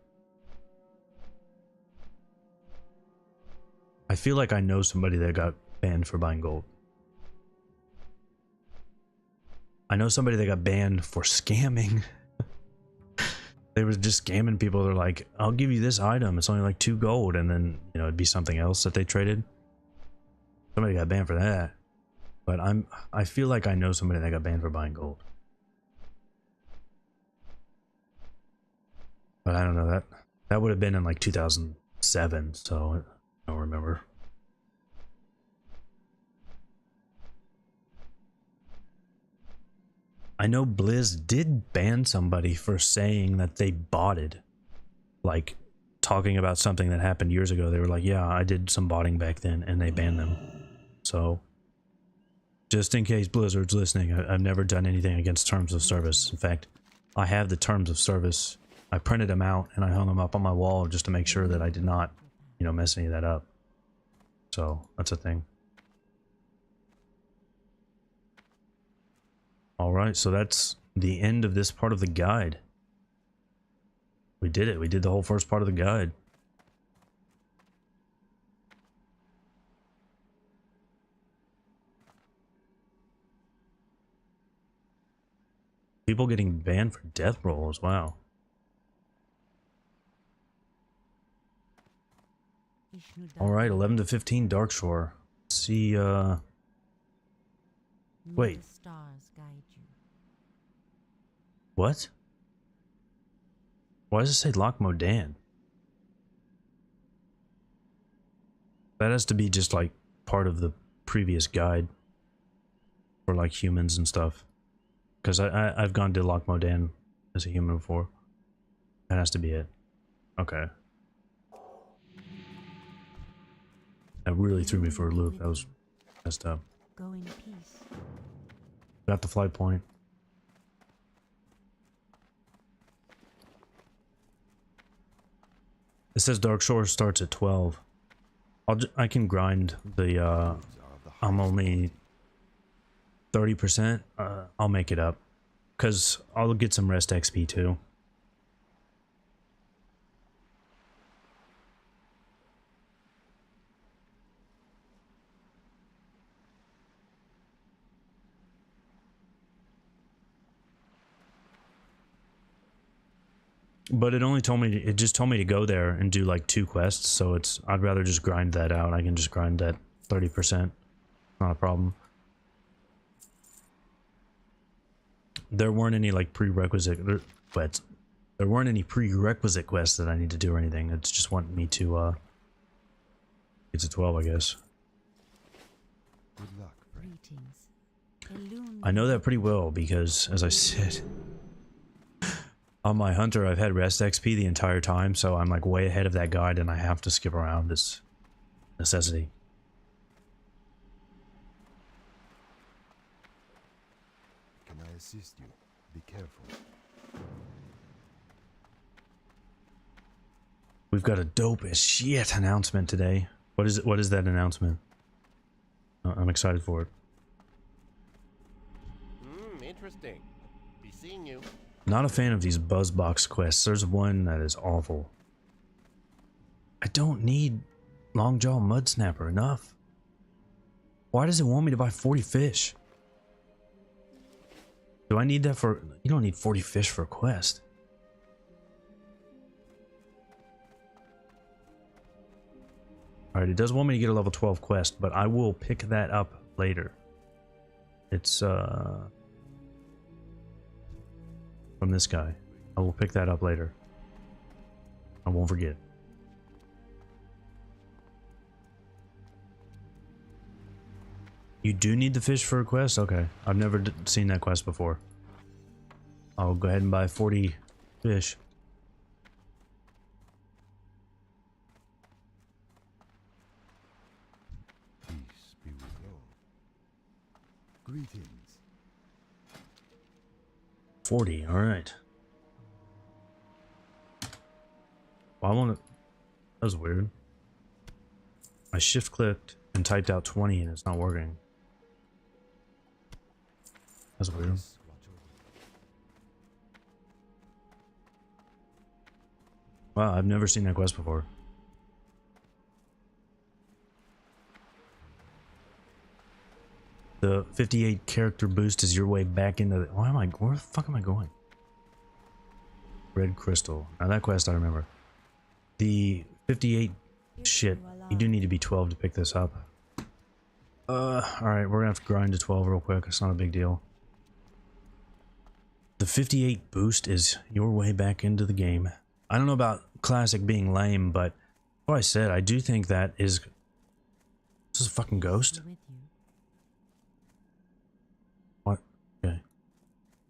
I feel like I know somebody that got banned for buying gold. I know somebody that got banned for scamming. They were just scamming people. They're like, I'll give you this item. It's only like 2 gold. And then, you know, it'd be something else that they traded. Somebody got banned for that. But I feel like I know somebody that got banned for buying gold. But I don't know that. That would have been in like 2007. So I don't remember. I know Blizz did ban somebody for saying that they botted. Like, talking about something that happened years ago. They were like, yeah, I did some botting back then, and they banned them. So, just in case Blizzard's listening, I've never done anything against terms of service. In fact, I have the terms of service. I printed them out, and I hung them up on my wall just to make sure that I did not, you know, mess any of that up. So, that's a thing. Alright, so that's the end of this part of the guide. We did it. We did the whole first part of the guide. People getting banned for death rolls. Wow. Alright, 11 to 15 Dark Shore. Let's see, wait. What? Why does it say Loch Modan? That has to be just like part of the previous guide for like humans and stuff. Because I've gone to Loch Modan as a human before. That has to be it. Okay. That really threw me for a loop. That was messed up. Go in peace. Got the flight point. It says Dark Shore starts at 12. I can grind the I'm only 30%. I'll make it up cuz I'll get some rest XP too. But it only told me, it just told me to go there and do like 2 quests, so I'd rather just grind that out. I can just grind that 30%. Not a problem. There weren't any like prerequisite quests. There weren't any prerequisite quests that I need to do or anything. It's just wanting me to get to 12, I guess. Good luck, friend. I know that pretty well because, as I said, on my hunter, I've had rest XP the entire time, so I'm like way ahead of that guide and I have to skip around. It's necessity. Can I assist you? Be careful. We've got a dope as shit announcement today. What is it? What is that announcement? I'm excited for it. Interesting. Be seeing you. Not a fan of these buzzbox quests. There's one that is awful. I don't need Longjaw Mud Snapper enough. Why does it want me to buy 40 fish? Do I need that for... You don't need 40 fish for a quest. Alright, it does want me to get a level 12 quest, but I will pick that up later. It's, from this guy. I will pick that up later. I won't forget. You do need the fish for a quest? Okay. I've never seen that quest before. I'll go ahead and buy 40 fish. Peace be with all. Greetings. 40, alright. Well, I want to... That was weird. I shift clicked and typed out 20 and it's not working. That's weird. Yes, watch over. Wow, I've never seen that quest before. The 58 character boost is your way back into the... Where the fuck am I going? Red crystal. Now that quest I remember. The 58 shit. You do need to be 12 to pick this up. Alright, we're gonna have to grind to 12 real quick. It's not a big deal. The 58 boost is your way back into the game. I don't know about Classic being lame, but like I said, I do think that is... This is a fucking ghost? With you. What? Okay.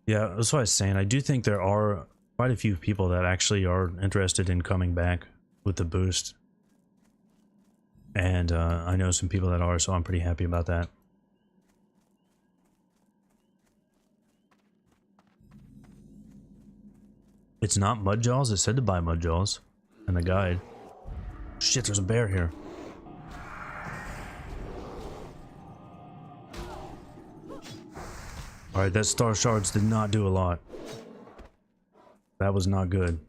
Yeah, that's what I was saying. I do think there are quite a few people that actually are interested in coming back with the boost. And I know some people that are, so I'm pretty happy about that. It's not Mudjaws. It said to buy Mudjaws in the guide. Shit, there's a bear here. Alright, that Starshards did not do a lot. That was not good.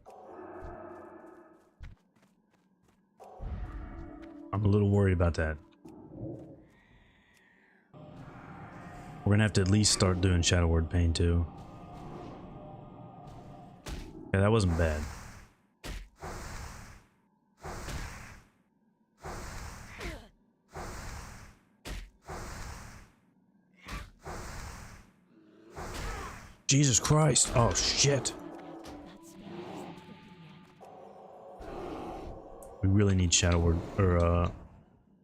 I'm a little worried about that. We're gonna have to at least start doing Shadow Word Pain too. Yeah, that wasn't bad. Jesus Christ. Oh shit. We really need Shadow Word, or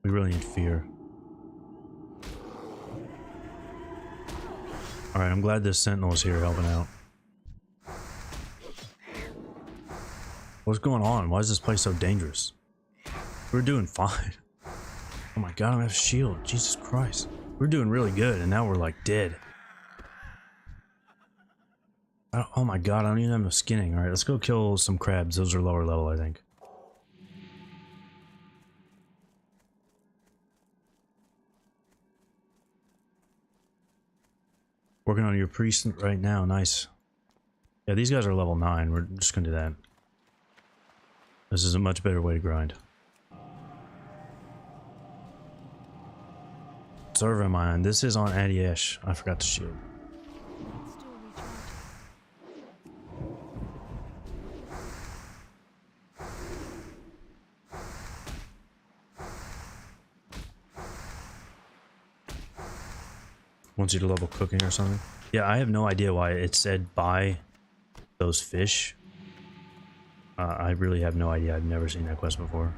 we really need Fear. Alright, I'm glad this Sentinel is here helping out. What's going on? Why is this place so dangerous? We're doing fine. Oh my god, I don't have a shield. Jesus Christ. We're doing really good, and now we're like dead. Oh my god, I don't even have no skinning. Alright, let's go kill some crabs. Those are lower level, I think. Working on your priest right now. Nice. Yeah, these guys are level 9. We're just gonna do that. This is a much better way to grind. Server am I on? This is on Adiesh. I forgot the shield. Still recharging. Wants you to level cooking or something. Yeah, I have no idea why it said buy those fish. I really have no idea. I've never seen that quest before.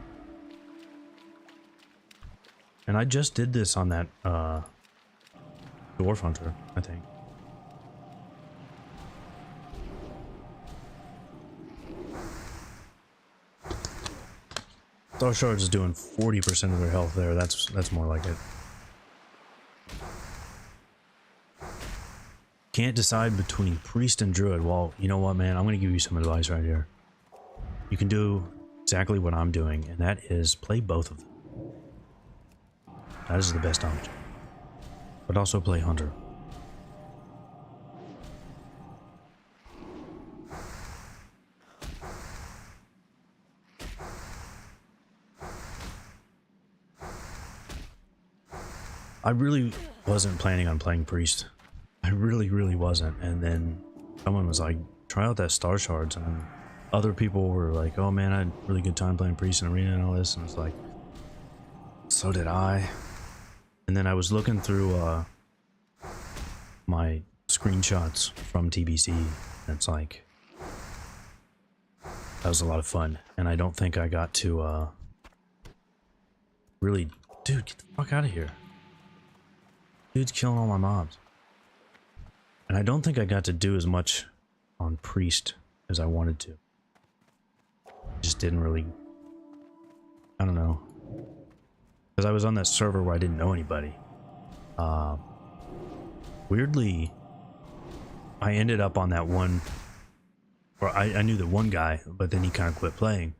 And I just did this on that Dwarf Hunter, I think. Starshards is doing 40% of their health there. That's more like it. Can't decide between priest and druid. Well, you know what, man? I'm going to give you some advice right here. You can do exactly what I'm doing, and that is play both of them. That is the best option. But also play hunter. I really wasn't planning on playing priest. I really wasn't. And then someone was like, try out that Starshards, and other people were like, oh man, I had a really good time playing priest and arena and all this, and it's like, so did I. And then I was looking through my screenshots from TBC, and it's like, that was a lot of fun. And I don't think I got to really, dude, get the fuck out of here. Dude's killing all my mobs. And I don't think I got to do as much on priest as I wanted to. Just didn't really, I don't know, because I was on that server where I didn't know anybody. Weirdly, I ended up on that one, or I knew the one guy, but then he kind of quit playing,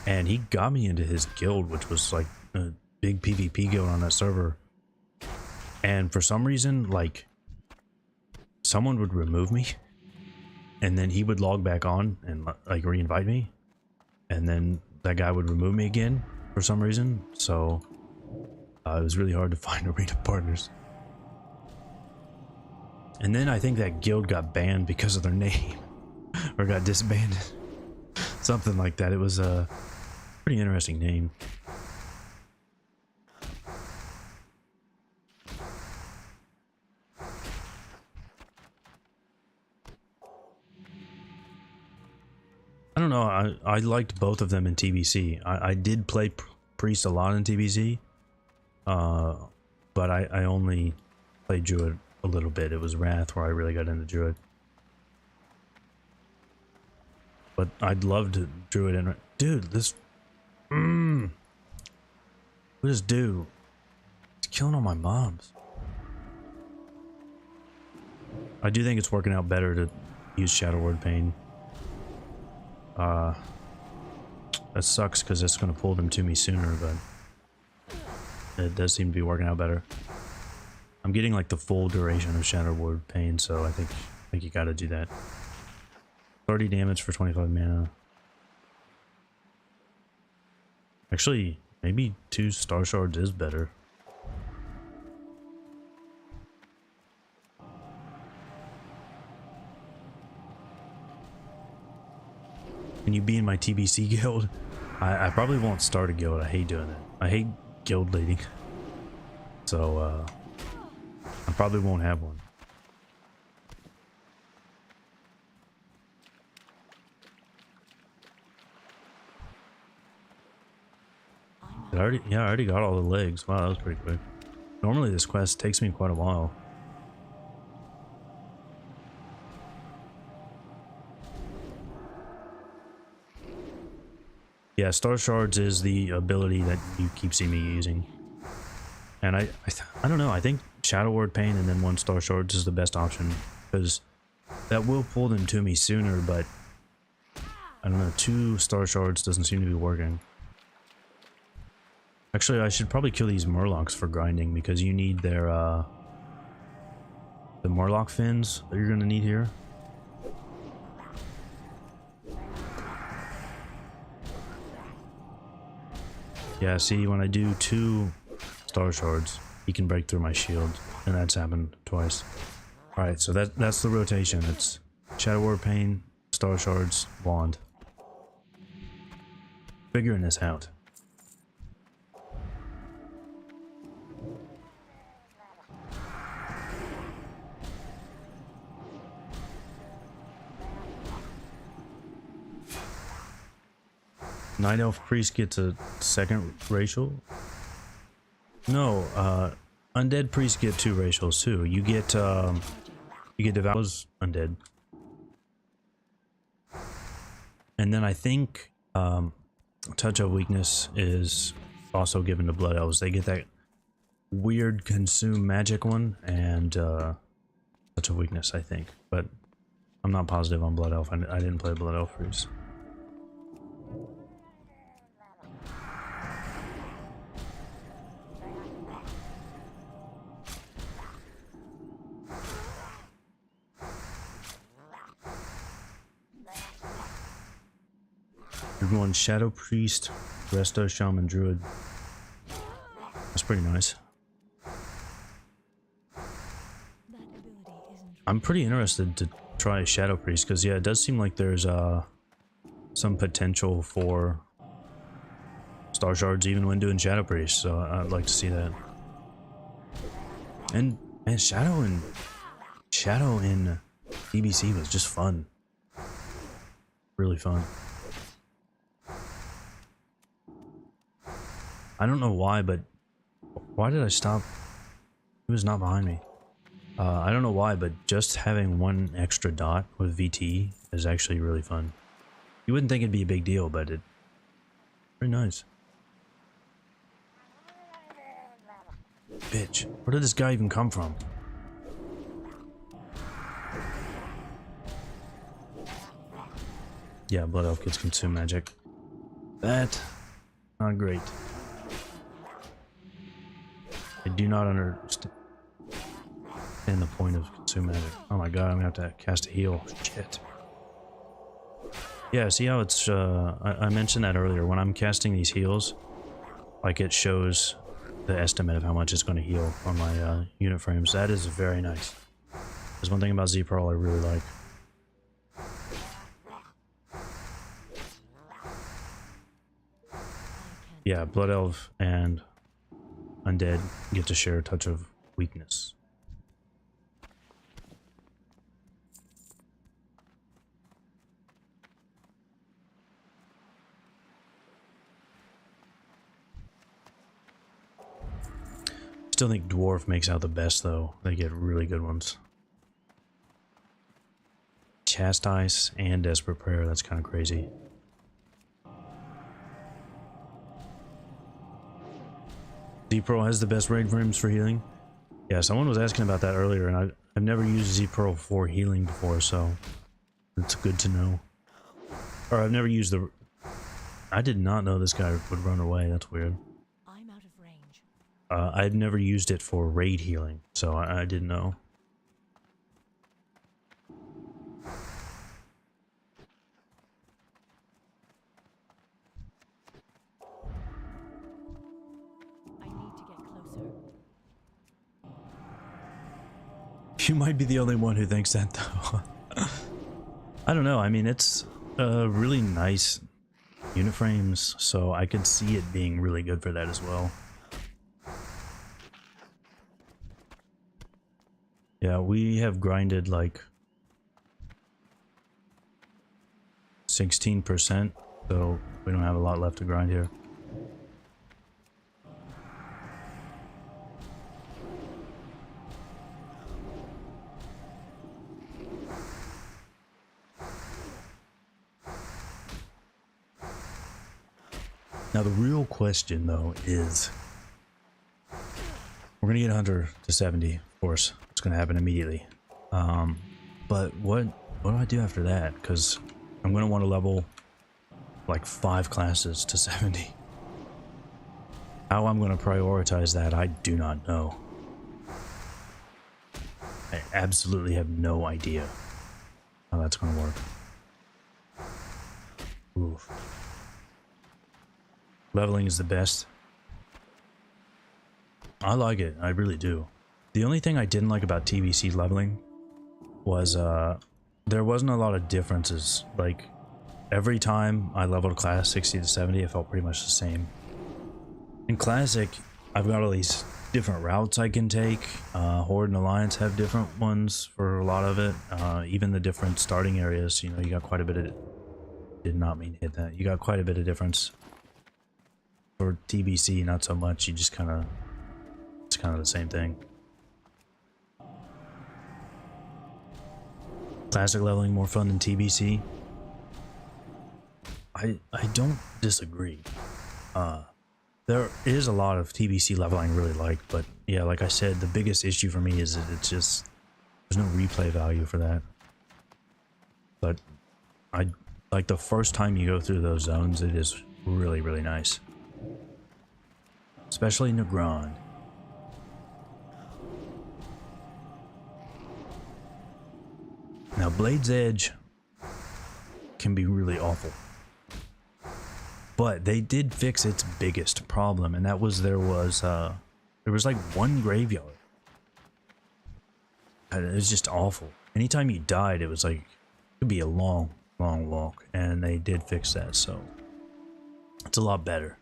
and he got me into his guild, which was like a big PvP guild on that server. And for some reason, like, someone would remove me, and then he would log back on and like re-invite me, and then that guy would remove me again for some reason. So it was really hard to find arena partners. And then I think that guild got banned because of their name. or got disbanded. Something like that. It was a pretty interesting name. I don't know. I liked both of them in TBC. I did play Priest a lot in TBC, but I only played Druid a little bit. It was Wrath where I really got into Druid. But I'd loved Druid and dude, this what does do? It's killing all my mobs. I do think it's working out better to use Shadow Word Pain. That sucks because it's going to pull them to me sooner, but it does seem to be working out better. I'm getting like the full duration of Shadow Word Pain, so I think you got to do that. 30 damage for 25 mana. Actually, maybe 2 Starshards is better. Can you be in my TBC guild? I probably won't start a guild. I hate doing that. I hate guild leading. So, I probably won't have one. I already got all the legs. Wow, that was pretty quick. Normally this quest takes me quite a while. Yeah, Starshards is the ability that you keep seeing me using. And I don't know, I think Shadow Word Pain and then 1 Starshards is the best option. Because that will pull them to me sooner, but I don't know, 2 Starshards doesn't seem to be working. Actually, I should probably kill these Murlocs for grinding because you need their, the Murloc fins that you're gonna need here. Yeah, see, when I do 2 Starshards, he can break through my shield, and that's happened twice. Alright, so that's the rotation. It's Shadow Word Pain, Starshards, Wand. Figuring this out. Night Elf Priest gets a 2nd racial. No, Undead Priests get 2 racials too. You get Devour's Undead. And then I think Touch of Weakness is also given to Blood Elves. They get that weird consume magic one and Touch of Weakness, I think. But I'm not positive on Blood Elf. I didn't play Blood Elf Priest. You're going Shadow Priest, Resto, Shaman, Druid. That's pretty nice. I'm pretty interested to try Shadow Priest because yeah, it does seem like there's some potential for Starshards even when doing Shadow Priest, so I'd like to see that. And man, Shadow in TBC was just fun. Really fun. I don't know why, but why did I stop? He was not behind me. I don't know why, but just having 1 extra dot with VT is actually really fun. You wouldn't think it'd be a big deal, but it's pretty nice. Bitch, where did this guy even come from? Yeah, Blood Elf gets consume magic. That, not great. I do not understand the point of consume magic. Oh my god, I'm gonna have to cast a heal. Shit. Yeah, see how it's, I mentioned that earlier. When I'm casting these heals, like it shows the estimate of how much it's going to heal on my unit frames. That is very nice. There's one thing about Z-Pearl I really like. Yeah, Blood Elf and Undead get to share a touch of weakness. Still think Dwarf makes out the best though. They get really good ones. Chastise and Desperate Prayer, that's kind of crazy. Z-Pearl has the best raid frames for healing. Yeah, someone was asking about that earlier, and I've never used Z-Pearl for healing before, so it's good to know. Or I've never used the... I did not know this guy would run away, that's weird. I'm out of range. I've never used it for raid healing, so I didn't know. I need to get closer. You might be the only one who thinks that, though. I don't know. I mean, it's really nice unit frames, so I could see it being really good for that as well. Yeah, we have grinded like 16%, so we don't have a lot left to grind here. Now the real question though is, we're gonna get Hunter to 70, of course. It's gonna happen immediately. But what do I do after that? Because I'm gonna want to level like 5 classes to 70. How I'm gonna prioritize that, I do not know. I absolutely have no idea how that's gonna work. Oof. Leveling is the best. I like it, I really do. The only thing I didn't like about TBC leveling was there wasn't a lot of differences. Like every time I leveled a class 60 to 70, it felt pretty much the same. In Classic, I've got all these different routes I can take. Horde and Alliance have different ones for a lot of it. Even the different starting areas, you know, you got quite a bit of... Did not mean to hit that. You got quite a bit of difference. For TBC, not so much. You just kind of... It's kind of the same thing. Classic leveling more fun than TBC? I don't disagree. There is a lot of TBC leveling I really like, but yeah, like I said, the biggest issue for me is that it's just... There's no replay value for that. But I like the first time you go through those zones, it is really, really nice. Especially Negrand. Now, Blade's Edge can be really awful. But they did fix its biggest problem, and that was there was like one graveyard. And it was just awful. Anytime you died, it was like, it could be a long, long walk, and they did fix that, so it's a lot better.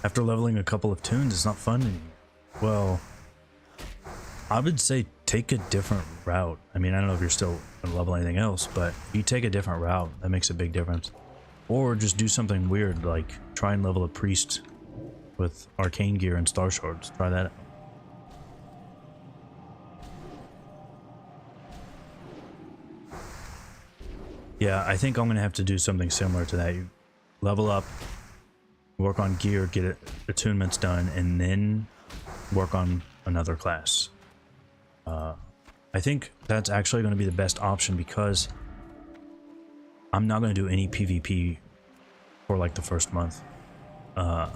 After leveling a couple of tunes, it's not fun anymore. Well, I would say take a different route. I mean, I don't know if you're still going to level anything else, but if you take a different route, that makes a big difference. Or just do something weird, like try and level a priest with arcane gear and Starshards. Try that out. Yeah, I think I'm going to have to do something similar to that. You level up, work on gear, get attunements done, and then work on another class. I think that's actually going to be the best option because I'm not going to do any PvP for like the first month. Now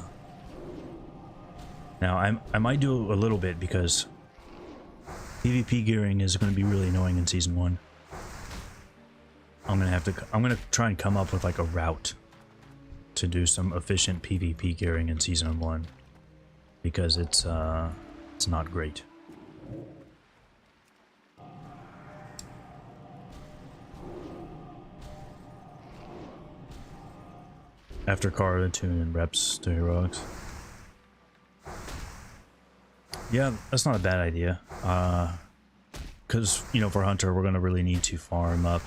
I might do a little bit because PvP gearing is going to be really annoying in Season 1. I'm going to try and come up with like a route to do some efficient PvP gearing in Season 1 because it's not great. After Kara, tune and reps to heroics. Yeah, that's not a bad idea. Because, you know, for Hunter, we're going to really need to farm up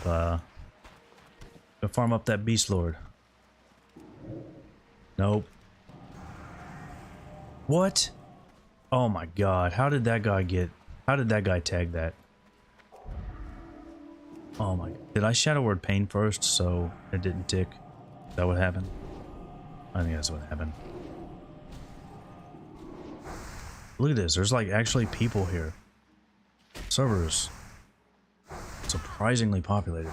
that Beast Lord. Nope. What? Oh my god, how did that guy tag that? Oh my, did I Shadow Word Pain first so it didn't tick? Is that what happened? I think that's what happened. Look at this, there's like actually people here. Servers. Surprisingly populated.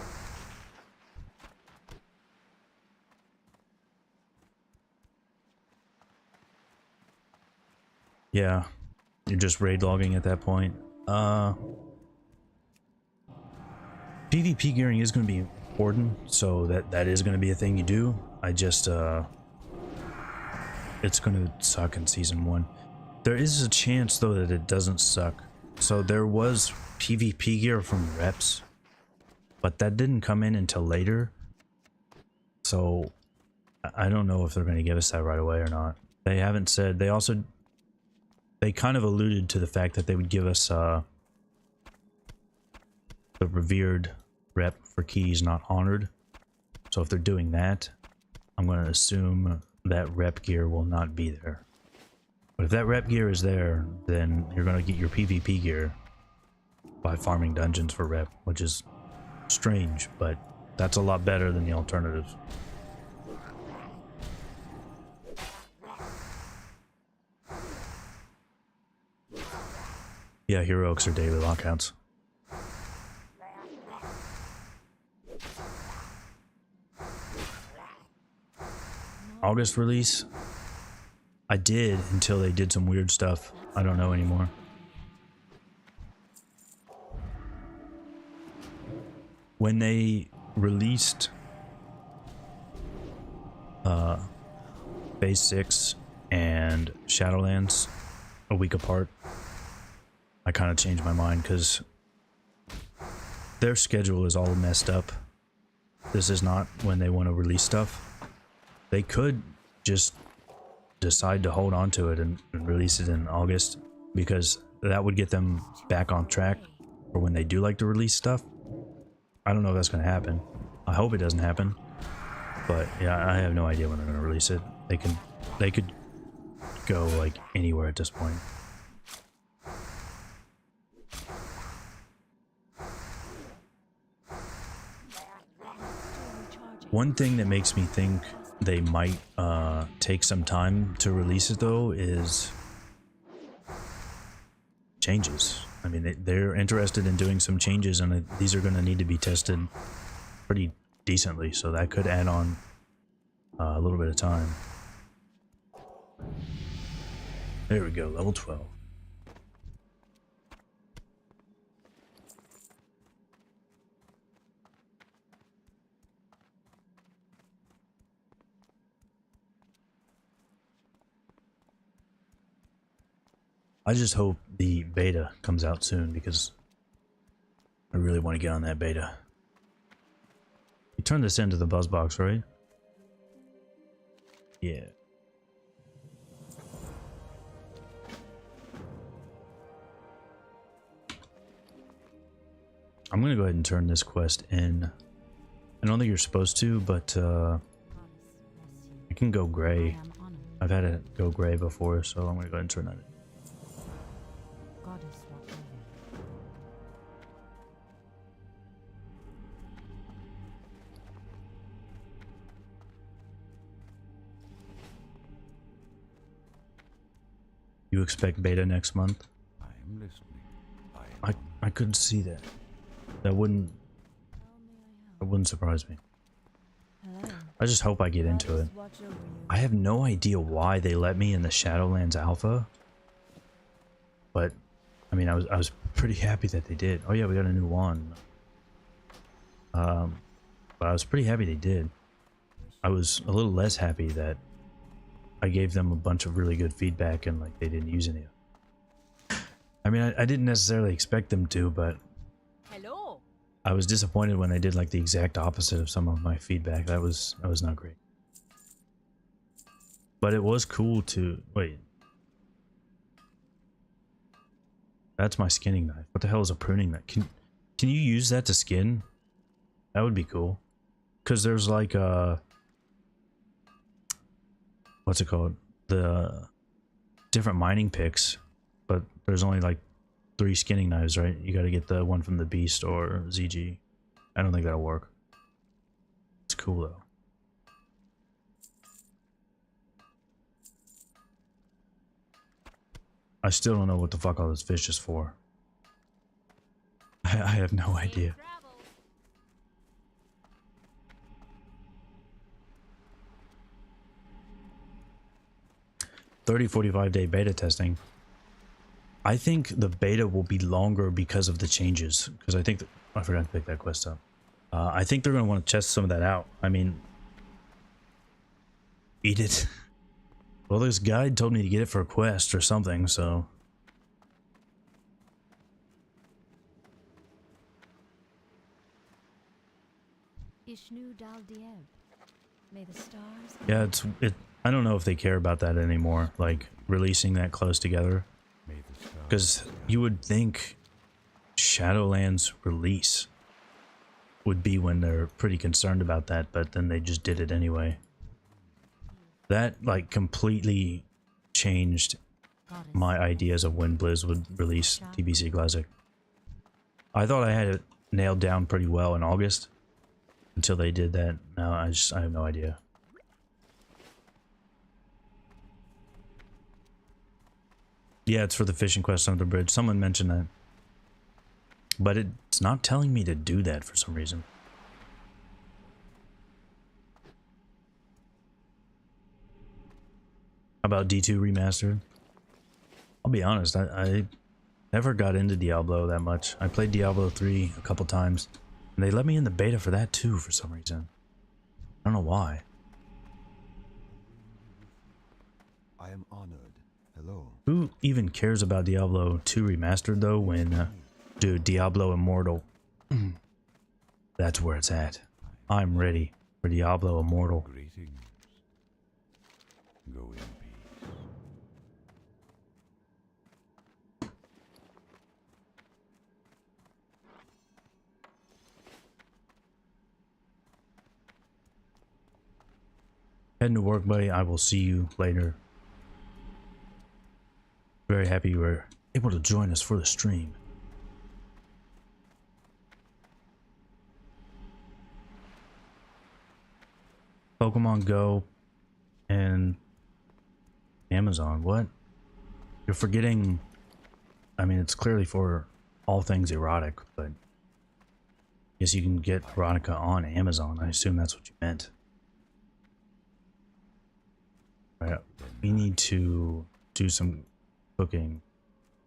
Yeah, you're just raid logging at that point. PvP gearing is going to be important, so that is going to be a thing you do. I just, it's going to suck in Season 1. There is a chance, though, that it doesn't suck. So there was PvP gear from reps, but that didn't come in until later. So I don't know if they're going to give us that right away or not. They haven't said. They kind of alluded to the fact that they would give us the revered rep for keys not honored. So if they're doing that, I'm going to assume that rep gear will not be there. But if that rep gear is there, then you're going to get your PvP gear by farming dungeons for rep, which is strange, but that's a lot better than the alternatives. Yeah, heroics are daily lockouts. August release? I did until they did some weird stuff. I don't know anymore. When they released Phase 6 and Shadowlands a week apart, I kind of changed my mind because their schedule is all messed up. This is not when they want to release stuff. They could just decide to hold on to it and release it in August, because that would get them back on track for when they do like to release stuff. I don't know if that's going to happen. I hope it doesn't happen. But yeah, I have no idea when they're going to release it. They could go like anywhere at this point. One thing that makes me think they might take some time to release it, though, is changes. I mean, they're interested in doing some changes, and these are going to need to be tested pretty decently, so that could add on a little bit of time. There we go, level 12. I just hope the beta comes out soon, because I really want to get on that beta. You turn this into the buzz box, right? Yeah. I'm gonna go ahead and turn this quest in. I don't think you're supposed to, but it can go gray. I've had it go gray before, so I'm gonna go ahead and turn that in. You expect beta next month? I am listening. I could see that. That wouldn't surprise me. I just hope I get into it. I have no idea why they let me in the Shadowlands alpha, but I mean, I was pretty happy that they did. Oh yeah, we got a new wand. But I was pretty happy they did. I was a little less happy that I gave them a bunch of really good feedback and like they didn't use any of it. I mean, I didn't necessarily expect them to, but Hello. I was disappointed when they did like the exact opposite of some of my feedback. That was not great. But it was cool to wait. That's my skinning knife. What the hell is a pruning knife? Can you use that to skin? That would be cool. Cause there's like what's it called? The different mining picks, but there's only like 3 skinning knives, right? You got to get the one from the Beast or ZG. I don't think that'll work. It's cool though. I still don't know what the fuck all this fish is for. I have no idea. 30-45 day beta testing. I think the beta will be longer because of the changes. Because I think I forgot to pick that quest up. I think they're going to want to test some of that out. I mean, eat it. Well, this guide told me to get it for a quest or something, so. Ishnu Dal Dieb. May the stars. Yeah, I don't know if they care about that anymore, like releasing that close together. May the stars Because you would think Shadowlands release would be when they're pretty concerned about that, but then they just did it anyway. That like completely changed my ideas of when Blizz would release TBC Classic. I thought I had it nailed down pretty well in August until they did that. Now I have no idea. Yeah, it's for the fishing quest under the bridge. Someone mentioned that. But it's not telling me to do that for some reason. How about D2 Remastered? I'll be honest, I never got into Diablo that much. I played Diablo 3 a couple times, and they let me in the beta for that too for some reason. I don't know why. I am honored. Hello. Who even cares about Diablo 2 Remastered though when, dude, Diablo Immortal. That's where it's at. I'm ready for Diablo Immortal. Greetings. Go in peace. Heading to work, buddy. I will see you later. Very happy you were able to join us for the stream. Pokemon Go and Amazon. What? You're forgetting. I mean, it's clearly for all things erotic, but I guess you can get erotica on Amazon. I assume that's what you meant. Right. We need to do some cooking.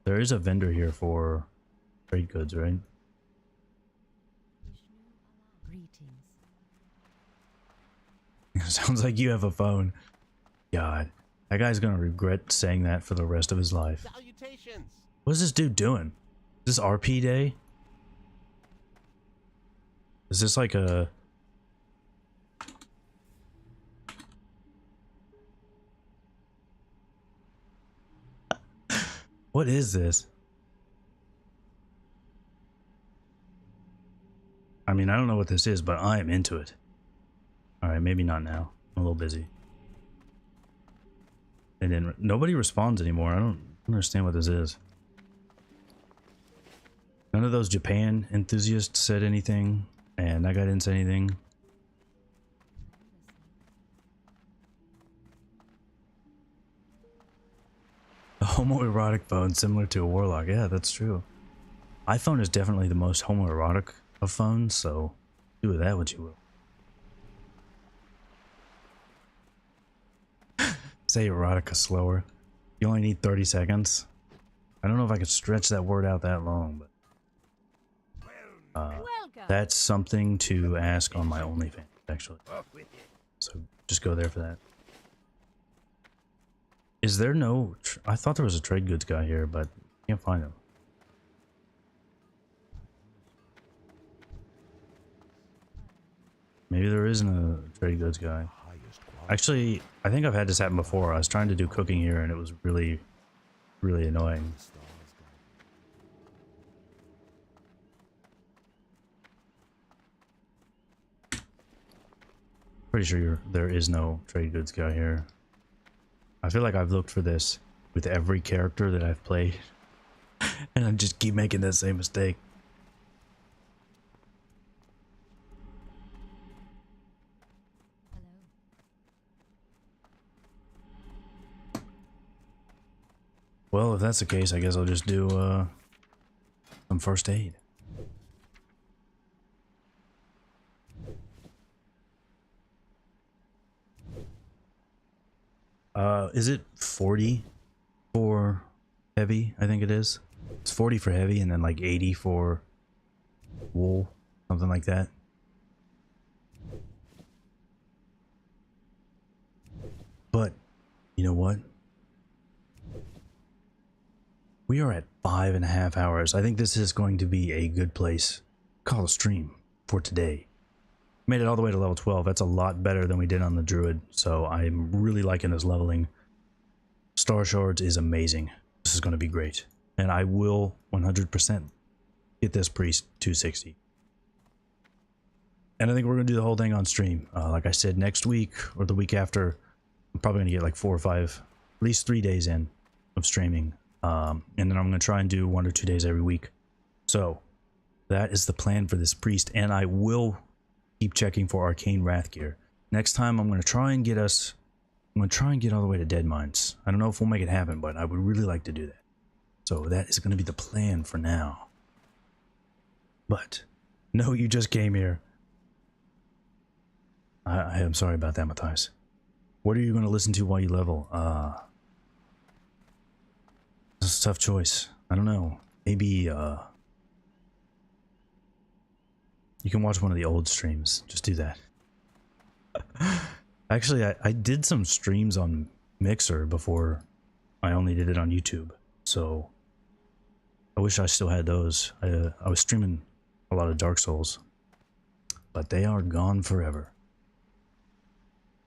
There is a vendor here for trade goods, right? Greetings. Sounds like you have a phone. God, that guy's gonna regret saying that for the rest of his life. Salutations! What's this dude doing? Is this RP day? Is this like a... What is this? I mean, I don't know what this is, but I am into it. Alright, maybe not now. I'm a little busy. And then nobody responds anymore. I don't understand what this is. None of those Japan enthusiasts said anything, and that guy didn't say anything. A homoerotic phone similar to a warlock. Yeah, that's true. iPhone is definitely the most homoerotic of phones, so do with that what you will. Say erotica slower. You only need 30 seconds. I don't know if I could stretch that word out that long, but that's something to ask on my OnlyFans, actually. So just go there for that. Is there no... I thought there was a trade goods guy here, but can't find him. Maybe there isn't a trade goods guy. Highest quality. Actually, I think I've had this happen before. I was trying to do cooking here and it was really, really annoying. The stars guide Pretty sure there is no trade goods guy here. I feel like I've looked for this with every character that I've played. And I just keep making that same mistake. Well, if that's the case, I guess I'll just do some first aid. Is it 40 for heavy? I think it is. It's 40 for heavy and then like 80 for wool, something like that. But you know what? We are at 5.5 hours. I think this is going to be a good place to call a stream for today. Made it all the way to level 12. That's a lot better than we did on the druid. So I'm really liking this leveling. Starshards is amazing. This is going to be great. And I will 100% get this priest 260. And I think we're going to do the whole thing on stream. Like I said, next week or the week after, I'm probably going to get like 4 or 5, at least 3 days in of streaming. And then I'm going to try and do 1 or 2 days every week. So that is the plan for this priest. And I will keep checking for arcane wrath gear. Next time I'm going to try and get us, I'm going to try and get all the way to Dead Mines. I don't know if we'll make it happen, but I would really like to do that. So that is going to be the plan for now. But no, you just came here. I am sorry about that, Matthias. What are you going to listen to while you level? It's a tough choice. I don't know. Maybe you can watch one of the old streams. Just do that. Actually, I did some streams on Mixer before I only did it on YouTube. So I wish I still had those. I was streaming a lot of Dark Souls, but they are gone forever.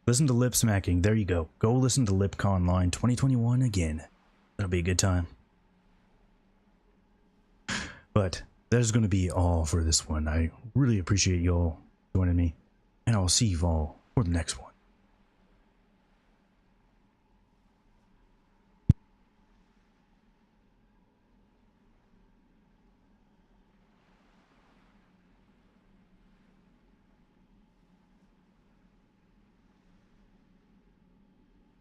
Listen to Lip Smacking. There you go. Go listen to LipCon Line 2021 again. That'll be a good time. But that is going to be all for this one. I really appreciate y'all joining me, and I'll see you all for the next one.